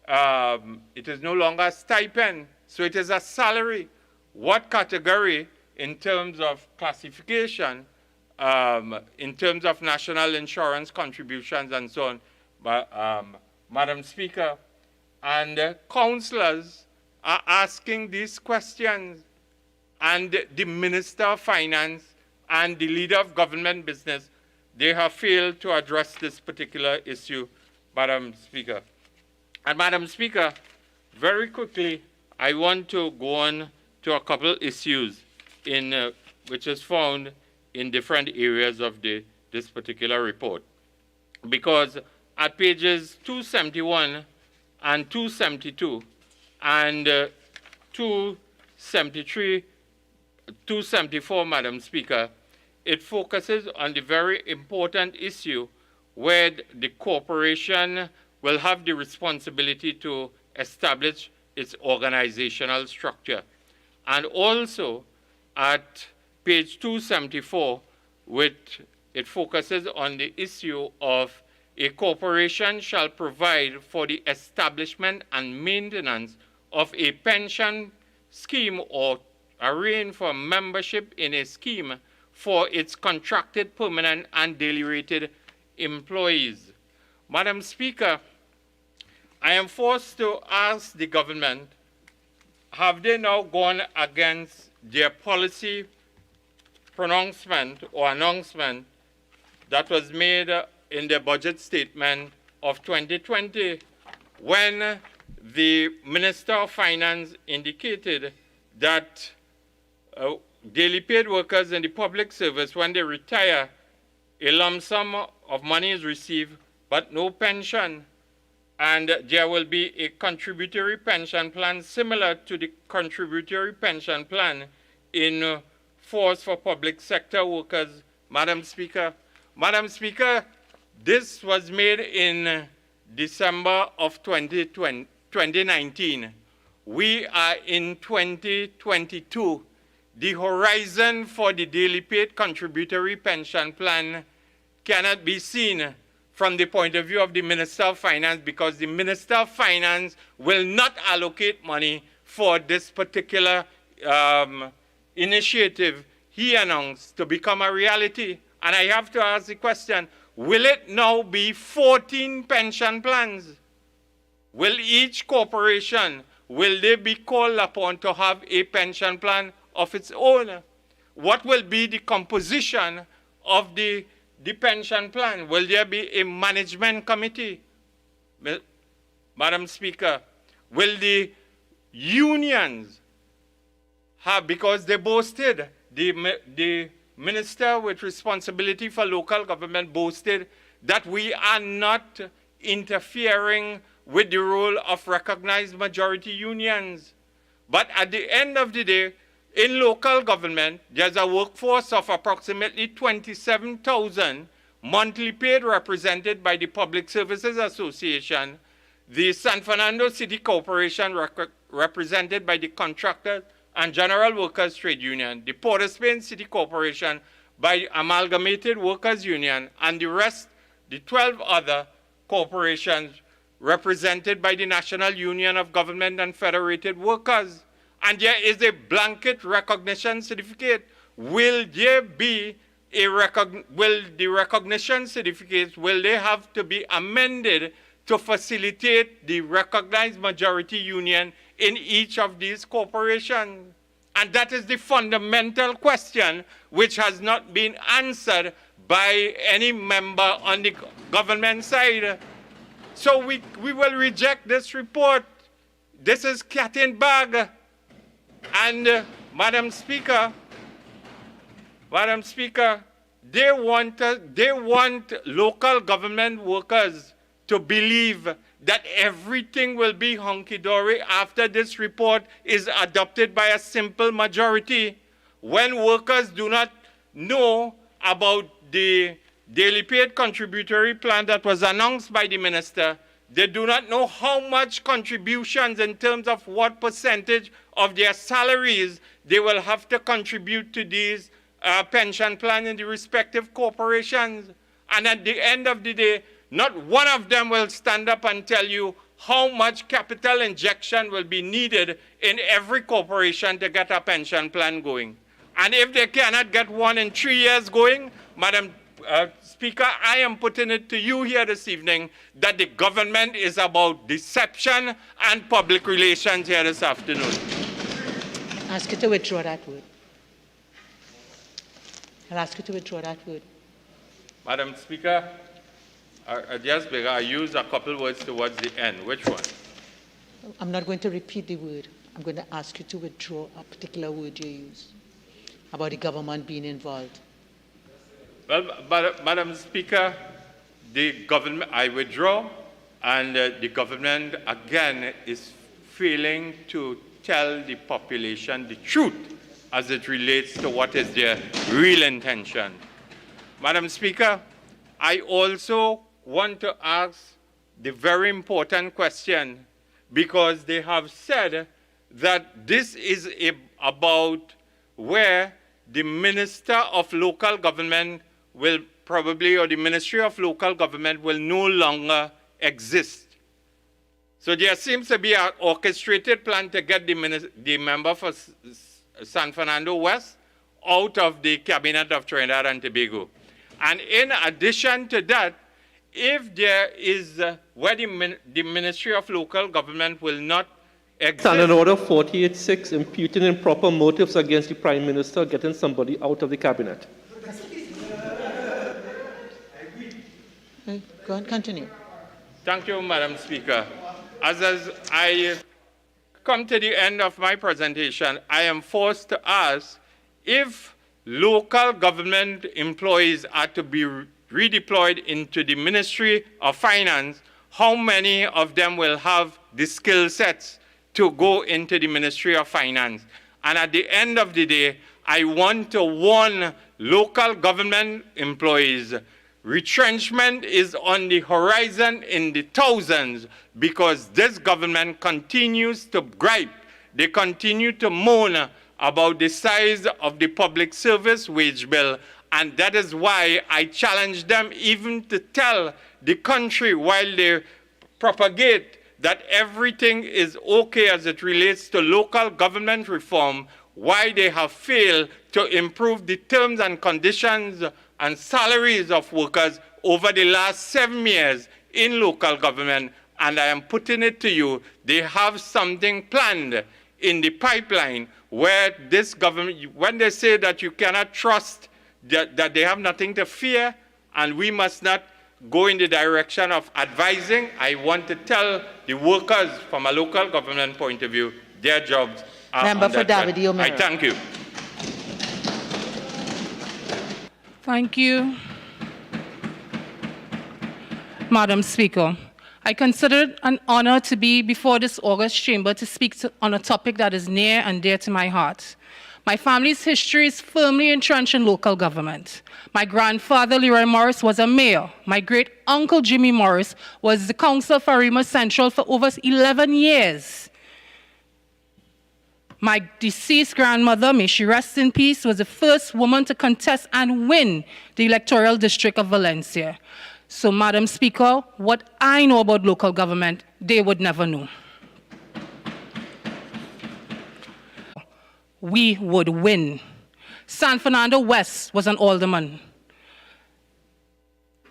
it is no longer a stipend, so it is a salary. What category in terms of classification, in terms of national insurance contributions and so on, Madam Speaker, and councillors are asking these questions, and the Minister of Finance and the leader of government business, they have failed to address this particular issue, Madam Speaker. And Madam Speaker, very quickly, I want to go on to a couple issues which is found in different areas of this particular report. Because at pages 271 and 272 and 273, 274, Madam Speaker, it focuses on the very important issue where the corporation will have the responsibility to establish its organizational structure. And also at page 274, it focuses on the issue of a corporation shall provide for the establishment and maintenance of a pension scheme or arrange for membership in a scheme for its contracted, permanent, and daily rated employees. Madam Speaker, I am forced to ask the government, have they now gone against their policy pronouncement or announcement that was made in the budget statement of 2020 when the Minister of Finance indicated that daily paid workers in the public service, when they retire, a lump sum of money is received, but no pension. And there will be a contributory pension plan similar to the contributory pension plan in force for public sector workers. Madam Speaker, this was made in December of 2019. We are in 2022. The horizon for the daily paid contributory pension plan cannot be seen from the point of view of the Minister of Finance, because the Minister of Finance will not allocate money for this particular initiative he announced to become a reality. And I have to ask the question, will it now be 14 pension plans? Will each corporation, will they be called upon to have a pension plan of its own? What will be the composition of the pension plan? Will there be a management committee? Madam Speaker, will the unions have, because they boasted, the minister with responsibility for local government boasted that we are not interfering with the role of recognized majority unions. But at the end of the day, In local government, there's a workforce of approximately 27,000 monthly paid represented by the Public Services Association, the San Fernando City Corporation represented by the Contractors and General Workers Trade Union, the Port of Spain City Corporation by Amalgamated Workers Union, and the rest, the 12 other corporations represented by the National Union of Government and Federated Workers. And there is a blanket recognition certificate. Will there be will the recognition certificates, will they have to be amended to facilitate the recognized majority union in each of these corporations? And that is the fundamental question which has not been answered by any member on the government side. So we will reject this report. This is cat in bag. And Madam Speaker, they want local government workers to believe that everything will be hunky-dory after this report is adopted by a simple majority, when workers do not know about the daily paid contributory plan that was announced by the minister. They do not know how much contributions in terms of what percentage of their salaries they will have to contribute to these pension plans in the respective corporations. And at the end of the day, not one of them will stand up and tell you how much capital injection will be needed in every corporation to get a pension plan going. And if they cannot get one in 3 years going, Madam Speaker, I am putting it to you here this evening that the government is about deception and public relations here this afternoon. Ask you to withdraw that word. I'll ask you to withdraw that word. Madam Speaker, I use a couple words towards the end. Which one? I'm not going to repeat the word. I'm going to ask you to withdraw a particular word you use about the government being involved. Well, Madam Speaker, the government, I withdraw, and the government again is failing to tell the population the truth as it relates to what is their real intention. Madam Speaker, I also want to ask the very important question, because they have said that this is about where the Minister of Local Government will probably, or the Ministry of Local Government will no longer exist. So there seems to be an orchestrated plan to get the member for San Fernando West out of the cabinet of Trinidad and Tobago. And in addition to that, if there is where the Ministry of Local Government will not exist. Standing Order 48.6, imputing improper motives against the Prime Minister getting somebody out of the cabinet. Go on, continue. Thank you, Madam Speaker. As I come to the end of my presentation, I am forced to ask if local government employees are to be redeployed into the Ministry of Finance, how many of them will have the skill sets to go into the Ministry of Finance? And at the end of the day, I want to warn local government employees, retrenchment is on the horizon in the thousands, because this government continues to gripe. They continue to moan about the size of the public service wage bill. And that is why I challenge them even to tell the country, while they propagate that everything is okay as it relates to local government reform, why they have failed to improve the terms and conditions and salaries of workers over the last 7 years in local government. And I am putting it to you, they have something planned in the pipeline where this government, when they say that you cannot trust, that they have nothing to fear, and we must not go in the direction of advising, I want to tell the workers from a local government point of view, their jobs are Member for under threat. Davide I thank you. Thank you, Madam Speaker. I consider it an honor to be before this august chamber to speak on a topic that is near and dear to my heart. My family's history is firmly entrenched in local government. My grandfather, Leroy Morris, was a mayor. My great-uncle, Jimmy Morris, was the councillor for Arima Central for over 11 years. My deceased grandmother, may she rest in peace, was the first woman to contest and win the electoral district of Valencia. So, Madam Speaker, what I know about local government, they would never know. We would win. San Fernando West was an alderman.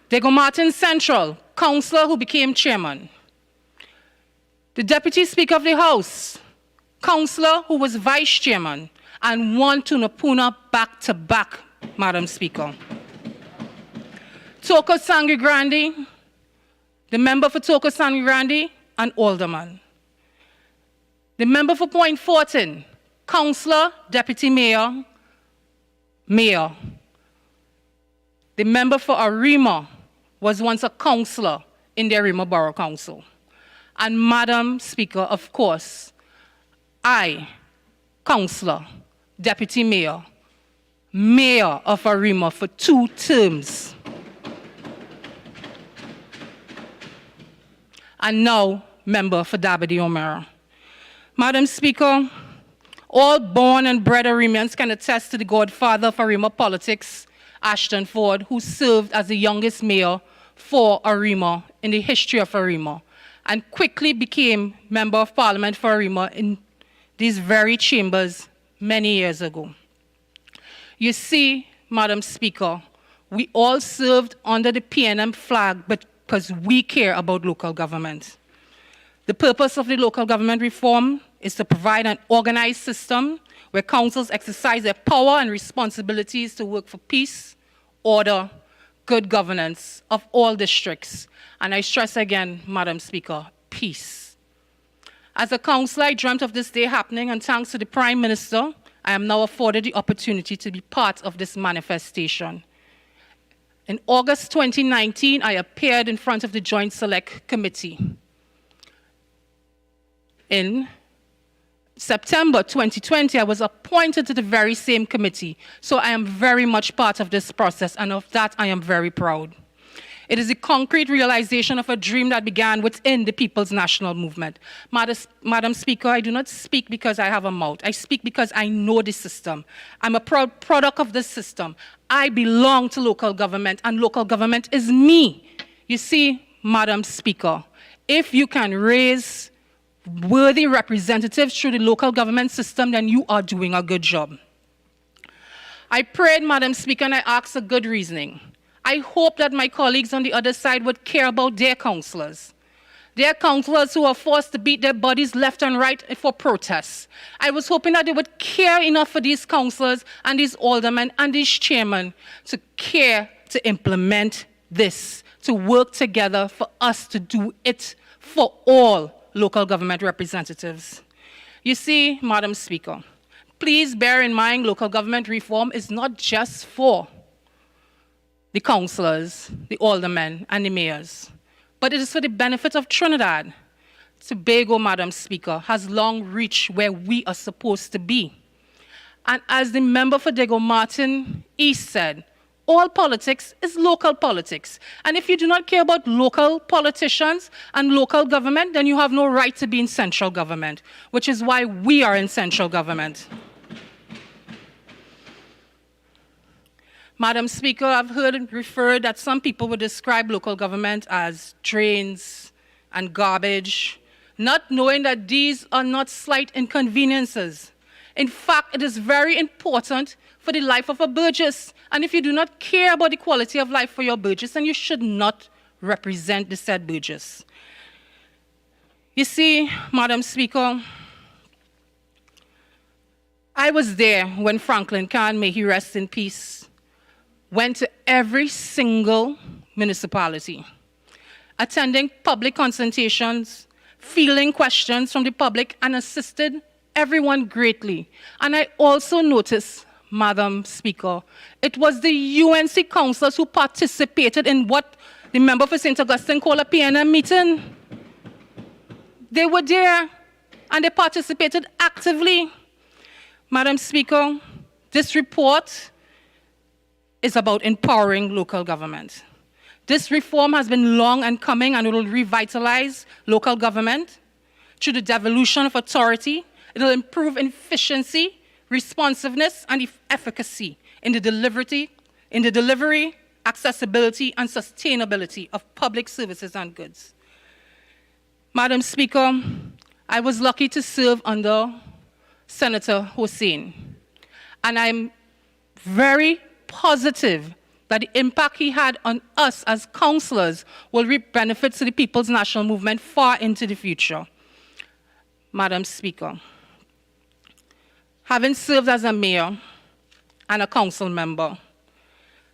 Diego Martin Central, councillor who became chairman. The Deputy Speaker of the House, councillor who was vice chairman, and won Tunapuna back-to-back, Madam Speaker. Toko Sangre Grande, the member for Toko Sangre Grande, an alderman. The member for Point Fortin, councillor, deputy mayor, mayor. The member for Arima was once a councillor in the Arima Borough Council. And Madam Speaker, of course, I, councillor, deputy mayor, mayor of Arima for 2 terms. And now member for Dabadi O'Mara. Madam Speaker, all born and bred Arimians can attest to the godfather of Arima politics, Esmond Forde, who served as the youngest mayor for Arima in the history of Arima, and quickly became Member of Parliament for Arima in these very chambers many years ago. You see, Madam Speaker, we all served under the PNM flag, but because we care about local government. The purpose of the local government reform is to provide an organized system where councils exercise their power and responsibilities to work for peace, order, good governance of all districts. And I stress again, Madam Speaker, peace. As a councillor, I dreamt of this day happening, and thanks to the Prime Minister, I am now afforded the opportunity to be part of this manifestation. In August 2019, I appeared in front of the Joint Select Committee. In September 2020, I was appointed to the very same committee, so I am very much part of this process, and of that I am very proud. It is a concrete realization of a dream that began within the People's National Movement. Madam Speaker, I do not speak because I have a mouth. I speak because I know the system. I'm a proud product of this system. I belong to local government, and local government is me. You see, Madam Speaker, if you can raise worthy representatives through the local government system, then you are doing a good job. I prayed, Madam Speaker, and I asked a good reasoning. I hope that my colleagues on the other side would care about their councillors. Their councillors who are forced to beat their bodies left and right for protests. I was hoping that they would care enough for these councillors and these aldermen and these chairmen to care to implement this, to work together for us to do it for all local government representatives. You see, Madam Speaker, please bear in mind local government reform is not just for the councillors, the aldermen, and the mayors, but it is for the benefit of Trinidad. Tobago, Madam Speaker, has long reached where we are supposed to be. And as the member for Diego Martin East said, all politics is local politics. And if you do not care about local politicians and local government, then you have no right to be in central government, which is why we are in central government. Madam Speaker, I've heard it referred that some people would describe local government as drains and garbage, not knowing that these are not slight inconveniences. In fact, it is very important for the life of a Burgess. And if you do not care about the quality of life for your Burgess, then you should not represent the said Burgess. You see, Madam Speaker, I was there when Franklin Khan, may he rest in peace, went to every single municipality, attending public consultations, fielding questions from the public, and assisted everyone greatly. And I also noticed, Madam Speaker, it was the UNC councillors who participated in what the member for St. Augustine called a PNM meeting. They were there, and they participated actively. Madam Speaker, this report is about empowering local government. This reform has been long and coming, and it will revitalize local government through the devolution of authority. It will improve efficiency, responsiveness, and efficacy in the delivery, accessibility, and sustainability of public services and goods. Madam Speaker, I was lucky to serve under Senator Hosein, and I'm very positive that the impact he had on us as councillors will reap benefits to the People's National Movement far into the future. Madam Speaker, having served as a mayor and a council member,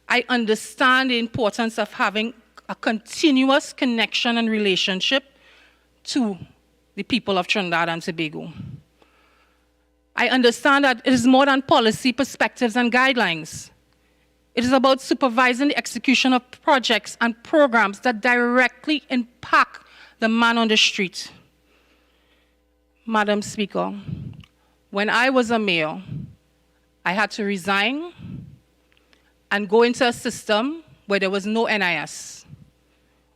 I understand the importance of having a continuous connection and relationship to the people of Trinidad and Tobago. I understand that it is more than policy, perspectives, and guidelines. It is about supervising the execution of projects and programs that directly impact the man on the street. Madam Speaker, when I was a mayor, I had to resign and go into a system where there was no NIS,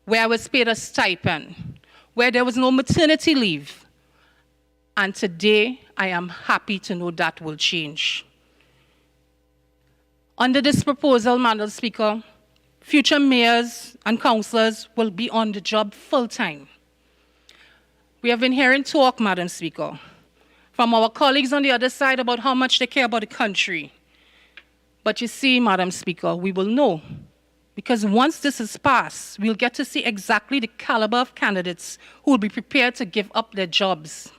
where I was paid a stipend, where there was no maternity leave. And today, I am happy to know that will change. Under this proposal, Madam Speaker, future mayors and councillors will be on the job full-time. We have been hearing talk, Madam Speaker, from our colleagues on the other side about how much they care about the country. But you see, Madam Speaker, we will know. Because once this is passed, we'll get to see exactly the caliber of candidates who will be prepared to give up their jobs.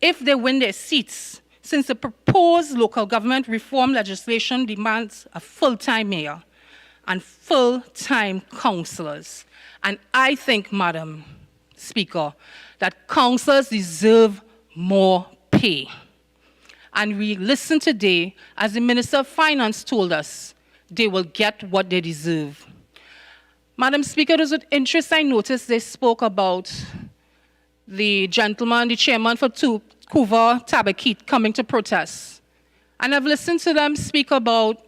If they win their seats, since the proposed local government reform legislation demands a full-time mayor and full-time councillors. And I think, Madam Speaker, that councillors deserve more pay. And we listen today, as the Minister of Finance told us, they will get what they deserve. Madam Speaker, it was with interest I noticed they spoke about the gentleman, the chairman for Couva Tabakit coming to protest. And I've listened to them speak about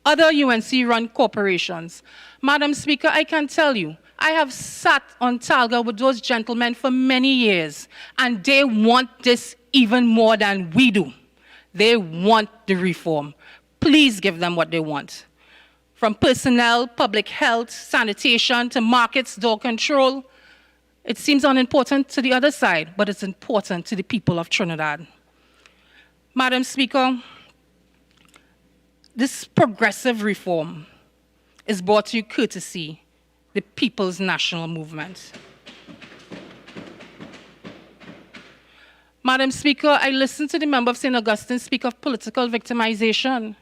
other UNC-run corporations. Madam Speaker, I can tell you, I have sat on Talga with those gentlemen for many years, and they want this even more than we do. They want the reform. Please give them what they want. From personnel, public health, sanitation, to markets, door control. It seems unimportant to the other side, but it's important to the people of Trinidad. Madam Speaker, this progressive reform is brought to you courtesy the People's National Movement. Madam Speaker, I listened to the member of St. Augustine speak of political victimization.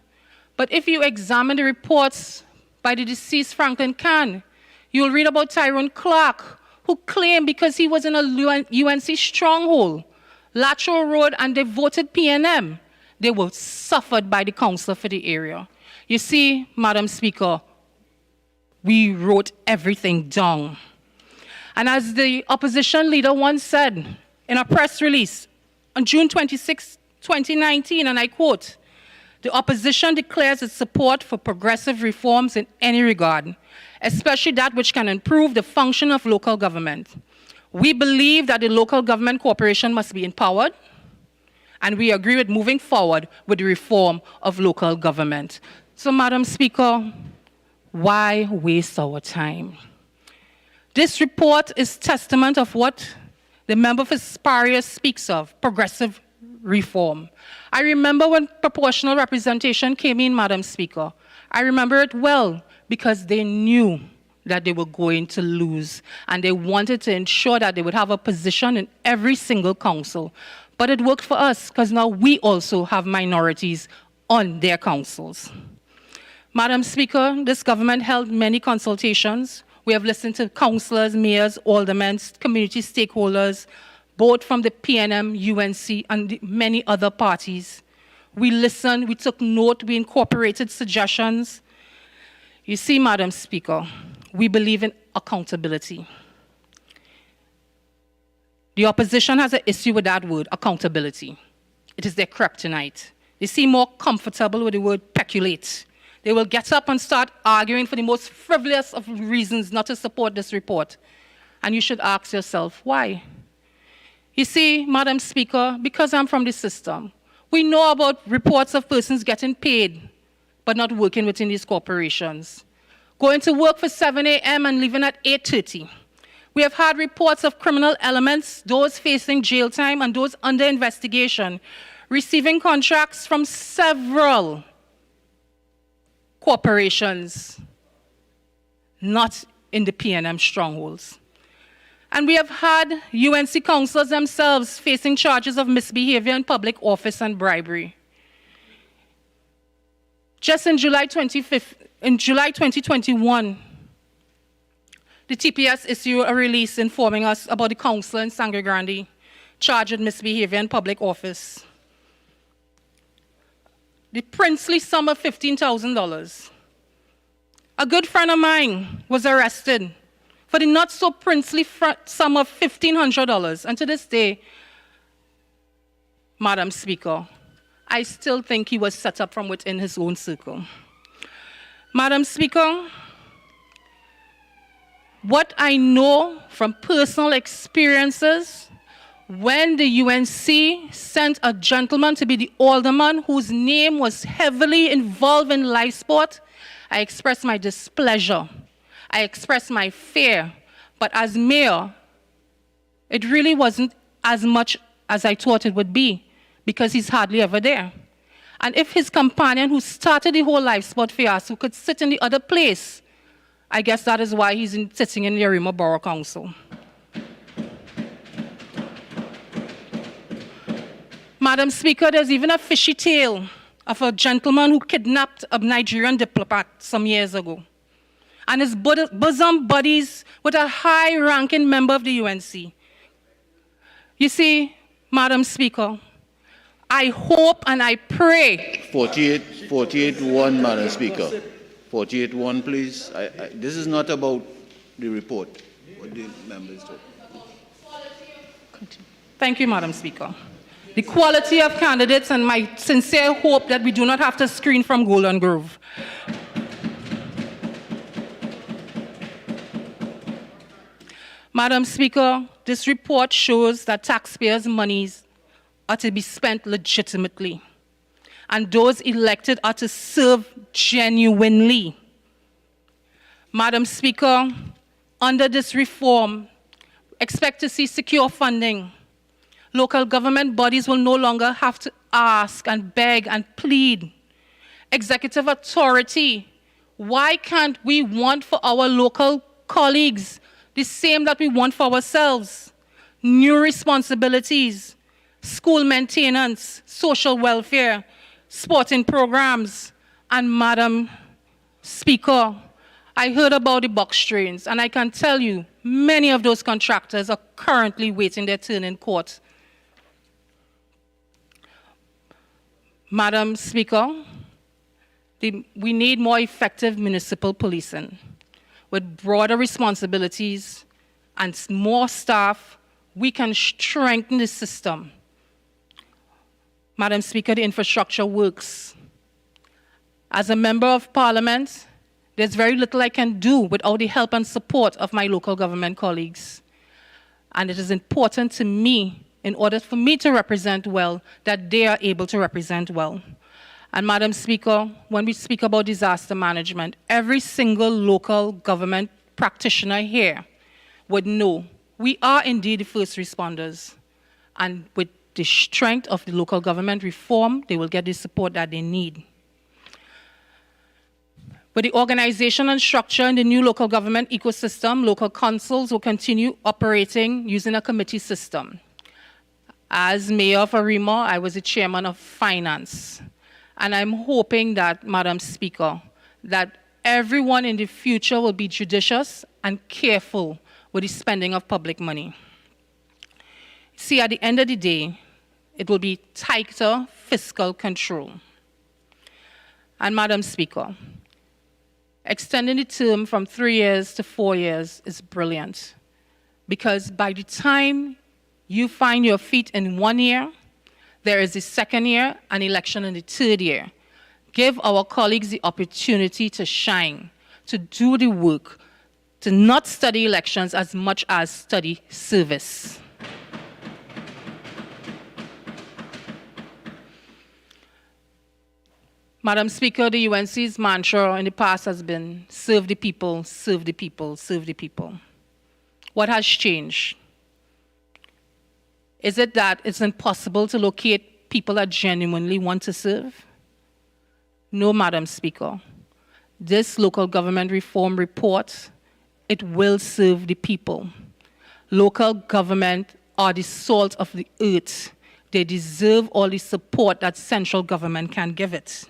But if you examine the reports by the deceased Franklin Kahn, you'll read about Tyrone Clark, who claimed because he was in a UNC stronghold, Lateral Road, and they voted PNM, they were suffered by the council for the area. You see, Madam Speaker, we wrote everything down. And as the opposition leader once said in a press release on June 26, 2019, and I quote, "The opposition declares its support for progressive reforms in any regard, especially that which can improve the function of local government. We believe that the local government corporation must be empowered, and we agree with moving forward with the reform of local government." So, Madam Speaker, why waste our time? This report is testament of what the member for Sparius speaks of, progressive reform. I remember when proportional representation came in, Madam Speaker. I remember it well because they knew that they were going to lose, and they wanted to ensure that they would have a position in every single council. But it worked for us because now we also have minorities on their councils. Madam Speaker, this government held many consultations. We have listened to councillors, mayors, aldermen, community stakeholders, both from the PNM, UNC, and many other parties. We listened, we took note, we incorporated suggestions. You see, Madam Speaker, we believe in accountability. The opposition has an issue with that word, accountability. It is their kryptonite. They seem more comfortable with the word peculate. They will get up and start arguing for the most frivolous of reasons not to support this report. And you should ask yourself, why? You see, Madam Speaker, because I'm from the system, we know about reports of persons getting paid, but not working within these corporations. Going to work for 7 a.m. and leaving at 8:30. We have had reports of criminal elements, those facing jail time and those under investigation, receiving contracts from several corporations, not in the PNM strongholds. And we have had UNC councillors themselves facing charges of misbehavior in public office and bribery. Just in July 2021, the TPS issued a release informing us about the councillor in Sangre Grande charged with misbehavior in public office. The princely sum of $15,000. A good friend of mine was arrested for the not so princely sum of $1,500. And to this day, Madam Speaker, I still think he was set up from within his own circle. Madam Speaker, what I know from personal experiences, when the UNC sent a gentleman to be the alderman whose name was heavily involved in live sport, I expressed my displeasure. I expressed my fear. But as mayor, it really wasn't as much as I thought it would be, because he's hardly ever there. And if his companion who started the whole live sport fiasco could sit in the other place, I guess that is why he's sitting in the Arima Borough Council. Madam Speaker, there's even a fishy tale of a gentleman who kidnapped a Nigerian diplomat some years ago, and his bosom buddies with a high-ranking member of the UNC. You see, Madam Speaker, I hope and I pray. 48-1, Madam Speaker. 48-1, please. This is not about the report. What the members talk. Thank you, Madam Speaker. The quality of candidates and my sincere hope that we do not have to screen from Golden Grove. Madam Speaker, this report shows that taxpayers' monies are to be spent legitimately, and those elected are to serve genuinely. Madam Speaker, under this reform, expect to see secure funding. Local government bodies will no longer have to ask and beg and plead. Executive authority, why can't we want for our local colleagues the same that we want for ourselves? New responsibilities, school maintenance, social welfare, sporting programs. And Madam Speaker, I heard about the box trains, and I can tell you many of those contractors are currently waiting their turn in court. Madam Speaker, we need more effective municipal policing with broader responsibilities and more staff. We can strengthen the system. Madam Speaker, the infrastructure works. As a member of Parliament, there's very little I can do without the help and support of my local government colleagues. And it is important to me, in order for me to represent well, that they are able to represent well. And Madam Speaker, when we speak about disaster management, every single local government practitioner here would know we are indeed the first responders. And with the strength of the local government reform, they will get the support that they need. With the organization and structure in the new local government ecosystem, local councils will continue operating using a committee system. As mayor of Arima, I was the chairman of finance. And I'm hoping that, Madam Speaker, that everyone in the future will be judicious and careful with the spending of public money. See, at the end of the day, it will be tighter fiscal control. And Madam Speaker, extending the term from 3 years to 4 years is brilliant, because by the time you find your feet in 1 year, There is the second year, an election in the third year. Give our colleagues the opportunity to shine, to do the work, to not study elections as much as study service. Madam Speaker, the UNC's mantra in the past has been serve the people, serve the people, serve the people. What has changed? Is it that it's impossible to locate people that genuinely want to serve? No, Madam Speaker. This local government reform report, it will serve the people. Local government are the salt of the earth. They deserve all the support that central government can give it.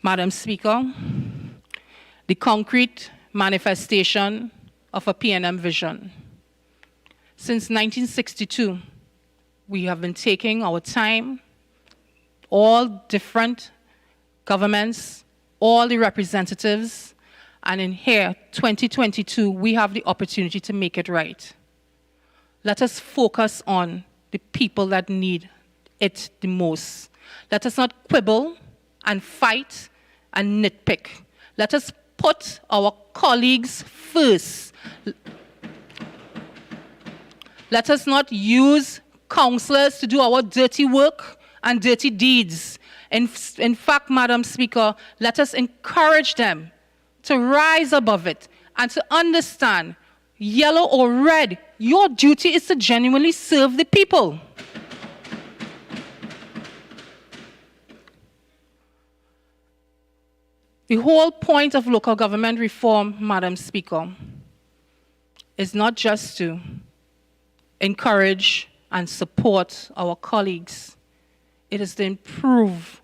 Madam Speaker, the concrete manifestation of a PNM vision. Since 1962, we have been taking our time, all different governments, all the representatives, and in here, 2022, we have the opportunity to make it right. Let us focus on the people that need it the most. Let us not quibble and fight and nitpick. Let us put our colleagues first. Let us not use councillors to do our dirty work and dirty deeds. In fact, Madam Speaker, let us encourage them to rise above it and to understand, yellow or red, your duty is to genuinely serve the people. The whole point of local government reform, Madam Speaker, is not just to encourage and support our colleagues. It is to improve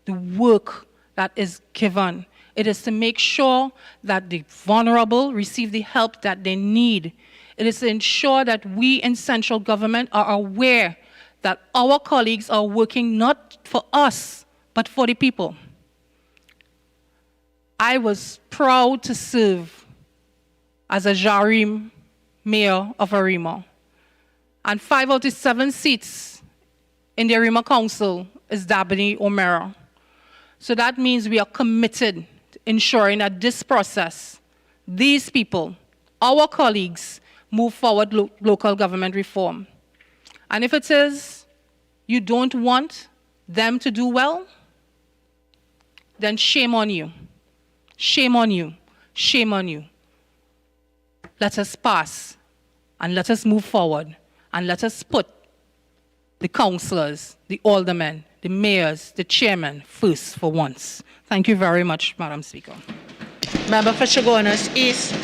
the work that is given. It is to make sure that the vulnerable receive the help that they need. It is to ensure that we in central government are aware that our colleagues are working not for us, but for the people. I was proud to serve as a Jarim mayor of Arima. And 5 out of 7 seats in the Arima Council is Dabney O'Meara. So that means we are committed to ensuring that this process, these people, our colleagues, move forward local government reform. And if it is you don't want them to do well, then shame on you. Shame on you. Shame on you. Let us pass and let us move forward and let us put the councillors, the aldermen, the mayors, the chairman first for once. Thank you very much, Madam Speaker. Member for Chaguanas East.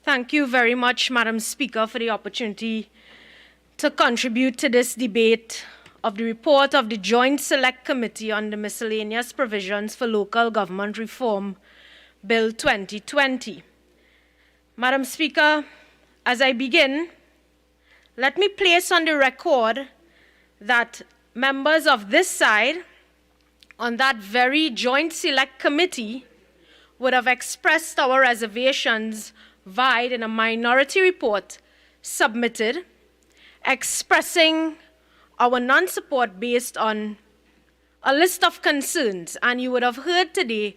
Thank you very much, Madam Speaker, for the opportunity to contribute to this debate of the report of the Joint Select Committee on the Miscellaneous Provisions for Local Government Reform, Bill 2020. Madam Speaker, as I begin, let me place on the record that members of this side on that very Joint Select Committee would have expressed our reservations via in a minority report submitted, expressing our non-support based on a list of concerns. And you would have heard today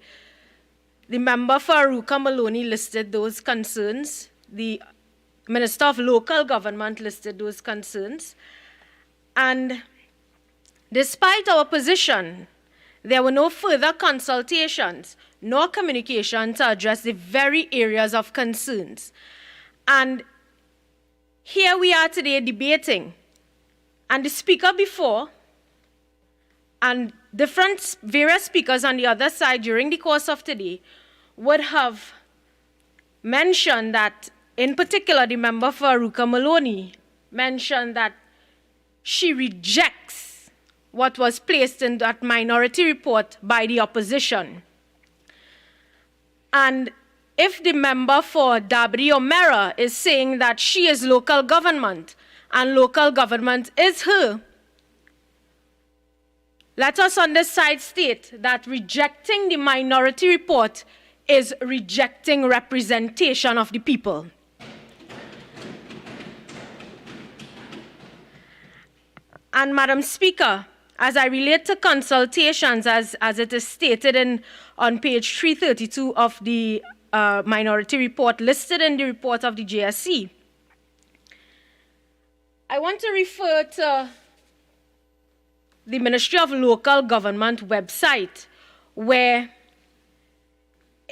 the member for Aruka Maloney listed those concerns. The Minister of Local Government listed those concerns. And despite our position, there were no further consultations nor communication to address the very areas of concerns. And here we are today debating, and the speaker before and various speakers on the other side during the course of today would have mentioned that, in particular, the member for Aruka Maloney mentioned that she rejects what was placed in that minority report by the opposition. And if the member for Dabri Omera is saying that she is local government and local government is her, let us on this side state that rejecting the minority report is rejecting representation of the people. And Madam Speaker, as I relate to consultations, as it is stated on page 332 of the minority report listed in the report of the JSC, I want to refer to the Ministry of Local Government website, where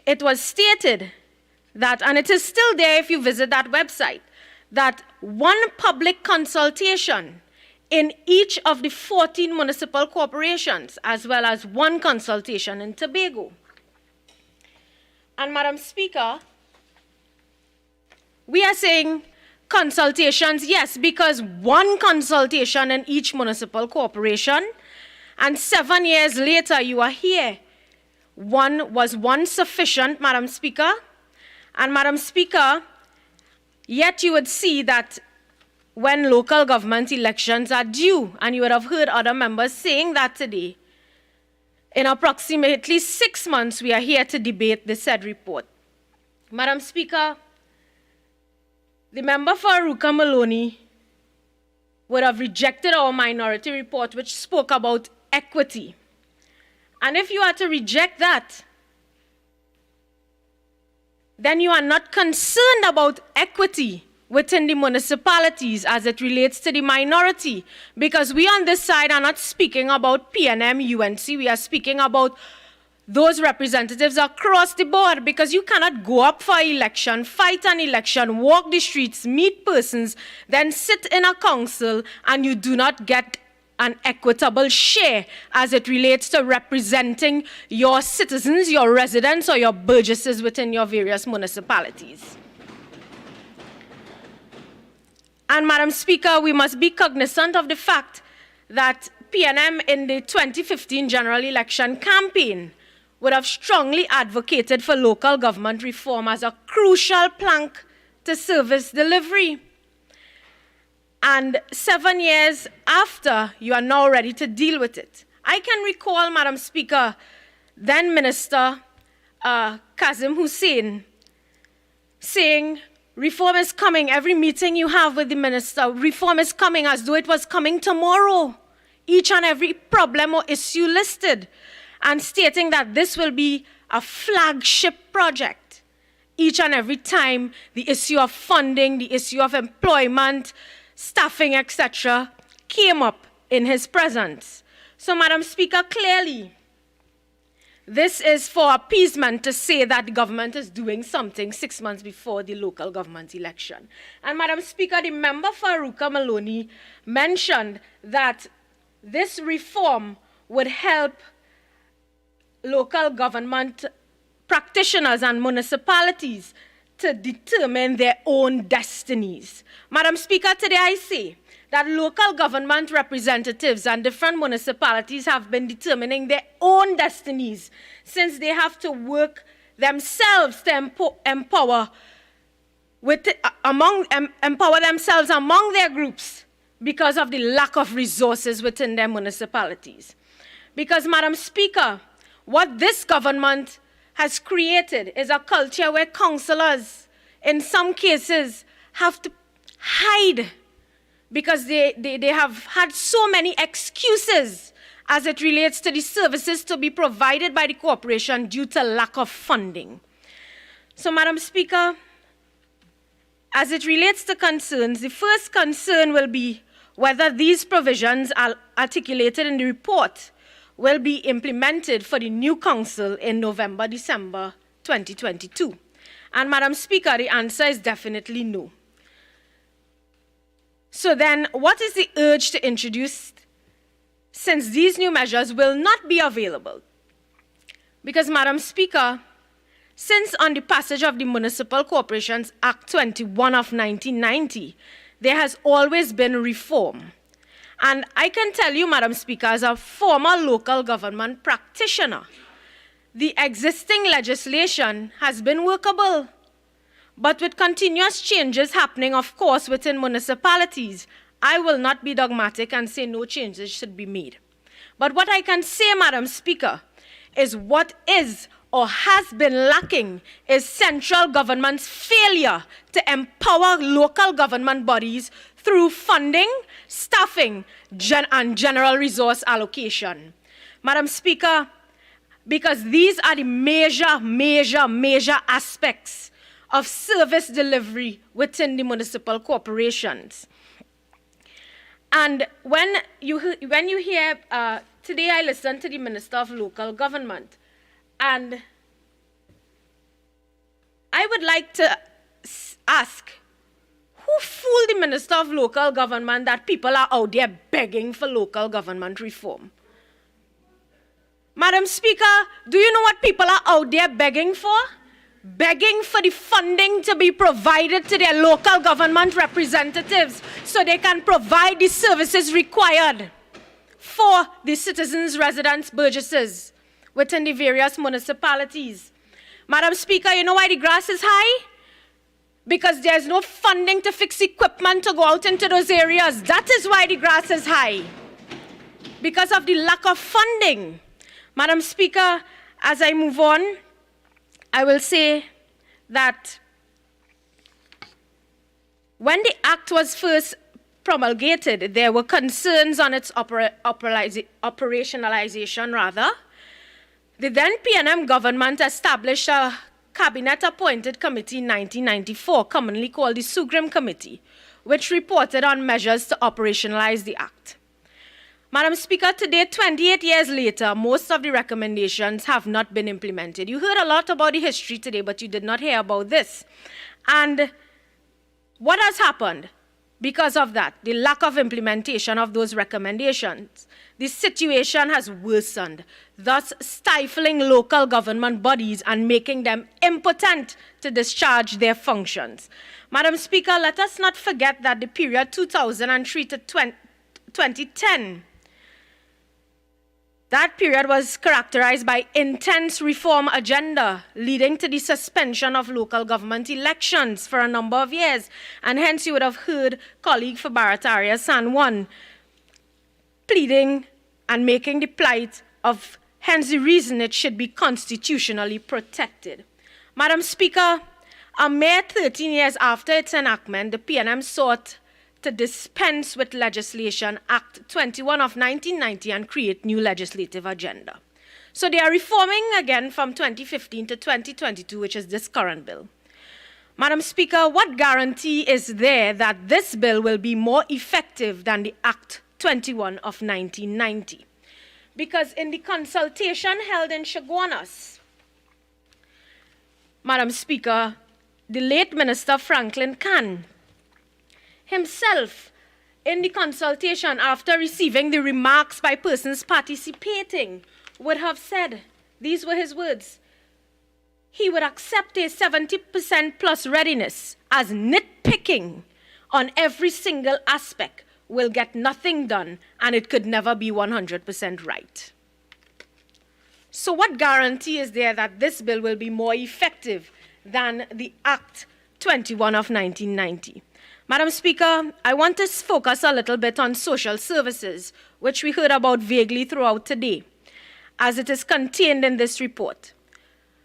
it was stated that, and it is still there if you visit that website, that one public consultation in each of the 14 municipal corporations, as well as one consultation in Tobago. And Madam Speaker, we are saying consultations, yes, because one consultation in each municipal corporation, and 7 years later you are here. Was one sufficient, Madam Speaker? And Madam Speaker, yet you would see that when local government elections are due, and you would have heard other members saying that today, in approximately 6 months, we are here to debate the said report. Madam Speaker, the member for Aruka Maloney would have rejected our minority report, which spoke about equity. And if you are to reject that, then you are not concerned about equity within the municipalities as it relates to the minority, because we on this side are not speaking about PNM, UNC, we are speaking about those representatives across the board, because you cannot go up for election, fight an election, walk the streets, meet persons, then sit in a council and you do not get an equitable share as it relates to representing your citizens, your residents, or your burgesses within your various municipalities. And Madam Speaker, we must be cognizant of the fact that PNM in the 2015 general election campaign would have strongly advocated for local government reform as a crucial plank to service delivery. And 7 years after, you are now ready to deal with it. I can recall, Madam Speaker, then Minister Kazim Hussein saying, reform is coming. Every meeting you have with the minister, reform is coming, as though it was coming tomorrow. Each and every problem or issue listed, and stating that this will be a flagship project. Each and every time the issue of funding, the issue of employment, staffing, etc., came up in his presence. So, Madam Speaker, clearly, this is for appeasement to say that the government is doing something 6 months before the local government election. And Madam Speaker, the member for Aruka Maloney mentioned that this reform would help local government practitioners and municipalities to determine their own destinies. Madam Speaker, today I say that local government representatives and different municipalities have been determining their own destinies since they have to work themselves to empower themselves among their groups because of the lack of resources within their municipalities. Because, Madam Speaker, what this government has created is a culture where councillors, in some cases, have to hide because they have had so many excuses as it relates to the services to be provided by the corporation due to lack of funding. So, Madam Speaker, as it relates to concerns, the first concern will be whether these provisions are articulated in the report will be implemented for the new council in November, December 2022. And Madam Speaker, the answer is definitely no. So then, what is the urge to introduce since these new measures will not be available? Because, Madam Speaker, since on the passage of the Municipal Corporations Act 21 of 1990, there has always been reform. And I can tell you, Madam Speaker, as a former local government practitioner, the existing legislation has been workable. But with continuous changes happening, of course, within municipalities, I will not be dogmatic and say no changes should be made. But what I can say, Madam Speaker, is what is or has been lacking is central government's failure to empower local government bodies through funding, staffing, and general resource allocation. Madam Speaker, because these are the major aspects of service delivery within the municipal corporations. And when you hear, today I listened to the Minister of Local Government, and I would like to ask, who fooled the Minister of Local Government that people are out there begging for local government reform? Madam Speaker, do you know what people are out there begging for? Begging for the funding to be provided to their local government representatives so they can provide the services required for the citizens, residents, burgesses within the various municipalities. Madam Speaker, you know why the grass is high? Because there's no funding to fix equipment to go out into those areas. That is why the grass is high. Because of the lack of funding. Madam Speaker, as I move on, I will say that when the Act was first promulgated, there were concerns on its operationalization. The then PNM government established a cabinet-appointed committee in 1994, commonly called the Sugrim Committee, which reported on measures to operationalize the Act. Madam Speaker, today, 28 years later, most of the recommendations have not been implemented. You heard a lot about the history today, but you did not hear about this. And what has happened because of that? The lack of implementation of those recommendations. The situation has worsened, thus stifling local government bodies and making them impotent to discharge their functions. Madam Speaker, let us not forget that the period 2003 to 2010, that period was characterized by intense reform agenda, leading to the suspension of local government elections for a number of years. And hence you would have heard colleague Padarath area San Juan pleading and making the plight of, hence the reason it should be constitutionally protected. Madam Speaker, a mere 13 years after its enactment, the PNM sought to dispense with legislation, Act 21 of 1990, and create new legislative agenda. So they are reforming again from 2015 to 2022, which is this current bill. Madam Speaker, what guarantee is there that this bill will be more effective than the Act 21 of 1990? Because in the consultation held in Chaguanas, Madam Speaker, the late Minister Franklin Khan himself, in the consultation after receiving the remarks by persons participating, would have said, these were his words, he would accept a 70% plus readiness as nitpicking on every single aspect will get nothing done and it could never be 100% right. So what guarantee is there that this bill will be more effective than the Act 21 of 1990? Madam Speaker, I want to focus a little bit on social services, which we heard about vaguely throughout today, as it is contained in this report.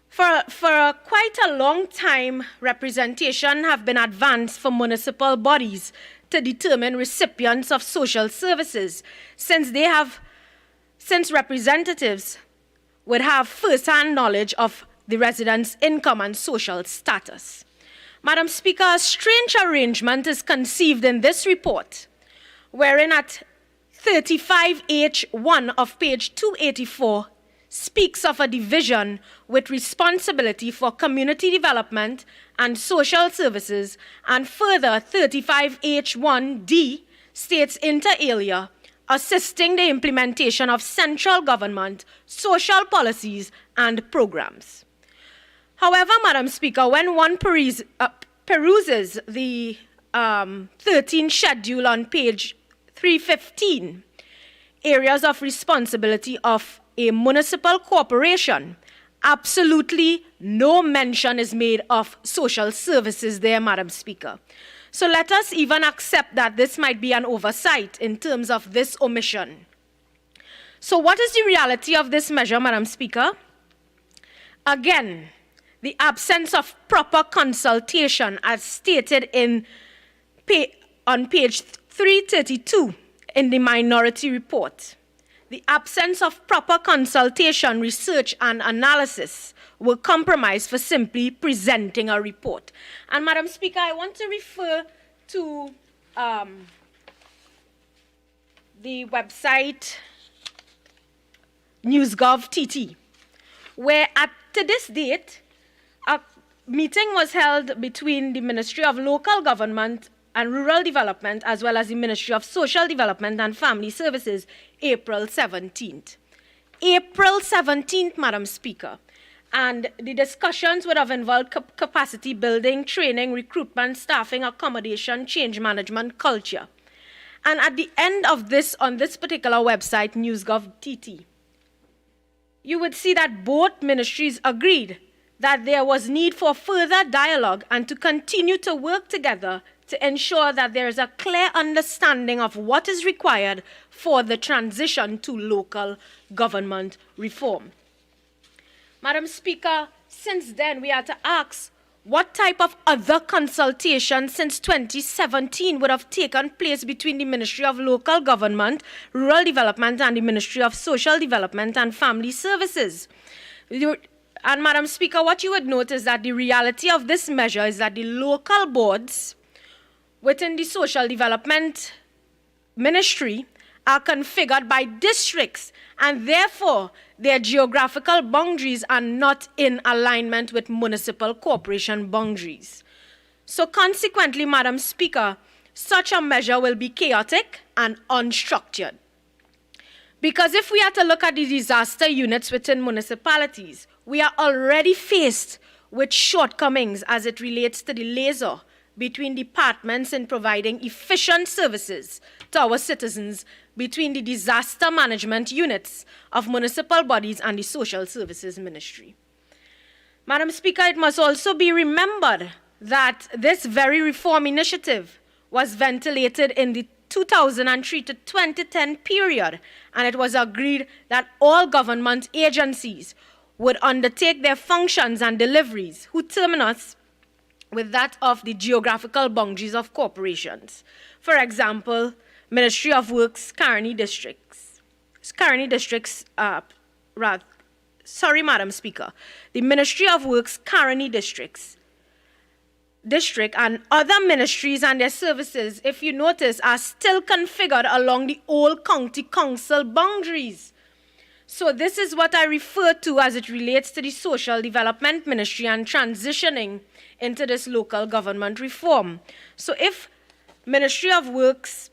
For quite a long time, representation have been advanced for municipal bodies to determine recipients of social services, since representatives would have first-hand knowledge of the residents' income and social status. Madam Speaker, a strange arrangement is conceived in this report, wherein at 35H1 of page 284 speaks of a division with responsibility for community development and social services, and further 35H1D states inter alia, assisting the implementation of central government, social policies and programs. However, Madam Speaker, when one peruses the 13th schedule on page 315, areas of responsibility of a municipal corporation, absolutely no mention is made of social services there, Madam Speaker. So let us even accept that this might be an oversight in terms of this omission. So what is the reality of this measure, Madam Speaker? Again, the absence of proper consultation as stated on page 332 in the minority report. The absence of proper consultation, research, and analysis were compromised for simply presenting a report. And Madam Speaker, I want to refer to the website NewsGov TT, where to this date, a meeting was held between the Ministry of Local Government and Rural Development, as well as the Ministry of Social Development and Family Services, April 17th. April 17th, Madam Speaker. And the discussions would have involved capacity building, training, recruitment, staffing, accommodation, change management, culture. And at the end of this, on this particular website, NewsGov TT, you would see that both ministries agreed that there was need for further dialogue and to continue to work together to ensure that there is a clear understanding of what is required for the transition to local government reform. Madam Speaker, since then we are to ask what type of other consultation since 2017 would have taken place between the Ministry of Local Government, Rural Development, and the Ministry of Social Development and Family Services. And Madam Speaker, what you would note is that the reality of this measure is that the local boards within the Social Development Ministry are configured by districts, and therefore their geographical boundaries are not in alignment with municipal corporation boundaries. So consequently, Madam Speaker, such a measure will be chaotic and unstructured. Because if we are to look at the disaster units within municipalities, we are already faced with shortcomings as it relates to the liaison between departments in providing efficient services to our citizens between the disaster management units of municipal bodies and the Social Services Ministry. Madam Speaker, it must also be remembered that this very reform initiative was ventilated in the 2003 to 2010 period, and it was agreed that all government agencies would undertake their functions and deliveries whose terminus with that of the geographical boundaries of corporations. For example, Ministry of Works, Caroni districts. Sorry, Madam Speaker. The Ministry of Works, Caroni district and other ministries and their services, if you notice, are still configured along the old county council boundaries. So this is what I refer to as it relates to the Social Development Ministry and transitioning into this local government reform. So if Ministry of Works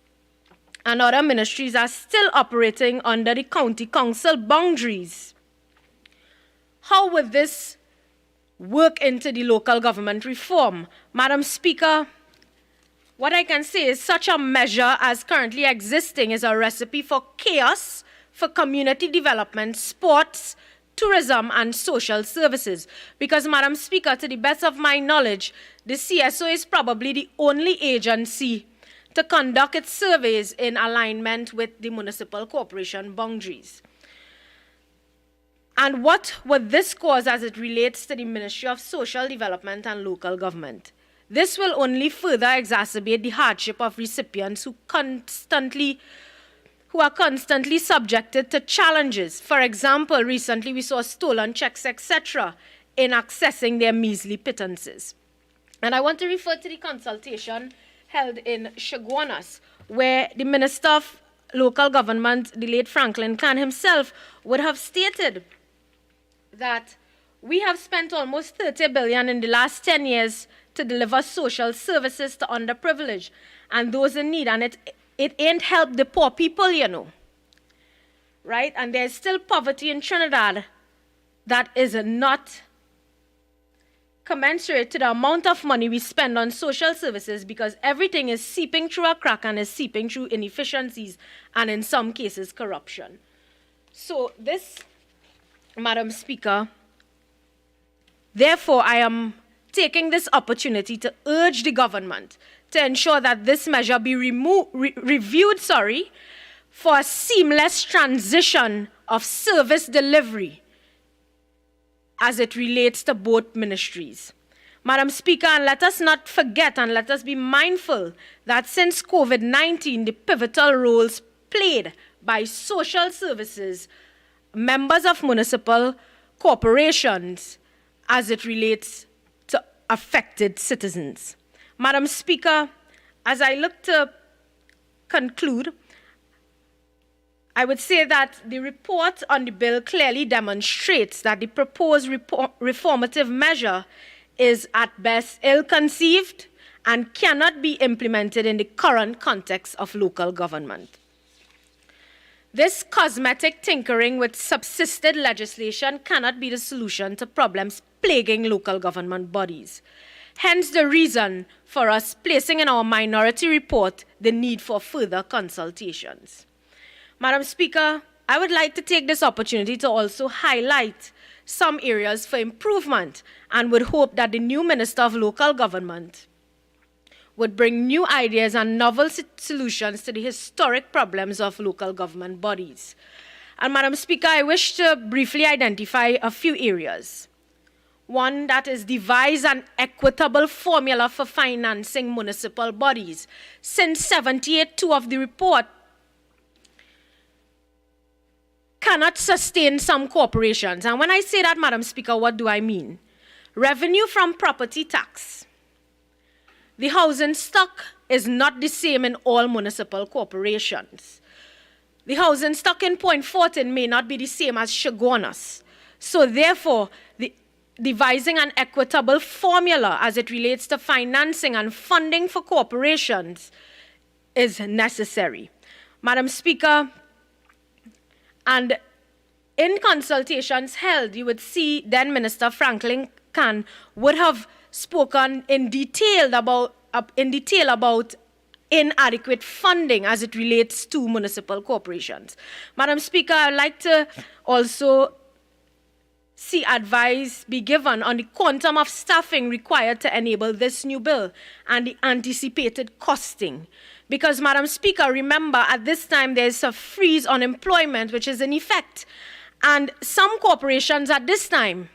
and other ministries are still operating under the county council boundaries, how would this work into the local government reform? Madam Speaker, what I can say is such a measure as currently existing is a recipe for chaos for community development, sports, tourism, and social services. Because, Madam Speaker, to the best of my knowledge, the CSO is probably the only agency to conduct its surveys in alignment with the municipal corporation boundaries. And what would this cause as it relates to the Ministry of Social Development and Local Government? This will only further exacerbate the hardship of recipients who are constantly subjected to challenges. For example, recently we saw stolen checks, etc., in accessing their measly pittances. And I want to refer to the consultation held in Chaguanas, where the Minister of Local Government, the late Franklin Khan himself, would have stated that we have spent almost 30 billion in the last 10 years to deliver social services to underprivileged and those in need, and it ain't helped the poor people, you know, right? And there's still poverty in Trinidad that is not commensurate to the amount of money we spend on social services, because everything is seeping through a crack and is seeping through inefficiencies and in some cases corruption. So this, Madam Speaker, therefore I am taking this opportunity to urge the government to ensure that this measure be reviewed for a seamless transition of service delivery as it relates to both ministries. Madam Speaker, and let us not forget and let us be mindful that since COVID-19, the pivotal roles played by social services, members of municipal corporations, as it relates to affected citizens. Madam Speaker, as I look to conclude, I would say that the report on the bill clearly demonstrates that the proposed reformative measure is at best ill-conceived and cannot be implemented in the current context of local government. This cosmetic tinkering with subsisted legislation cannot be the solution to problems plaguing local government bodies. Hence the reason for us placing in our minority report the need for further consultations. Madam Speaker, I would like to take this opportunity to also highlight some areas for improvement and would hope that the new Minister of Local Government would bring new ideas and novel solutions to the historic problems of local government bodies. And Madam Speaker, I wish to briefly identify a few areas. One, that is devise an equitable formula for financing municipal bodies. Since 78.2 of the report cannot sustain some corporations. And when I say that, Madam Speaker, what do I mean? Revenue from property tax. The housing stock is not the same in all municipal corporations. The housing stock in Point Fortin may not be the same as Chaguanas. So therefore, devising an equitable formula as it relates to financing and funding for corporations is necessary. Madam Speaker, and in consultations held, you would see then Minister Franklin Khan would have spoken in detail about inadequate funding as it relates to municipal corporations. Madam Speaker, I'd like to also see advice be given on the quantum of staffing required to enable this new bill and the anticipated costing. Because, Madam Speaker, remember, at this time there's a freeze on employment which is in effect. And some corporations at this time,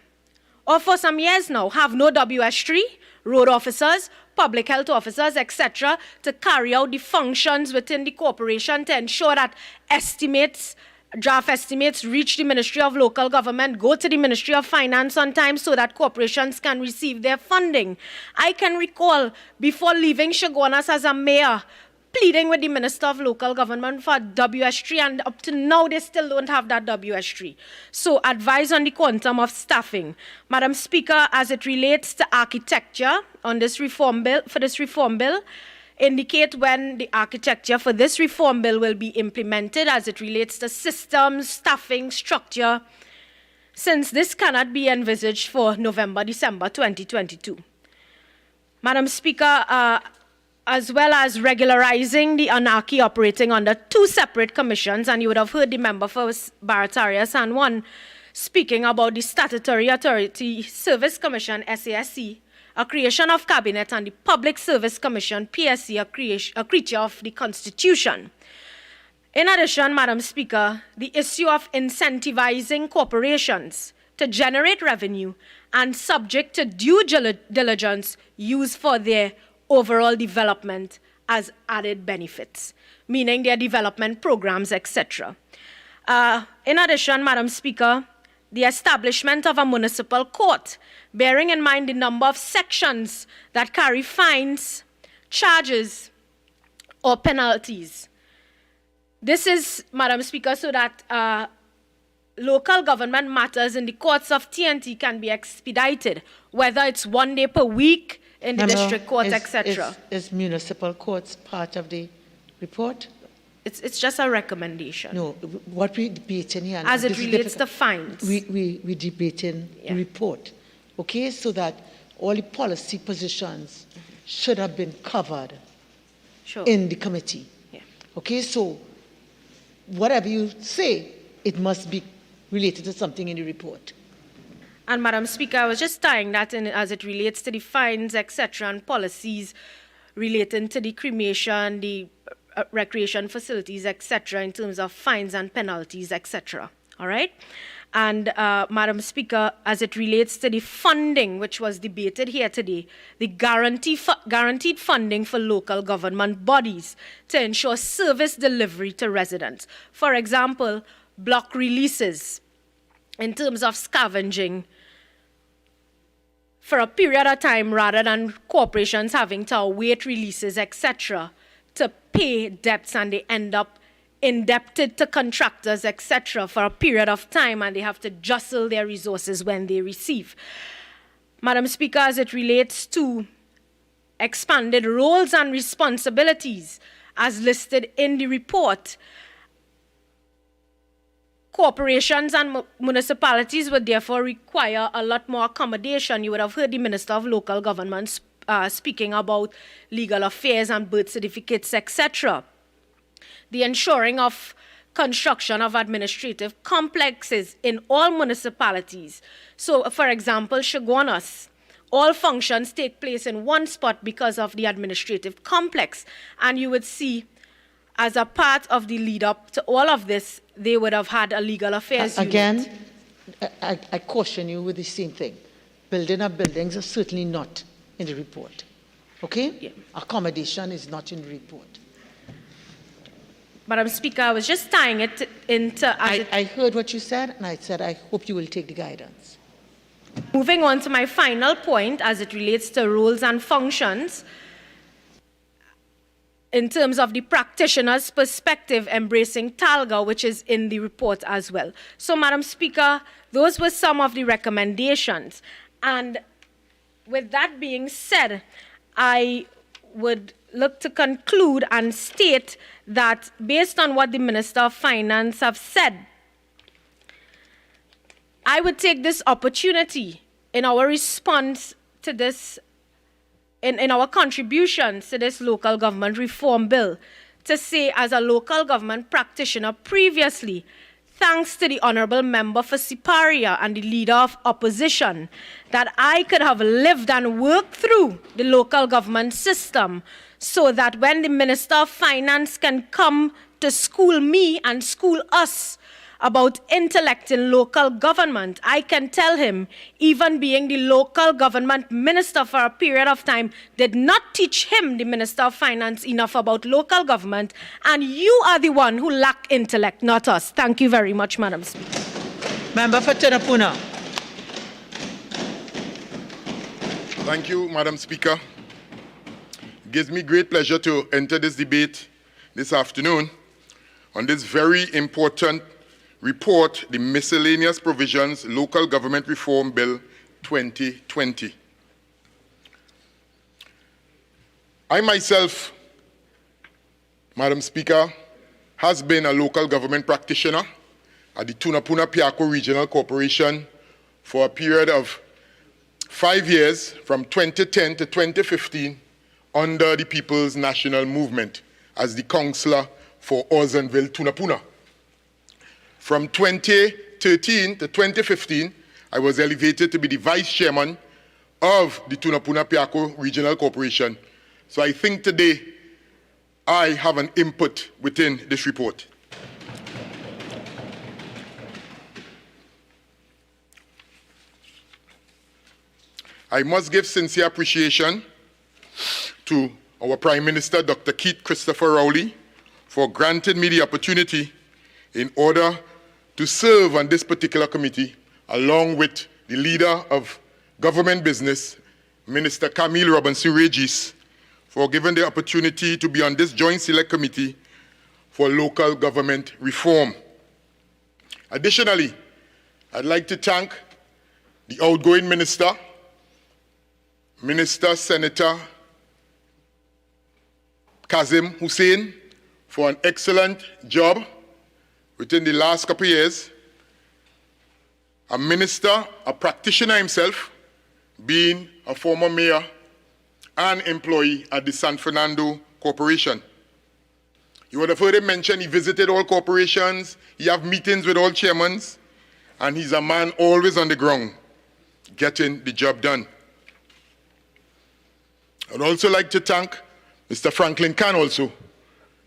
or for some years now, have no WS3, road officers, public health officers, etc., to carry out the functions within the corporation to ensure that draft estimates reach the Ministry of Local Government, go to the Ministry of Finance on time so that corporations can receive their funding. I can recall, before leaving Chaguanas as a mayor, pleading with the Minister of Local Government for WS3, and up to now they still don't have that WS3. So advise on the quantum of staffing. Madam Speaker, as it relates to architecture on this reform bill, indicate when the architecture for this reform bill will be implemented as it relates to systems, staffing, structure, since this cannot be envisaged for November, December 2022. Madam Speaker, as well as regularizing the anarchy operating under two separate commissions, and you would have heard the member for Barataria San Juan speaking about the Statutory Authority Service Commission, SASC, a creation of Cabinet, and the Public Service Commission, PSC, a creature of the Constitution. In addition, Madam Speaker, the issue of incentivizing corporations to generate revenue and subject to due diligence used for their overall development as added benefits, meaning their development programs, etc. In addition, Madam Speaker, the establishment of a municipal court, bearing in mind the number of sections that carry fines, charges, or penalties. This is, Madam Speaker, so that local government matters in the courts of TNT can be expedited, whether it's 1 day per week in the district court, etc. Is municipal courts part of the report? It's just a recommendation. No, what we're debating here, as it relates to fines. We're debating the report, okay? So that all the policy positions should have been covered Sure. in the committee. Yeah. Okay, so whatever you say, it must be related to something in the report. And Madam Speaker, I was just tying that in as it relates to the fines, etc., and policies relating to the cremation, the recreation facilities, etc., in terms of fines and penalties, etc. All right? And Madam Speaker, as it relates to the funding, which was debated here today, the guaranteed funding for local government bodies to ensure service delivery to residents. For example, block releases in terms of scavenging for a period of time rather than corporations having to await releases, etc., to pay debts, and they end up indebted to contractors, etc., for a period of time, and they have to jostle their resources when they receive. Madam Speaker, as it relates to expanded roles and responsibilities as listed in the report, corporations and municipalities would therefore require a lot more accommodation. You would have heard the Minister of Local Government speaking about legal affairs and birth certificates, etc. The ensuring of construction of administrative complexes in all municipalities. So, for example, Chaguanas, all functions take place in one spot because of the administrative complex. And you would see, as a part of the lead up to all of this, they would have had a legal affairs unit. Again, I caution you with the same thing. Building up buildings are certainly not in the report. Okay? Yeah. Accommodation is not in the report. Madam Speaker, I was just tying it into... I heard what you said, and I said I hope you will take the guidance. Moving on to my final point as it relates to roles and functions, in terms of the practitioner's perspective embracing TALGA, which is in the report as well. So, Madam Speaker, those were some of the recommendations. And with that being said, I would look to conclude and state that based on what the Minister of Finance have said, I would take this opportunity in our response to this, in our contributions to this local government reform bill, to say as a local government practitioner previously, thanks to the Honourable Member for Siparia and the Leader of Opposition, that I could have lived and worked through the local government system so that when the Minister of Finance can come to school me and school us about intellect in local government, I can tell him, even being the local government minister for a period of time, did not teach him, the Minister of Finance, enough about local government, and you are the one who lack intellect, not us. Thank you very much, Madam Speaker. Member for Tunapuna. Thank you, Madam Speaker. It gives me great pleasure to enter this debate this afternoon on this very important report, the Miscellaneous Provisions Local Government Reform Bill 2020. I myself, Madam Speaker, has been a local government practitioner at the Tunapuna Piako Regional Corporation for a period of 5 years, from 2010 to 2015, under the People's National Movement as the councillor for Ozenville, Tunapuna. From 2013 to 2015, I was elevated to be the vice chairman of the Tunapuna Piako Regional Corporation. So I think today I have an input within this report. I must give sincere appreciation to our Prime Minister, Dr. Keith Christopher Rowley, for granting me the opportunity in order to serve on this particular committee, along with the leader of government business, Minister Camille Robinson-Regis, for giving the opportunity to be on this joint select committee for local government reform. Additionally, I'd like to thank the outgoing minister, Senator Kazim Hussein, for an excellent job within the last couple of years. A minister, a practitioner himself, being a former mayor and employee at the San Fernando Corporation. You would have heard him mention he visited all corporations, he have meetings with all chairmen, and he's a man always on the ground, getting the job done. I'd also like to thank Mr. Franklin Khan also.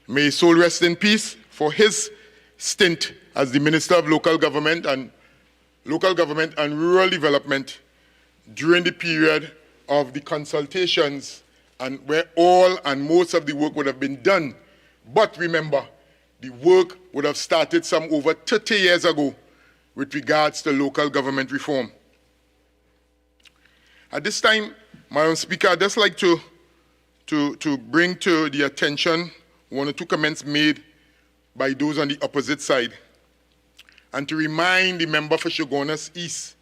May his soul rest in peace for his stint as the Minister of Local Government and Rural Development during the period of the consultations and where all and most of the work would have been done. But remember, the work would have started some over 30 years ago with regards to local government reform. At this time, Madam Speaker, I'd just like to bring to the attention one or two comments made by those on the opposite side, and to remind the member for Shogunas East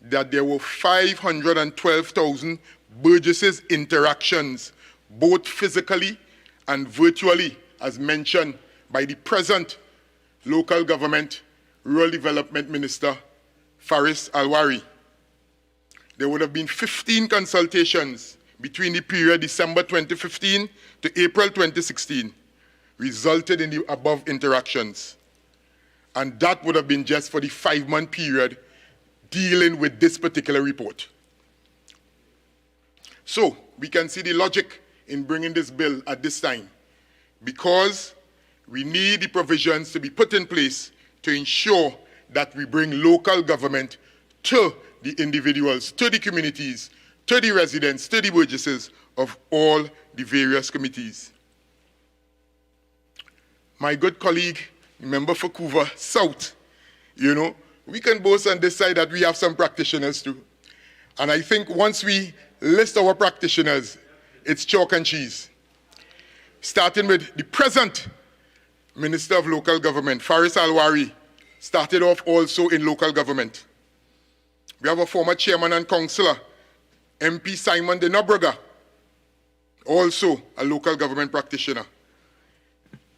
that there were 512,000 Burgesses interactions, both physically and virtually, as mentioned by the present Local Government Rural Development Minister, Faris Al-Rawi. There would have been 15 consultations between the period December 2015 to April 2016, resulted in the above interactions. And that would have been just for the 5-month period dealing with this particular report. So we can see the logic in bringing this bill at this time, because we need the provisions to be put in place to ensure that we bring local government to the individuals, to the communities, to the residents, to the burgesses of all the various committees. My good colleague, member for Couva South, we can boast on this side that we have some practitioners too. And I think once we list our practitioners, it's chalk and cheese. Starting with the present Minister of Local Government, Faris Al-Rawi, started off also in local government. We have a former chairman and councillor, MP Simon de Nobrega, also a local government practitioner.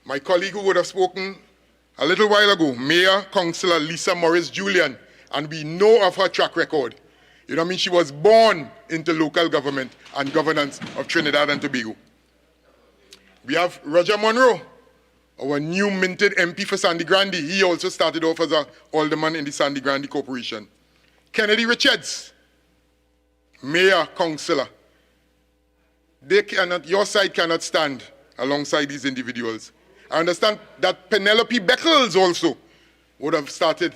My colleague who would have spoken a little while ago, Mayor Councillor Lisa Morris-Julian, and we know of her track record. She was born into local government and governance of Trinidad and Tobago. We have Roger Monroe, our new minted MP for Sandy Grande. He also started off as an alderman in the Sandy Grande Corporation. Kennedy Richards, Mayor, Councillor. Your side cannot stand alongside these individuals. I understand that Penelope Beckles also would have started.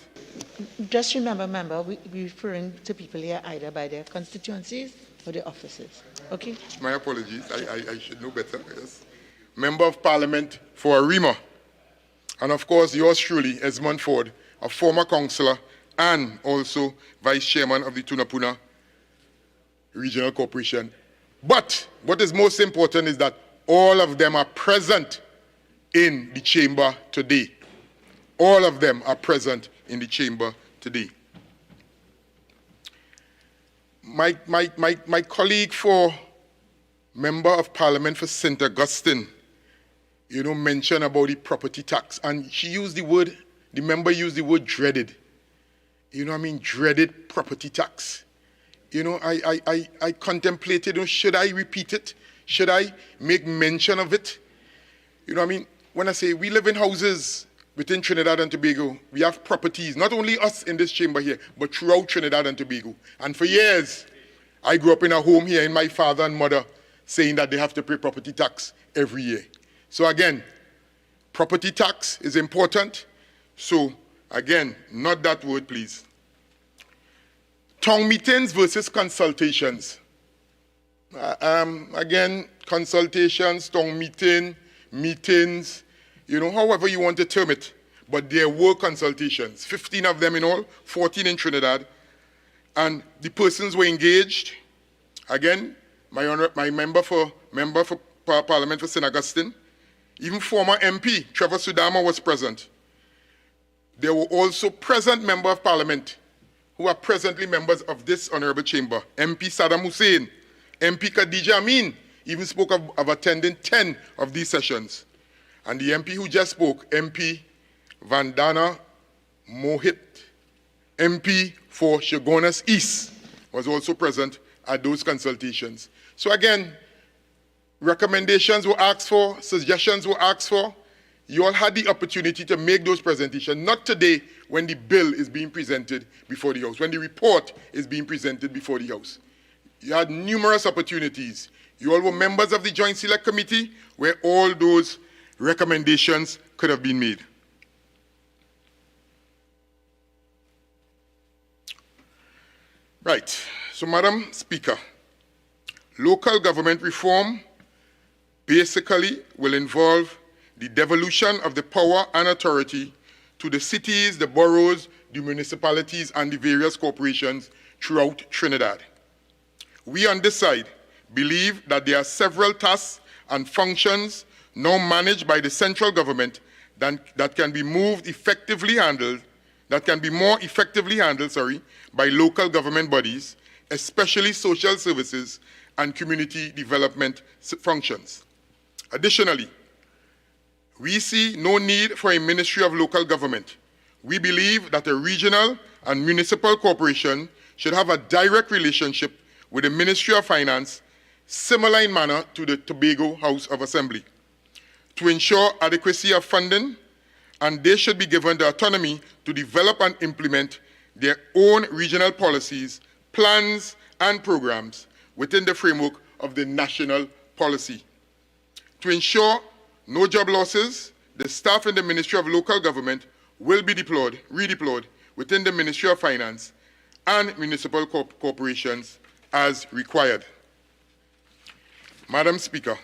Just remember, we're referring to people here either by their constituencies or their offices. Okay? My apologies. I should know better. Yes. Member of Parliament for Arima. And of course, yours truly, Esmond Forde, a former councillor and also vice chairman of the Tunapuna Regional Corporation. But what is most important is that all of them are present in the chamber today. All of them are present in the chamber today. My colleague for Member of Parliament for St. Augustine, mentioned about the property tax, and she used the word, the member used the word dreaded. Dreaded property tax. I contemplated, should I repeat it? Should I make mention of it? When I say we live in houses within Trinidad and Tobago, we have properties, not only us in this chamber here, but throughout Trinidad and Tobago. And for years, I grew up in a home here in my father and mother saying that they have to pay property tax every year. So again, property tax is important. So again, not that word, please. Town meetings versus consultations. Again, consultations, town meetings, however you want to term it. But there were consultations, 15 of them in all, 14 in Trinidad. And the persons were engaged. Again, my member for Parliament for St. Augustine, even former MP, Trevor Sudama, was present. There were also present Member of Parliament who are presently members of this honorable chamber. MP Saddam Hosein, MP Khadijah Ameen even spoke of attending 10 of these sessions. And the MP who just spoke, MP Vandana Mohit, MP for Shogunas East, was also present at those consultations. So again, recommendations were asked for, suggestions were asked for. You all had the opportunity to make those presentations, not today when the bill is being presented before the House, when the report is being presented before the House. You had numerous opportunities. You all were members of the Joint Select Committee where all those recommendations could have been made. Right, so Madam Speaker, local government reform basically will involve the devolution of the power and authority to the cities, the boroughs, the municipalities, and the various corporations throughout Trinidad. We on this side believe that there are several tasks and functions now managed by the central government that can be more effectively handled by local government bodies, especially social services and community development functions. Additionally, we see no need for a Ministry of Local Government. We believe that a regional and municipal corporation should have a direct relationship with the Ministry of Finance, similar in manner to the Tobago House of Assembly, to ensure adequacy of funding, and they should be given the autonomy to develop and implement their own regional policies, plans, and programs within the framework of the national policy. To ensure no job losses, the staff in the Ministry of Local Government will be redeployed within the Ministry of Finance and municipal corporations as required. Madam Speaker,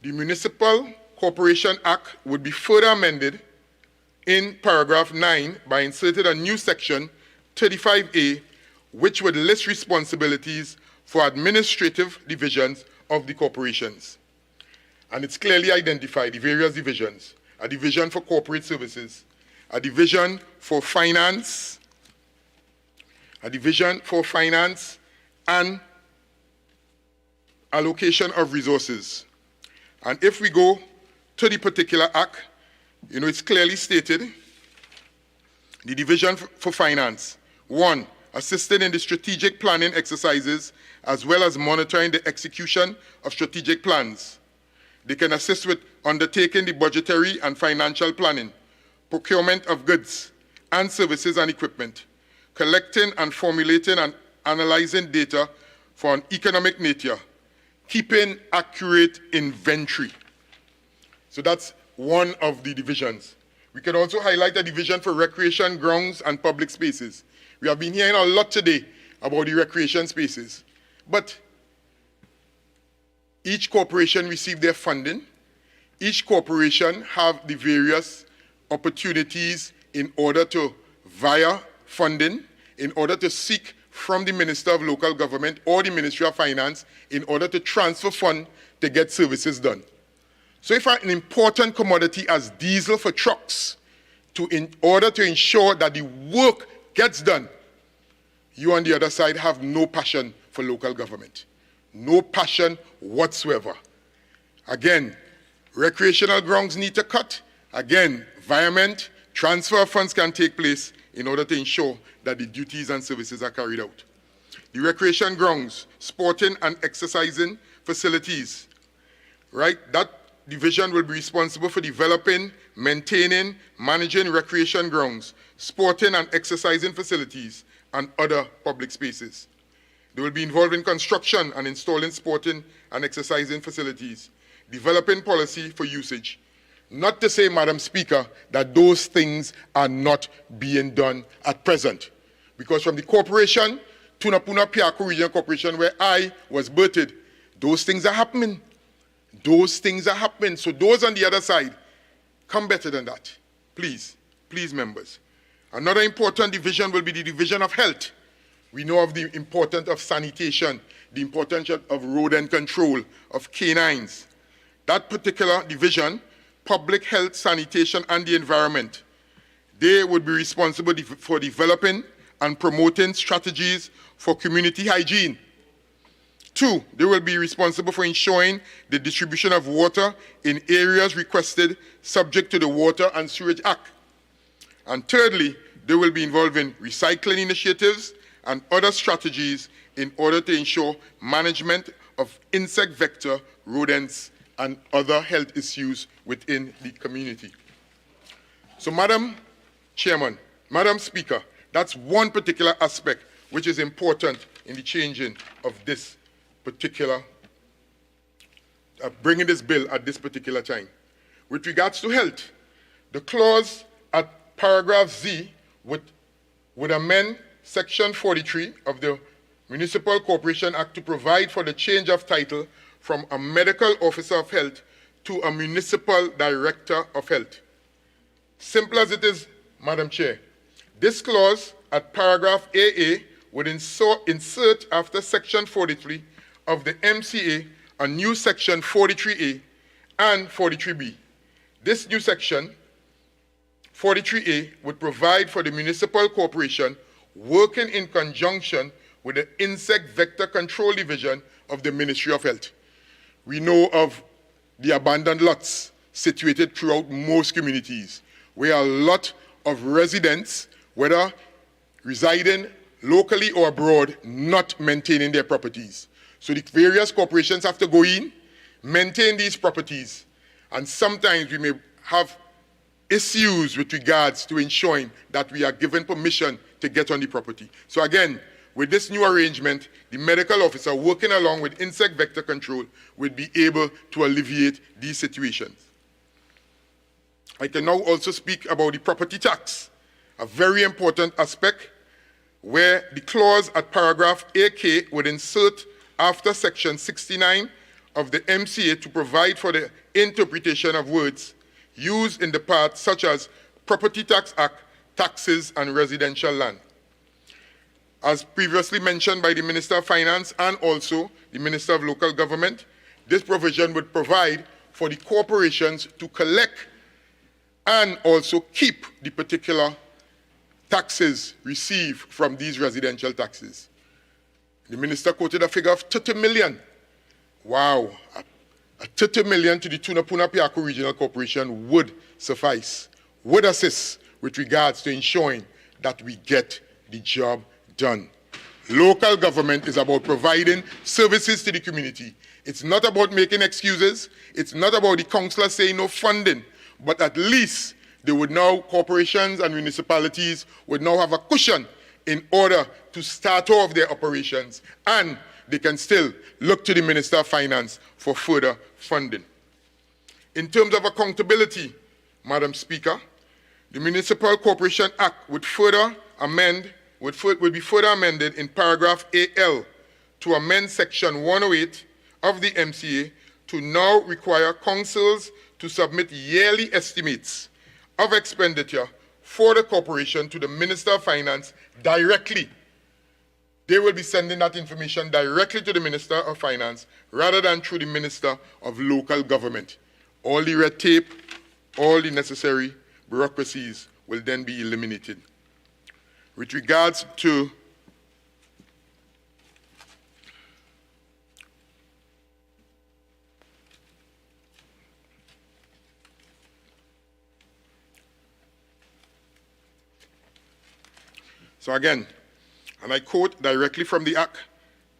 the Municipal Corporation Act would be further amended in paragraph 9 by inserting a new section 35A, which would list responsibilities for administrative divisions of the corporations. And it's clearly identified the various divisions: a division for corporate services, a division for finance, and allocation of resources. And if we go to the particular act, it's clearly stated, the division for finance: 1, assisting in the strategic planning exercises as well as monitoring the execution of strategic plans. They can assist with undertaking the budgetary and financial planning, procurement of goods and services and equipment, collecting and formulating and analyzing data for an economic nature, keeping accurate inventory. So that's one of the divisions. We can also highlight a division for recreation grounds and public spaces. We have been hearing a lot today about the recreation spaces, but each corporation receive their funding. Each corporation have the various opportunities in order to, via funding, in order to seek from the Minister of Local Government or the Ministry of Finance in order to transfer funds to get services done. So if an important commodity as diesel for trucks, in order to ensure that the work gets done, you on the other side have no passion for local government. No passion whatsoever. Again, recreational grounds need to cut. Again, environment, transfer of funds can take place in order to ensure that the duties and services are carried out. The recreation grounds, sporting and exercising facilities, right? That division will be responsible for developing, maintaining, managing recreation grounds, sporting and exercising facilities, and other public spaces. They will be involved in construction and installing sporting and exercising facilities, developing policy for usage. Not to say, Madam Speaker, that those things are not being done at present. Because from the corporation, Tunapuna Piako Regional Corporation, where I was birthed, those things are happening. Those things are happening. So those on the other side, come better than that. Please, please, members. Another important division will be the division of health. We know of the importance of sanitation, the importance of rodent control, of canines. That particular division, public health, sanitation, and the environment, they would be responsible for developing and promoting strategies for community hygiene. 2, they will be responsible for ensuring the distribution of water in areas requested subject to the Water and Sewerage Act. And thirdly, they will be involved in recycling initiatives and other strategies in order to ensure management of insect vector, rodents, and other health issues within the community. So, Madam Chairman, Madam Speaker, that's one particular aspect which is important in the changing of this particular, bringing this bill at this particular time. With regards to health, the clause at paragraph Z would amend Section 43 of the Municipal Corporation Act to provide for the change of title from a medical officer of health to a municipal director of health. Simple as it is, Madam Chair, this clause at paragraph AA would insert after Section 43 of the MCA a new Section 43A and 43B. This new Section 43A would provide for the municipal corporation working in conjunction with the Insect Vector Control Division of the Ministry of Health. We know of the abandoned lots situated throughout most communities, where a lot of residents, whether residing locally or abroad, not maintaining their properties. So the various corporations have to go in, maintain these properties, and sometimes we may have issues with regards to ensuring that we are given permission to get on the property. So again, with this new arrangement, the medical officer working along with insect vector control will be able to alleviate these situations. I can now also speak about the property tax, a very important aspect where the clause at paragraph AK would insert after Section 69 of the MCA to provide for the interpretation of words used in the parts such as Property Tax Act, taxes, and residential land. As previously mentioned by the Minister of Finance and also the Minister of Local Government, this provision would provide for the corporations to collect and also keep the particular taxes received from these residential taxes. The Minister quoted a figure of 30 million. Wow, a 30 million to the Tunapuna-Piako Regional Corporation would suffice, would assist with regards to ensuring that we get the job done. Local government is about providing services to the community. It's not about making excuses. It's not about the councillor saying no funding, but at least they would now, corporations and municipalities would now have a cushion in order to start off their operations, and they can still look to the Minister of Finance for further funding. In terms of accountability, Madam Speaker, the Municipal Corporation Act would be further amended in paragraph AL to amend Section 108 of the MCA to now require councils to submit yearly estimates of expenditure for the corporation to the Minister of Finance directly. They will be sending that information directly to the Minister of Finance rather than through the Minister of Local Government. All the red tape, all the necessary bureaucracies will then be eliminated. With regards to So again, and I quote directly from the Act,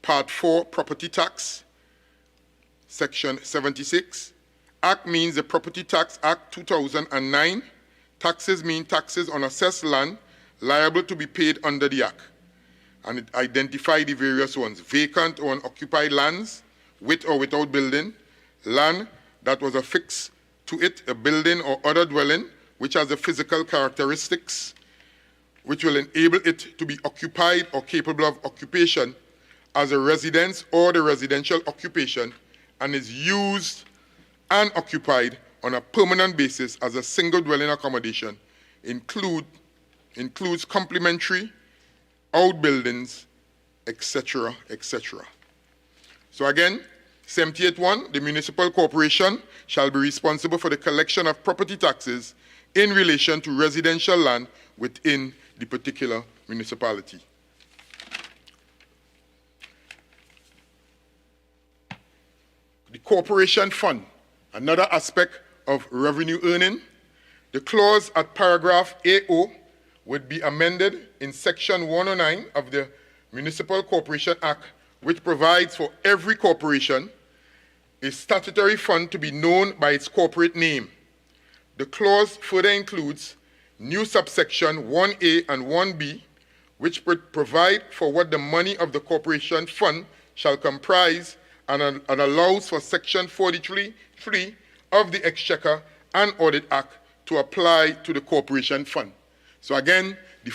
Part 4, Property Tax, Section 76. Act means the Property Tax Act 2009. Taxes mean taxes on assessed land liable to be paid under the Act. And it identifies the various ones: vacant or unoccupied lands, with or without building, land that was affixed to it, a building or other dwelling, which has the physical characteristics which will enable it to be occupied or capable of occupation as a residence or the residential occupation, and is used and occupied on a permanent basis as a single dwelling accommodation, includes complementary outbuildings, etc., etc. So again, 78.1, the municipal corporation shall be responsible for the collection of property taxes in relation to residential land within the particular municipality. The corporation fund, another aspect of revenue earning. The clause at paragraph AO would be amended in Section 109 of the Municipal Corporation Act, which provides for every corporation a statutory fund to be known by its corporate name. The clause further includes new subsection 1A and 1B, which provide for what the money of the corporation fund shall comprise and allows for section 43(3) of the Exchequer and Audit Act to apply to the corporation fund. So again, the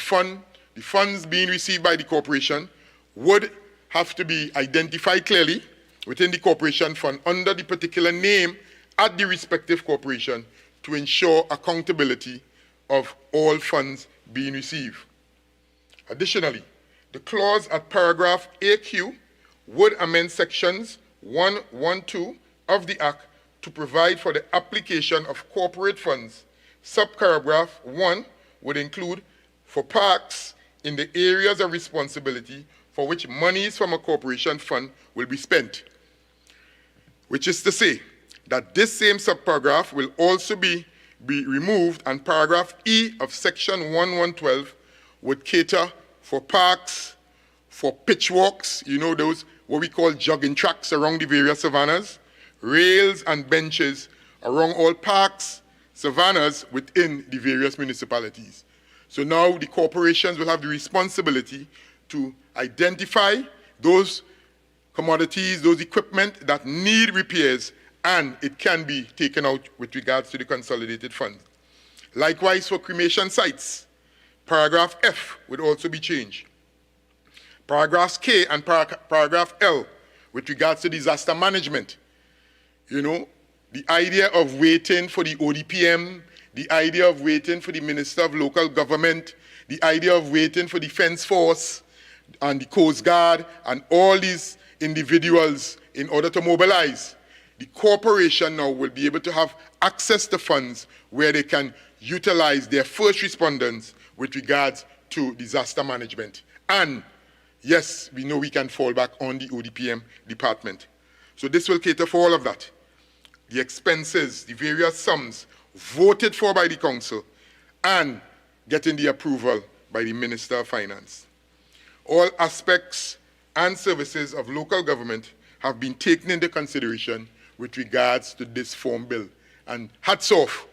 funds being received by the corporation would have to be identified clearly within the corporation fund under the particular name at the respective corporation to ensure accountability of all funds being received. Additionally, the clause at paragraph AQ would amend sections 112 of the Act to provide for the application of corporate funds. Subparagraph 1 would include for parks in the areas of responsibility for which monies from a corporation fund will be spent, which is to say that this same subparagraph will also be removed, and paragraph E of section 1112 would cater for parks, for pitch walks, you know, those what we call jogging tracks around the various savannas, rails and benches around all parks, savannas within the various municipalities. So now the corporations will have the responsibility to identify those commodities, those equipment that need repairs, and it can be taken out with regards to the consolidated fund. Likewise for cremation sites, paragraph F would also be changed. Paragraphs K and paragraph L with regards to disaster management. You know, the idea of waiting for the ODPM, the idea of waiting for the Minister of Local Government, the idea of waiting for the Defense Force and the Coast Guard and all these individuals in order to mobilize. The corporation now will be able to have access to funds where they can utilize their first responders with regards to disaster management. And yes, we know we can fall back on the ODPM department. So this will cater for all of that. The expenses, the various sums voted for by the council and getting the approval by the Minister of Finance. All aspects and services of local government have been taken into consideration with regards to this form bill. And hats off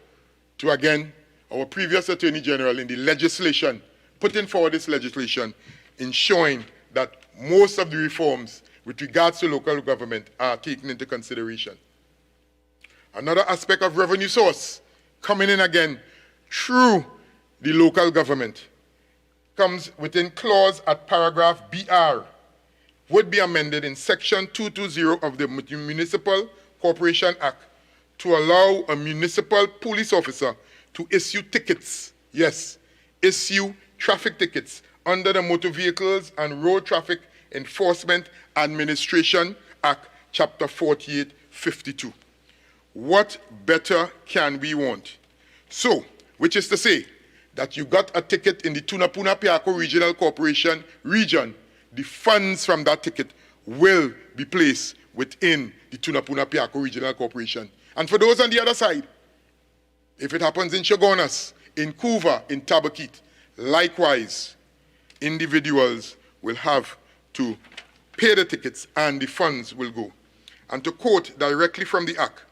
to, again, our previous Attorney General in the legislation, putting forward this legislation, ensuring that most of the reforms with regards to local government are taken into consideration. Another aspect of revenue source coming in again through the local government comes within clause at paragraph BR, would be amended in section 220 of the Municipal Corporation Act to allow a municipal police officer to issue tickets, yes, issue traffic tickets under the Motor Vehicles and Road Traffic Enforcement Administration Act, Chapter 4852. What better can we want? So, which is to say that you got a ticket in the Tunapuna-Piako Regional Corporation region, the funds from that ticket will be placed within the Tunapuna-Piako Regional Corporation. And for those on the other side, if it happens in Chagonas, in Couva, in Tabakit, likewise, individuals will have to pay the tickets and the funds will go. And to quote directly from the Act,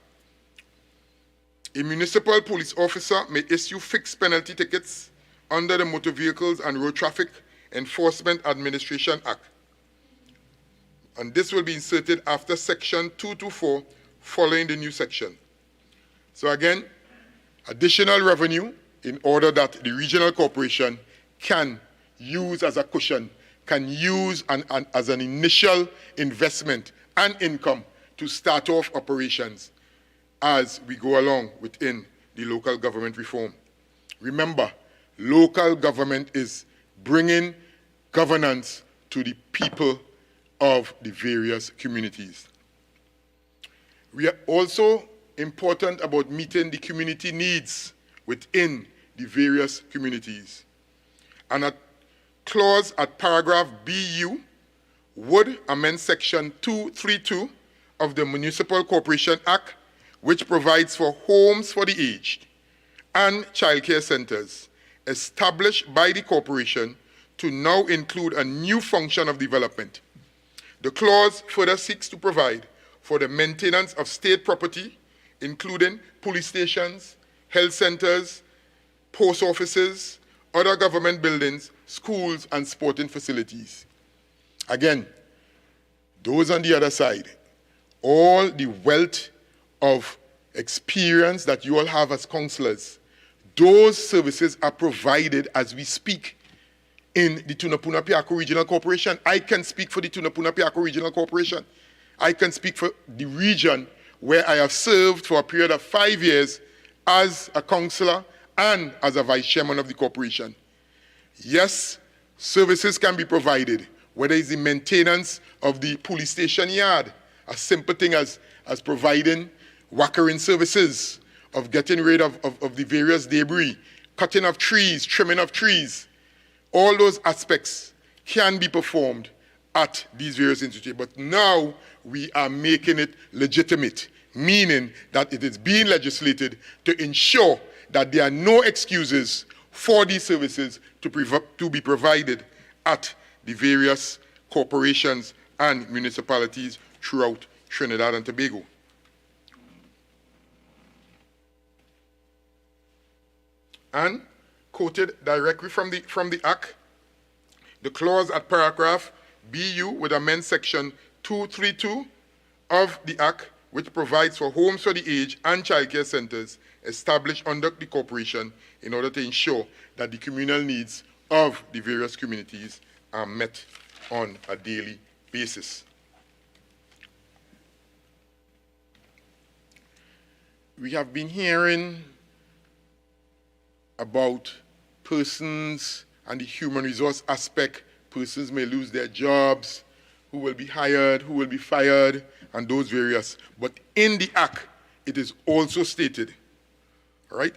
a municipal police officer may issue fixed penalty tickets under the Motor Vehicles and Road Traffic Enforcement Administration Act. And this will be inserted after section 224 following the new section. So again, additional revenue in order that the regional corporation can use as a cushion, can use as an initial investment and income to start off operations as we go along within the local government reform. Remember, local government is bringing governance to the people of the various communities. We are also important about meeting the community needs within the various communities. And a clause at paragraph BU would amend section 232 of the Municipal Corporation Act, which provides for homes for the aged and childcare centers established by the corporation to now include a new function of development. The clause further seeks to provide for the maintenance of state property, including police stations, health centers, post offices, other government buildings, schools, and sporting facilities. Again, those on the other side, all the wealth of experience that you all have as councillors, those services are provided as we speak in the Tunapuna-Piako Regional Corporation. I can speak for the Tunapuna-Piako Regional Corporation. I can speak for the region where I have served for a period of 5 years as a councillor and as a vice chairman of the corporation. Yes, services can be provided, whether it's the maintenance of the police station yard, a simple thing as providing whackering services, of getting rid of the various debris, cutting of trees, trimming of trees. All those aspects can be performed at these various institutions. But now we are making it legitimate, meaning that it is being legislated to ensure that there are no excuses for these services to be provided at the various corporations and municipalities throughout Trinidad and Tobago. And quoted directly from the Act, the clause at paragraph BU would amend section 232 of the Act, which provides for homes for the aged and childcare centers established under the corporation in order to ensure that the communal needs of the various communities are met on a daily basis. We have been hearing about persons and the human resource aspect. Persons may lose their jobs, who will be hired, who will be fired, and those various. But in the Act, it is also stated, all right,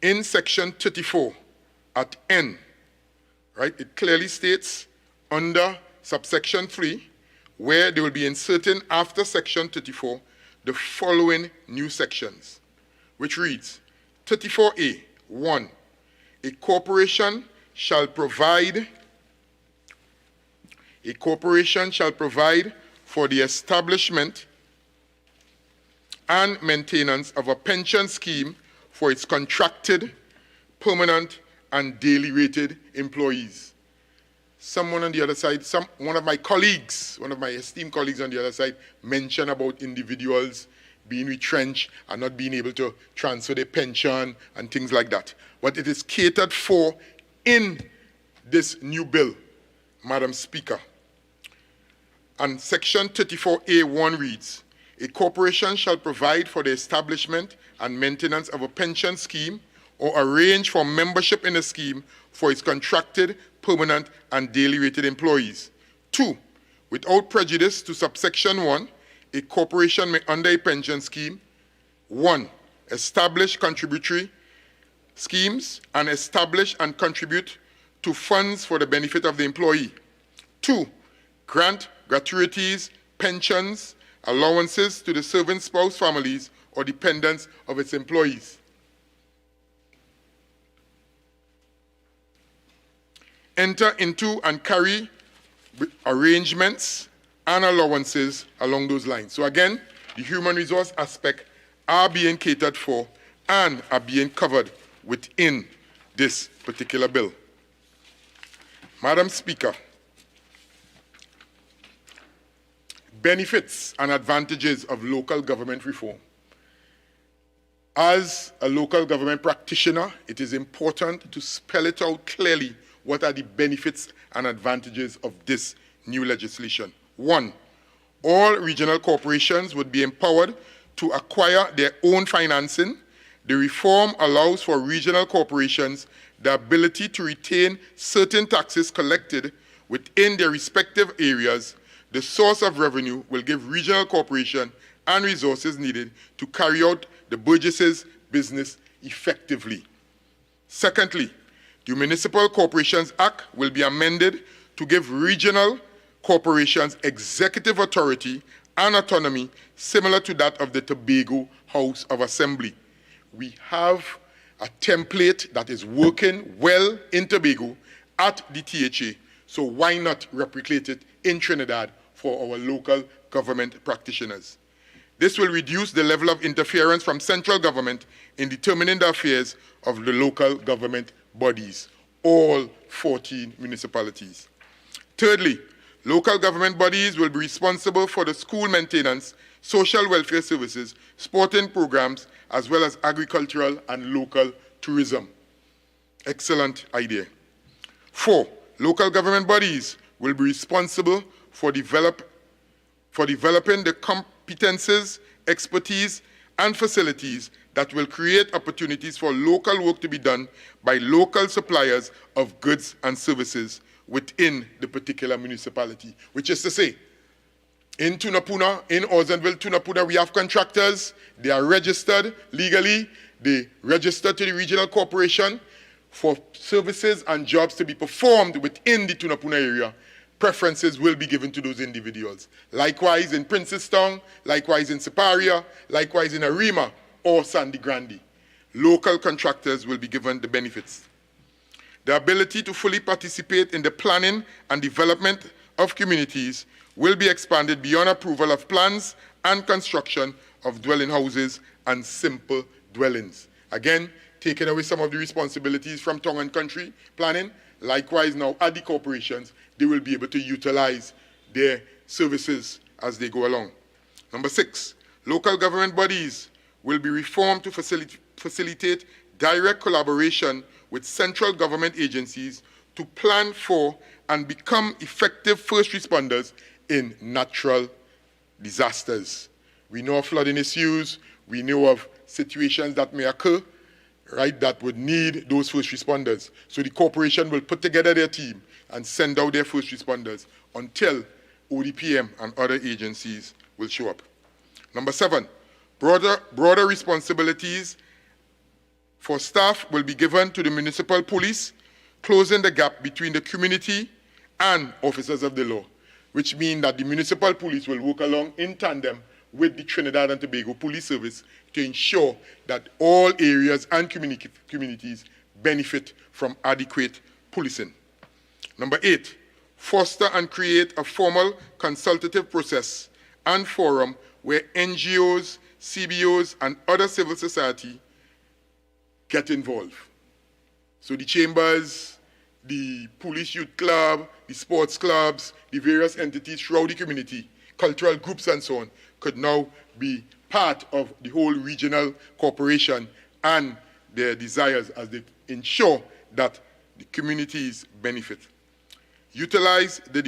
in section 34 at N, right, it clearly states under subsection 3, where they will be inserting after section 34 the following new sections, which reads, 34A, 1, a corporation shall provide for the establishment and maintenance of a pension scheme for its contracted, permanent, and daily rated employees. Someone on the other side, one of my colleagues, one of my esteemed colleagues on the other side mentioned about individuals being retrenched and not being able to transfer their pension and things like that. But it is catered for in this new bill, Madam Speaker. And section 34A1 reads, a corporation shall provide for the establishment and maintenance of a pension scheme or arrange for membership in a scheme for its contracted, permanent, and daily rated employees. 2, without prejudice to subsection 1, a corporation may, under a pension scheme, 1, establish contributory schemes and establish and contribute to funds for the benefit of the employee. 2, grant gratuities, pensions, allowances to the servant spouse families or dependents of its employees. Enter into and carry arrangements and allowances along those lines. So again, the human resource aspect are being catered for and are being covered within this particular bill. Madam Speaker, benefits and advantages of local government reform. As a local government practitioner, it is important to spell it out clearly what are the benefits and advantages of this new legislation. 1, all regional corporations would be empowered to acquire their own financing. The reform allows for regional corporations the ability to retain certain taxes collected within their respective areas. The source of revenue will give regional corporation and resources needed to carry out the Burgesses' business effectively. Secondly, the Municipal Corporations Act will be amended to give regional corporations executive authority and autonomy similar to that of the Tobago House of Assembly. We have a template that is working well in Tobago at the THA. So why not replicate it in Trinidad for our local government practitioners? This will reduce the level of interference from central government in determining the affairs of the local government bodies, all 14 municipalities. Thirdly, local government bodies will be responsible for the school maintenance, social welfare services, sporting programs, as well as agricultural and local tourism. Excellent idea. 4, local government bodies will be responsible for developing the competences, expertise, and facilities that will create opportunities for local work to be done by local suppliers of goods and services within the particular municipality. Which is to say, in Tunapuna, in Orzenville, Tunapuna, we have contractors. They are registered legally. They register to the regional corporation for services and jobs to be performed within the Tunapuna area. Preferences will be given to those individuals. Likewise in Princestown, likewise in Siparia, likewise in Arima or Sandy Grande. Local contractors will be given the benefits. The ability to fully participate in the planning and development of communities will be expanded beyond approval of plans and construction of dwelling houses and simple dwellings. Again, taking away some of the responsibilities from tongue and country planning. Likewise, now at the corporations, they will be able to utilize their services as they go along. Number 6, local government bodies will be reformed to facilitate direct collaboration with central government agencies to plan for and become effective first responders in natural disasters. We know of flooding issues, we know of situations that may occur, right, that would need those first responders. So the corporation will put together their team and send out their first responders until ODPM and other agencies will show up. Number 7, broader responsibilities for staff will be given to the municipal police, closing the gap between the community and officers of the law, which means that the municipal police will work along in tandem with the Trinidad and Tobago Police Service to ensure that all areas and communities benefit from adequate policing. Number 8, foster and create a formal consultative process and forum where NGOs, CBOs, and other civil society get involved. So the chambers, the police youth club, the sports clubs, the various entities throughout the community, cultural groups and so on, could now be part of the whole regional corporation and their desires as they ensure that the communities benefit. Utilize the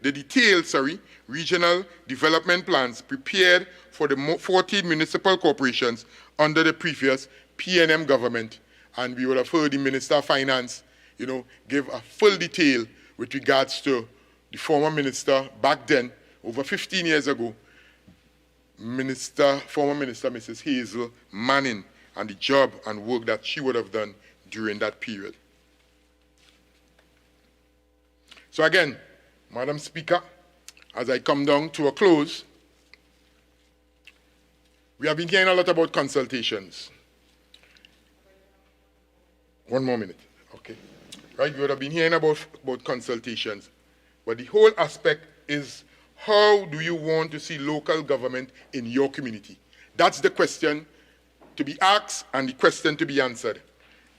detailed regional development plans prepared for the 14 municipal corporations under the previous PNM government. And we will have heard the Minister of Finance, give a full detail with regards to the former minister back then, over 15 years ago, former Minister Mrs. Hazel Manning, and the job and work that she would have done during that period. So again, Madam Speaker, as I come down to a close, we have been hearing a lot about consultations. One more minute, okay. Right, we would have been hearing about consultations, but the whole aspect is, how do you want to see local government in your community? That's the question to be asked and the question to be answered.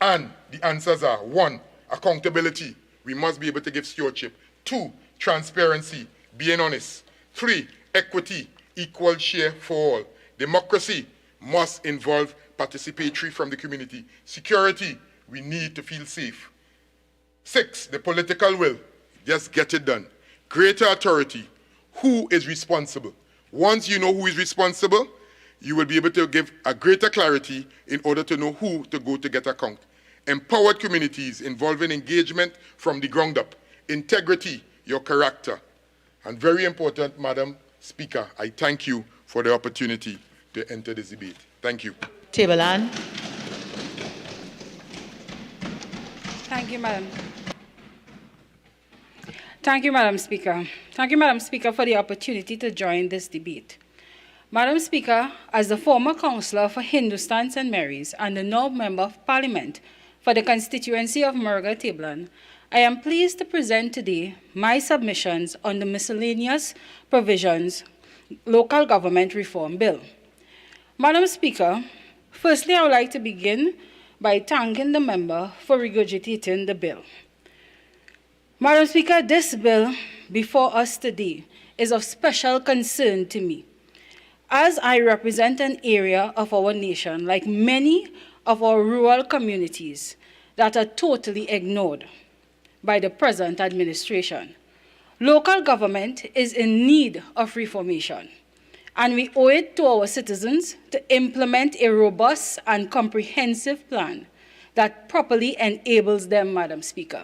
And the answers are: 1, accountability. We must be able to give stewardship. 2, transparency, being honest. 3, equity, equal share for all. Democracy must involve participatory from the community. Security, we need to feel safe. 6, the political will, just get it done. Greater authority, who is responsible? Once you know who is responsible, you will be able to give a greater clarity in order to know who to go to get account. Empowered communities involving engagement from the ground up. Integrity, your character. And very important, Madam Speaker, I thank you for the opportunity to enter this debate. Thank you. Table Ann. Thank you, Madam. Thank you, Madam Speaker. Thank you, Madam Speaker, for the opportunity to join this debate. Madam Speaker, as the former councillor for Hindustan St. Mary's and the now Member of Parliament for the constituency of Murga Tablan, I am pleased to present today my submissions on the Miscellaneous Provisions Local Government Reform Bill. Madam Speaker, firstly, I would like to begin by thanking the member for regurgitating the bill. Madam Speaker, this bill before us today is of special concern to me, as I represent an area of our nation, like many of our rural communities, that are totally ignored by the present administration. Local government is in need of reformation, and we owe it to our citizens to implement a robust and comprehensive plan that properly enables them, Madam Speaker.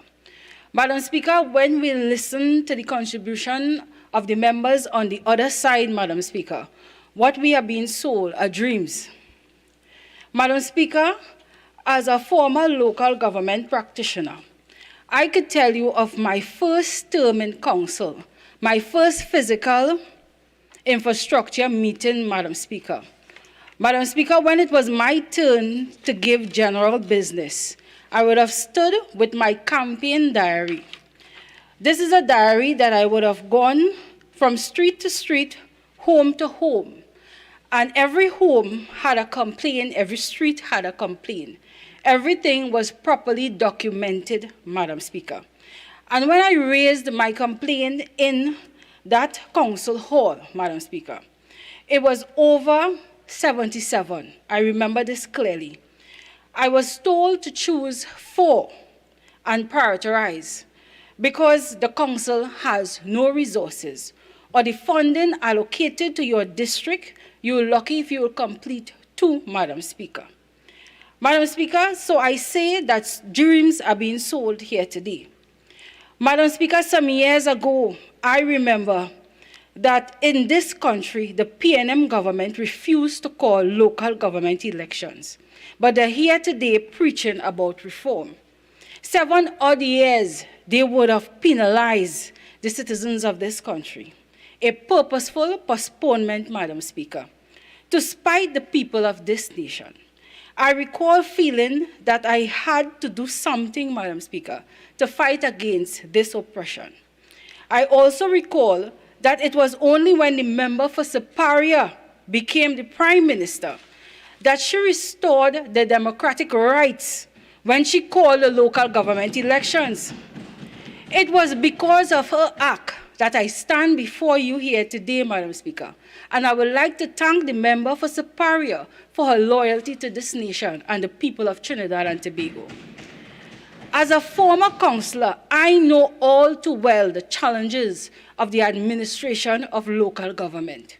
Madam Speaker, when we listen to the contribution of the members on the other side, Madam Speaker, what we are being sold are dreams. Madam Speaker, as a former local government practitioner, I could tell you of my first term in council, my first physical infrastructure meeting, Madam Speaker. Madam Speaker, when it was my turn to give general business, I would have stood with my campaign diary. This is a diary that I would have gone from street to street, home to home. And every home had a complaint, every street had a complaint. Everything was properly documented, Madam Speaker. And when I raised my complaint in that council hall, Madam Speaker, it was over 77. I remember this clearly. I was told to choose 4 and prioritize because the council has no resources or the funding allocated to your district. You're lucky if you will complete 2, Madam Speaker. Madam Speaker, so I say that dreams are being sold here today. Madam Speaker, some years ago, I remember that in this country, the PNM government refused to call local government elections. But they're here today preaching about reform. 7 odd years, they would have penalized the citizens of this country. A purposeful postponement, Madam Speaker, to spite the people of this nation. I recall feeling that I had to do something, Madam Speaker, to fight against this oppression. I also recall that it was only when the member for Superior became the Prime Minister that she restored the democratic rights when she called the local government elections. It was because of her act that I stand before you here today, Madam Speaker, and I would like to thank the member for Superior for her loyalty to this nation and the people of Trinidad and Tobago. As a former councillor, I know all too well the challenges of the administration of local government.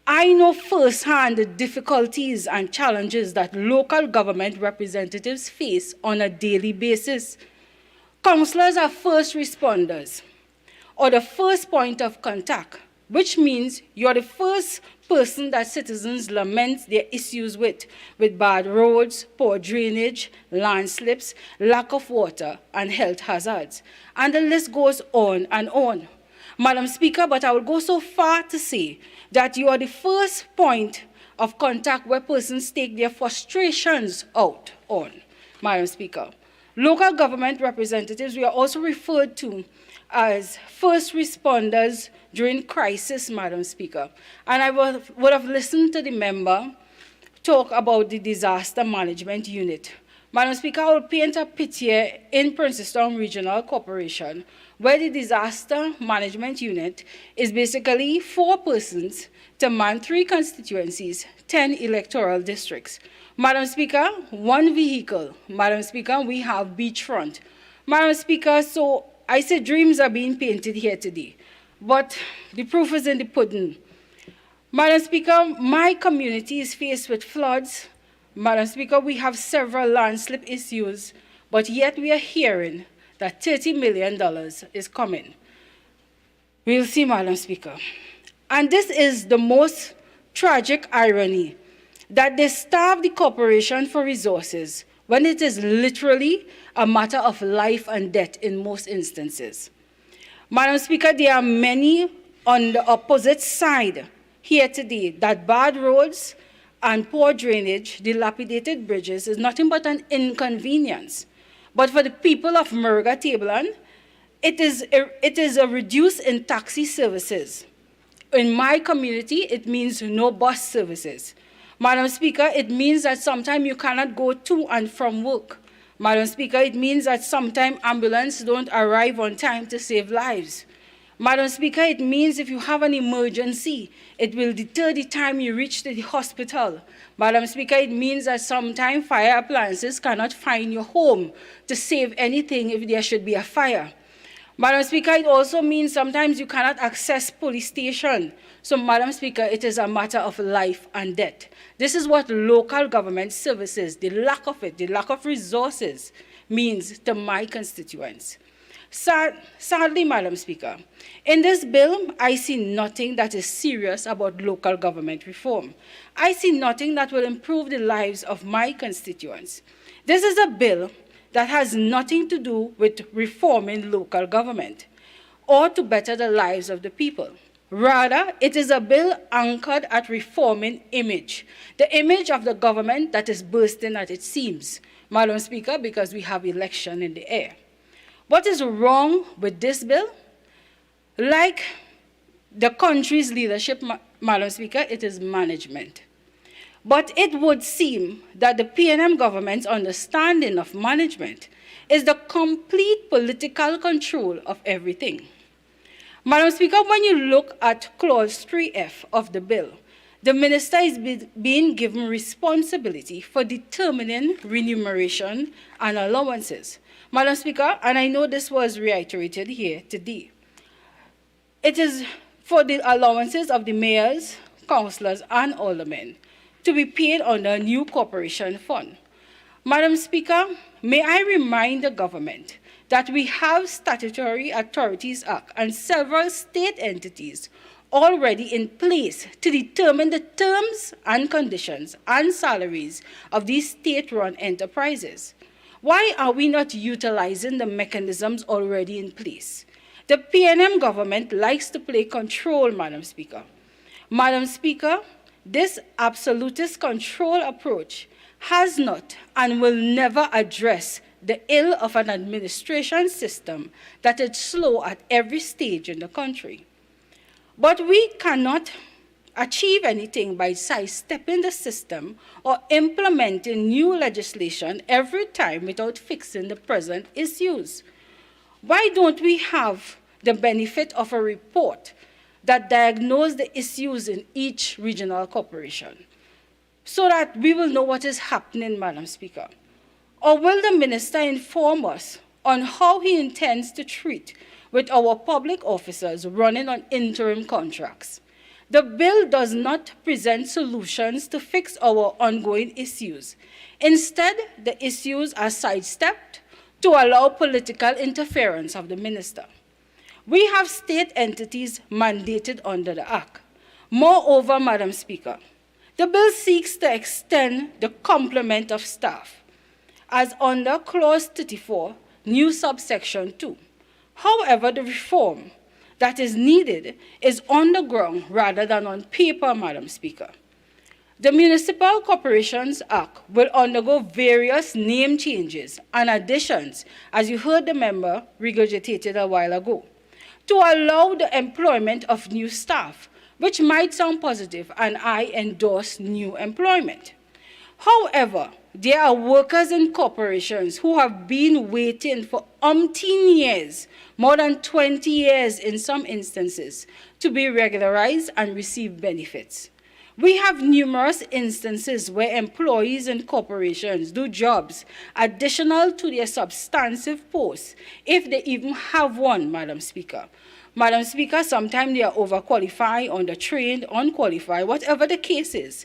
I know firsthand the difficulties and challenges that local government representatives face on a daily basis. Councillors are first responders, or the first point of contact, which means you're the first person that citizens lament their issues with bad roads, poor drainage, landslips, lack of water, and health hazards. And the list goes on and on. Madam Speaker, but I will go so far to say that you are the first point of contact where persons take their frustrations out on, Madam Speaker. Local government representatives, we are also referred to as first responders during crisis, Madam Speaker. And I would have listened to the member talk about the disaster management unit. Madam Speaker, I will paint a picture in Princeton Regional Corporation where the disaster management unit is basically 4 persons to man 3 constituencies, 10 electoral districts. Madam Speaker, 1 vehicle. Madam Speaker, we have beachfront. Madam Speaker, so I say dreams are being painted here today, but the proof is in the pudding. Madam Speaker, my community is faced with floods. Madam Speaker, we have several landslip issues, but yet we are hearing that $30 million is coming. We'll see, Madam Speaker. And this is the most tragic irony, that they starve the corporation for resources when it is literally a matter of life and death in most instances. Madam Speaker, there are many on the opposite side here today that bad roads and poor drainage, dilapidated bridges is nothing but an inconvenience. But for the people of Murga Tableland, it is a reduce in taxi services. In my community, it means no bus services. Madam Speaker, it means that sometimes you cannot go to and from work. Madam Speaker, it means that sometimes ambulances don't arrive on time to save lives. Madam Speaker, it means if you have an emergency, it will deter the time you reach the hospital. Madam Speaker, it means that sometimes fire appliances cannot find your home to save anything if there should be a fire. Madam Speaker, it also means sometimes you cannot access police station. So, Madam Speaker, it is a matter of life and death. This is what local government services, the lack of it, the lack of resources, means to my constituents. Sadly, Madam Speaker, in this bill, I see nothing that is serious about local government reform. I see nothing that will improve the lives of my constituents. This is a bill that has nothing to do with reforming local government or to better the lives of the people. Rather, it is a bill anchored at reforming image, the image of the government that is bursting at its seams, Madam Speaker, because we have election in the air. What is wrong with this bill? Like the country's leadership, Madam Speaker, it is management. But it would seem that the PNM government's understanding of management is the complete political control of everything. Madam Speaker, when you look at Clause 3F of the bill, the minister is being given responsibility for determining remuneration and allowances. Madam Speaker, and I know this was reiterated here today, it is for the allowances of the mayors, councillors, and aldermen to be paid on a new corporation fund. Madam Speaker, may I remind the government that we have Statutory Authorities Act and several state entities already in place to determine the terms and conditions and salaries of these state-run enterprises. Why are we not utilizing the mechanisms already in place? The PNM government likes to play control, Madam Speaker. Madam Speaker, this absolutist control approach has not and will never address the ill of an administration system that is slow at every stage in the country. But we cannot achieve anything by sidestepping the system or implementing new legislation every time without fixing the present issues. Why don't we have the benefit of a report that diagnoses the issues in each regional corporation so that we will know what is happening, Madam Speaker? Or will the minister inform us on how he intends to treat with our public officers running on interim contracts? The bill does not present solutions to fix our ongoing issues. Instead, the issues are sidestepped to allow political interference of the minister. We have state entities mandated under the Act. Moreover, Madam Speaker, the bill seeks to extend the complement of staff, as under Clause 34, new subsection 2. However, the reform that is needed is on the ground rather than on paper, Madam Speaker. The Municipal Corporations Act will undergo various name changes and additions, as you heard the member regurgitated a while ago, to allow the employment of new staff, which might sound positive, and I endorse new employment. However, there are workers in corporations who have been waiting for umpteen years, more than 20 years in some instances, to be regularized and receive benefits. We have numerous instances where employees in corporations do jobs additional to their substantive posts, if they even have one, Madam Speaker. Madam Speaker, sometimes they are overqualified, undertrained, unqualified, whatever the case is,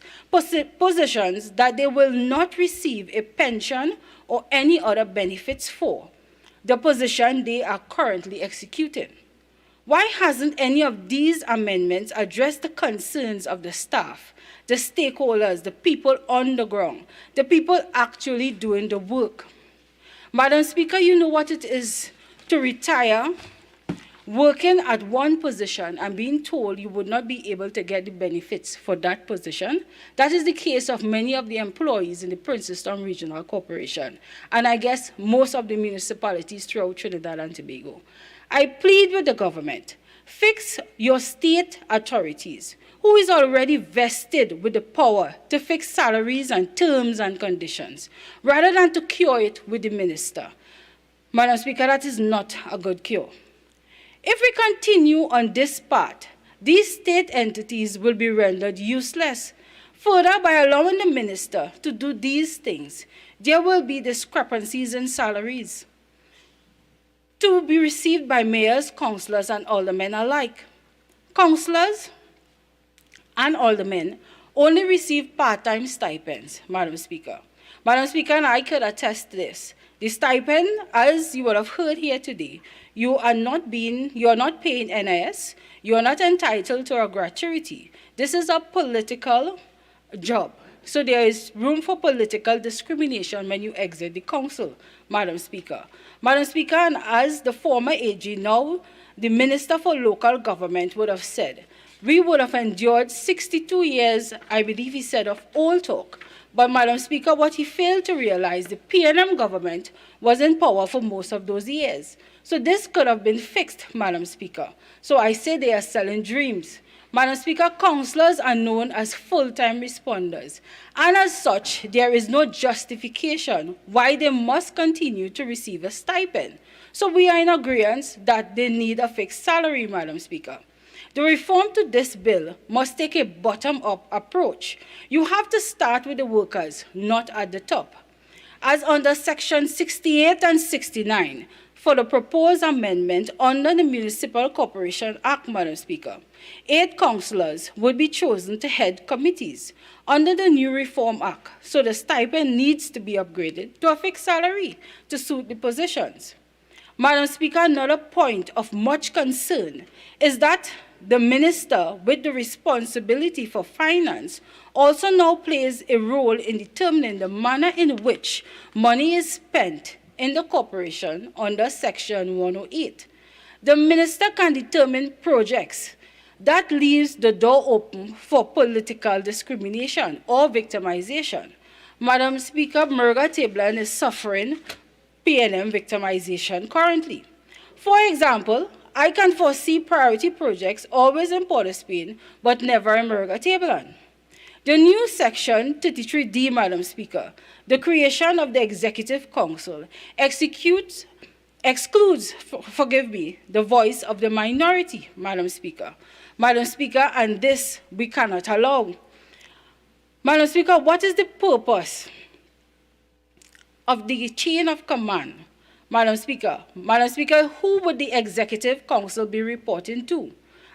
positions that they will not receive a pension or any other benefits for, the position they are currently executing. Why hasn't any of these amendments addressed the concerns of the staff, the stakeholders, the people on the ground, the people actually doing the work? Madam Speaker, you know what it is to retire working at one position and being told you would not be able to get the benefits for that position. That is the case of many of the employees in the Princeton Regional Corporation, and I guess most of the municipalities throughout Trinidad and Tobago. I plead with the government, fix your state authorities, who is already vested with the power to fix salaries and terms and conditions, rather than to cure it with the minister. Madam Speaker, that is not a good cure. If we continue on this path, these state entities will be rendered useless. Further, by allowing the minister to do these things, there will be discrepancies in salaries to be received by mayors, councillors, and aldermen alike. Councillors and aldermen only receive part-time stipends, Madam Speaker. Madam Speaker, and I could attest to this. The stipend, as you would have heard here today, you are not paying NIS, you are not entitled to a gratuity. This is a political job. So there is room for political discrimination when you exit the council, Madam Speaker. Madam Speaker, and as the former AG, now the Minister for Local Government would have said, we would have endured 62 years, I believe he said, of old talk. But Madam Speaker, what he failed to realize, the PNM government was in power for most of those years. So this could have been fixed, Madam Speaker. So I say they are selling dreams. Madam Speaker, councillors are known as full-time responders, and as such, there is no justification why they must continue to receive a stipend. So we are in agreement that they need a fixed salary, Madam Speaker. The reform to this bill must take a bottom-up approach. You have to start with the workers, not at the top. As under Section 68 and 69, for the proposed amendment under the Municipal Corporation Act, Madam Speaker, 8 councillors would be chosen to head committees under the new Reform Act, so the stipend needs to be upgraded to a fixed salary to suit the positions. Madam Speaker, another point of much concern is that the minister with the responsibility for finance also now plays a role in determining the manner in which money is spent in the corporation under Section 108. The minister can determine projects that leaves the door open for political discrimination or victimization. Madam Speaker, Murga Tablan is suffering PNM victimization currently. For example, I can foresee priority projects always in Port of Spain, but never in Murga Tablan. The new Section 33D, Madam Speaker, the creation of the Executive Council, excludes the voice of the minority, Madam Speaker. Madam Speaker, and this we cannot allow. Madam Speaker, what is the purpose of the chain of command? Madam Speaker, who would the Executive Council be reporting to?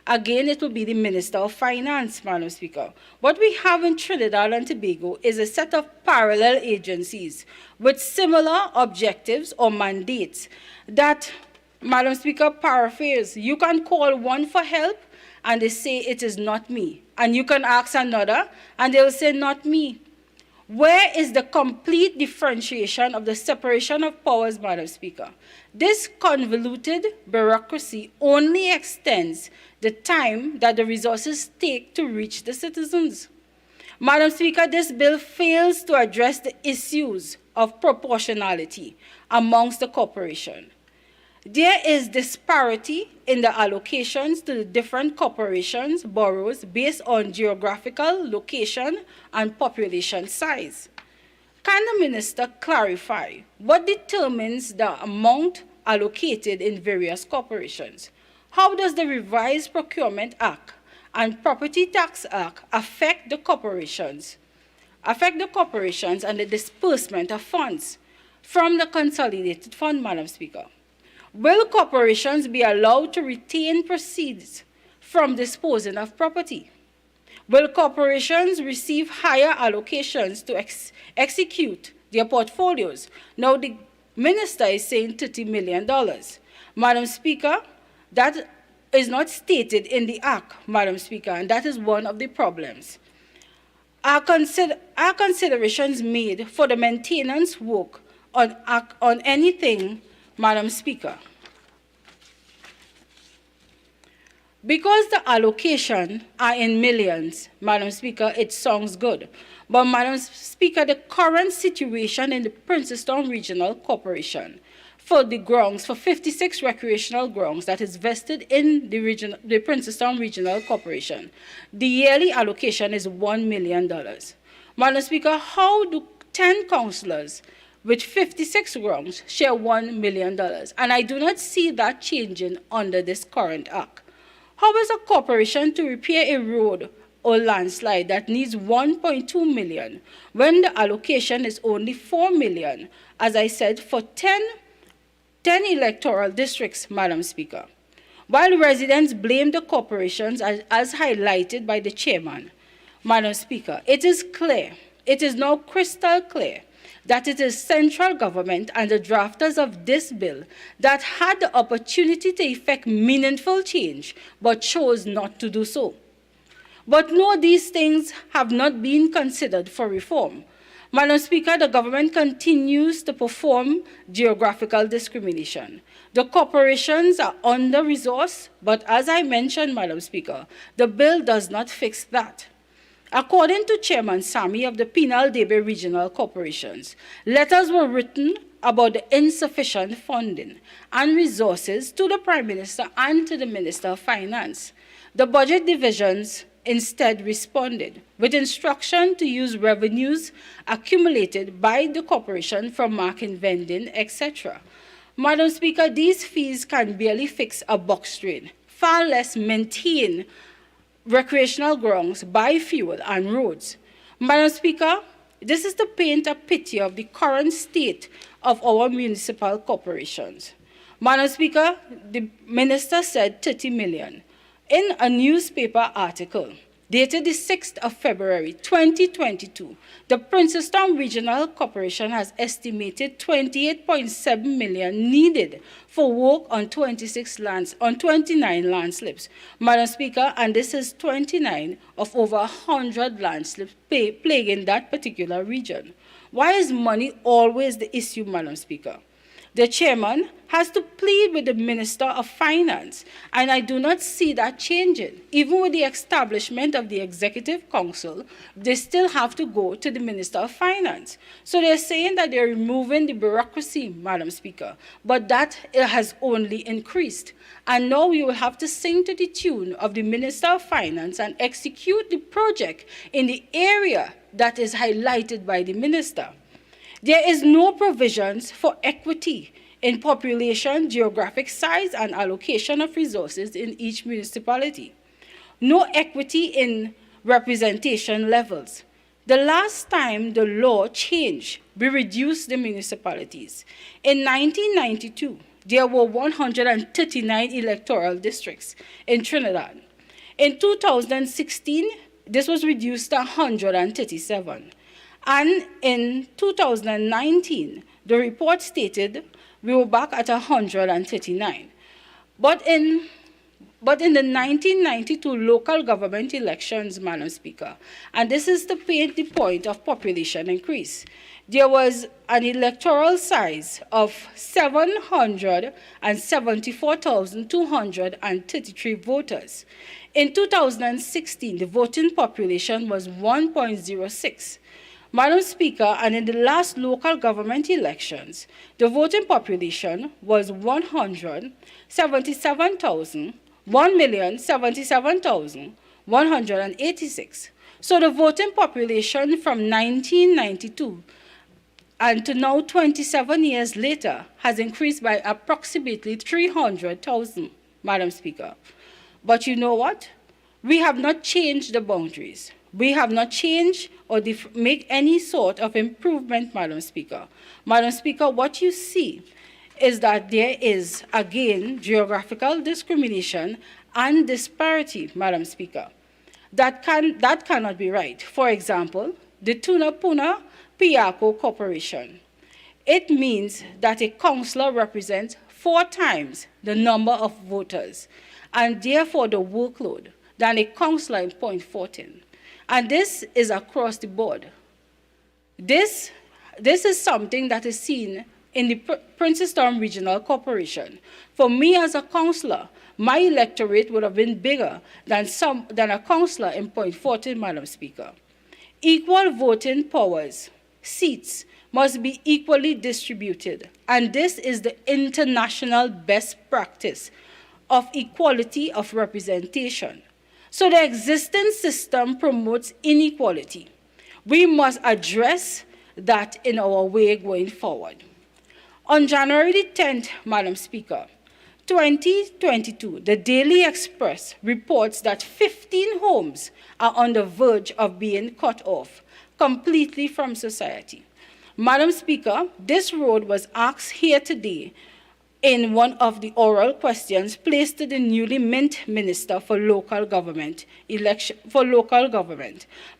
Again, it will be the Minister of Finance, Madam Speaker. What we have in Trinidad and Tobago is a set of parallel agencies with similar objectives or mandates that, Madam Speaker, paraphrase, you can call one for help and they say it is not me. And you can ask another and they will say not me. Where is the complete differentiation of the separation of powers, Madam Speaker? This convoluted bureaucracy only extends the time that the resources take to reach the citizens. Madam Speaker, this bill fails to address the issues of proportionality amongst the corporation. There is disparity in the allocations to the different corporations, boroughs, based on geographical location and population size. Can the minister clarify what determines the amount allocated in various corporations? How does the revised Procurement Act and Property Tax Act affect the corporations and the disbursement of funds from the consolidated fund, Madam Speaker? Will corporations be allowed to retain proceeds from disposing of property? Will corporations receive higher allocations to execute their portfolios? Now, the minister is saying $30 million. Madam Speaker, that is not stated in the Act, Madam Speaker, and that is one of the problems. Are considerations made for the maintenance work on anything, Madam Speaker? Because the allocation are in millions, Madam Speaker, it sounds good. But Madam Speaker, the current situation in the Princeton Regional Corporation for the grounds, for 56 recreational grounds that is vested in the Princeton Regional Corporation, the yearly allocation is $1 million. Madam Speaker, how do 10 councillors with 56 grounds share $1 million? And I do not see that changing under this current act. How is a corporation to repair a road or landslide that needs 1.2 million when the allocation is only 4 million, as I said, for 10 electoral districts, Madam Speaker? While residents blame the corporations as highlighted by the chairman, Madam Speaker, it is clear, it is now crystal clear that it is central government and the drafters of this bill that had the opportunity to effect meaningful change, but chose not to do so. But no, these things have not been considered for reform. Madam Speaker, the government continues to perform geographical discrimination. The corporations are under-resourced, but as I mentioned, Madam Speaker, the bill does not fix that. According to Chairman Sami of the Penal Debe Regional Corporations, letters were written about the insufficient funding and resources to the Prime Minister and to the Minister of Finance. The budget divisions instead responded with instruction to use revenues accumulated by the corporation from market vending, etc. Madam Speaker, these fees can barely fix a box train, far less maintain recreational grounds, buy fuel, and roads. Madam Speaker, this is to paint a picture of the current state of our municipal corporations. Madam Speaker, the minister said 30 million. In a newspaper article dated the 6th of February 2022, the Princeton Regional Corporation has estimated 28.7 million needed for work on 29 land slips. Madam Speaker, and this is 29 of over 100 land slips plaguing that particular region. Why is money always the issue, Madam Speaker? The chairman has to plead with the Minister of Finance, and I do not see that changing. Even with the establishment of the Executive Council, they still have to go to the Minister of Finance. So they're saying that they're removing the bureaucracy, Madam Speaker, but that has only increased. And now we will have to sing to the tune of the Minister of Finance and execute the project in the area that is highlighted by the Minister. There is no provisions for equity in population, geographic size, and allocation of resources in each municipality. No equity in representation levels. The last time the law changed, we reduced the municipalities. In 1992, there were 139 electoral districts in Trinidad. In 2016, this was reduced to 137. And in 2019, the report stated we were back at 139. But in the 1992 local government elections, Madam Speaker, and this is to paint the point of population increase, there was an electoral size of 774,233 voters. In 2016, the voting population was 1.06. Madam Speaker, and in the last local government elections, the voting population was 1,077,186. So the voting population from 1992 and to now 27 years later has increased by approximately 300,000, Madam Speaker. But you know what? We have not changed the boundaries. We have not changed or make any sort of improvement, Madam Speaker. Madam Speaker, what you see is that there is, again, geographical discrimination and disparity, Madam Speaker. That cannot be right. For example, the Tunapuna Piako Corporation. It means that a councillor represents 4 times the number of voters, and therefore the workload, than a councillor in Point Fortin. And this is across the board. This is something that is seen in the Princeton Regional Corporation. For me as a councillor, my electorate would have been bigger than a councillor in Point Fortin, Madam Speaker. Equal voting powers, seats, must be equally distributed, and this is the international best practice of equality of representation. So the existing system promotes inequality. We must address that in our way going forward. On January the 10th, Madam Speaker, 2022, the Daily Express reports that 15 homes are on the verge of being cut off completely from society. Madam Speaker, this road was asked here today in one of the oral questions placed to the newly mint Minister for Local Government,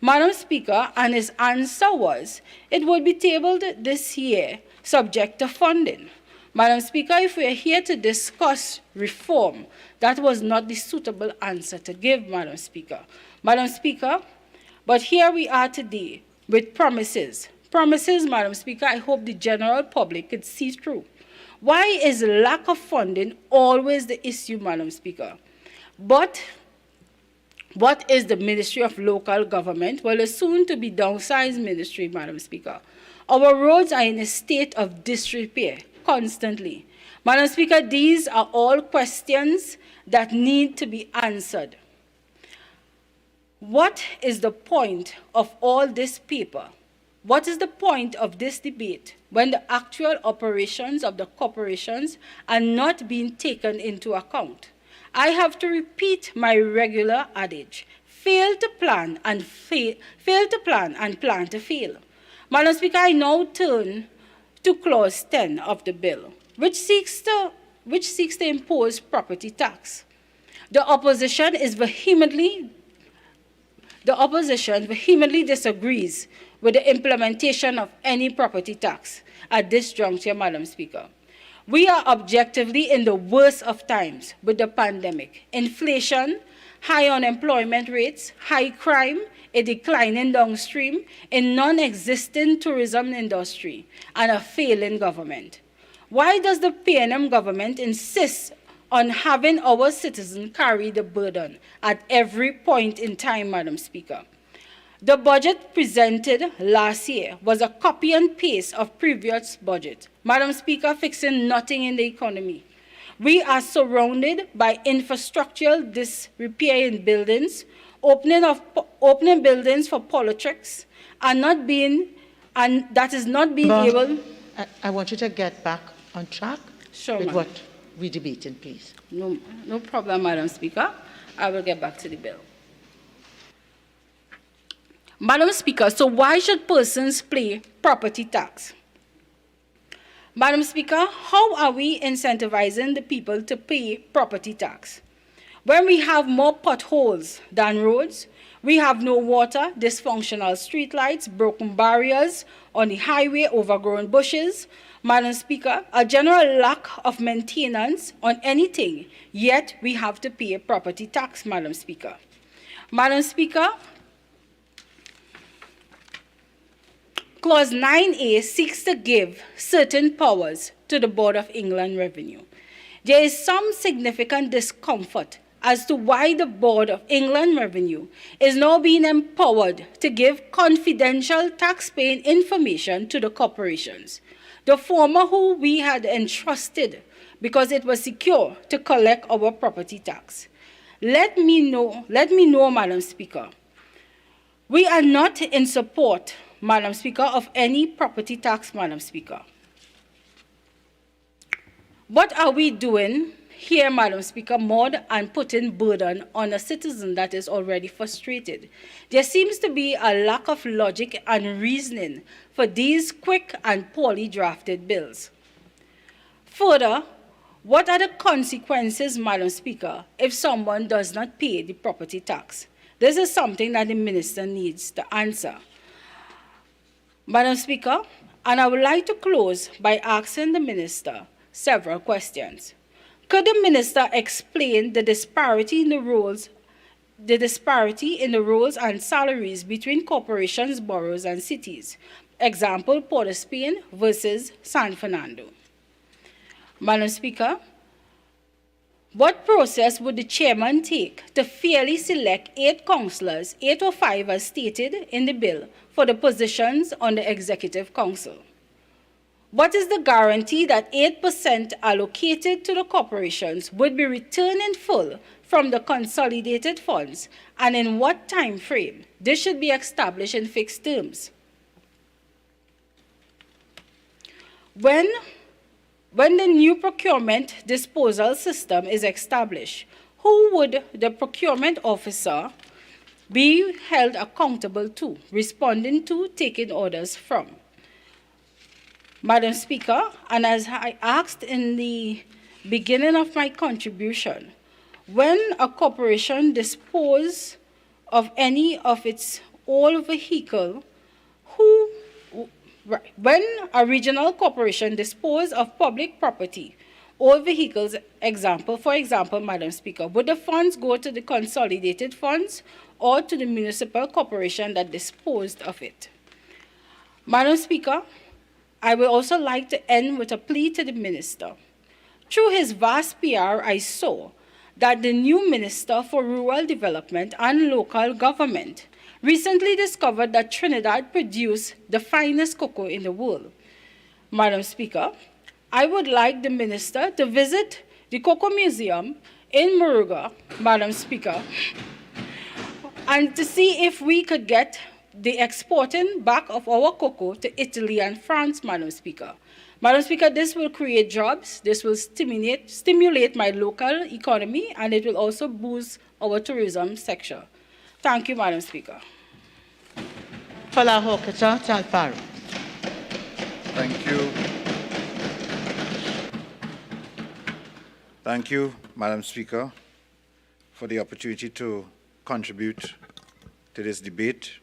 Madam Speaker, and his answer was, it would be tabled this year, subject to funding. Madam Speaker, if we are here to discuss reform, that was not the suitable answer to give, Madam Speaker. Madam Speaker, but here we are today with promises. Promises, Madam Speaker, I hope the general public could see through. Why is lack of funding always the issue, Madam Speaker? But what is the Ministry of Local Government? Well, a soon-to-be downsized ministry, Madam Speaker. Our roads are in a state of disrepair constantly. Madam Speaker, these are all questions that need to be answered. What is the point of all this paper? What is the point of this debate when the actual operations of the corporations are not being taken into account? I have to repeat my regular adage, fail to plan and plan to fail. Madam Speaker, I now turn to Clause 10 of the bill, which seeks to impose property tax. The opposition vehemently disagrees with the implementation of any property tax at this juncture, Madam Speaker. We are objectively in the worst of times with the pandemic. Inflation, high unemployment rates, high crime, a declining downstream, a non-existent tourism industry, and a failing government. Why does the PNM government insist on having our citizens carry the burden at every point in time, Madam Speaker? The budget presented last year was a copy and paste of previous budget. Madam Speaker, fixing nothing in the economy. We are surrounded by infrastructural disrepair in buildings, opening buildings for politics, and that is not being able. I want you to get back on track with what we're debating, please. No problem, Madam Speaker. I will get back to the bill. Madam Speaker, so why should persons pay property tax? Madam Speaker, how are we incentivizing the people to pay property tax? When we have more potholes than roads, we have no water, dysfunctional streetlights, broken barriers on the highway, overgrown bushes. Madam Speaker, a general lack of maintenance on anything, yet we have to pay property tax, Madam Speaker. Madam Speaker, Clause 9A seeks to give certain powers to the Board of England Revenue. There is some significant discomfort as to why the Board of England Revenue is now being empowered to give confidential tax-paying information to the corporations, the former who we had entrusted because it was secure to collect our property tax. Let me know, Madam Speaker, we are not in support, Madam Speaker, of any property tax, Madam Speaker. What are we doing here, Madam Speaker, more than putting burden on a citizen that is already frustrated? There seems to be a lack of logic and reasoning for these quick and poorly drafted bills. Further, what are the consequences, Madam Speaker, if someone does not pay the property tax? This is something that the minister needs to answer. Madam Speaker, and I would like to close by asking the minister several questions. Could the minister explain the disparity in the roles and salaries between corporations, boroughs, and cities, Example, Port of Spain versus San Fernando. Madam Speaker, what process would the chairman take to fairly select 8 councillors, 8 or 5 as stated in the bill, for the positions on the Executive Council? What is the guarantee that 8% allocated to the corporations would be returned in full from the consolidated funds, and in what time frame? This should be established in fixed terms. When the new procurement disposal system is established, who would the procurement officer be held accountable to, responding to, taking orders from? Madam Speaker, and as I asked in the beginning of my contribution, when a corporation disposes of any of its old vehicle, when a regional corporation disposes of public property, old vehicles, for example, Madam Speaker, would the funds go to the consolidated funds or to the municipal corporation that disposed of it? Madam Speaker, I would also like to end with a plea to the minister. Through his vast PR, I saw that the new Minister for Rural Development and Local Government recently discovered that Trinidad produced the finest cocoa in the world. Madam Speaker, I would like the minister to visit the Cocoa Museum in Moruga, Madam Speaker, and to see if we could get the exporting back of our cocoa to Italy and France, Madam Speaker. Madam Speaker, this will create jobs, this will stimulate my local economy, and it will also boost our tourism sector. Thank you, Madam Speaker. Thank you. Thank you, Madam Speaker, for the opportunity to contribute to this debate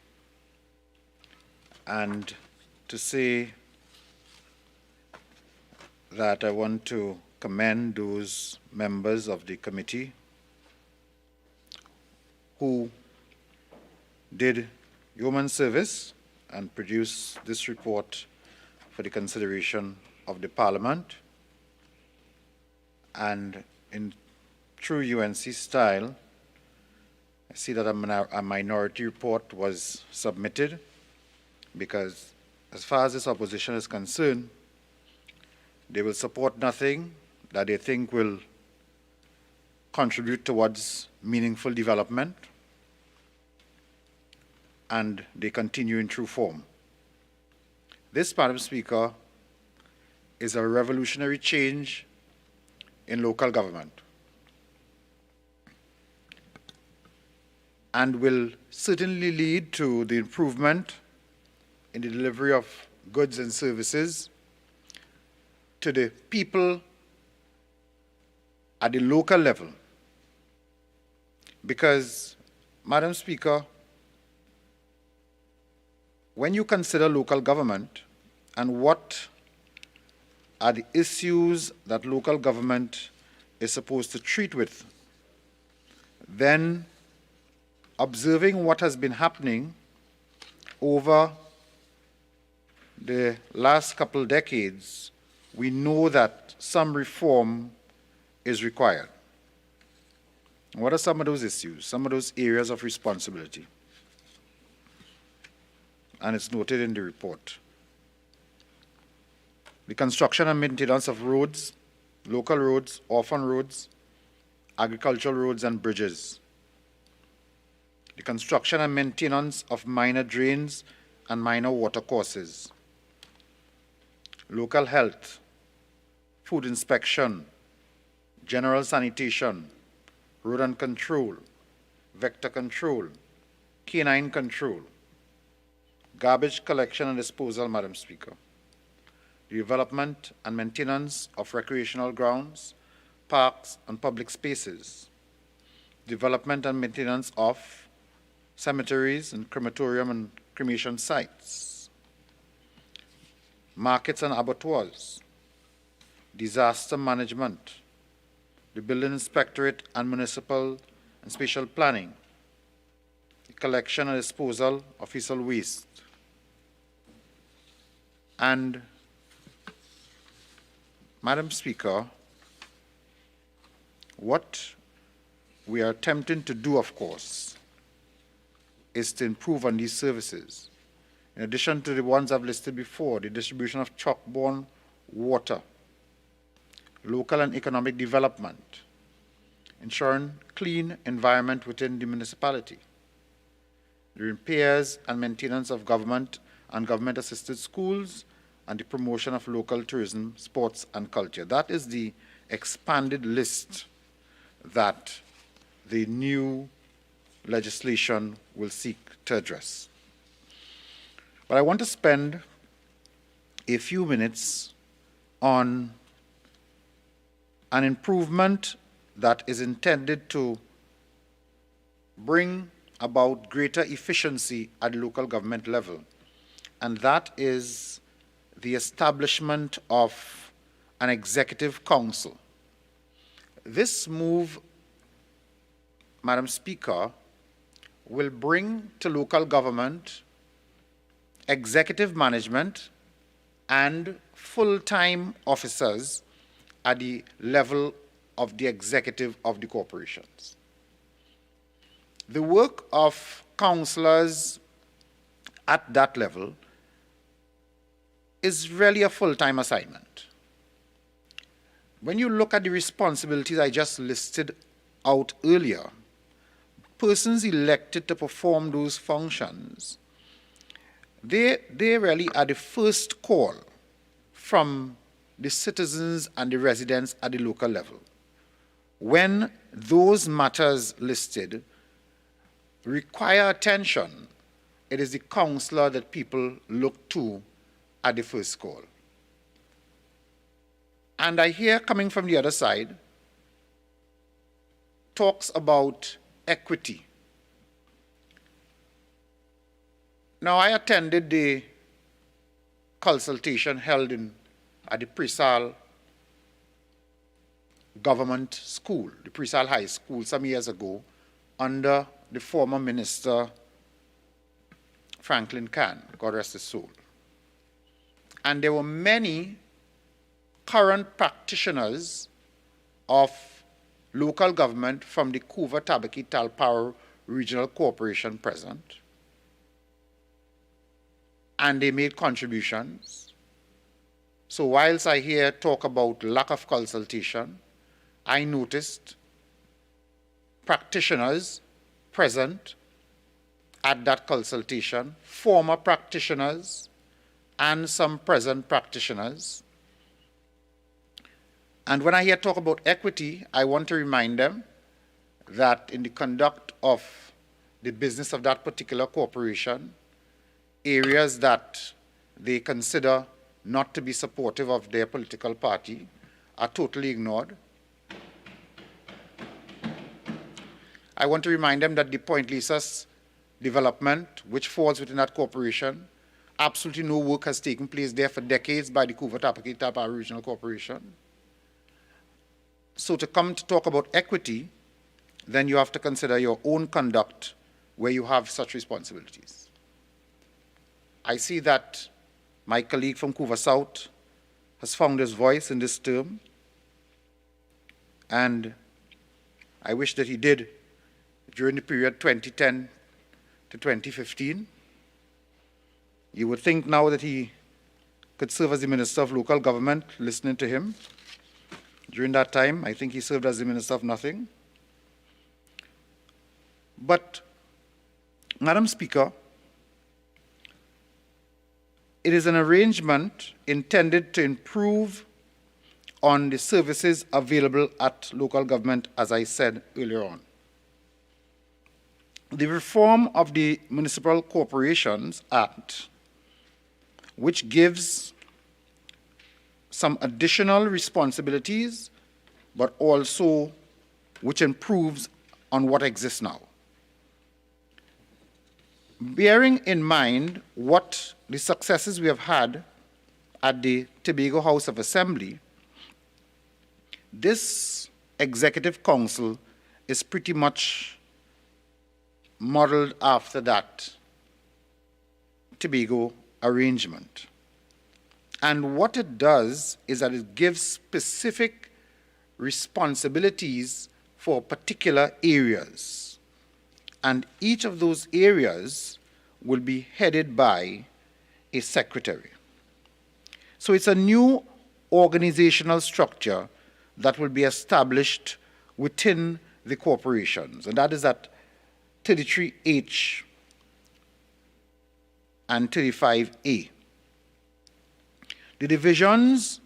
and to say that I want to commend those members of the committee who did yeoman service and produced this report for the consideration of the Parliament. And in true UNC style, I see that a minority report was submitted because as far as this opposition is concerned, they will support nothing that they think will contribute towards meaningful development, and they continue in true form. This, Madam Speaker, is a revolutionary change in local government and will certainly lead to the improvement in the delivery of goods and services to the people at the local level. Because, Madam Speaker, when you consider local government and what are the issues that local government is supposed to treat with, then observing what has been happening over the last couple decades, we know that some reform is required. What are some of those issues, some of those areas of responsibility? And it's noted in the report. The construction and maintenance of roads, local roads, orphan roads, agricultural roads and bridges. The construction and maintenance of minor drains and minor watercourses. Local health, food inspection, general sanitation, rodent control, vector control, canine control, garbage collection and disposal, Madam Speaker, the development and maintenance of recreational grounds, parks and public spaces, development and maintenance of cemeteries and crematorium and cremation sites, markets and abattoirs, disaster management, the building inspectorate and municipal and spatial planning, the collection and disposal of fissile waste, And, Madam Speaker, what we are attempting to do, of course, is to improve on these services. In addition to the ones I've listed before, the distribution of chalk-borne water, local and economic development, ensuring clean environment within the municipality, the repairs and maintenance of government and government-assisted schools, and the promotion of local tourism, sports, and culture. That is the expanded list that the new legislation will seek to address. But I want to spend a few minutes on an improvement that is intended to bring about greater efficiency at the local government level, and that is the establishment of an executive council. This move, Madam Speaker, will bring to local government executive management and full-time officers at the level of the executive of the corporations. The work of councillors at that level is really a full-time assignment. When you look at the responsibilities I just listed out earlier, persons elected to perform those functions, they really are the first call from the citizens and the residents at the local level. When those matters listed require attention, it is the councillor that people look to at the first call. And I hear coming from the other side talks about equity. Now, I attended the consultation held at the Faris Government School, the Faris High School, some years ago, under the former Minister Franklin Khan, God rest his soul. And there were many current practitioners of local government from the Kuva Tabaki Talparo Regional Corporation present. And they made contributions. So whilst I hear talk about lack of consultation, I noticed practitioners present at that consultation, former practitioners and some present practitioners. And when I hear talk about equity, I want to remind them that in the conduct of the business of that particular corporation, areas that they consider not to be supportive of their political party are totally ignored. I want to remind them that the Point Lisas development, which falls within that corporation, absolutely no work has taken place there for decades by the Kuva Tabaki Talparo Regional Corporation. So to come to talk about equity, then you have to consider your own conduct where you have such responsibilities. I see that my colleague from Kuva South has found his voice in this term, and I wish that he did during the period 2010 to 2015. You would think now that he could serve as the Minister of Local Government, listening to him. During that time, I think he served as the Minister of Nothing. But, Madam Speaker, it is an arrangement intended to improve on the services available at local government, as I said earlier on. The reform of the Municipal Corporations Act, which gives some additional responsibilities, but also which improves on what exists now. Bearing in mind what the successes we have had at the Tobago House of Assembly, this Executive Council is pretty much modeled after that Tobago arrangement. And what it does is that it gives specific responsibilities for particular areas. And each of those areas will be headed by a secretary. So it's a new organizational structure that will be established within the corporations, and that is at 33H and 35A. The divisions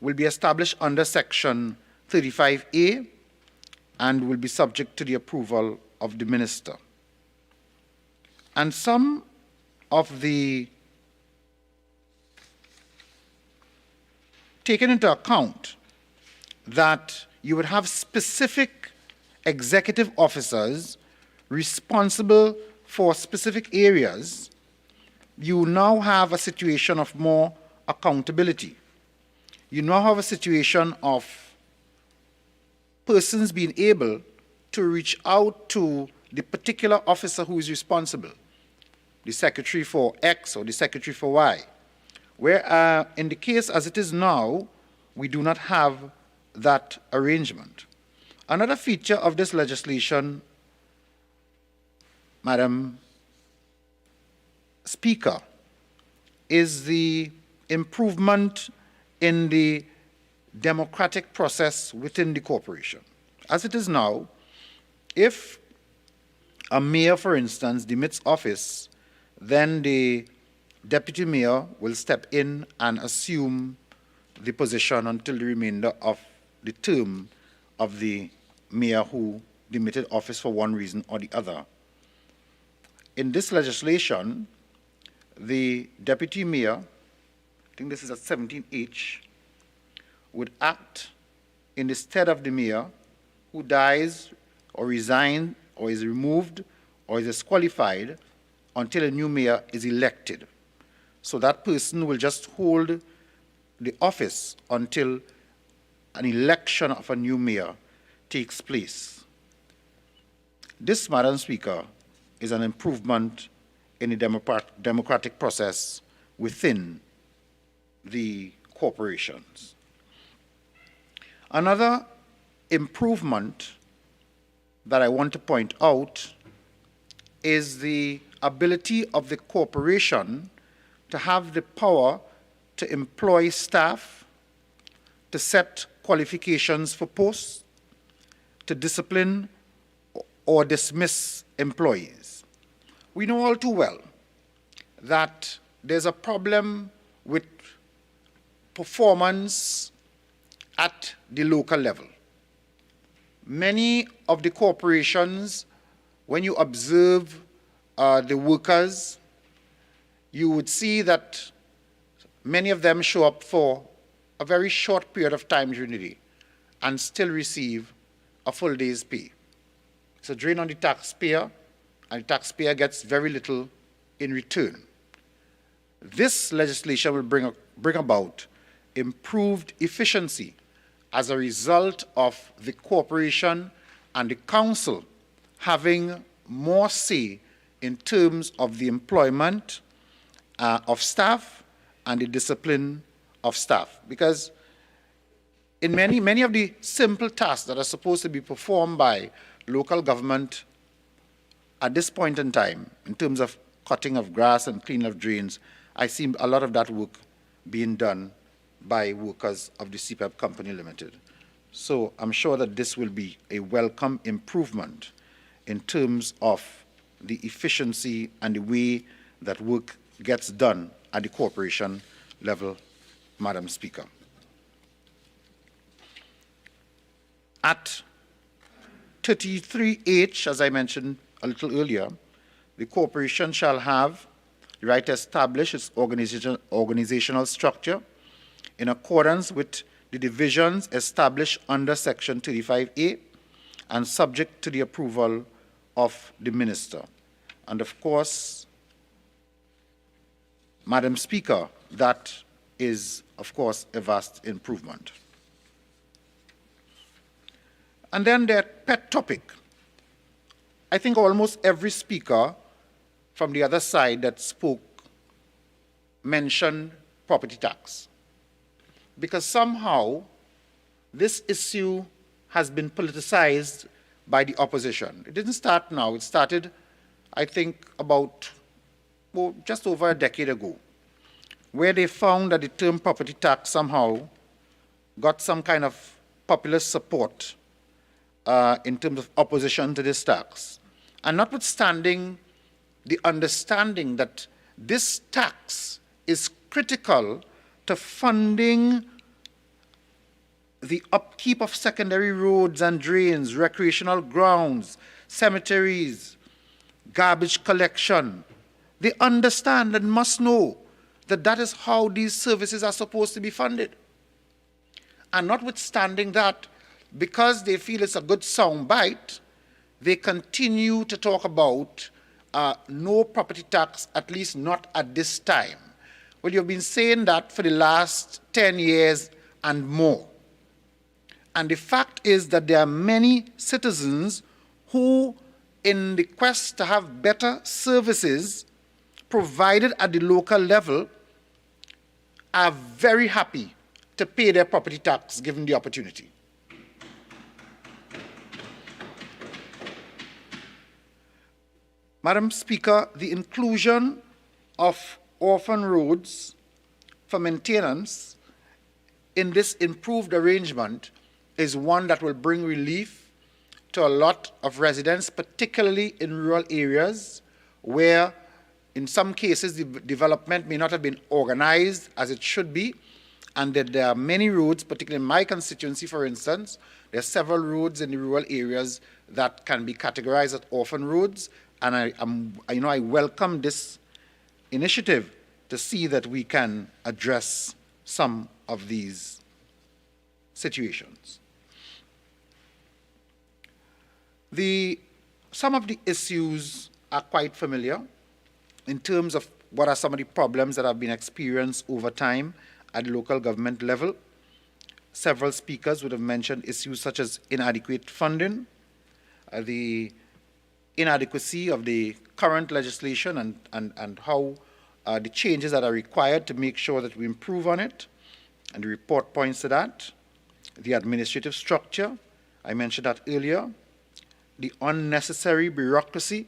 will be established under Section 35A and will be subject to the approval of the minister. And some of the taken into account that you would have specific executive officers responsible for specific areas, you now have a situation of more accountability. You now have a situation of persons being able to reach out to the particular officer who is responsible, the secretary for X or the secretary for Y. Where in the case as it is now, we do not have that arrangement. Another feature of this legislation, Madam Speaker, is the improvement in the democratic process within the corporation. As it is now, if a mayor, for instance, demits office, then the deputy mayor will step in and assume the position until the remainder of the term of the mayor who demitted office for one reason or the other. In this legislation, the deputy mayor, I think this is at 17H, would act in the stead of the mayor who dies or resigns or is removed or is disqualified until a new mayor is elected. So that person will just hold the office until an election of a new mayor takes place. This, Madam Speaker, is an improvement in the democratic process within the corporations. Another improvement that I want to point out is the ability of the corporation to have the power to employ staff, to set qualifications for posts, to discipline or dismiss employees. We know all too well that there's a problem with performance at the local level. Many of the corporations, when you observe the workers, you would see that many of them show up for a very short period of time during the day and still receive a full day's pay. It's a drain on the taxpayer, and the taxpayer gets very little in return. This legislation will bring about improved efficiency as a result of the corporation and the council having more say in terms of the employment of staff and the discipline of staff. Because in many of the simple tasks that are supposed to be performed by local government at this point in time, in terms of cutting of grass and cleaning of drains, I see a lot of that work being done by workers of the CPEP Company Limited. So I'm sure that this will be a welcome improvement in terms of the efficiency and the way that work gets done at the corporation level, Madam Speaker. At 33H, as I mentioned a little earlier, the corporation shall have the right to establish its organizational structure in accordance with the divisions established under Section 35A and subject to the approval of the minister. And of course, Madam Speaker, that is, of course, a vast improvement. And then their pet topic. I think almost every speaker from the other side that spoke mentioned property tax. Because somehow this issue has been politicized by the opposition. It didn't start now. It started, I think, about just over a decade ago, where they found that the term property tax somehow got some kind of populist support in terms of opposition to this tax. And notwithstanding the understanding that this tax is critical to funding the upkeep of secondary roads and drains, recreational grounds, cemeteries, garbage collection, they understand and must know that that is how these services are supposed to be funded. And notwithstanding that, because they feel it's a good soundbite, they continue to talk about no property tax, at least not at this time. Well, you've been saying that for the last 10 years and more. And the fact is that there are many citizens who, in the quest to have better services provided at the local level, are very happy to pay their property tax given the opportunity. Madam Speaker, the inclusion of orphan roads for maintenance in this improved arrangement is one that will bring relief to a lot of residents, particularly in rural areas where in some cases the development may not have been organized as it should be, and that there are many roads, particularly in my constituency, for instance, there are several roads in the rural areas that can be categorized as orphan roads, and I welcome this initiative to see that we can address some of these situations. Some of the issues are quite familiar in terms of what are some of the problems that have been experienced over time at the local government level. Several speakers would have mentioned issues such as inadequate funding, the inadequacy of the current legislation and how the changes that are required to make sure that we improve on it, and the report points to that. The administrative structure, I mentioned that earlier. The unnecessary bureaucracy,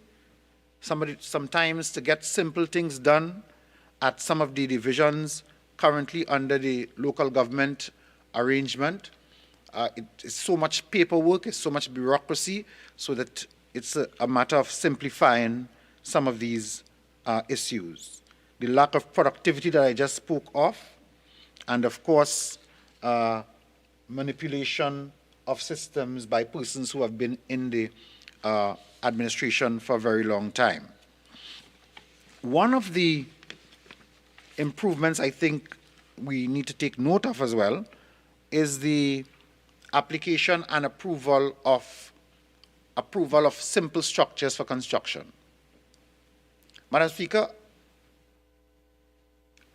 sometimes to get simple things done at some of the divisions currently under the local government arrangement. It's so much paperwork, it's so much bureaucracy, so that it's a matter of simplifying some of these issues. The lack of productivity that I just spoke of, and of course, manipulation of systems by persons who have been in the administration for a very long time. One of the improvements I think we need to take note of as well is the application and approval of simple structures for construction. Madam Speaker,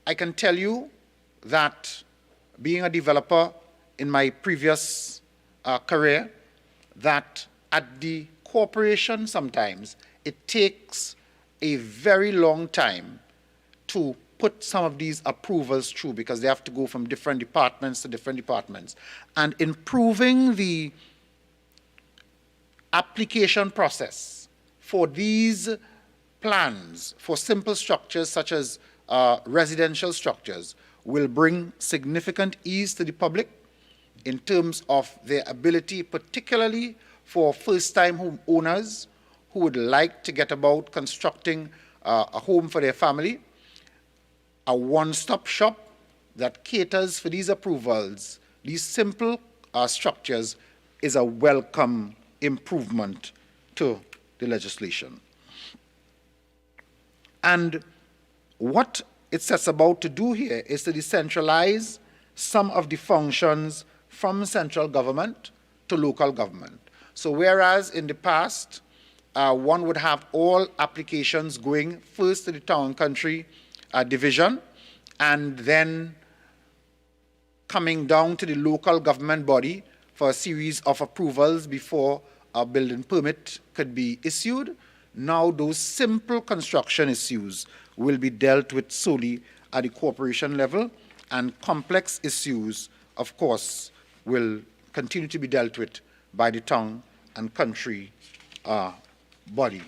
I can tell you that being a developer in my previous career, that at the corporation sometimes it takes a very long time to put some of these approvals through because they have to go from different departments to different departments. And improving the application process for these plans for simple structures such as residential structures will bring significant ease to the public in terms of their ability, particularly for first-time homeowners who would like to get about constructing a home for their family. A one-stop shop that caters for these approvals, these simple structures, is a welcome improvement to the legislation. And what it sets about to do here is to decentralize some of the functions from central government to local government. So whereas in the past, one would have all applications going first to the town and country division and then coming down to the local government body for a series of approvals before a building permit could be issued, now those simple construction issues will be dealt with solely at the corporation level, and complex issues, of course, will continue to be dealt with by the town and country body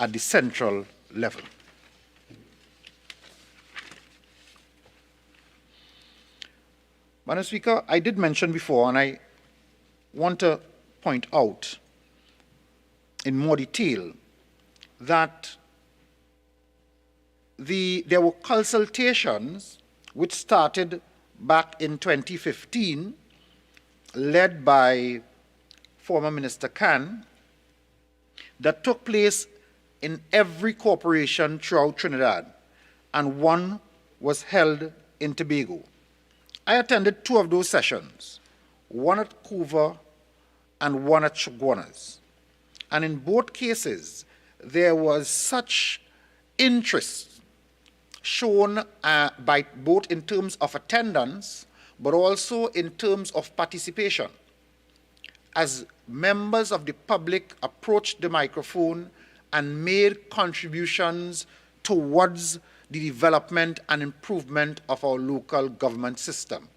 at the central level. Madam Speaker, I did mention before, and I want to point out in more detail that there were consultations which started back in 2015, led by former Minister Khan, that took place in every corporation throughout Trinidad, and one was held in Tobago. I attended 2 of those sessions, one at Couva and one at Chaguanas. And in both cases, there was such interest shown by both in terms of attendance, but also in terms of participation. As members of the public approached the microphone and made contributions towards the development and improvement of our local government system.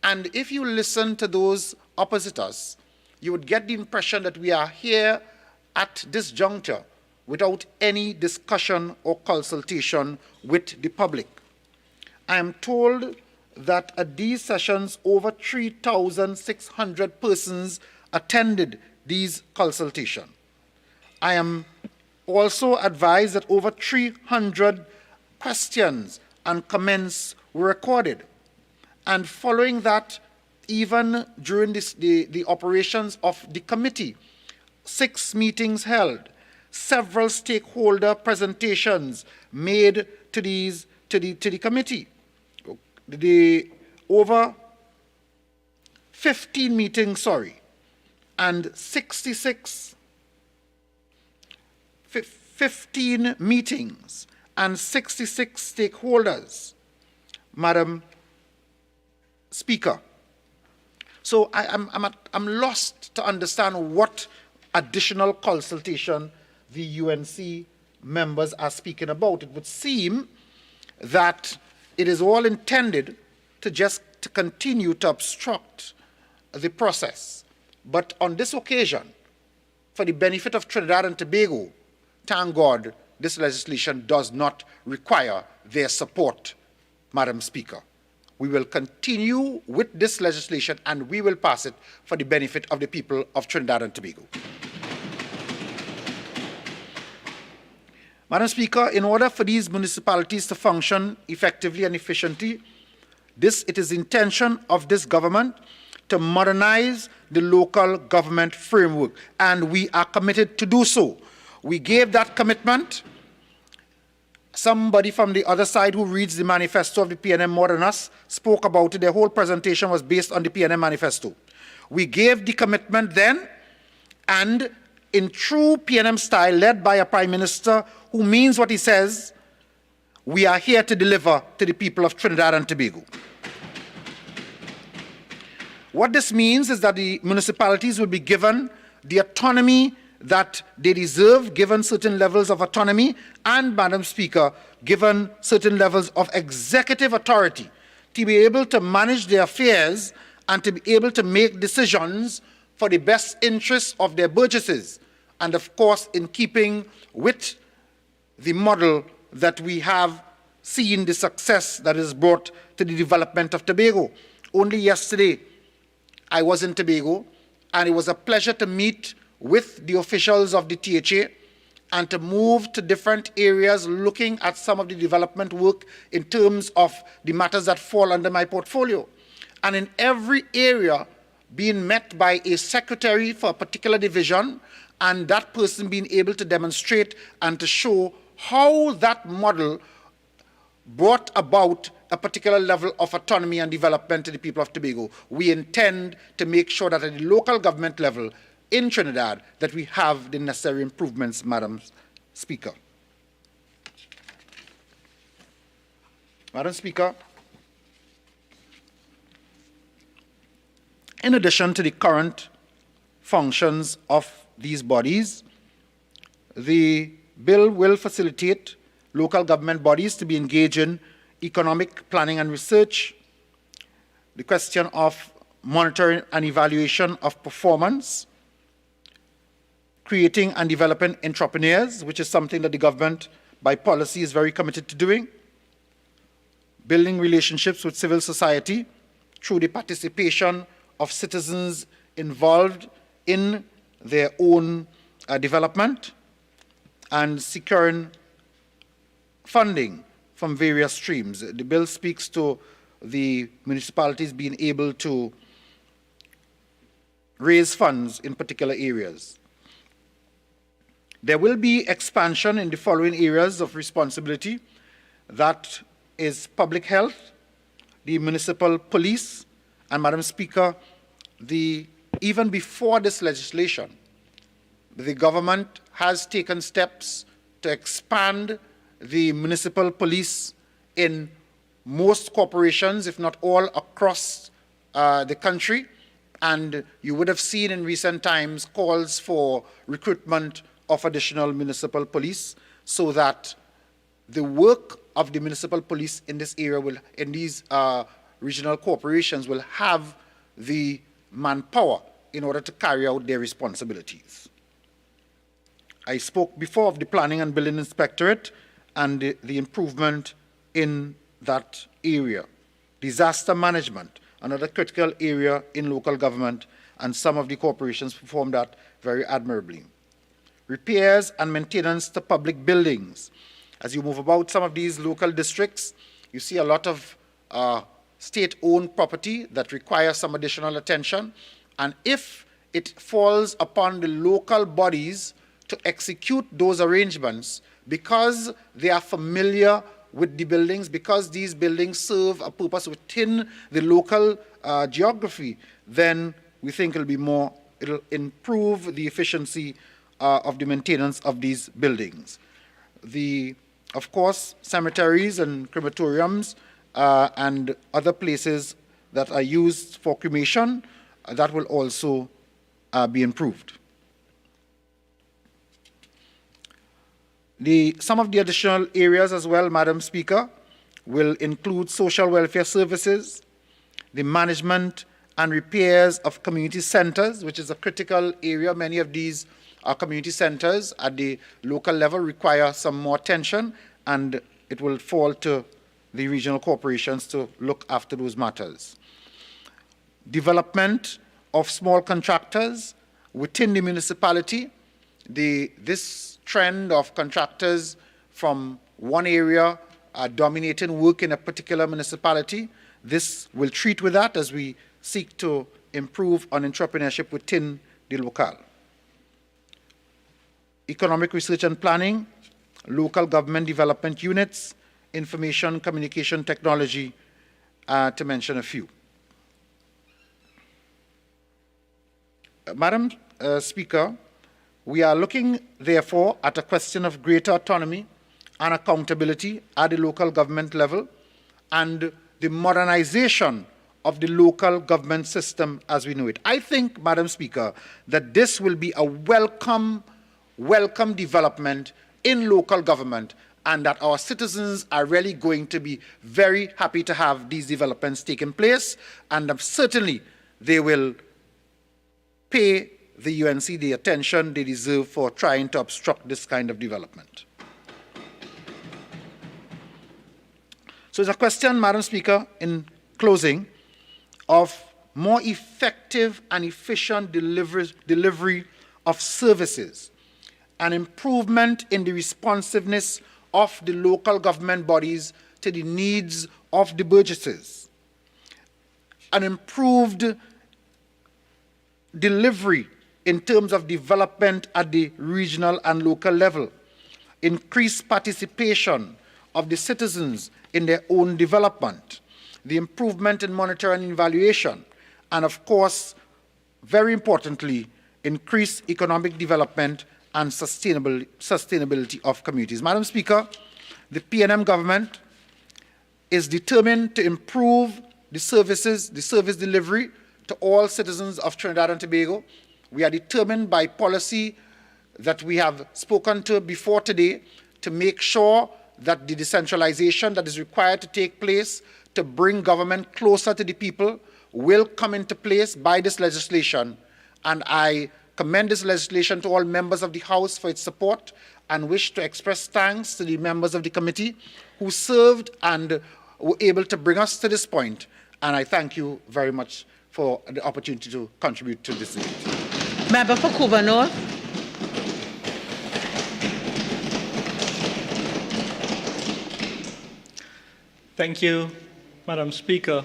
And if you listen to those opposite us, you would get the impression that we are here at this juncture without any discussion or consultation with the public. I am told that at these sessions, over 3,600 persons attended these consultations. I am also advised that over 300 questions and comments were recorded. And following that, even during the operations of the committee, 6 meetings held, several stakeholder presentations made to the committee. Over 15 meetings, and 15 meetings and 66 stakeholders, Madam Speaker. So I'm lost to understand what additional consultation the UNC members are speaking about. It would seem that it is all intended to continue to obstruct the process. But on this occasion, for the benefit of Trinidad and Tobago, thank God this legislation does not require their support, Madam Speaker. We will continue with this legislation and we will pass it for the benefit of the people of Trinidad and Tobago. Madam Speaker, in order for these municipalities to function effectively and efficiently, it is the intention of this government to modernize the local government framework, and we are committed to do so. We gave that commitment. Somebody from the other side who reads the manifesto of the PNM more than us spoke about it. Their whole presentation was based on the PNM manifesto. We gave the commitment then, and in true PNM style, led by a Prime Minister who means what he says, we are here to deliver to the people of Trinidad and Tobago. What this means is that the municipalities will be given the autonomy that they deserve, given certain levels of autonomy, and, Madam Speaker, given certain levels of executive authority to be able to manage their affairs and to be able to make decisions for the best interests of their burgesses, and of course in keeping with the model that we have seen the success that is brought to the development of Tobago. Only yesterday, I was in Tobago, and it was a pleasure to meet with the officials of the THA and to move to different areas looking at some of the development work in terms of the matters that fall under my portfolio. And in every area being met by a secretary for a particular division, and that person being able to demonstrate and to show how that model brought about a particular level of autonomy and development to the people of Tobago. We intend to make sure that at the local government level in Trinidad that we have the necessary improvements, Madam Speaker. Madam Speaker, in addition to the current functions of these bodies, the bill will facilitate local government bodies to be engaged in economic planning and research, the question of monitoring and evaluation of performance, creating and developing entrepreneurs, which is something that the government by policy is very committed to doing, building relationships with civil society through the participation of citizens involved in their own development, and securing funding from various streams. The bill speaks to the municipalities being able to raise funds in particular areas. There will be expansion in the following areas of responsibility. That is public health, the municipal police, and Madam Speaker, even before this legislation, the government has taken steps to expand the municipal police in most corporations, if not all, across the country. And you would have seen in recent times calls for recruitment of additional municipal police, so that the work of the municipal police in this area will, in these regional corporations, will have the manpower in order to carry out their responsibilities. I spoke before of the Planning and Building Inspectorate and the improvement in that area. Disaster management, another critical area in local government, and some of the corporations perform that very admirably. Repairs and maintenance to public buildings. As you move about some of these local districts, you see a lot of state-owned property that requires some additional attention. And if it falls upon the local bodies to execute those arrangements, because they are familiar with the buildings, because these buildings serve a purpose within the local geography, then we think it'll improve the efficiency of the maintenance of these buildings. Of course, cemeteries and crematoriums and other places that are used for cremation, that will also be improved. Some of the additional areas as well, Madam Speaker, will include social welfare services, the management and repairs of community centers, which is a critical area. Many of these community centers at the local level require some more attention, and it will fall to the regional corporations to look after those matters. Development of small contractors within the municipality. This trend of contractors from one area dominating work in a particular municipality, this will treat with that as we seek to improve on entrepreneurship within the locale. Economic research and planning, local government development units, information communication technology, to mention a few. Madam Speaker, we are looking, therefore, at a question of greater autonomy and accountability at the local government level, and the modernization of the local government system as we know it. I think, Madam Speaker, that this will be a welcome development in local government, and that our citizens are really going to be very happy to have these developments taking place, and certainly they will pay the UNC the attention they deserve for trying to obstruct this kind of development. So it's a question, Madam Speaker, in closing, of more effective and efficient delivery of services, an improvement in the responsiveness of the local government bodies to the needs of the burgesses, an improved delivery in terms of development at the regional and local level, increased participation of the citizens in their own development, the improvement in monitoring and evaluation, and of course, very importantly, increased economic development and sustainability of communities. Madam Speaker, the PNM government is determined to improve the service delivery to all citizens of Trinidad and Tobago. We are determined by policy that we have spoken to before today to make sure that the decentralization that is required to take place to bring government closer to the people will come into place by this legislation. And I commend this legislation to all members of the House for its support and wish to express thanks to the members of the committee who served and were able to bring us to this point. And I thank you very much for the opportunity to contribute to this debate. Member for Couva North. Thank you, Madam Speaker.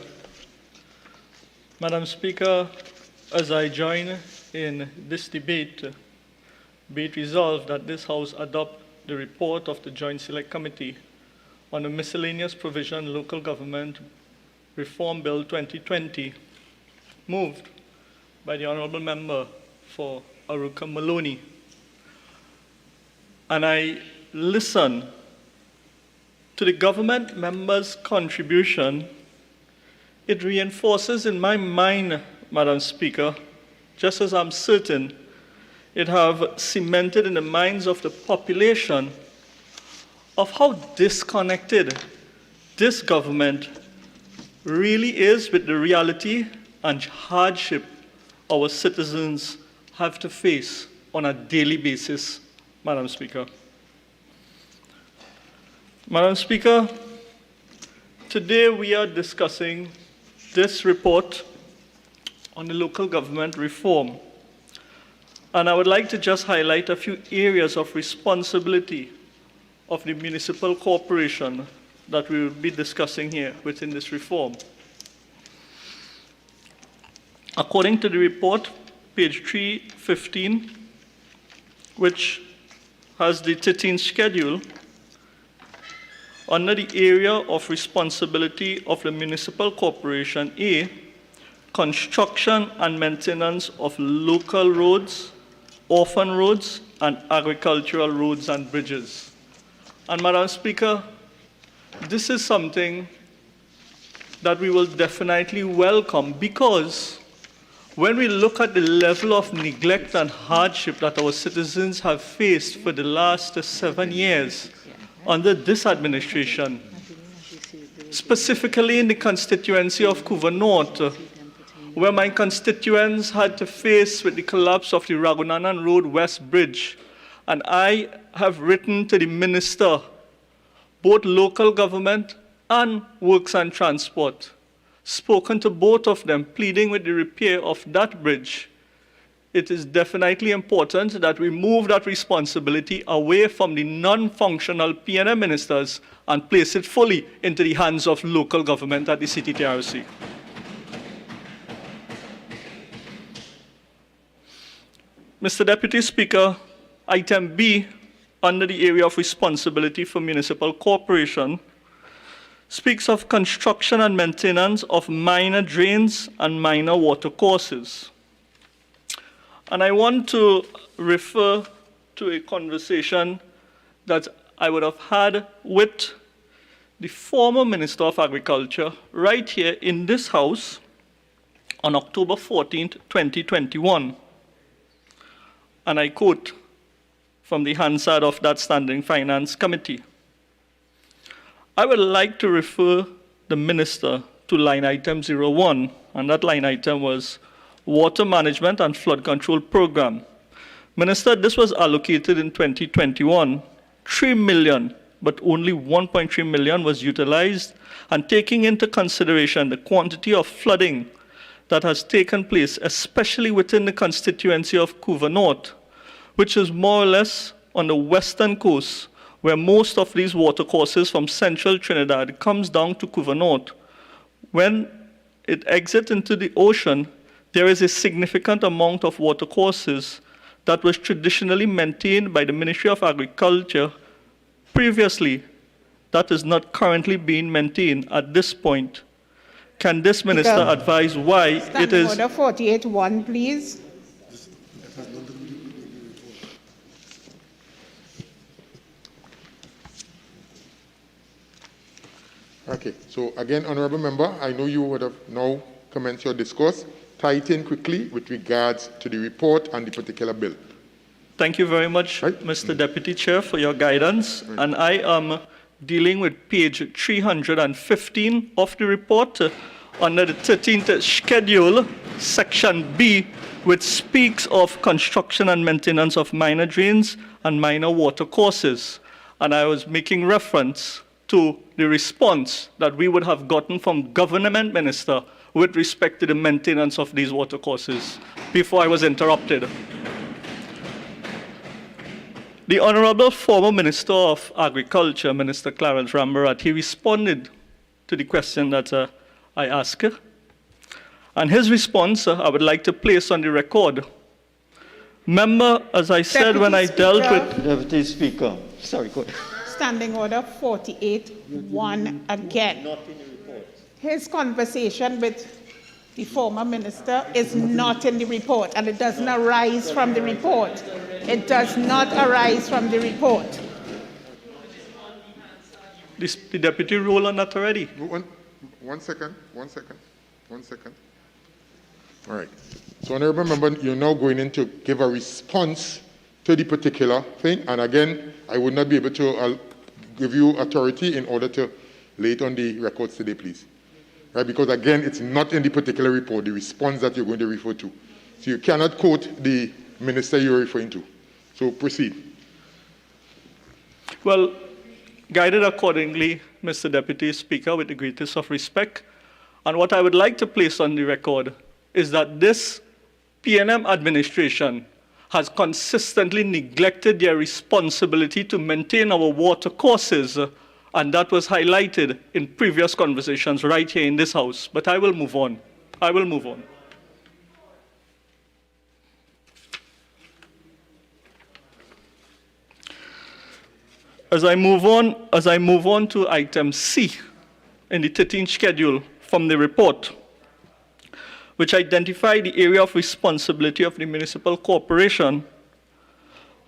Madam Speaker, as I join in this debate, be it resolved that this House adopt the report of the Joint Select Committee on the Miscellaneous Provision Local Government Reform Bill 2020, moved by the Honourable Member for Aruka Maloney. And I listen to the government members' contribution. It reinforces in my mind, Madam Speaker, just as I'm certain it have cemented in the minds of the population of how disconnected this government really is with the reality and hardship our citizens have to face on a daily basis, Madam Speaker. Madam Speaker, today we are discussing this report on the local government reform. And I would like to just highlight a few areas of responsibility of the municipal corporation that we will be discussing here within this reform. According to the report, page 315, which has the 13th schedule, under the area of responsibility of the municipal corporation, A, construction and maintenance of local roads, orphan roads, and agricultural roads and bridges. And Madam Speaker, this is something that we will definitely welcome, because when we look at the level of neglect and hardship that our citizens have faced for the last 7 years under this administration, specifically in the constituency of Couva North, where my constituents had to face with the collapse of the Ragunanan Road West Bridge, and I have written to the Minister, both local government and Works and Transport, spoken to both of them, pleading with the repair of that bridge. It is definitely important that we move that responsibility away from the non-functional PNM ministers and place it fully into the hands of local government at the CTTRC. Mr. Deputy Speaker, item B, under the area of responsibility for municipal corporation, speaks of construction and maintenance of minor drains and minor water courses. And I want to refer to a conversation that I would have had with the former Minister of Agriculture right here in this House on October 14th, 2021. And I quote from the Hansard of that Standing Finance Committee. I would like to refer the Minister to line item 01, and that line item was Water Management and Flood Control Program. Minister, this was allocated in 2021, 3 million, but only 1.3 million was utilized, and taking into consideration the quantity of flooding that has taken place, especially within the constituency of Couva North, which is more or less on the western coast, where most of these water courses from central Trinidad comes down to Couva North. When it exits into the ocean, there is a significant amount of water courses that was traditionally maintained by the Ministry of Agriculture previously that is not currently being maintained at this point. Can this minister advise why it is... Order 48.1, please. Okay, so again, Honourable Member, I know you would have now commenced your discourse. Tie it in quickly with regards to the report and the particular bill. Thank you very much, Mr. Deputy Chair, for your guidance. And I am dealing with page 315 of the report under the 13th schedule, section B, which speaks of construction and maintenance of minor drains and minor water courses. And I was making reference to the response that we would have gotten from Government Minister with respect to the maintenance of these water courses before I was interrupted. The Honorable former Minister of Agriculture, Minister Clarence Rambarat, he responded to the question that I asked. And his response, I would like to place on the record. Member, as I said Deputy when I Speaker. dealt with... Deputy Speaker, sorry, go ahead. Standing Order 48-1 again. His conversation with the former minister is not in the report, and it doesn't arise from the report. It does not arise from the report. The deputy ruled on that already. One second. All right. So, Honourable Member, you're now going in to give a response to the particular thing. And again, I would not be able to give you authority in order to lay it on the records today, please. Right? Because again, it's not in the particular report, the response that you're going to refer to. So you cannot quote the minister you're referring to. So proceed. Well, guided accordingly, Mr. Deputy Speaker, with the greatest of respect. And what I would like to place on the record is that this PNM administration has consistently neglected their responsibility to maintain our water courses, and that was highlighted in previous conversations right here in this House. But I will move on. As I move on to item C in the 13th schedule from the report, which identify the area of responsibility of the municipal corporation,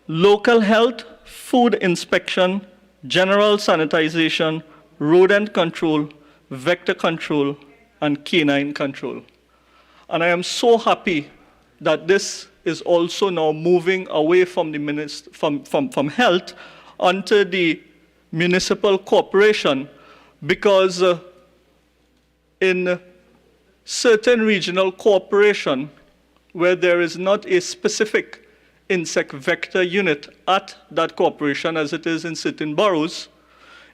local health, food inspection, general sanitization, rodent control, vector control, and canine control. And I am so happy that this is also now moving away from the from health onto the municipal corporation, because in certain regional corporation where there is not a specific insect vector unit at that corporation as it is in certain boroughs,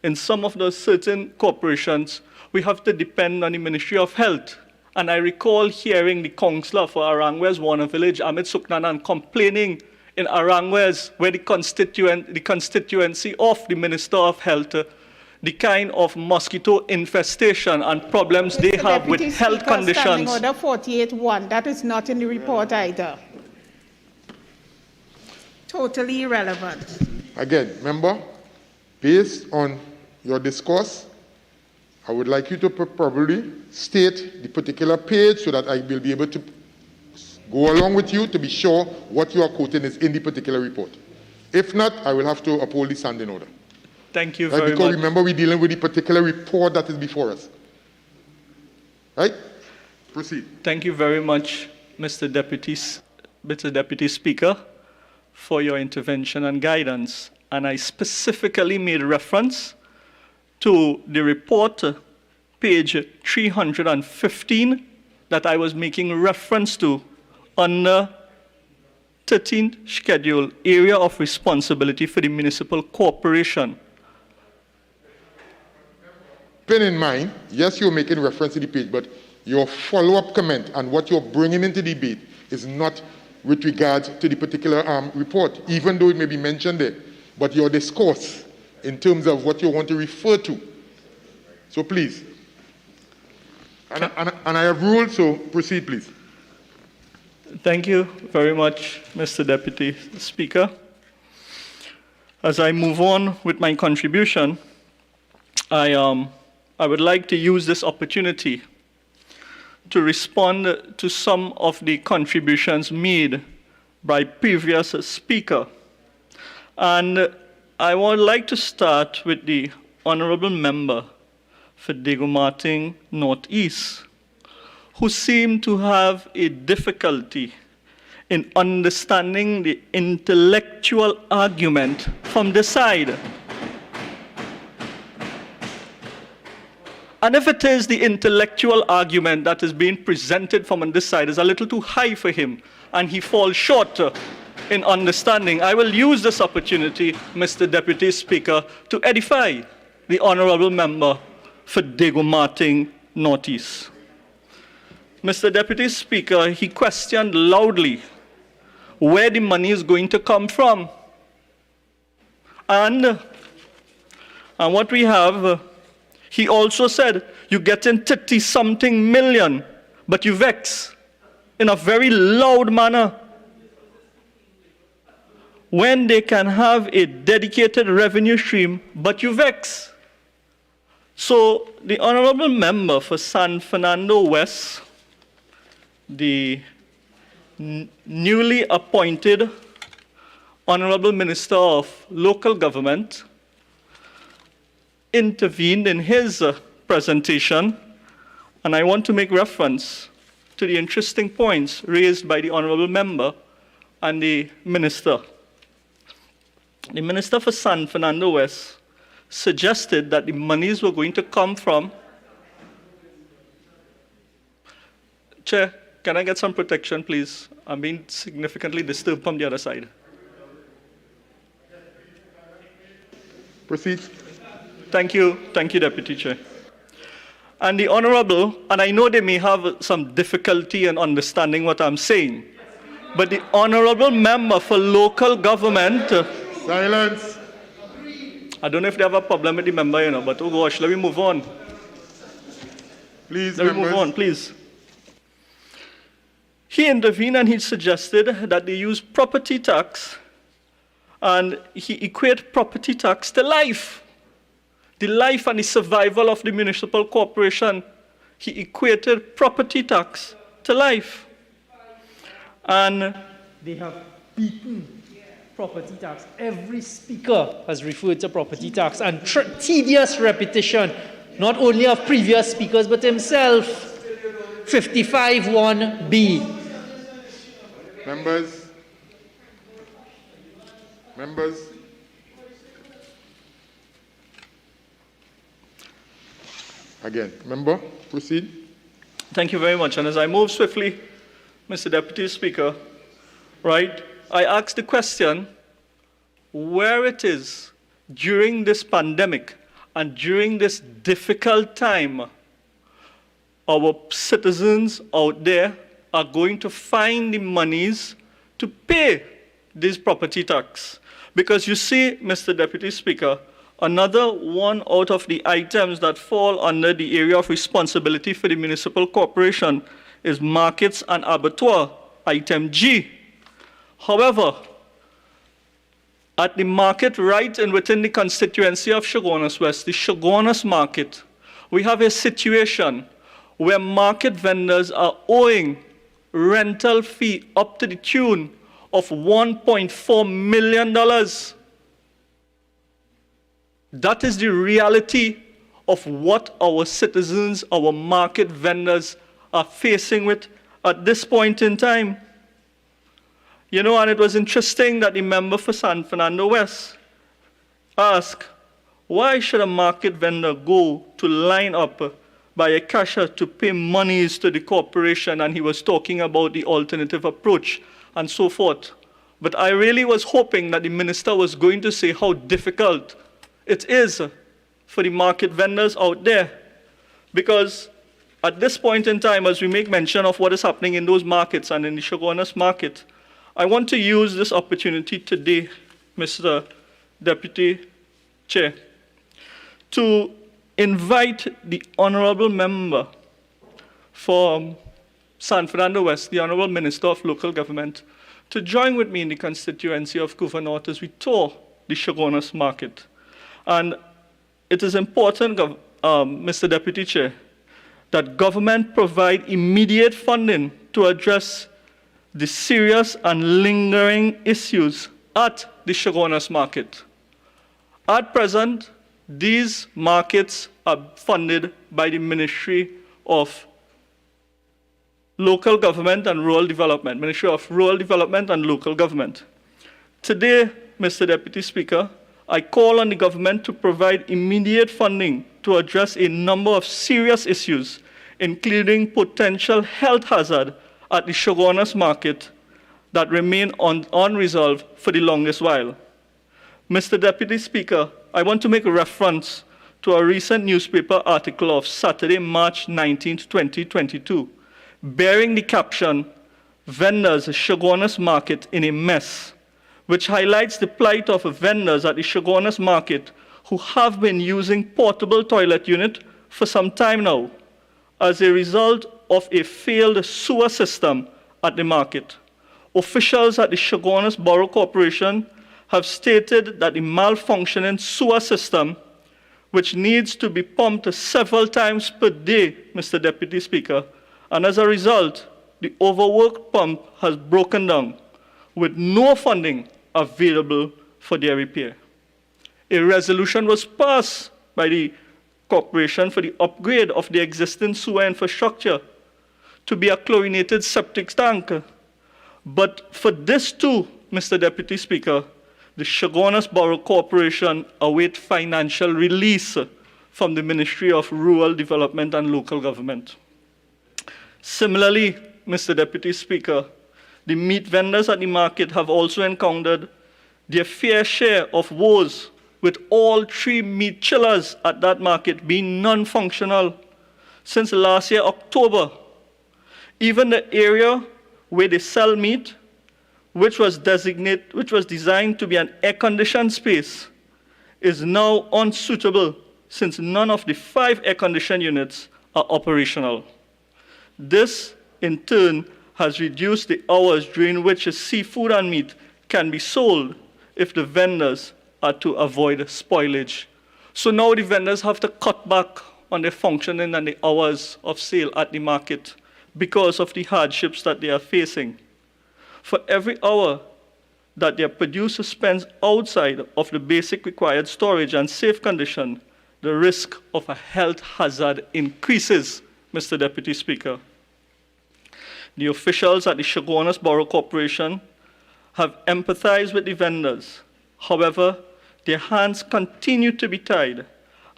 in some of those certain corporations, we have to depend on the Ministry of Health. And I recall hearing the councillor for Arangwes Warner Village, Amit Suknanan, complaining in Arangwes, where the constituency of the Minister of Health, the kind of mosquito infestation and problems they have with health conditions. Standing Order 48-1, that is not in the report either. Totally irrelevant. Again, member, based on your discourse, I would like you to probably state the particular page so that I will be able to go along with you to be sure what you are quoting is in the particular report. If not, I will have to uphold the standing order. Thank you Right? very Because much. remember, we're dealing with the particular report that is before us. Right? Proceed. Thank you very much, Mr. Deputy Speaker, for your intervention and guidance. And I specifically made reference to the report, page 315, that I was making reference to under 13th schedule, area of responsibility for the municipal corporation. Bear in mind, yes, you're making reference to the page, but your follow-up comment and what you're bringing into debate is not with regard to the particular report, even though it may be mentioned there, but your discourse in terms of what you want to refer to. So please. And I have ruled, so proceed, please. Thank you very much, Mr. Deputy Speaker. As I move on with my contribution, I would like to use this opportunity to respond to some of the contributions made by previous speaker. And I would like to start with the honorable member for Degumartin Northeast, who seemed to have a difficulty in understanding the intellectual argument from the side. And if it is the intellectual argument that is being presented from on this side is a little too high for him, and he falls short in understanding, I will use this opportunity, Mr. Deputy Speaker, to edify the honorable member for Dago-Martin Northeast. Mr. Deputy Speaker, he questioned loudly where the money is going to come from. And what we have, he also said, you get in 30-something million, but you vex in a very loud manner when they can have a dedicated revenue stream, but you vex. So the honorable member for San Fernando West, the newly appointed Honorable Minister of Local Government, intervened in his presentation, and I want to make reference to the interesting points raised by the honorable member and the minister. The minister for San Fernando West suggested that the monies were going to come from... Chair, can I get some protection, please? I'm being significantly disturbed from the other side. Proceed. Thank you, Deputy Chair. And the Honorable, and I know they may have some difficulty in understanding what I'm saying, but the Honorable Member for Local Government... Silence. I don't know if they have a problem with the member, but oh gosh, let me move on. Please, Let me move on, please. He intervened and he suggested that they use property tax, and he equated property tax to life. The life and the survival of the municipal corporation, he equated property tax to life. And they have beaten property tax. Every speaker has referred to property tax, and tedious repetition, not only of previous speakers, but himself. 55(1)(b). Members. Again, member, proceed. Thank you very much. And as I move swiftly, Mr. Deputy Speaker, right, I asked the question where it is during this pandemic and during this difficult time our citizens out there are going to find the monies to pay this property tax. Because you see, Mr. Deputy Speaker, another one out of the items that fall under the area of responsibility for the municipal corporation is markets and abattoir, item G. However, at the market right and within the constituency of Chaguanas West, the Chaguanas market, we have a situation where market vendors are owing rental fee up to the tune of $1.4 million. That is the reality of what our citizens, our market vendors are facing with at this point in time. You know, and it was interesting that the member for San Fernando West asked, why should a market vendor go to line up by a cashier to pay monies to the corporation? And he was talking about the alternative approach and so forth. But I really was hoping that the minister was going to say how difficult it is for the market vendors out there. Because at this point in time, as we make mention of what is happening in those markets and in the Chaguanas market, I want to use this opportunity today, Mr. Deputy Chair, to invite the Honorable Member for San Fernando West, the Honorable Minister of Local Government, to join with me in the constituency of Gouverneur as we tour the Chaguanas market. And it is important, Mr. Deputy Chair, that government provide immediate funding to address the serious and lingering issues at the Chaguanas market. At present, these markets are funded by the Ministry of Local Government and Rural Development, Ministry of Rural Development and Local Government. Today, Mr. Deputy Speaker, I call on the government to provide immediate funding to address a number of serious issues, including potential health hazard at the Shogunas market that remain unresolved for the longest while. Mr. Deputy Speaker, I want to make a reference to a recent newspaper article of Saturday, March 19, 2022, bearing the caption, "Vendors Shogunas Market in a Mess," which highlights the plight of vendors at the Shogunas Market who have been using portable toilet unit for some time now as a result of a failed sewer system at the market. Officials at the Shogunas Borough Corporation have stated that the malfunctioning sewer system, which needs to be pumped several times per day, Mr. Deputy Speaker, and as a result, the overworked pump has broken down with no funding available for their repair. A resolution was passed by the corporation for the upgrade of the existing sewer infrastructure to be a chlorinated septic tank. But for this too, Mr. Deputy Speaker, the Shogunas Borough Corporation await financial release from the Ministry of Rural Development and Local Government. Similarly, Mr. Deputy Speaker, the meat vendors at the market have also encountered their fair share of woes, with all 3 meat chillers at that market being non-functional since last year, October. Even the area where they sell meat, which was designed to be an air-conditioned space, is now unsuitable since none of the 5 air-conditioned units are operational. This, in turn, has reduced the hours during which seafood and meat can be sold if the vendors are to avoid spoilage. So now the vendors have to cut back on their functioning and the hours of sale at the market because of the hardships that they are facing. For every hour that their producer spends outside of the basic required storage and safe condition, the risk of a health hazard increases, Mr. Deputy Speaker. The officials at the Shogunas Borough Corporation have empathized with the vendors. However, their hands continue to be tied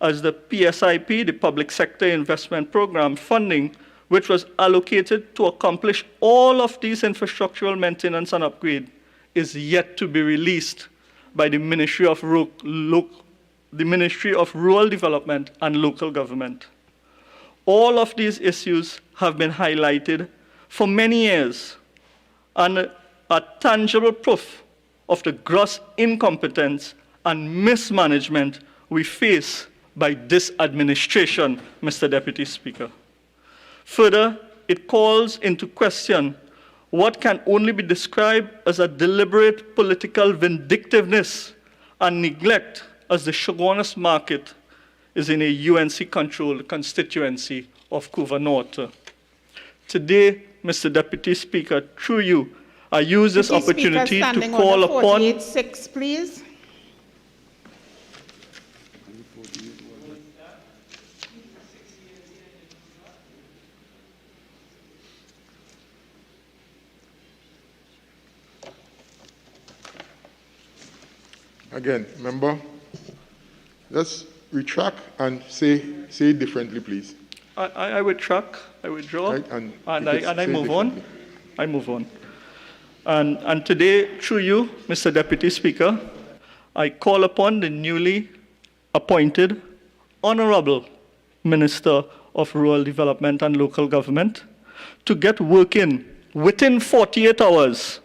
as the PSIP, the Public Sector Investment Program funding, which was allocated to accomplish all of these infrastructural maintenance and upgrade, is yet to be released by the Ministry of Rural Development and Local Government. All of these issues have been highlighted for many years and are tangible proof of the gross incompetence and mismanagement we face by this administration, Mr. Deputy Speaker. Further, it calls into question what can only be described as a deliberate political vindictiveness and neglect, as the Shogunas market is in a UNC-controlled constituency of Couva North. Today, Mr. Deputy Speaker, through you, I use this opportunity to call upon... 48.6, please. Again, member, just retract and say it differently, please. I retract, I withdraw, right, and I move on. I move on. And today, through you, Mr. Deputy Speaker, I call upon the newly appointed Honorable Minister of Rural Development and Local Government to get working within 48 hours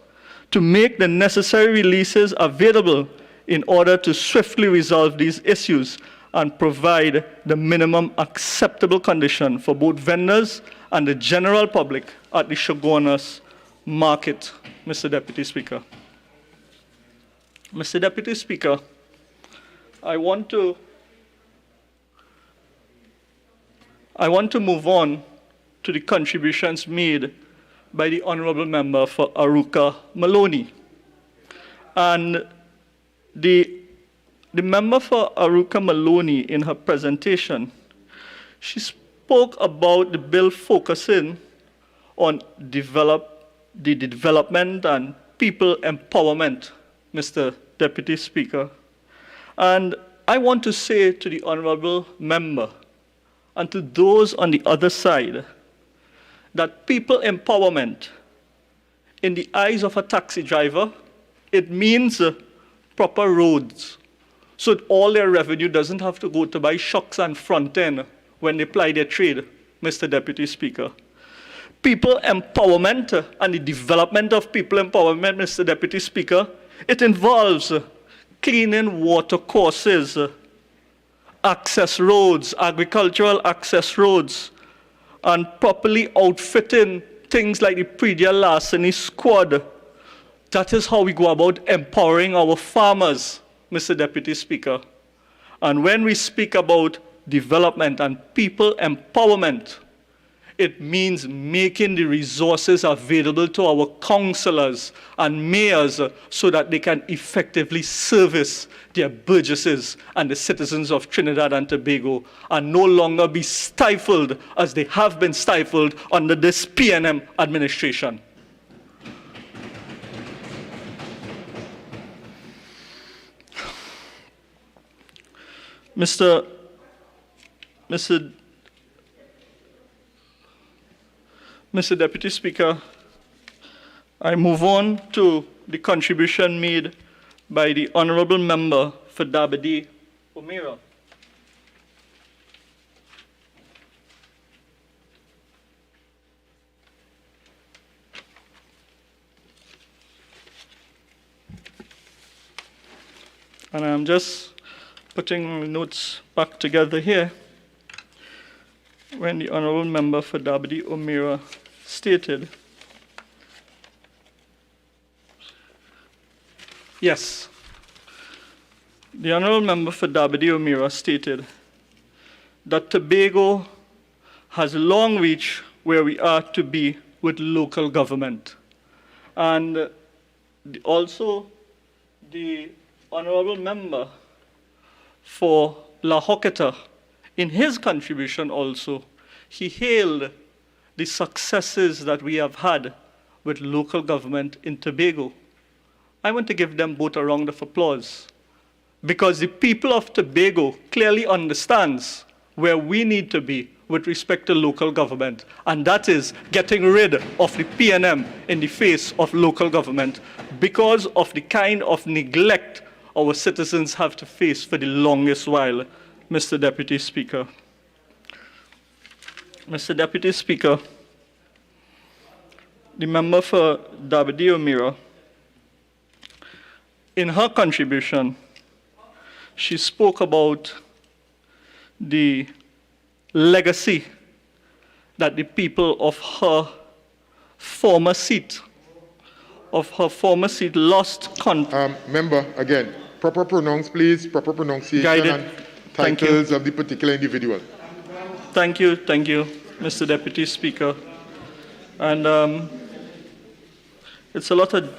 to make the necessary releases available in order to swiftly resolve these issues and provide the minimum acceptable condition for both vendors and the general public at the Shogunas market, Mr. Deputy Speaker. Mr. Deputy Speaker, I want to move on to the contributions made by the Honorable Member for Aruka Maloney. And the member for Aruka Maloney, in her presentation, she spoke about the bill focusing on the development and people empowerment, Mr. Deputy Speaker. And I want to say to the honorable member and to those on the other side that people empowerment, in the eyes of a taxi driver, it means proper roads, so that all their revenue doesn't have to go to buy shocks and front end when they ply their trade, Mr. Deputy Speaker. People empowerment and the development of people empowerment, Mr. Deputy Speaker, it involves cleaning water courses, access roads, agricultural access roads, and properly outfitting things like the pre-deal larceny squad. That is how we go about empowering our farmers, Mr. Deputy Speaker. And when we speak about development and people empowerment, it means making the resources available to our councillors and mayors so that they can effectively service their burgesses and the citizens of Trinidad and Tobago and no longer be stifled as they have been stifled under this PNM administration. Mr. Deputy Speaker, I move on to the contribution made by the Honourable Member for Dabadi Omira. And I'm just putting notes back together here. When the Honourable Member for Dabadi Omira stated, yes, the Honourable Member for Dabadi Omira stated that Tobago has long reached where we are to be with local government. And also the Honourable Member for La Hoqueta, in his contribution also, he hailed the successes that we have had with local government in Tobago. I want to give them both a round of applause because the people of Tobago clearly understands where we need to be with respect to local government, and that is getting rid of the PNM in the face of local government because of the kind of neglect our citizens have to face for the longest while, Mr. Deputy Speaker. Mr. Deputy Speaker, the member for Dabadi Omira, in her contribution, she spoke about the legacy that the people of her former seat lost. Member, again, proper pronounce, please, proper pronunciation and titles of the particular individual. Thank you, Mr. Deputy Speaker. And it's a lot of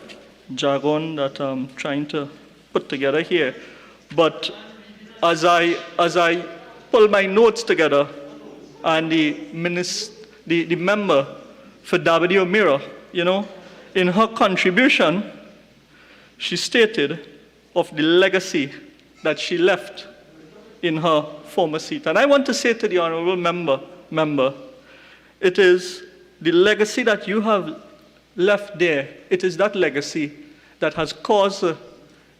jargon that I'm trying to put together here. But as I pull my notes together, and the member for Dabadi Omira, in her contribution, she stated of the legacy that she left in her former seat. And I want to say to the honorable member, it is the legacy that you have left there, it is that legacy that has caused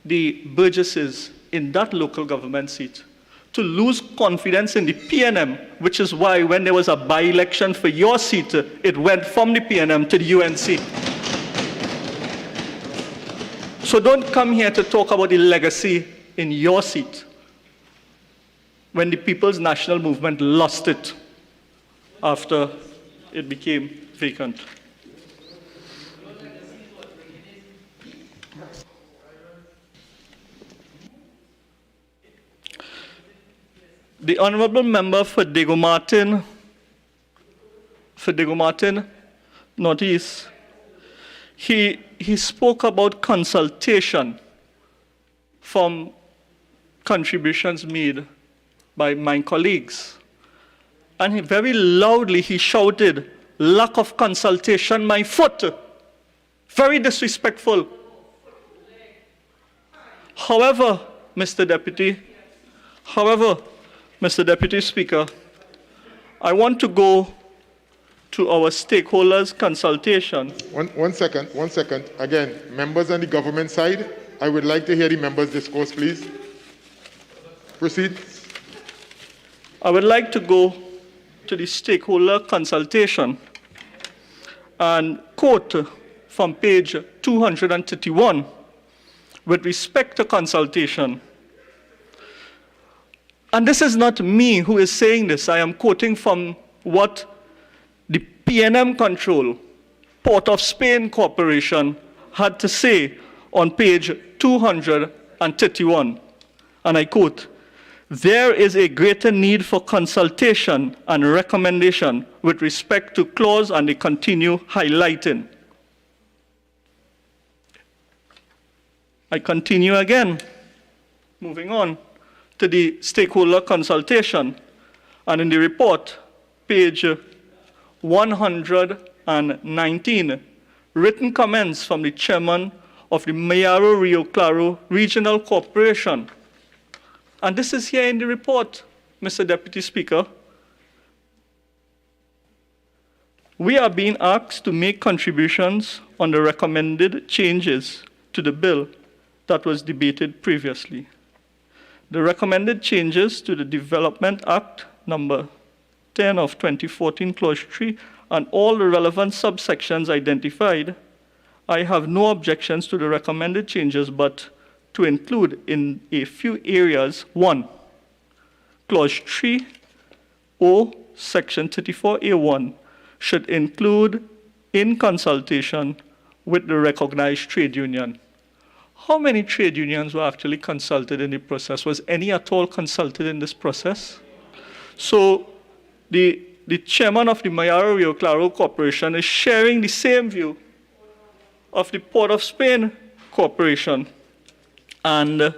the burgesses in that local government seat to lose confidence in the PNM, which is why when there was a by-election for your seat, it went from the PNM to the UNC. So don't come here to talk about the legacy in your seat when the People's National Movement lost it after it became vacant. The honorable member for Diego Martin Northeast, he spoke about consultation from contributions made by my colleagues. And very loudly he shouted, "Lack of consultation, my foot." Very disrespectful. However, Mr. Deputy, Mr. Deputy Speaker, I want to go to our stakeholders' consultation. One second. Again, members on the government side, I would like to hear the members discourse, please. Proceed. I would like to go to the stakeholder consultation and quote from page 231 with respect to consultation. And this is not me who is saying this. I am quoting from what the PNM Control, Port of Spain Corporation, had to say on page 231. And I quote, "There is a greater need for consultation and recommendation with respect to clause," and they continue highlighting. I continue again, moving on to the stakeholder consultation. And in the report, page 119, written comments from the chairman of the Mayaro Rio Claro Regional Corporation. And this is here in the report, Mr. Deputy Speaker. We are being asked to make contributions on the recommended changes to the bill that was debated previously. The recommended changes to the Development Act number 10 of 2014, clause 3, and all the relevant subsections identified, I have no objections to the recommended changes, but to include in a few areas: 1, clause 3O, section 34A1, should include in consultation with the recognized trade union. How many trade unions were actually consulted in the process? Was any at all consulted in this process? So the chairman of the Mayaro Rio Claro Corporation is sharing the same view of the Port of Spain Corporation. And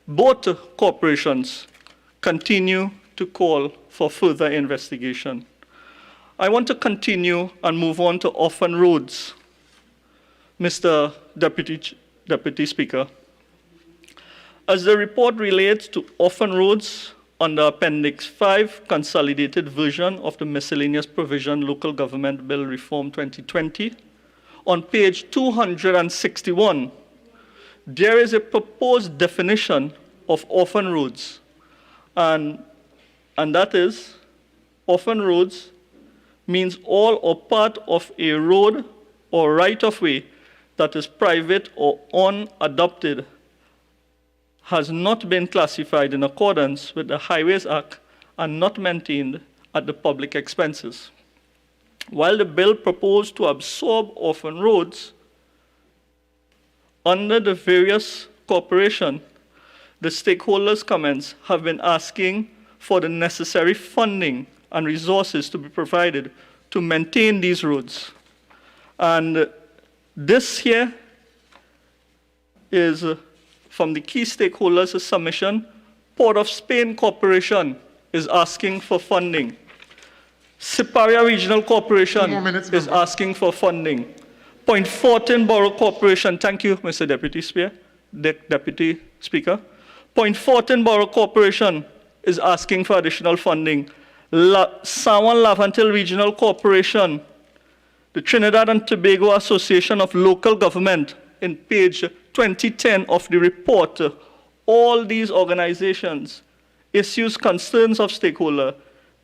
both corporations continue to call for further investigation. I want to continue and move on to orphan roads. Mr. Deputy Speaker, as the report relates to orphan roads under Appendix 5, consolidated version of the Miscellaneous Provision Local Government Bill Reform 2020, on page 261, there is a proposed definition of orphan roads, and that is, orphan roads means all or part of a road or right-of-way that is private or unadopted, has not been classified in accordance with the Highways Act, and not maintained at the public expenses. While the bill proposed to absorb orphan roads under the various corporations, the stakeholders' comments have been asking for the necessary funding and resources to be provided to maintain these roads. And this here is from the key stakeholders' submission. Port of Spain Corporation is asking for funding. Siparia Regional Corporation is asking for funding. Point Fortin Borough Corporation, thank you, Mr. Deputy Speaker. Point Fortin Borough Corporation is asking for additional funding. Sawan Lavantil Regional Corporation, the Trinidad and Tobago Association of Local Government, in page 2010 of the report, all these organizations issues concerns of stakeholder.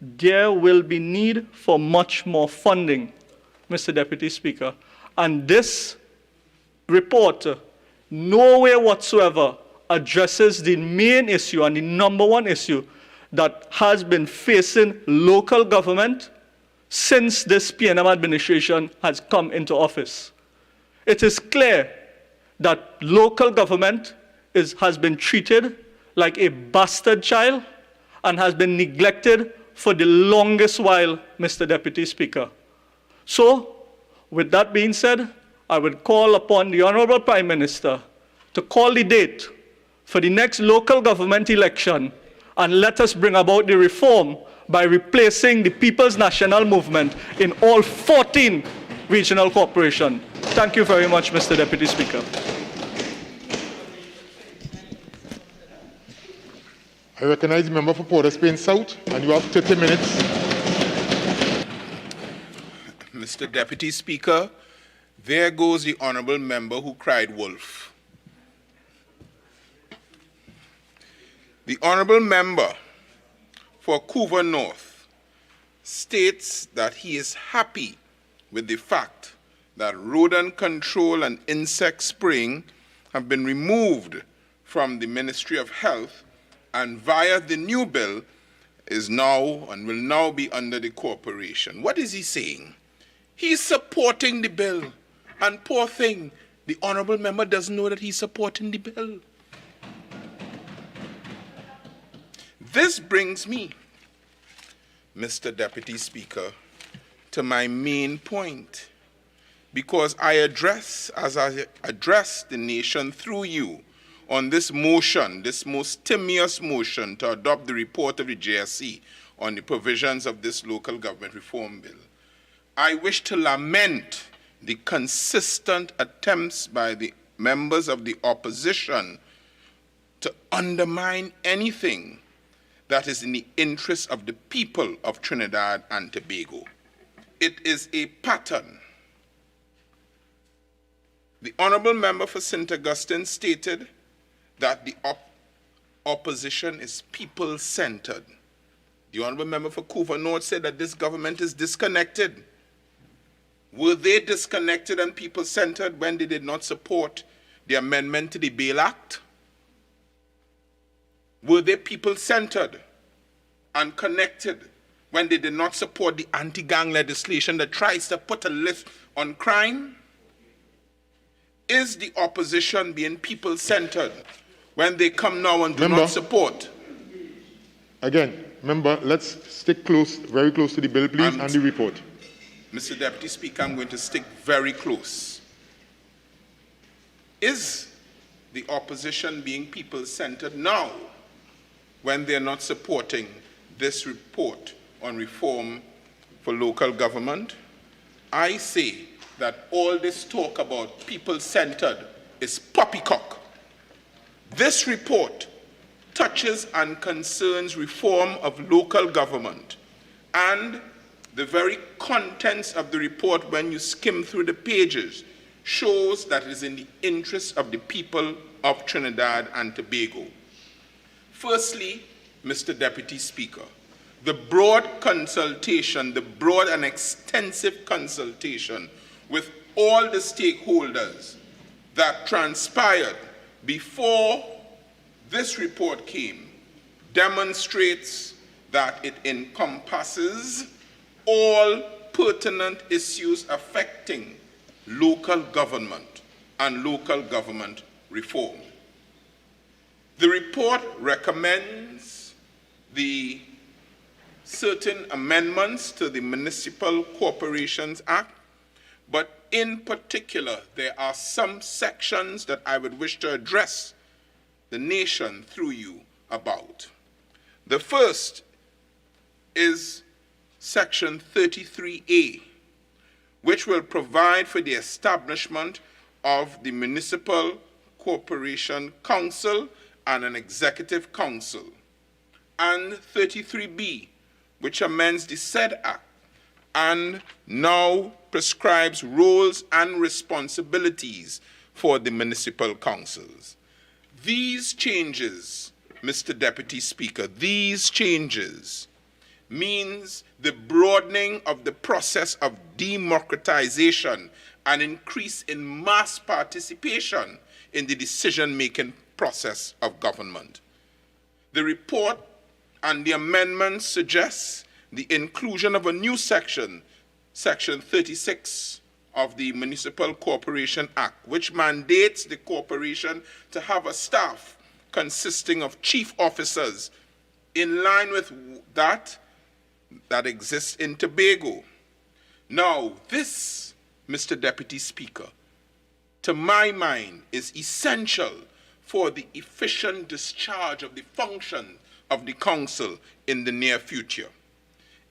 There will be need for much more funding, Mr. Deputy Speaker. And this report nowhere whatsoever addresses the main issue and the number one issue that has been facing local government since this PNM administration has come into office. It is clear that local government has been treated like a bastard child and has been neglected for the longest while, Mr. Deputy Speaker. So, with that being said, I would call upon the Honorable Prime Minister to call the date for the next local government election and let us bring about the reform by replacing the People's National Movement in all 14 regional corporations. Thank you very much, Mr. Deputy Speaker. I recognize the member for Port of Spain South, and you have 30 minutes. Mr. Deputy Speaker, there goes the honourable member who cried wolf. The honourable member for Couva North states that he is happy with the fact that rodent control and insect spraying have been removed from the Ministry of Health and via the new bill is now and will now be under the corporation. What is he saying? He's supporting the bill. And poor thing, the honourable member doesn't know that he's supporting the bill. This brings me, Mr. Deputy Speaker, to my main point. Because as I address the nation through you on this motion, this most tedious motion to adopt the report of the JSC on the provisions of this local government reform bill, I wish to lament the consistent attempts by the members of the opposition to undermine anything that is in the interest of the people of Trinidad and Tobago. It is a pattern. The honourable member for St. Augustine stated that the opposition is people-centered. The honourable member for Couva North said that this government is disconnected. Were they disconnected and people-centered when they did not support the amendment to the Bail Act? Were they people-centered and connected when they did not support the anti-gang legislation that tries to put a list on crime? Is the opposition being people-centered when they come now and do not support? Again, member, let's stick close, very close to the bill, please, and the report. Mr. Deputy Speaker, I'm going to stick very close. Is the opposition being people-centered now when they're not supporting this report on reform for local government? I say that all this talk about people-centered is poppycock. This report touches and concerns reform of local government, and the very contents of the report, when you skim through the pages, shows that it is in the interest of the people of Trinidad and Tobago. Firstly, Mr. Deputy Speaker, the broad consultation, the broad and extensive consultation with all the stakeholders that transpired before this report came demonstrates that it encompasses all pertinent issues affecting local government and local government reform. The report recommends the certain amendments to the Municipal Corporations Act, but in particular, there are some sections that I would wish to address the nation through you about. The first is Section 33A, which will provide for the establishment of the Municipal Corporation Council and an Executive Council, and 33B, which amends the said Act and now prescribes roles and responsibilities for the municipal councils. These changes, Mr. Deputy Speaker, these changes means the broadening of the process of democratization and increase in mass participation in the decision-making process of government. The report and the amendments suggest the inclusion of a new section, Section 36 of the Municipal Corporation Act, which mandates the corporation to have a staff consisting of chief officers in line with that exists in Tobago. Now, this, Mr. Deputy Speaker, to my mind, is essential for the efficient discharge of the function of the council in the near future.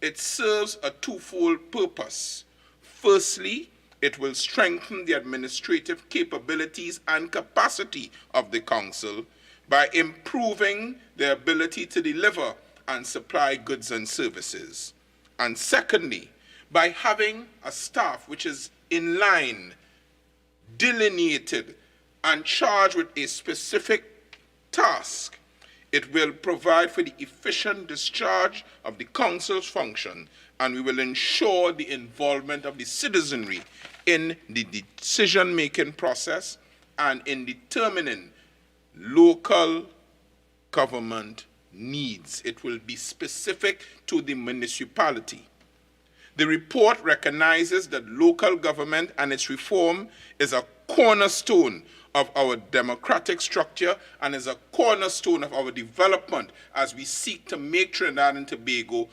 It serves a twofold purpose. Firstly, it will strengthen the administrative capabilities and capacity of the council, by improving their ability to deliver and supply goods and services. And secondly, by having a staff which is in line, delineated, and charged with a specific task. It will provide for the efficient discharge of the council's function, and we will ensure the involvement of the citizenry in the decision-making process and in determining local government needs. It will be specific to the municipality. The report recognizes that local government and its reform is a cornerstone of our democratic structure and is a cornerstone of our development as we seek to make Trinidad and Tobago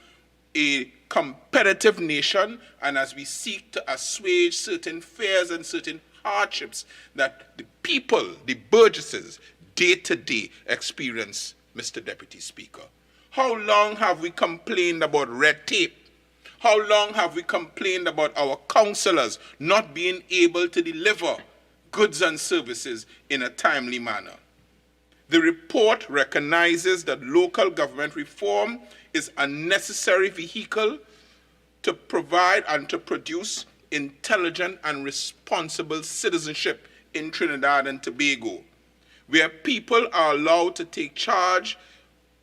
a competitive nation and as we seek to assuage certain fears and certain hardships that the people, the burgesses, day to day experience, Mr. Deputy Speaker. How long have we complained about red tape? How long have we complained about our councillors not being able to deliver goods and services in a timely manner? The report recognizes that local government reform is a necessary vehicle to provide and to produce intelligent and responsible citizenship in Trinidad and Tobago, where people are allowed to take charge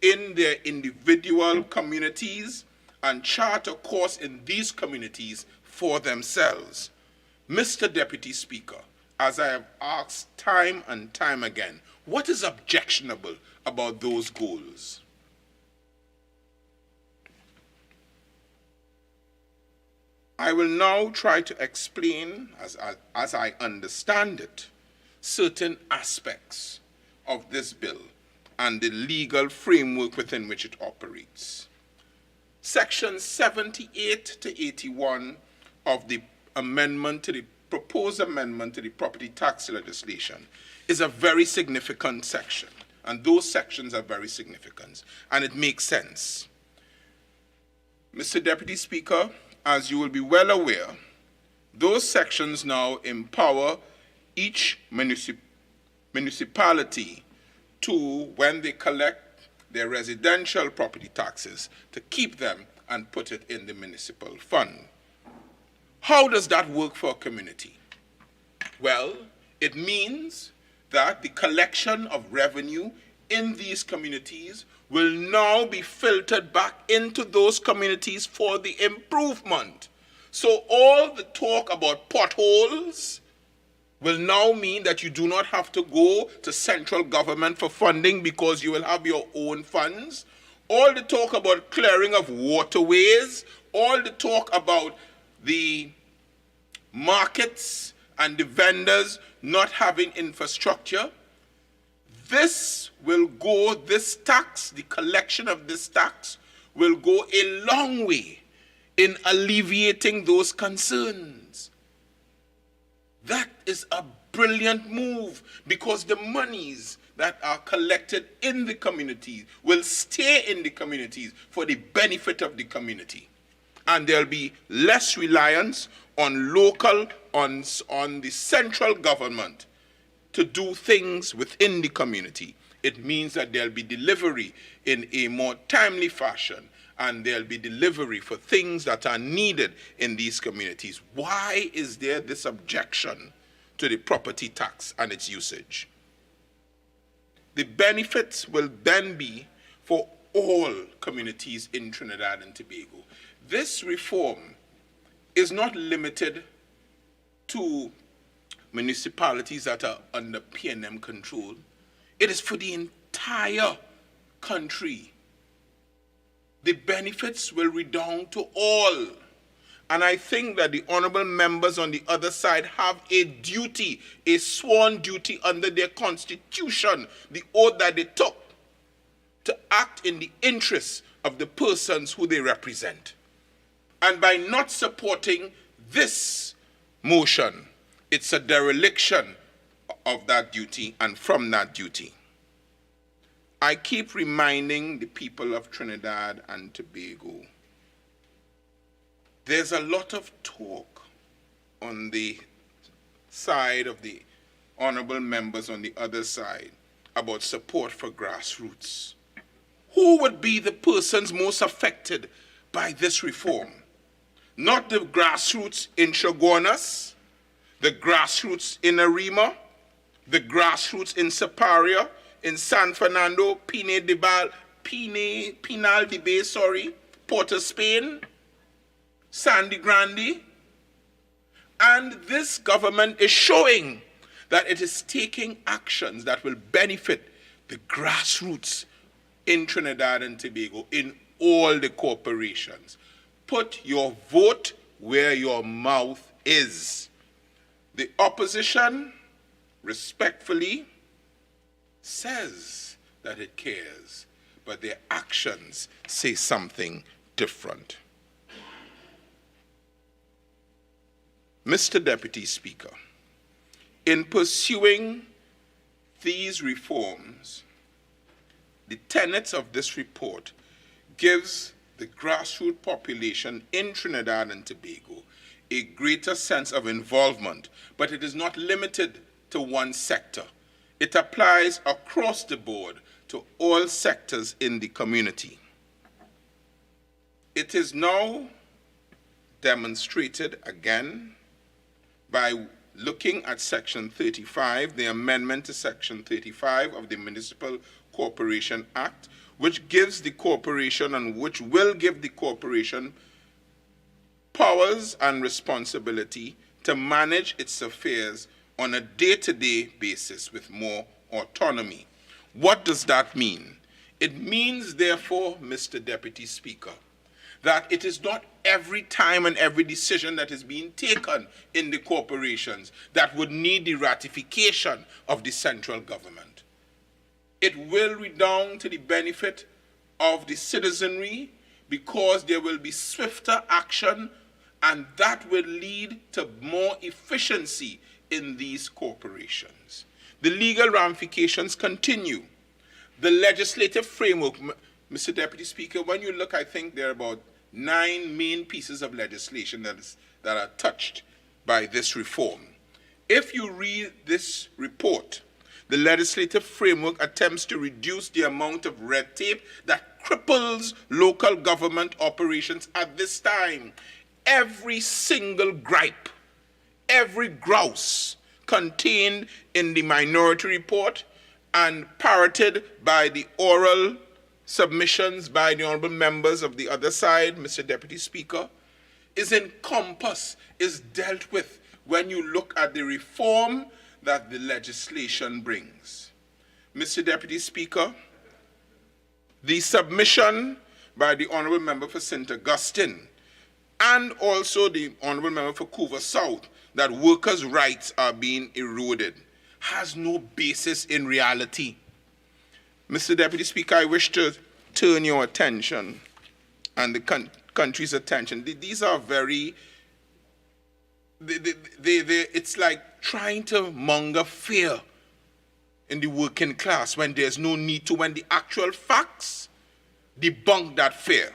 in their individual communities and chart a course in these communities for themselves. Mr. Deputy Speaker, as I have asked time and time again, what is objectionable about those goals? I will now try to explain, as I understand it, certain aspects of this bill and the legal framework within which it operates. Sections 78 to 81 of the proposed amendment to the property tax legislation is a very significant section, and those sections are very significant, and it makes sense. Mr. Deputy Speaker, as you will be well aware, those sections now empower each municipality to, when they collect their residential property taxes, to keep them and put it in the municipal fund. How does that work for a community? Well, it means that the collection of revenue in these communities will now be filtered back into those communities for the improvement. So all the talk about potholes will now mean that you do not have to go to central government for funding because you will have your own funds. All the talk about clearing of waterways, all the talk about the markets and the vendors not having infrastructure, this tax, the collection of this tax, will go a long way in alleviating those concerns. That is a brilliant move because the monies that are collected in the community will stay in the communities for the benefit of the community. And there'll be less reliance on the central government to do things within the community. It means that there'll be delivery in a more timely fashion, and there'll be delivery for things that are needed in these communities. Why is there this objection to the property tax and its usage? The benefits will then be for all communities in Trinidad and Tobago. This reform is not limited to municipalities that are under PNM control. It is for the entire country. The benefits will redound to all. And I think that the honorable members on the other side have a duty, a sworn duty under their constitution, the oath that they took, to act in the interests of the persons who they represent. And by not supporting this motion, it's a dereliction of that duty and from that duty. I keep reminding the people of Trinidad and Tobago, there's a lot of talk on the side of the honorable members on the other side about support for grassroots. Who would be the persons most affected by this reform? Not the grassroots in Chaguanas, the grassroots in Arima, the grassroots in Siparia, in San Fernando, Pinal de Bay, Port of Spain, Sandy Grande. And this government is showing that it is taking actions that will benefit the grassroots in Trinidad and Tobago, in all the corporations. Put your vote where your mouth is. The opposition respectfully says that it cares, but their actions say something different. Mr. Deputy Speaker, in pursuing these reforms, the tenets of this report gives the grassroots population in Trinidad and Tobago a greater sense of involvement, but it is not limited to one sector. It applies across the board to all sectors in the community. It is now demonstrated again by looking at Section 35, the amendment to Section 35 of the Municipal Corporation Act, which gives the corporation and which will give the corporation powers and responsibility to manage its affairs on a day-to-day basis with more autonomy. What does that mean? It means, therefore, Mr. Deputy Speaker, that it is not every time and every decision that is being taken in the corporations that would need the ratification of the central government. It will redound to the benefit of the citizenry because there will be swifter action, and that will lead to more efficiency in these corporations. The legal ramifications continue. The legislative framework, Mr. Deputy Speaker, when you look, I think there are about 9 main pieces of legislation that are touched by this reform. If you read this report, the legislative framework attempts to reduce the amount of red tape that cripples local government operations at this time. Every single gripe, every grouse contained in the minority report and parroted by the oral submissions by the honorable members of the other side, Mr. Deputy Speaker, is encompassed, is dealt with when you look at the reform that the legislation brings. Mr. Deputy Speaker, the submission by the honorable member for St. Augustine and also the honorable member for Couva South that workers' rights are being eroded has no basis in reality. Mr. Deputy Speaker, I wish to turn your attention and the country's attention. These are very, it's like trying to monger fear in the working class when there's no need to, when the actual facts debunk that fear.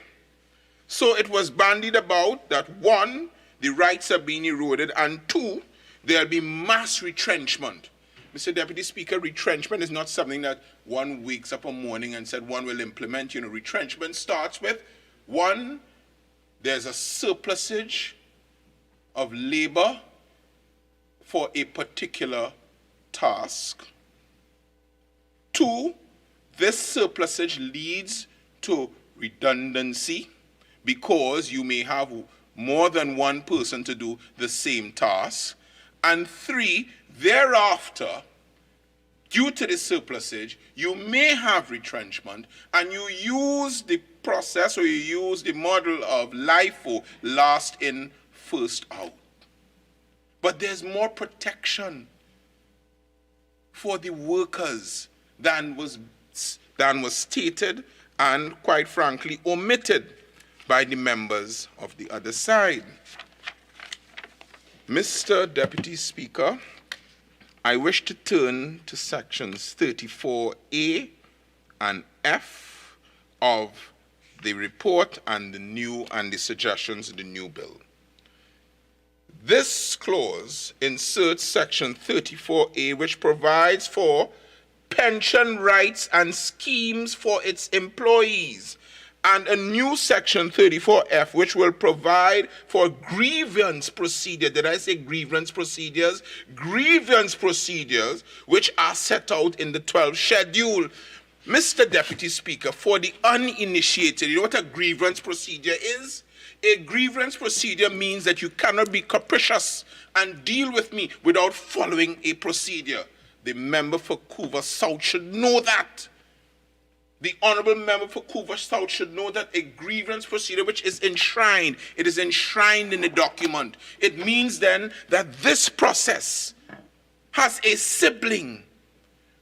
So it was bandied about that 1, the rights are being eroded, and 2, there'll be mass retrenchment. Mr. Deputy Speaker, retrenchment is not something that one wakes up one morning and said one will implement. You know, retrenchment starts with 1, there's a surplusage of labor for a particular task. 2, this surplusage leads to redundancy because you may have more than one person to do the same task. And 3, thereafter, due to the surplusage, you may have retrenchment, and you use the process or you use the model of LIFO, last in, first out. But there's more protection for the workers than was stated and, quite frankly, omitted by the members of the other side. Mr. Deputy Speaker, I wish to turn to sections 34A and F of the report and the suggestions in the new bill. This clause inserts section 34A, which provides for pension rights and schemes for its employees, and a new section 34F, which will provide for grievance procedure. Did I say grievance procedures? Grievance procedures, which are set out in the 12th schedule. Mr. Deputy Speaker, for the uninitiated, you know what a grievance procedure is? A grievance procedure means that you cannot be capricious and deal with me without following a procedure. The member for Couva South should know that. The honourable member for Couva South should know that a grievance procedure which is enshrined, it is enshrined in the document. It means then that this process has a sibling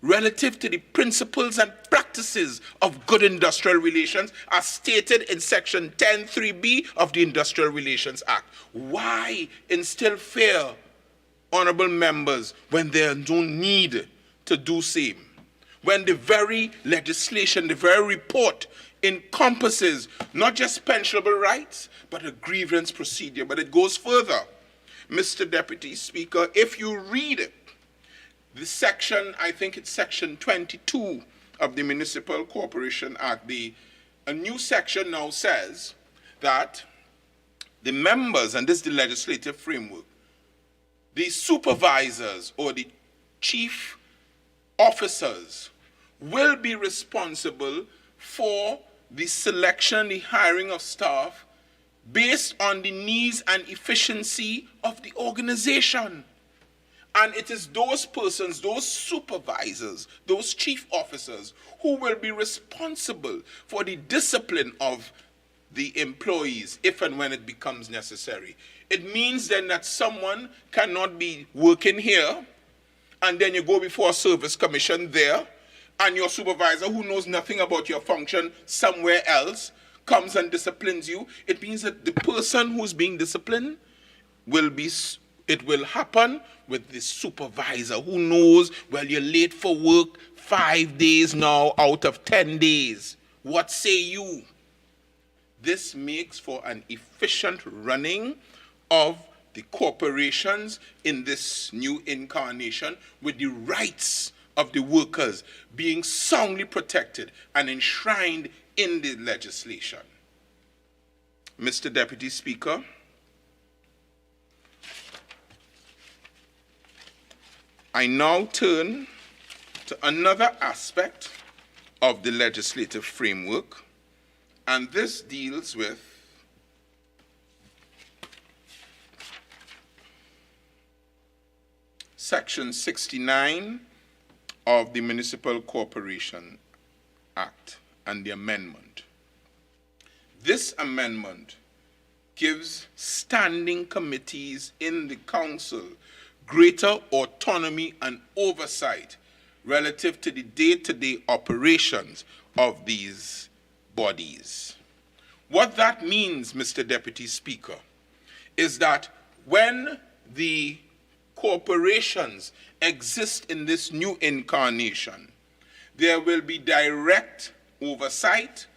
relative to the principles and practices of good industrial relations as stated in section 10(3)(b) of the Industrial Relations Act. Why instill fear, honourable members, when there is no need to do same? When the very legislation, the very report encompasses not just pensionable rights, but a grievance procedure. But it goes further. Mr. Deputy Speaker, if you read it, the section, I think it's section 22 of the Municipal Corporation Act, a new section now says that the members, and this is the legislative framework, the supervisors or the chief officers will be responsible for the selection, the hiring of staff based on the needs and efficiency of the organization. And it is those persons, those supervisors, those chief officers who will be responsible for the discipline of the employees if and when it becomes necessary. It means then that someone cannot be working here and then you go before a service commission there and your supervisor, who knows nothing about your function somewhere else, comes and disciplines you. It means that the person who's being disciplined it will happen with the supervisor who knows, well, you're late for work 5 days now out of 10 days. What say you? This makes for an efficient running of the corporations in this new incarnation, with the rights of the workers being soundly protected and enshrined in the legislation. Mr. Deputy Speaker, I now turn to another aspect of the legislative framework, and this deals with Section 69 of the Municipal Corporation Act and the amendment. This amendment gives standing committees in the council greater autonomy and oversight relative to the day-to-day operations of these bodies. What that means, Mr. Deputy Speaker, is that when the corporations exist in this new incarnation, there will be direct oversight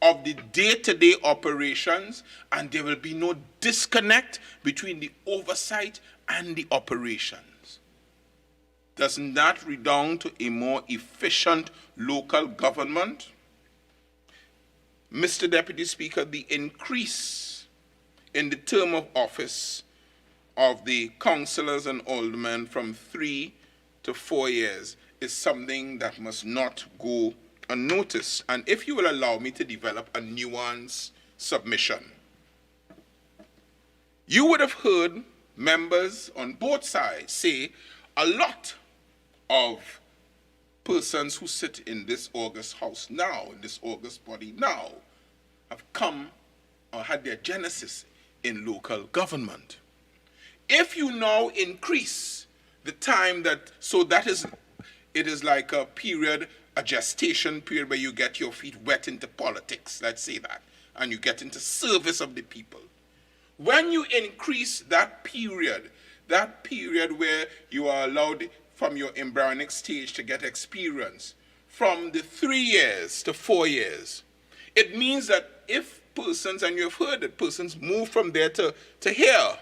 of the day-to-day operations, and there will be no disconnect between the oversight and the operations. Doesn't that redound to a more efficient local government? Mr. Deputy Speaker, the increase in the term of office of the councillors and aldermen from 3 to 4 years is something that must not go unnoticed. And if you will allow me to develop a nuanced submission, you would have heard members on both sides say a lot of persons who sit in this august house now, in this august body now, have come or had their genesis in local government. If you now increase the time it is like a period, a gestation period where you get your feet wet into politics, let's say that, and you get into service of the people. When you increase that period where you are allowed from your embryonic stage to get experience, from the 3 years to 4 years, it means that if persons, and you've heard that persons move from there to here,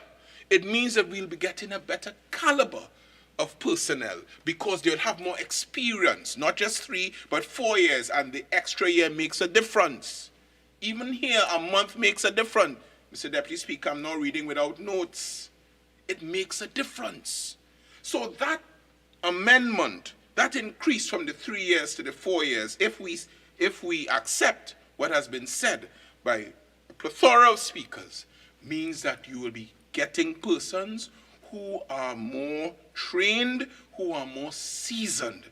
it means that we'll be getting a better caliber of personnel because they'll have more experience, not just 3, but 4 years, and the extra year makes a difference. Even here, a month makes a difference. Mr. Deputy Speaker, I'm not reading without notes. It makes a difference. So that amendment, that increase from the 3 years to the 4 years, if we accept what has been said by a plethora of speakers, means that you will be getting persons who are more trained, who are more seasoned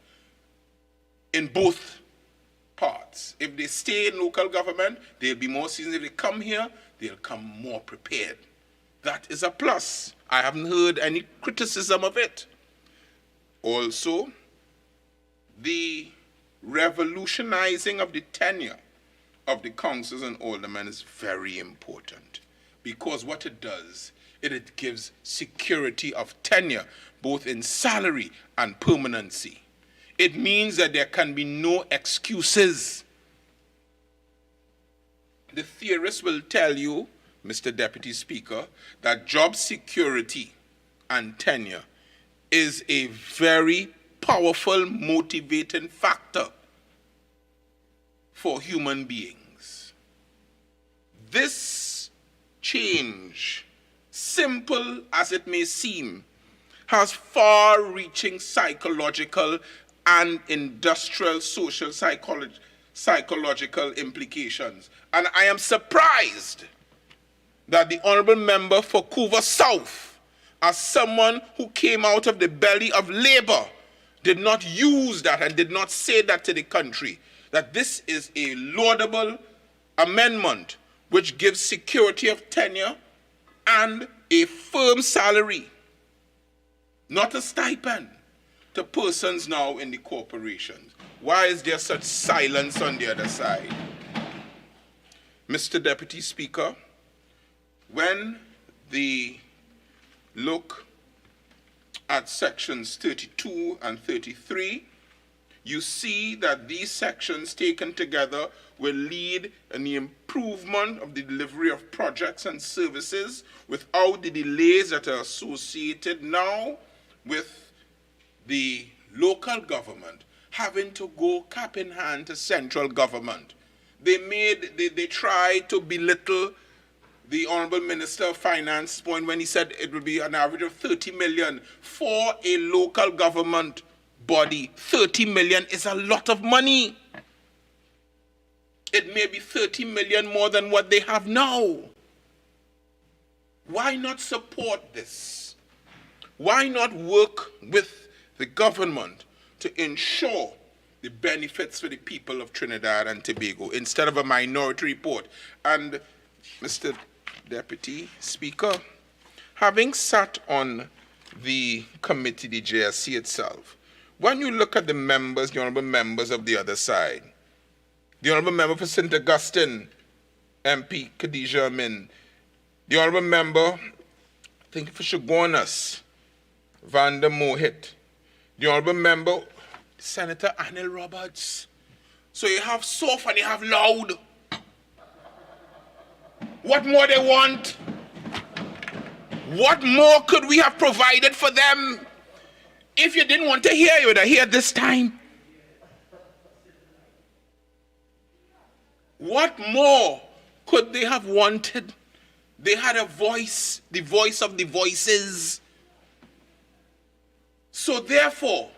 in both parts. If they stay in local government, they'll be more seasoned. If they come here, they'll come more prepared. That is a plus. I haven't heard any criticism of it. Also, the revolutionizing of the tenure of the councils and aldermen is very important, because what it does, it gives security of tenure, both in salary and permanency. It means that there can be no excuses. The theorists will tell you, Mr. Deputy Speaker, that job security and tenure is a very powerful motivating factor for human beings. This change, simple as it may seem, has far-reaching psychological and industrial social psychological implications. And I am surprised that the Honourable Member for Couva South, as someone who came out of the belly of Labour, did not use that and did not say that to the country, that this is a laudable amendment which gives security of tenure and a firm salary, not a stipend, to persons now in the corporations. Why is there such silence on the other side? Mr. Deputy Speaker, when they look at sections 32 and 33, you see that these sections taken together will lead in the improvement of the delivery of projects and services without the delays that are associated now with the local government having to go cap in hand to central government. They tried to belittle the Honourable Minister of Finance point when he said it would be an average of 30 million for a local government body. 30 million is a lot of money. It may be 30 million more than what they have now. Why not support this? Why not work with the government to ensure the benefits for the people of Trinidad and Tobago instead of a minority report? And Mr. Deputy Speaker, having sat on the committee, the JSC itself, when you look at the members, the honourable members of the other side, the honourable member for St. Augustine, MP Khadijah Ameen, the honourable member, I think for Chaguanas, Vandana Mohit, the honourable member, Senator Anil Roberts. So you have soft and you have loud. What more they want? What more could we have provided for them? If you didn't want to hear, you would have heard this time. What more could they have wanted? They had a voice, the voice of the voices. So therefore,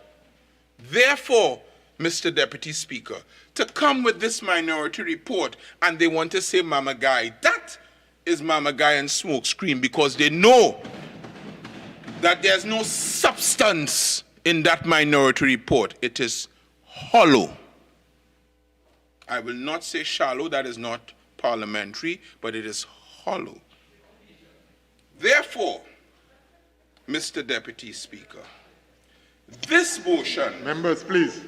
Mr. Deputy Speaker, to come with this minority report and they want to say Mama Guy, that is Mama Guy and smokescreen, because they know that there's no substance in that minority report. It is hollow. I will not say shallow, that is not parliamentary, but it is hollow. Therefore, Mr. Deputy Speaker, this motion... Members, please.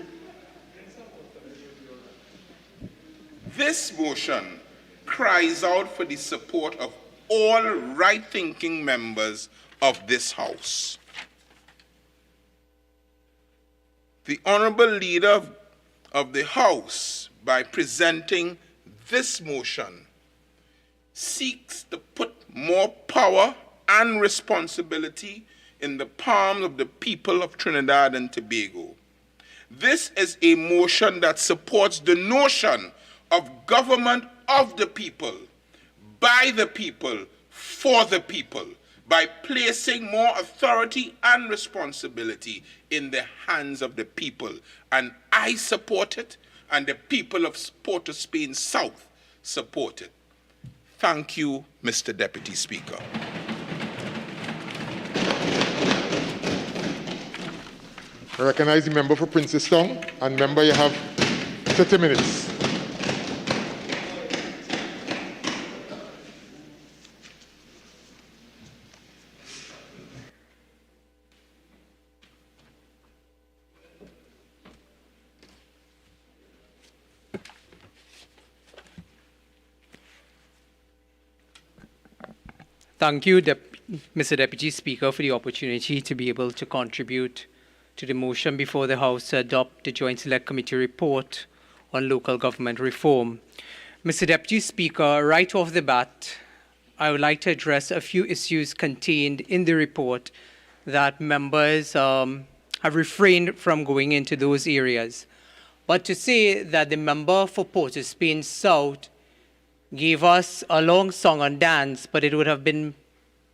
This motion cries out for the support of all right-thinking members of this House. The Honourable Leader of the House, by presenting this motion, seeks to put more power and responsibility in the palms of the people of Trinidad and Tobago. This is a motion that supports the notion of government of the people, by the people, for the people, by placing more authority and responsibility in the hands of the people. And I support it, and the people of Port of Spain South support it. Thank you, Mr. Deputy Speaker. I recognize the member for Princestown, and member, you have 30 minutes. Thank you, Mr. Deputy Speaker, for the opportunity to be able to contribute to the motion before the House to adopt the Joint Select Committee report on local government reform. Mr. Deputy Speaker, right off the bat, I would like to address a few issues contained in the report that members have refrained from going into those areas. But to say that the member for Port of Spain South gave us a long song and dance, but it would have been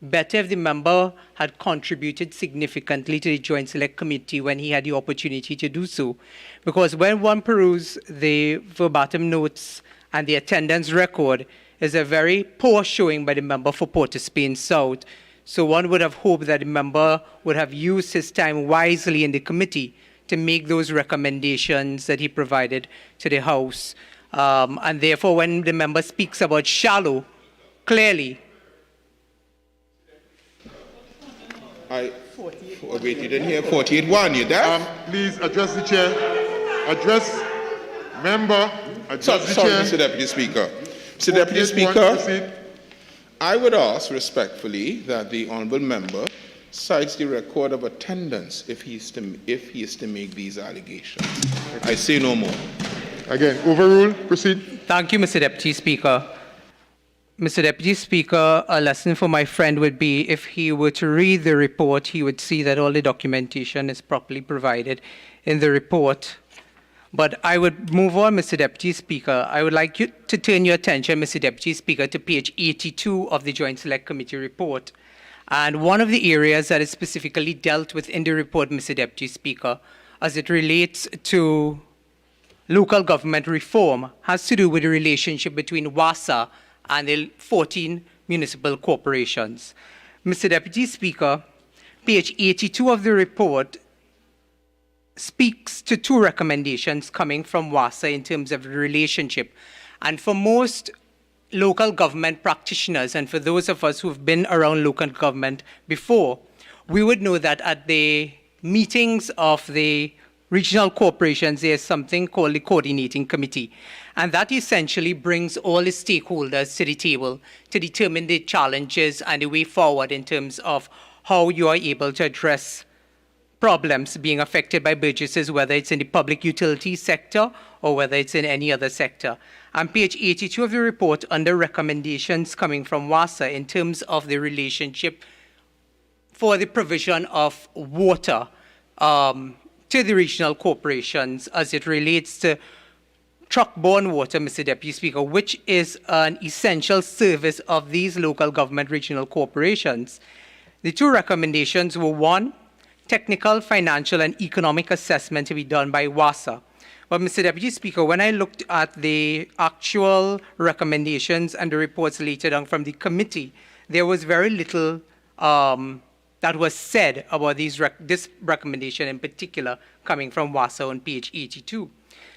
better if the member had contributed significantly to the Joint Select Committee when he had the opportunity to do so. Because when one peruses the verbatim notes and the attendance record, is a very poor showing by the member for Port of Spain South. So one would have hoped that the member would have used his time wisely in the committee to make those recommendations that he provided to the House. And therefore, when the member speaks about shallow, clearly. Wait, you didn't hear 48-1, you there? Please address the chair. Address member. Address the sorry, chair. Mr. Deputy Speaker. Mr. Deputy Speaker, I would ask respectfully that the honourable member cites the record of attendance if he is to make these allegations. I say no more. Again, overrule. Proceed. Thank you, Mr. Deputy Speaker. Mr. Deputy Speaker, a lesson for my friend would be if he were to read the report, he would see that all the documentation is properly provided in the report. But I would move on, Mr. Deputy Speaker. I would like you to turn your attention, Mr. Deputy Speaker, to page 82 of the Joint Select Committee report. And one of the areas that is specifically dealt with in the report, Mr. Deputy Speaker, as it relates to local government reform, has to do with the relationship between WASA and the 14 municipal corporations. Mr. Deputy Speaker, page 82 of the report speaks to two recommendations coming from WASA in terms of the relationship. And for most local government practitioners, and for those of us who've been around local government before, we would know that at the meetings of the regional corporations, there's something called the Coordinating Committee. And that essentially brings all the stakeholders to the table to determine the challenges and the way forward in terms of how you are able to address problems being affected by Burgesses, whether it's in the public utility sector or whether it's in any other sector. And page 82 of the report, under recommendations coming from WASA in terms of the relationship for the provision of water to the regional corporations as it relates to truck-borne water, Mr. Deputy Speaker, which is an essential service of these local government regional corporations. The two recommendations were, one, technical, financial, and economic assessment to be done by WASA. But, Mr. Deputy Speaker, when I looked at the actual recommendations and the reports later on from the committee, there was very little that was said about this recommendation in particular coming from WASA on page 82.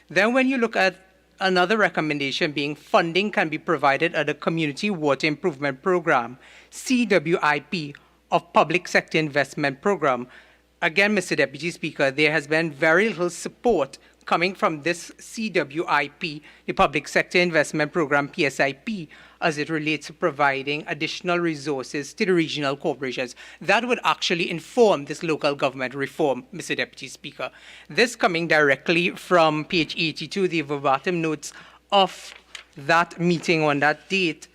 Then when you look at another recommendation being funding can be provided at a Community Water Improvement Program, CWIP, of Public Sector Investment Program. Again, Mr. Deputy Speaker, there has been very little support coming from this CWIP, the Public Sector Investment Program, PSIP, as it relates to providing additional resources to the regional corporations. That would actually inform this local government reform, Mr. Deputy Speaker. This coming directly from page 82, the verbatim notes of that meeting on that date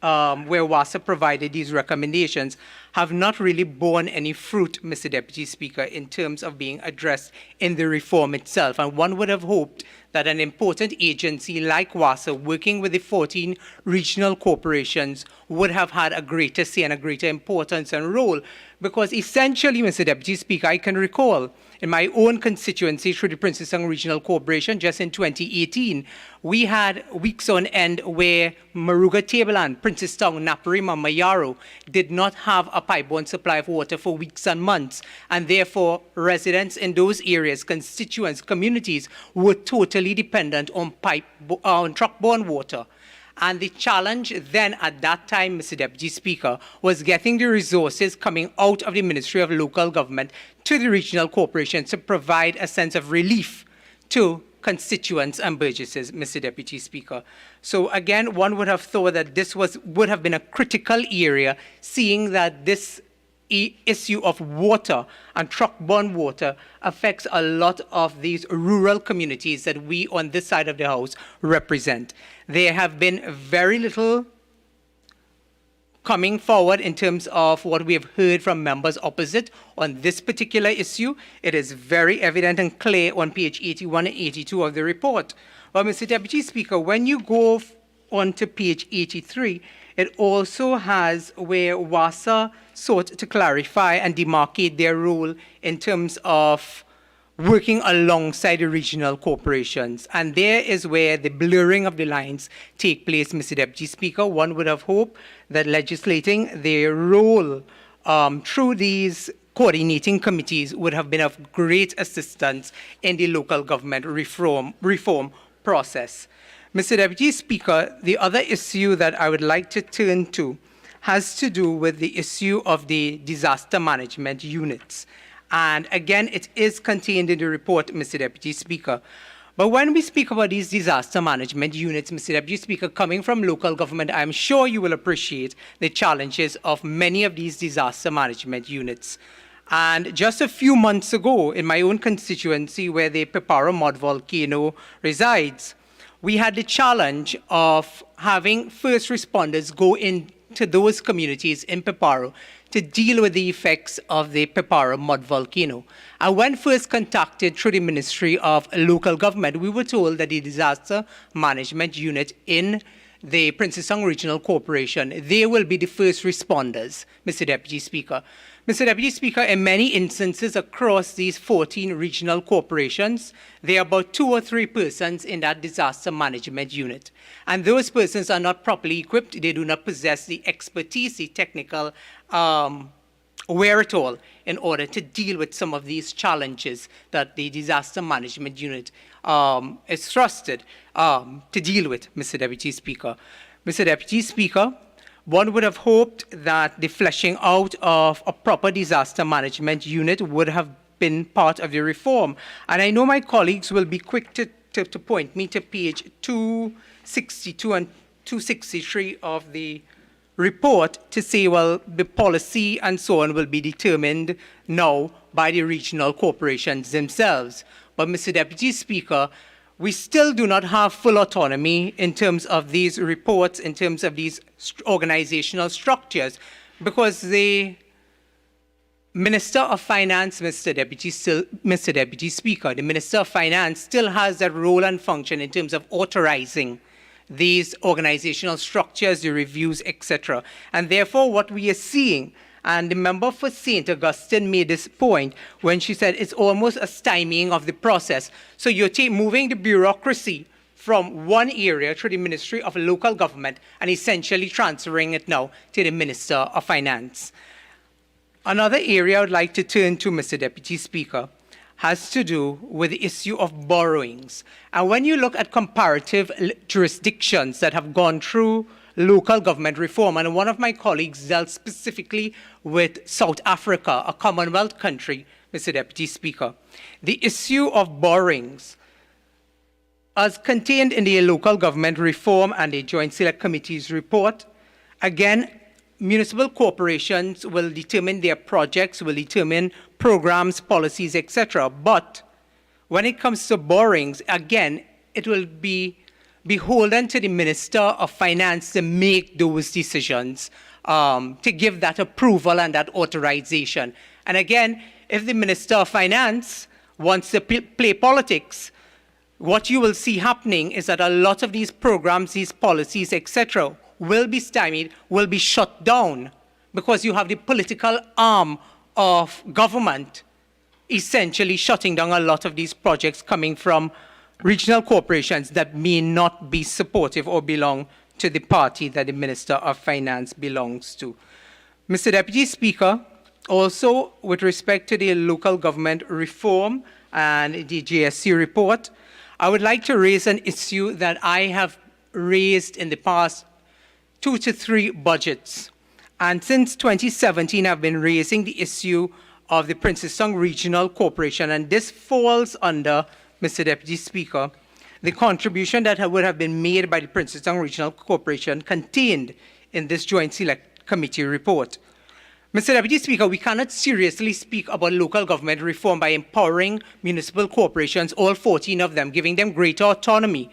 where WASA provided these recommendations. have not really borne any fruit, Mr. Deputy Speaker, in terms of being addressed in the reform itself. And one would have hoped that an important agency like WASA, working with the 14 regional corporations, would have had a greater say and a greater importance and role. Because essentially, Mr. Deputy Speaker, I can recall in my own constituency through the Princess-Young Regional Corporation, just in 2018, we had weeks on end where Maruga Tableland, Princestown, Naparima, Mayaro did not have a pipe-borne supply of water for weeks and months. And therefore, residents in those areas, constituents, communities were totally dependent on truck-borne water. And the challenge then at that time, Mr. Deputy Speaker, was getting the resources coming out of the Ministry of Local Government to the regional corporations to provide a sense of relief to constituents and burgesses, Mr. Deputy Speaker. So again, one would have thought that this would have been a critical area, seeing that this issue of water and truck-borne water affects a lot of these rural communities that we on this side of the House represent. There have been very little coming forward in terms of what we have heard from members opposite on this particular issue. It is very evident and clear on page 81 and 82 of the report. But Mr. Deputy Speaker, when you go on to page 83, it also has where WASA sought to clarify and demarcate their role in terms of working alongside the regional corporations. And there is where the blurring of the lines take place, Mr. Deputy Speaker. One would have hoped that legislating their role through these coordinating committees would have been of great assistance in the local government reform process. Mr. Deputy Speaker, the other issue that I would like to turn to has to do with the issue of the disaster management units. And again, it is contained in the report, Mr. Deputy Speaker. But when we speak about these disaster management units, Mr. Deputy Speaker, coming from local government, I'm sure you will appreciate the challenges of many of these disaster management units. And just a few months ago, in my own constituency where the Pipara Mud volcano resides, we had the challenge of having first responders go into those communities in Piparo to deal with the effects of the Pipara mud volcano. And when first contacted through the Ministry of Local Government, we were told that the disaster management unit in the Princess-Young Regional Corporation, they will be the first responders, Mr. Deputy Speaker. Mr. Deputy Speaker, in many instances across these 14 regional corporations, there are about 2 or 3 persons in that disaster management unit. And those persons are not properly equipped. They do not possess the expertise, the technical wherewithal in order to deal with some of these challenges that the disaster management unit is trusted to deal with, Mr. Deputy Speaker. Mr. Deputy Speaker, one would have hoped that the fleshing out of a proper disaster management unit would have been part of the reform. And I know my colleagues will be quick to point me to page 262 and 263 of the report to say, well, the policy and so on will be determined now by the regional corporations themselves. But Mr. Deputy Speaker, we still do not have full autonomy in terms of these reports, in terms of these organizational structures, because the Minister of Finance, Mr. Deputy Speaker, the Minister of Finance still has that role and function in terms of authorizing these organizational structures, the reviews, etc. And therefore, what we are seeing, and the member for St. Augustine made this point when she said it's almost a stymieing of the process. So you're moving the bureaucracy from one area through the Ministry of Local Government and essentially transferring it now to the Minister of Finance. Another area I would like to turn to, Mr. Deputy Speaker, has to do with the issue of borrowings. And when you look at comparative jurisdictions that have gone through local government reform, and one of my colleagues dealt specifically with South Africa, a Commonwealth country, Mr. Deputy Speaker, the issue of borrowings, as contained in the local government reform and the Joint Select Committee's report, again, municipal corporations will determine their projects, will determine programs, policies, etc. But when it comes to borrowings, again, it will be beholden to the Minister of Finance to make those decisions to give that approval and that authorization. And again, if the Minister of Finance wants to play politics, what you will see happening is that a lot of these programs, these policies, etc., will be stymied, will be shut down, because you have the political arm of government essentially shutting down a lot of these projects coming from regional corporations that may not be supportive or belong to the party that the Minister of Finance belongs to. Mr. Deputy Speaker, also with respect to the local government reform and the GSC report, I would like to raise an issue that I have raised in the past 2 to 3 budgets. And since 2017, I've been raising the issue of the Princeton Regional Corporation, and this falls under, Mr. Deputy Speaker, the contribution that would have been made by the Princeton Regional Corporation contained in this Joint Select Committee report. Mr. Deputy Speaker, we cannot seriously speak about local government reform by empowering municipal corporations, all 14 of them, giving them greater autonomy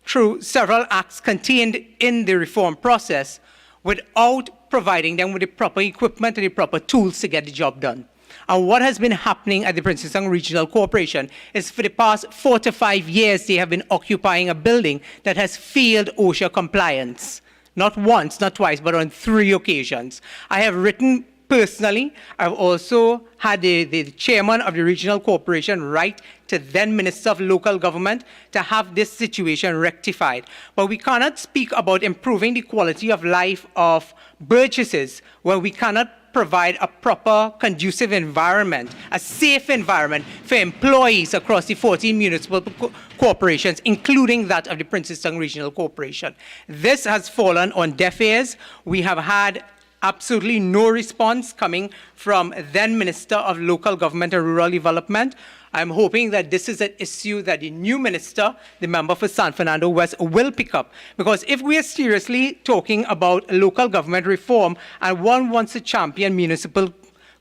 through several acts contained in the reform process without providing them with the proper equipment and the proper tools to get the job done. And what has been happening at the Princeton Regional Corporation is for the past 4 to 5 years, they have been occupying a building that has failed OSHA compliance. Not once, not twice, but on 3 occasions. I have written personally. I've also had the chairman of the regional corporation write to then Minister of Local Government to have this situation rectified. But we cannot speak about improving the quality of life of burgesses when we cannot provide a proper, conducive environment, a safe environment for employees across the 14 municipal corporations, including that of the Princeton Regional Corporation. This has fallen on deaf ears. We have had absolutely no response coming from then Minister of Local Government and Rural Development. I'm hoping that this is an issue that the new minister, the member for San Fernando West, will pick up. Because if we are seriously talking about local government reform and one wants to champion municipal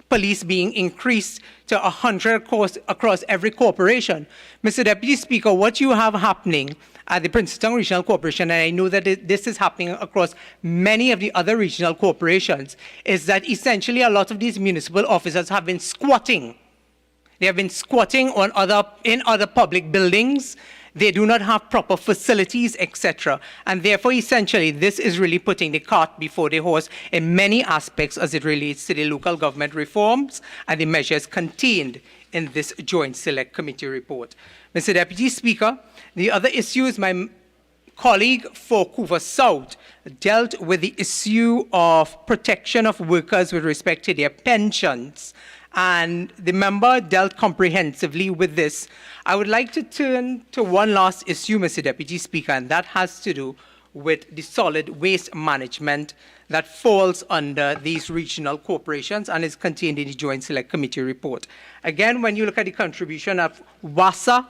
police being increased to 100 across every corporation, Mr. Deputy Speaker, what you have happening at the Princeton Regional Corporation, and I know that this is happening across many of the other regional corporations, is that essentially a lot of these municipal officers have been squatting. They have been squatting in other public buildings. They do not have proper facilities, etc. And therefore, essentially, this is really putting the cart before the horse in many aspects as it relates to the local government reforms and the measures contained in this Joint Select Committee report. Mr. Deputy Speaker, the other issue is my colleague for Couva South dealt with the issue of protection of workers with respect to their pensions. And the member dealt comprehensively with this. I would like to turn to one last issue, Mr. Deputy Speaker, and that has to do with the solid waste management that falls under these regional corporations and is contained in the Joint Select Committee report. Again, when you look at the contribution of WASA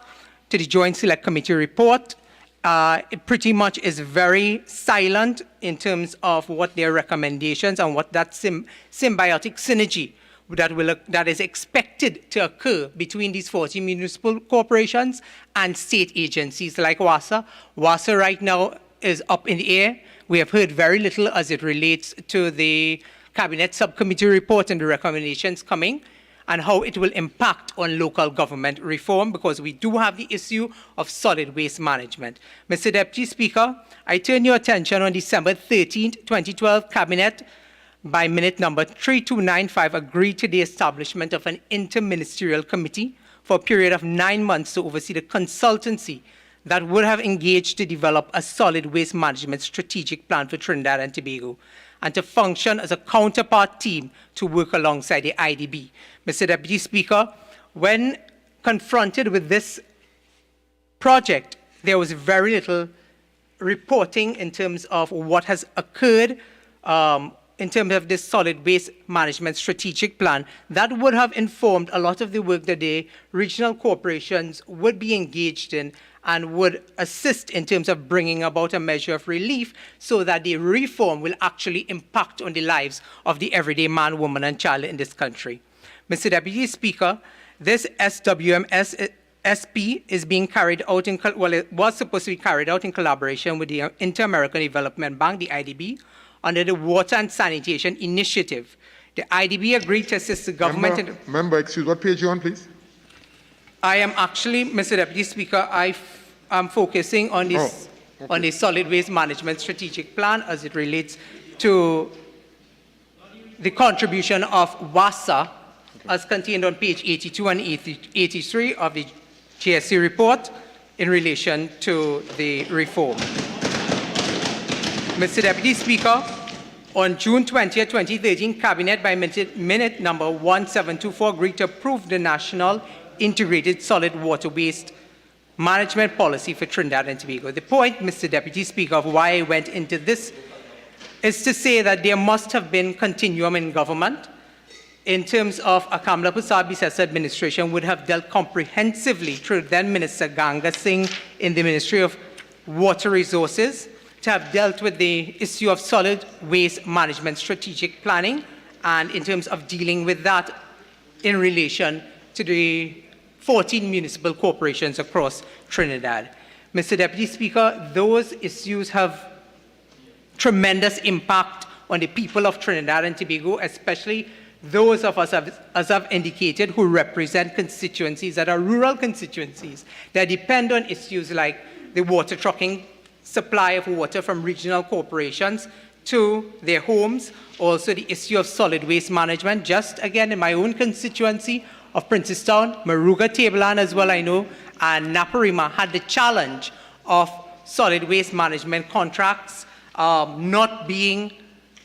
to the Joint Select Committee report, it pretty much is very silent in terms of what their recommendations and what that symbiotic synergy that is expected to occur between these 40 municipal corporations and state agencies like WASA. WASA right now is up in the air. We have heard very little as it relates to the Cabinet Subcommittee report and the recommendations coming and how it will impact on local government reform, because we do have the issue of solid waste management. Mr. Deputy Speaker, I turn your attention on December 13th, 2012, Cabinet by minute number 3295 agreed to the establishment of an interministerial committee for a period of 9 months to oversee the consultancy that would have engaged to develop a solid waste management strategic plan for Trinidad and Tobago and to function as a counterpart team to work alongside the IDB. Mr. Deputy Speaker, when confronted with this project, there was very little reporting in terms of what has occurred in terms of this solid waste management strategic plan. That would have informed a lot of the work that the regional corporations would be engaged in and would assist in terms of bringing about a measure of relief so that the reform will actually impact on the lives of the everyday man, woman, and child in this country. Mr. Deputy Speaker, this SWMS SP is being carried out it was supposed to be carried out in collaboration with the Inter-American Development Bank, the IDB, under the Water and Sanitation Initiative. The IDB agreed to assist the government. Member, excuse, what page you on, please? I am actually, Mr. Deputy Speaker, I am focusing on this, on the solid waste management strategic plan as it relates to the contribution of WASA as contained on page 82 and 83 of the GSC report in relation to the reform. Mr. Deputy Speaker, on June 20, 2013, Cabinet by minute number 1724 agreed to approve the National Integrated Solid Water Waste Management Policy for Trinidad and Tobago. The point, Mr. Deputy Speaker, of why I went into this is to say that there must have been continuum in government in terms of a Kamala Prasad-Bissess administration would have dealt comprehensively through then Minister Ganga Singh in the Ministry of Water Resources to have dealt with the issue of solid waste management strategic planning and in terms of dealing with that in relation to the 14 municipal corporations across Trinidad. Mr. Deputy Speaker, those issues have tremendous impact on the people of Trinidad and Tobago, especially those of us, as I've indicated, who represent constituencies that are rural constituencies that depend on issues like the water trucking, supply of water from regional corporations to their homes, also the issue of solid waste management. Just again, in my own constituency of Princestown, Maruga, Tableland as well, I know, and Naparima had the challenge of solid waste management contracts not being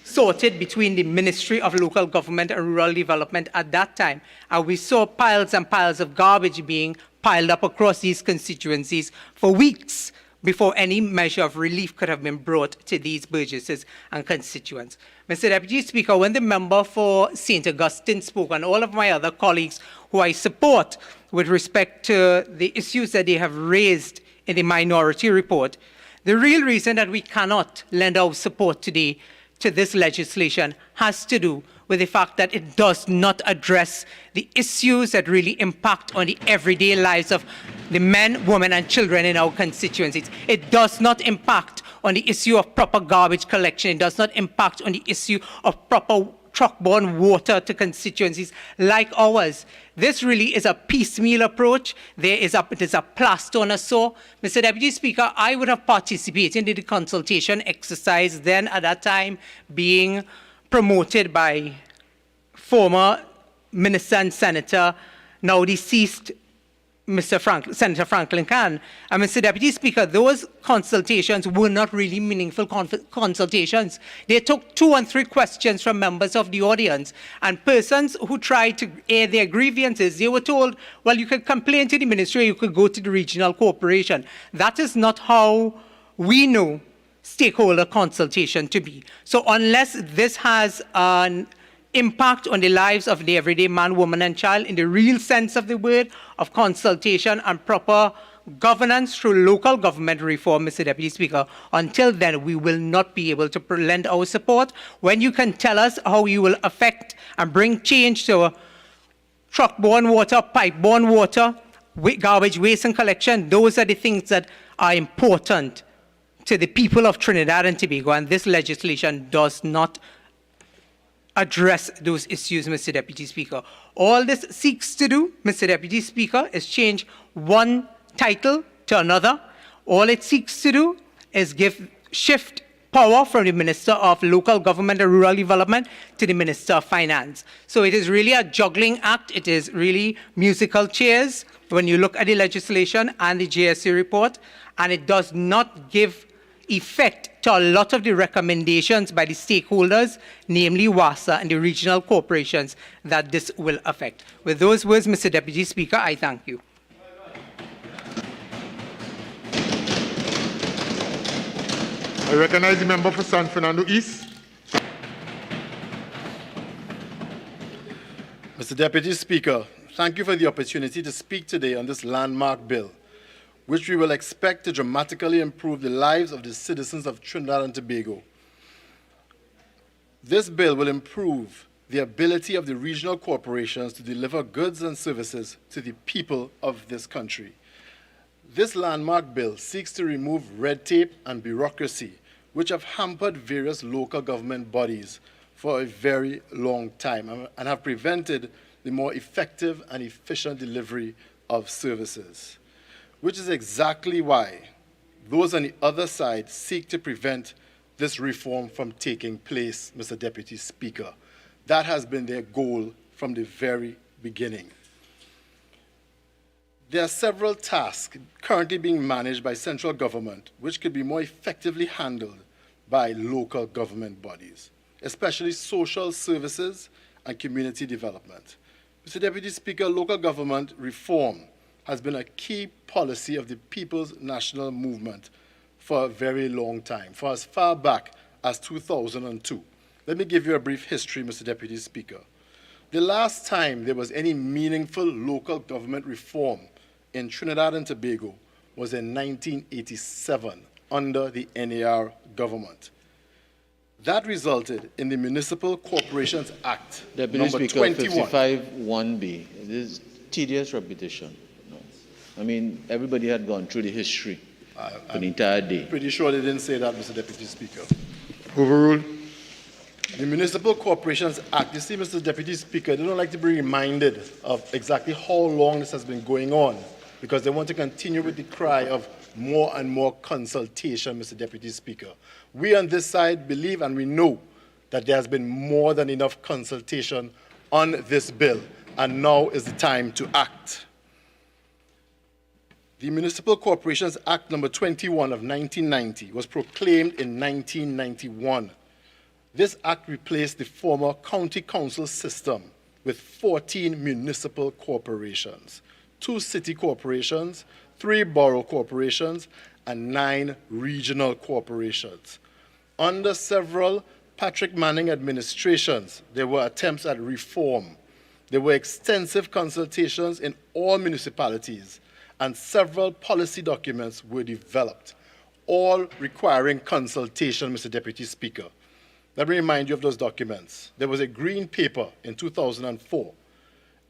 sorted between the Ministry of Local Government and Rural Development at that time. And we saw piles and piles of garbage being piled up across these constituencies for weeks before any measure of relief could have been brought to these burgesses and constituents. Mr. Deputy Speaker, when the member for St. Augustine spoke, and all of my other colleagues who I support with respect to the issues that they have raised in the minority report, the real reason that we cannot lend our support today to this legislation has to do with the fact that it does not address the issues that really impact on the everyday lives of the men, women, and children in our constituencies. It does not impact on the issue of proper garbage collection. It does not impact on the issue of proper truck-borne water to constituencies like ours. This really is a piecemeal approach. It is a plaster on a sore. Mr. Deputy Speaker, I would have participated in the consultation exercise then at that time being promoted by former Minister and Senator, now deceased, Senator Franklin Khan. And Mr. Deputy Speaker, those consultations were not really meaningful consultations. They took 2 and 3 questions from members of the audience, and persons who tried to air their grievances, they were told, well, you could complain to the ministry, you could go to the regional corporation. That is not how we know stakeholder consultation to be. So unless this has an impact on the lives of the everyday man, woman, and child in the real sense of the word of consultation and proper governance through local government reform, Mr. Deputy Speaker, until then we will not be able to lend our support. When you can tell us how you will affect and bring change to truck-borne water, pipe-borne water, garbage waste and collection, those are the things that are important to the people of Trinidad and Tobago, and this legislation does not address those issues, Mr. Deputy Speaker. All this seeks to do, Mr. Deputy Speaker, is change one title to another. All it seeks to do is shift power from the Minister of Local Government and Rural Development to the Minister of Finance. So it is really a juggling act. It is really musical chairs when you look at the legislation and the JSC report, and it does not give effect to a lot of the recommendations by the stakeholders, namely WASA and the regional corporations, that this will affect. With those words, Mr. Deputy Speaker, I thank you. I recognize the member for San Fernando East. Mr. Deputy Speaker, thank you for the opportunity to speak today on this landmark bill, which we will expect to dramatically improve the lives of the citizens of Trinidad and Tobago. This bill will improve the ability of the regional corporations to deliver goods and services to the people of this country. This landmark bill seeks to remove red tape and bureaucracy which have hampered various local government bodies for a very long time and have prevented the more effective and efficient delivery of services, which is exactly why those on the other side seek to prevent this reform from taking place, Mr. Deputy Speaker. That has been their goal from the very beginning. There are several tasks currently being managed by central government which could be more effectively handled by local government bodies, especially social services and community development. Mr. Deputy Speaker, local government reform has been a key policy of the People's National Movement for a very long time, for as far back as 2002. Let me give you a brief history, Mr. Deputy Speaker. The last time there was any meaningful local government reform in Trinidad and Tobago was in 1987 under the NAR government. That resulted in the Municipal Corporations Act, Deputy number Speaker, 21. 55(1)(b). It is tedious repetition. No. I mean, everybody had gone through the history for the entire day. Pretty sure they didn't say that, Mr. Deputy Speaker. Overruled. The Municipal Corporations Act, you see, Mr. Deputy Speaker, they don't like to be reminded of exactly how long this has been going on because they want to continue with the cry of more and more consultation, Mr. Deputy Speaker. We on this side believe and we know that there has been more than enough consultation on this bill, and now is the time to act. The Municipal Corporations Act number 21 of 1990 was proclaimed in 1991. This act replaced the former county council system with 14 municipal corporations, 2 city corporations, 3 borough corporations, and 9 regional corporations. Under several Patrick Manning administrations, there were attempts at reform. There were extensive consultations in all municipalities, and several policy documents were developed, all requiring consultation, Mr. Deputy Speaker. Let me remind you of those documents. There was a green paper in 2004,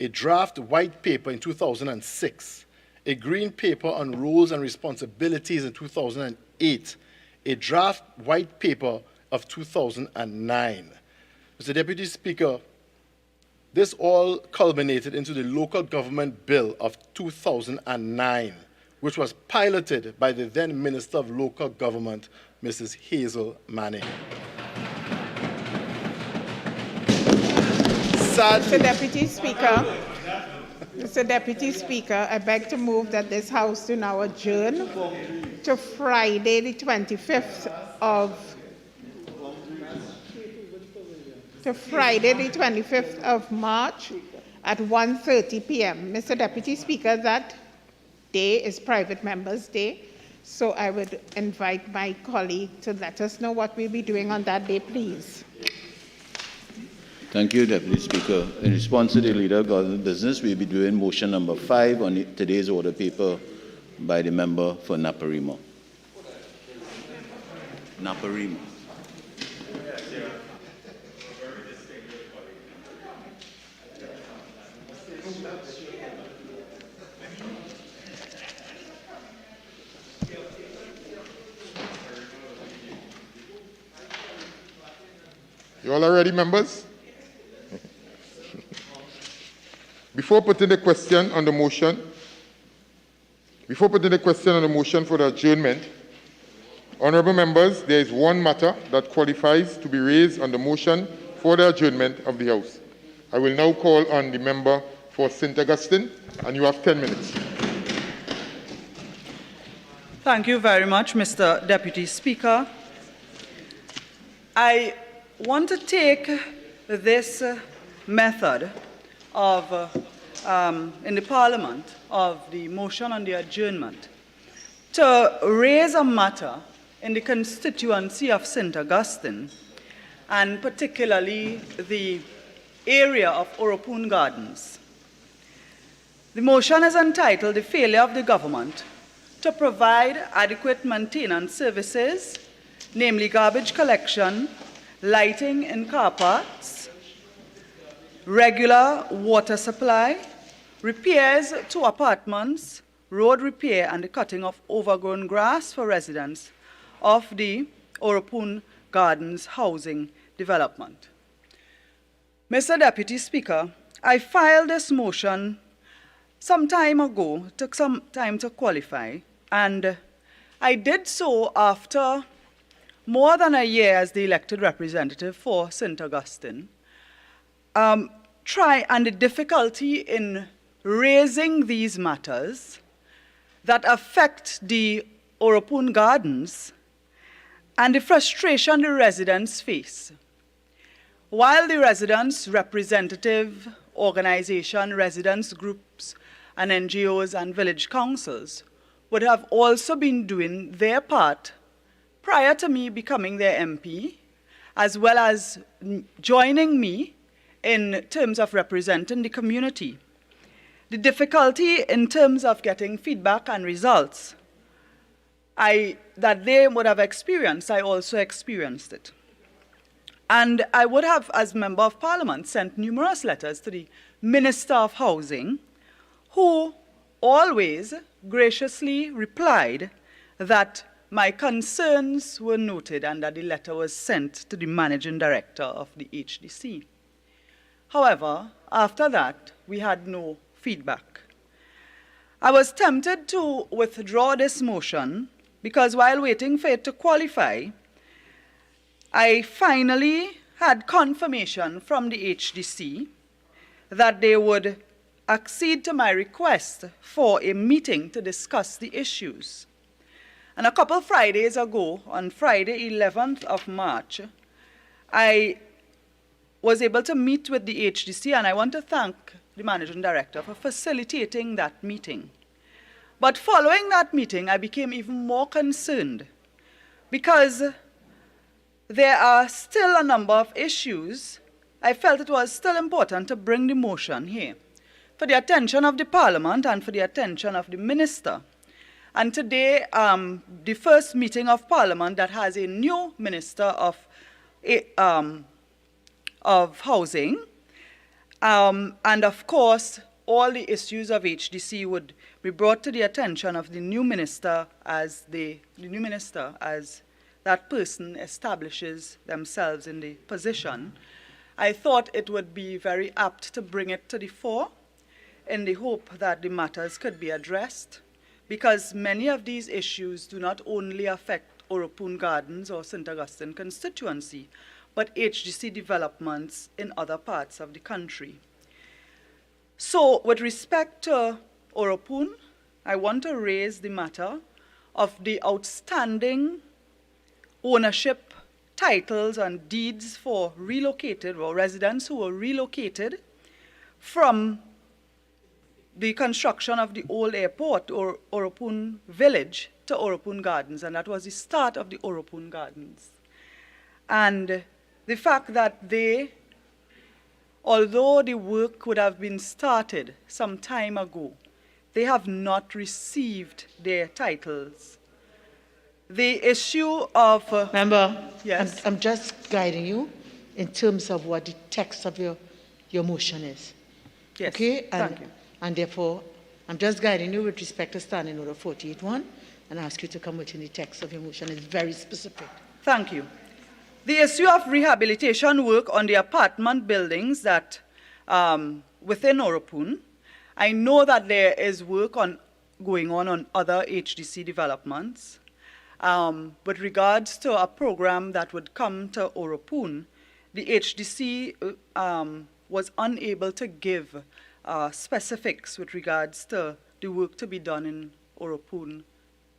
a draft white paper in 2006, a green paper on roles and responsibilities in 2008, a draft white paper of 2009. Mr. Deputy Speaker, this all culminated into the Local Government Bill of 2009, which was piloted by the then Minister of Local Government, Mrs. Hazel Manning. Mr. Deputy Speaker, Mr. Deputy Speaker, I beg to move that this House do now adjourn to Friday, the 25th of March at 1:30 p.m. Mr. Deputy Speaker, that day is Private Members' Day, so I would invite my colleague to let us know what we'll be doing on that day, please. Thank you, Deputy Speaker. In response to the Leader of Government Business, we'll be doing motion number 5 on today's order paper by the member for Naparima. Naparima. You all are ready, members? Before putting the question on the motion for the adjournment, honorable members, there is one matter that qualifies to be raised on the motion for the adjournment of the House. I will now call on the member for St. Augustine, and you have 10 minutes. Thank you very much, Mr. Deputy Speaker. I want to take this method of, in the Parliament, of the motion on the adjournment to raise a matter in the constituency of St. Augustine, and particularly the area of Oropun Gardens. The motion is entitled "The Failure of the Government to Provide Adequate Maintenance Services, namely garbage collection, lighting in car parks, regular water supply, repairs to apartments, road repair, and the cutting of overgrown grass for residents of the Oropun Gardens housing development. Mr. Deputy Speaker, I filed this motion some time ago, took some time to qualify, and I did so after more than a year as the elected representative for St. Augustine. And the difficulty in raising these matters that affect the Oropun Gardens and the frustration the residents face. While the residents' representative organization, residents' groups, and NGOs and village councils would have also been doing their part prior to me becoming their MP, as well as joining me in terms of representing the community. The difficulty in terms of getting feedback and results that they would have experienced, I also experienced it. And I would have, as Member of Parliament, sent numerous letters to the Minister of Housing, who always graciously replied that my concerns were noted and that the letter was sent to the Managing Director of the HDC. However, after that, we had no feedback. I was tempted to withdraw this motion because while waiting for it to qualify, I finally had confirmation from the HDC that they would accede to my request for a meeting to discuss the issues. And a couple Fridays ago, on Friday 11th of March, I was able to meet with the HDC, and I want to thank the Managing Director for facilitating that meeting. But following that meeting, I became even more concerned because there are still a number of issues. I felt it was still important to bring the motion here for the attention of the Parliament and for the attention of the Minister. And today, the first meeting of Parliament that has a new Minister of Housing, and of course, all the issues of HDC would be brought to the attention of the new minister as that person establishes themselves in the position. I thought it would be very apt to bring it to the fore in the hope that the matters could be addressed, because many of these issues do not only affect Oropun Gardens or St. Augustine constituency, but HDC developments in other parts of the country. So with respect to Oropun, I want to raise the matter of the outstanding ownership titles and deeds for relocated or residents who were relocated from the construction of the old airport or Oropun village to Oropun Gardens, and that was the start of the Oropun Gardens. And the fact that they, although the work could have been started some time ago, they have not received their titles. The issue of... Member, yes. I'm just guiding you in terms of what the text of your motion is. Yes, okay? thank you. And therefore, I'm just guiding you with respect to Standing Order 48.1 and ask you to come within the text of your motion. It's very specific. Thank you. The issue of rehabilitation work on the apartment buildings that within Oropun, I know that there is work going on other HDC developments. With regards to a program that would come to Oropun, the HDC was unable to give specifics with regards to the work to be done in Oropun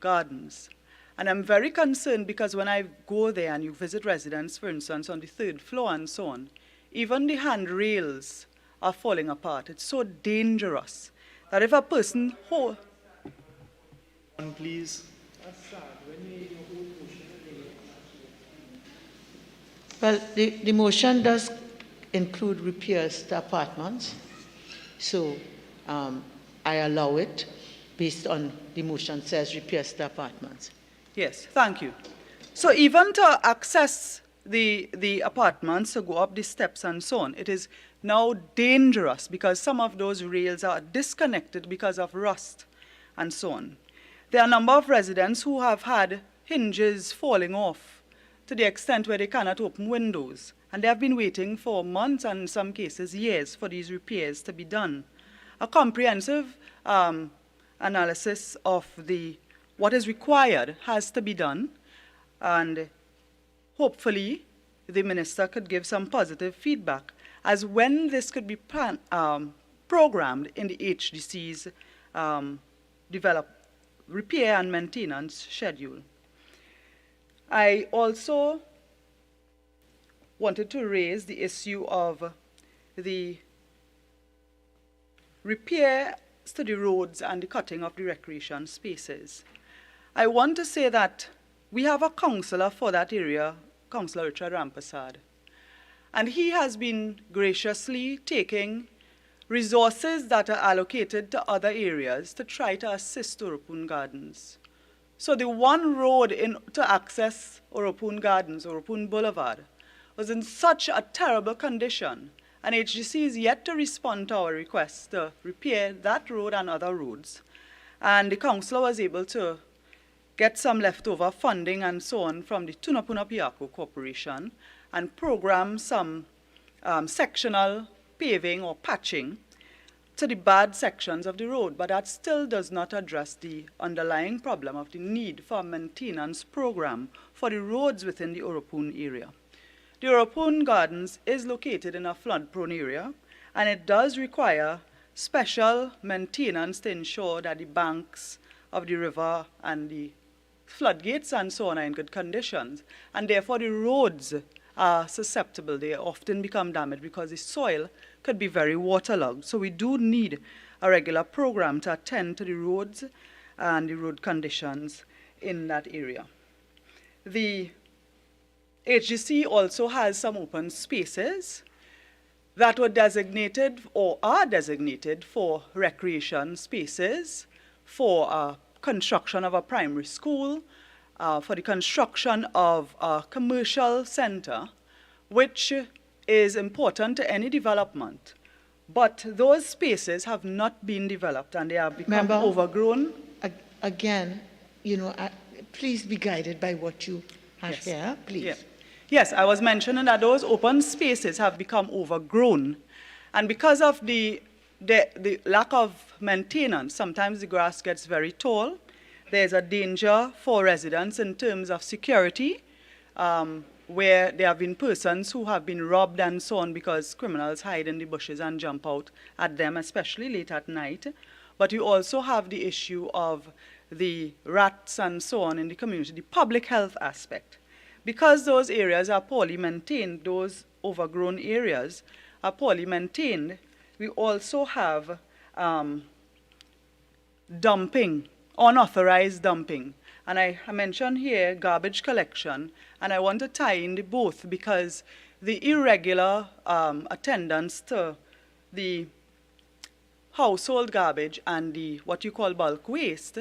Gardens. And I'm very concerned because when I go there and you visit residents, for instance, on the 3rd floor and so on, even the handrails are falling apart. It's so dangerous that if a person... Please. Well, the motion does include repairs to apartments, so I allow it based on the motion says repairs to apartments. Yes, thank you. So even to access the apartments, to go up the steps and so on, it is now dangerous because some of those rails are disconnected because of rust and so on. There are a number of residents who have had hinges falling off to the extent where they cannot open windows. And they have been waiting for months and in some cases years for these repairs to be done. A comprehensive analysis of what is required has to be done, and hopefully the minister could give some positive feedback as when this could be programmed in the HDC's repair and maintenance schedule. I also wanted to raise the issue of the repairs to the roads and the cutting of the recreation spaces. I want to say that we have a councillor for that area, Councillor Rudranath, and he has been graciously taking resources that are allocated to other areas to try to assist Orapun Gardens. So the one road to access Orapun Gardens, Orapun Boulevard, was in such a terrible condition, and HGC is yet to respond to our request to repair that road and other roads. And the councillor was able to get some leftover funding and so on from the Tunapuna Piako Corporation and program some sectional paving or patching to the bad sections of the road, but that still does not address the underlying problem of the need for a maintenance program for the roads within the Orapun area. The Orapun Gardens is located in a flood-prone area, and it does require special maintenance to ensure that the banks of the river and the floodgates and so on are in good conditions, and therefore the roads are susceptible. They often become damaged because the soil could be very waterlogged. So we do need a regular program to attend to the roads and the road conditions in that area. The HGC also has some open spaces that were designated or are designated for recreation spaces, for construction of a primary school, for the construction of a commercial center, which is important to any development. But those spaces have not been developed and they have become overgrown. Again, please be guided by what you have here, please. Yeah. Yes, I was mentioning that those open spaces have become overgrown. And because of the lack of maintenance, sometimes the grass gets very tall. There's a danger for residents in terms of security, where there have been persons who have been robbed and so on because criminals hide in the bushes and jump out at them, especially late at night. But you also have the issue of the rats and so on in the community, the public health aspect. Because those areas are poorly maintained, those overgrown areas are poorly maintained, we also have dumping, unauthorized dumping. And I mentioned here garbage collection, and I want to tie in the both because the irregular attendance to the household garbage and the what you call bulk waste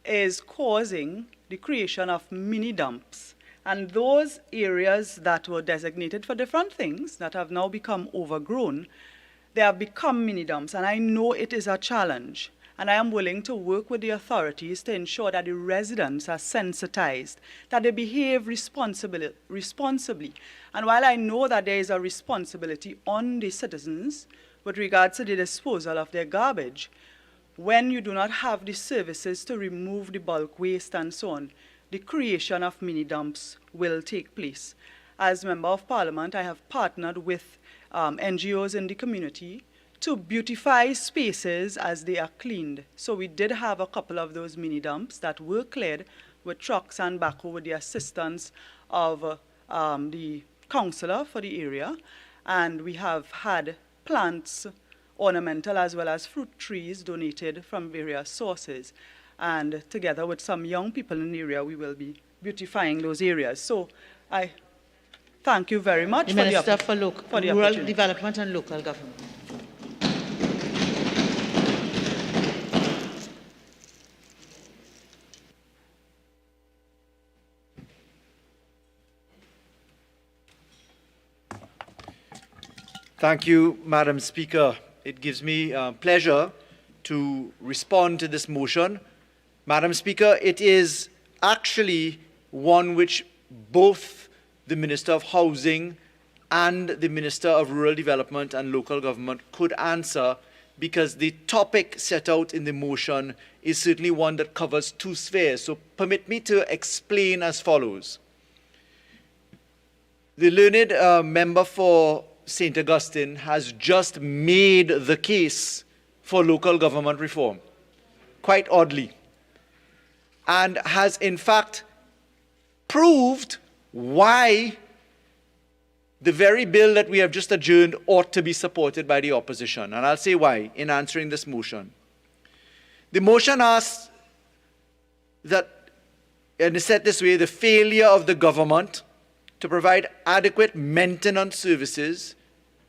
is causing the creation of mini dumps. And those areas that were designated for different things that have now become overgrown, they have become mini dumps. And I know it is a challenge. And I am willing to work with the authorities to ensure that the residents are sensitized, that they behave responsibly. And while I know that there is a responsibility on the citizens with regards to the disposal of their garbage, when you do not have the services to remove the bulk waste and so on, the creation of mini dumps will take place. As Member of Parliament, I have partnered with NGOs in the community to beautify spaces as they are cleaned. So we did have a couple of those mini dumps that were cleared with trucks and backhoe with the assistance of the councillor for the area. And we have had plants, ornamental as well as fruit trees donated from various sources. And together with some young people in the area, we will be beautifying those areas. So I thank you very much the for Minister the for Rural Development and Local Government. Thank you, Madam Speaker. It gives me pleasure to respond to this motion. Madam Speaker, it is actually one which both the Minister of Housing and the Minister of Rural Development and Local Government could answer, because the topic set out in the motion is certainly one that covers two spheres. So permit me to explain as follows. The learned member for St. Augustine has just made the case for local government reform, quite oddly, and has in fact proved why the very bill that we have just adjourned ought to be supported by the opposition. And I'll say why in answering this motion. The motion asks that, and it's said this way, the failure of the government to provide adequate maintenance services,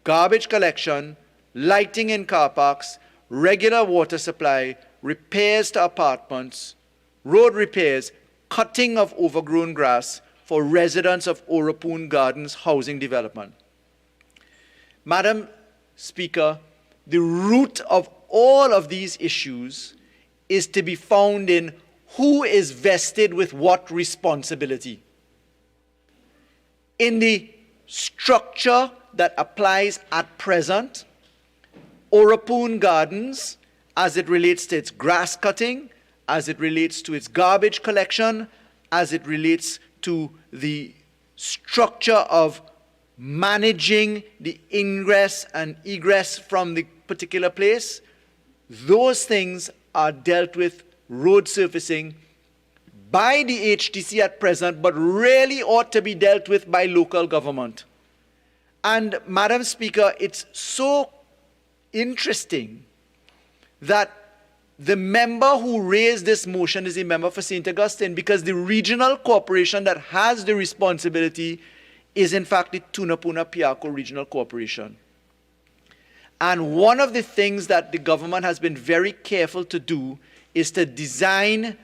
garbage collection, lighting in car parks, regular water supply, repairs to apartments, road repairs, cutting of overgrown grass for residents of Orapoon Gardens housing development. Madam Speaker, the root of all of these issues is to be found in who is vested with what responsibility. In the structure that applies at present, Orapoon Gardens, as it relates to its grass cutting, as it relates to its garbage collection, as it relates to the structure of managing the ingress and egress from the particular place, those things are dealt with road surfacing by the HTC at present, but really ought to be dealt with by local government. And Madam Speaker, it's so interesting that the member who raised this motion is a member for St. Augustine, because the regional corporation that has the responsibility is in fact the Tunapuna Piarco Regional Corporation. And one of the things that the government has been very careful to do is to design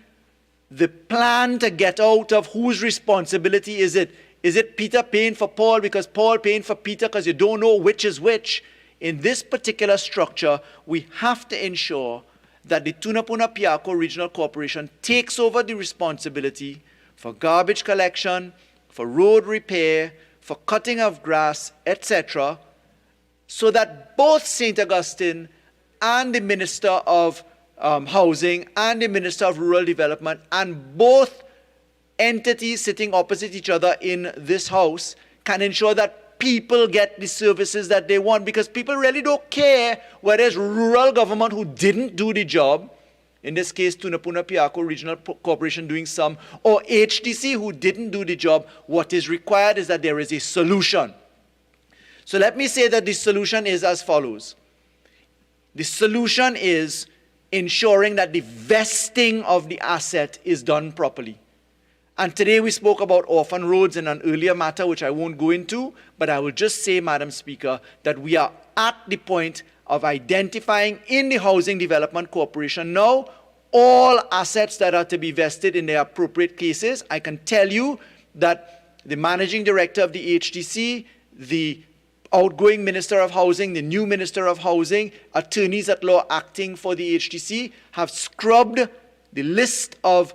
the plan to get out of whose responsibility is it. Is it Peter paying for Paul because Paul paying for Peter, because you don't know which is which? In this particular structure, we have to ensure that the Tunapuna Piarco Regional Corporation takes over the responsibility for garbage collection, for road repair, for cutting of grass, etc., so that both St. Augustine and the Minister of Housing and the Minister of Rural Development and both entities sitting opposite each other in this house can ensure that people get the services that they want, because people really don't care whether it's rural government who didn't do the job, in this case Tunapuna Piarco Regional Corporation doing some, or HTC who didn't do the job. What is required is that there is a solution. So let me say that the solution is as follows. The solution is ensuring that the vesting of the asset is done properly. And today we spoke about orphan roads in an earlier matter, which I won't go into, but I will just say, Madam Speaker, that we are at the point of identifying in the Housing Development Corporation now all assets that are to be vested in their appropriate cases. I can tell you that the Managing Director of the HDC, the outgoing Minister of Housing, the new Minister of Housing, attorneys at law acting for the HDC have scrubbed the list of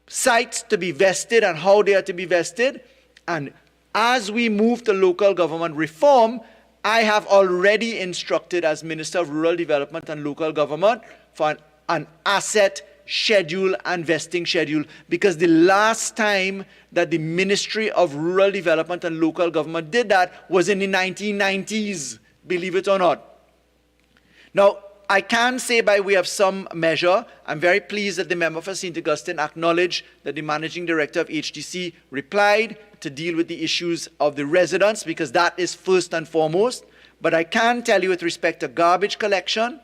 sites to be vested and how they are to be vested. And as we move to local government reform, I have already instructed as Minister of Rural Development and Local Government for an asset schedule and vesting schedule, because the last time that the Ministry of Rural Development and Local Government did that was in the 1990s, believe it or not. Now, I can say by way of some measure, I'm very pleased that the member for St. Augustine acknowledged that the Managing Director of HDC replied to deal with the issues of the residents, because that is first and foremost. But I can tell you with respect to garbage collection,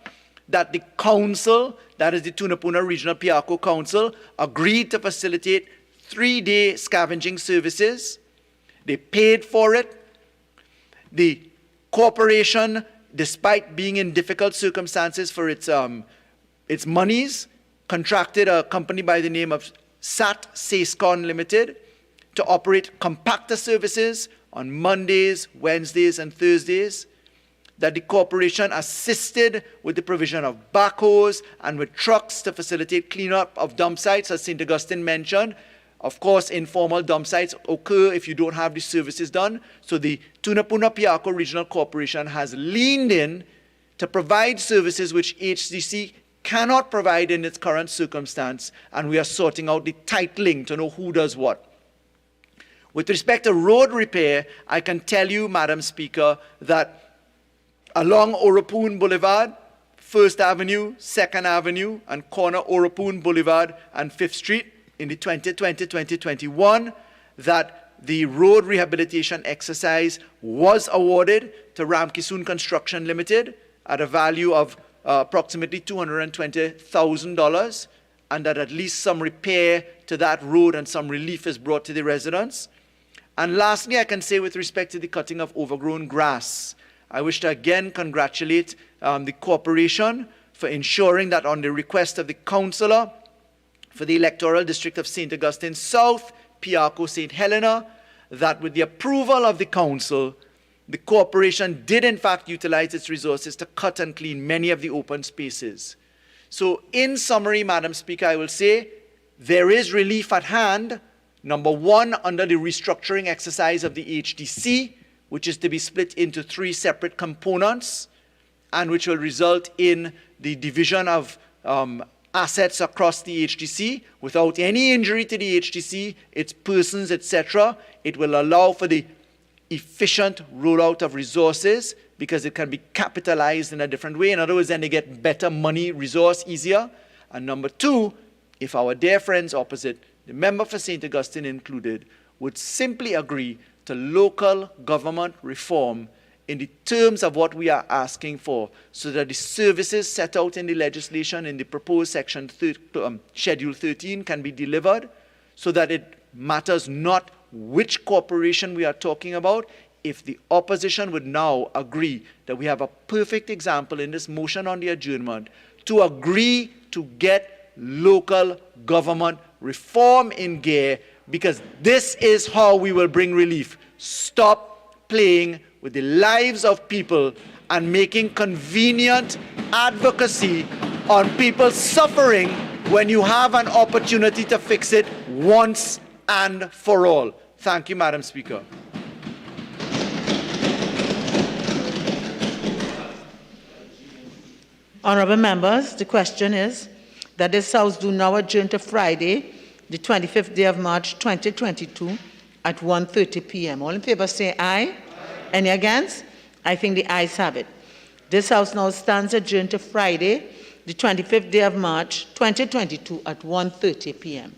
that the council, that is the Tunapuna Regional Piarco Council, agreed to facilitate 3-day scavenging services. They paid for it. The corporation, despite being in difficult circumstances for its monies, contracted a company by the name of SAT Sascon Limited to operate compactor services on Mondays, Wednesdays, and Thursdays. That the corporation assisted with the provision of backhoes and with trucks to facilitate cleanup of dump sites, as St. Augustine mentioned. Of course, informal dump sites occur if you don't have the services done. So the Tunapuna Piarco Regional Corporation has leaned in to provide services which HDC cannot provide in its current circumstance, and we are sorting out the titling to know who does what. With respect to road repair, I can tell you, Madam Speaker, that along Oropoon Boulevard, 1st Avenue, 2nd Avenue, and corner Oropoon Boulevard and 5th Street in the 2020-2021, that the road rehabilitation exercise was awarded to Ramkisoon Construction Limited at a value of approximately $220,000, and that at least some repair to that road and some relief is brought to the residents. And lastly, I can say with respect to the cutting of overgrown grass, I wish to again congratulate the corporation for ensuring that on the request of the councillor for the electoral district of St. Augustine South, Piarco St. Helena, that with the approval of the council, the corporation did in fact utilize its resources to cut and clean many of the open spaces. So in summary, Madam Speaker, I will say there is relief at hand. Number one, under the restructuring exercise of the HDC, which is to be split into 3 separate components, and which will result in the division of assets across the HDC without any injury to the HDC, its persons, etc. It will allow for the efficient rollout of resources because it can be capitalized in a different way. In other words, then they get better money resource easier. And number two, if our dear friends opposite, the member for St. Augustine included, would simply agree to local government reform in the terms of what we are asking for, so that the services set out in the legislation in the proposed Schedule 13 can be delivered, so that it matters not which corporation we are talking about. If the opposition would now agree that we have a perfect example in this motion on the adjournment to agree to get local government reform in gear, because this is how we will bring relief. Stop playing with the lives of people and making convenient advocacy on people suffering when you have an opportunity to fix it once and for all. Thank you, Madam Speaker. Honourable members, the question is that this House do now adjourn to Friday, the 25th day of March 2022 at 1:30 p.m. All in favour say aye. Any against? I think the ayes have it. This House now stands adjourned to Friday, the 25th day of March 2022 at 1:30 p.m.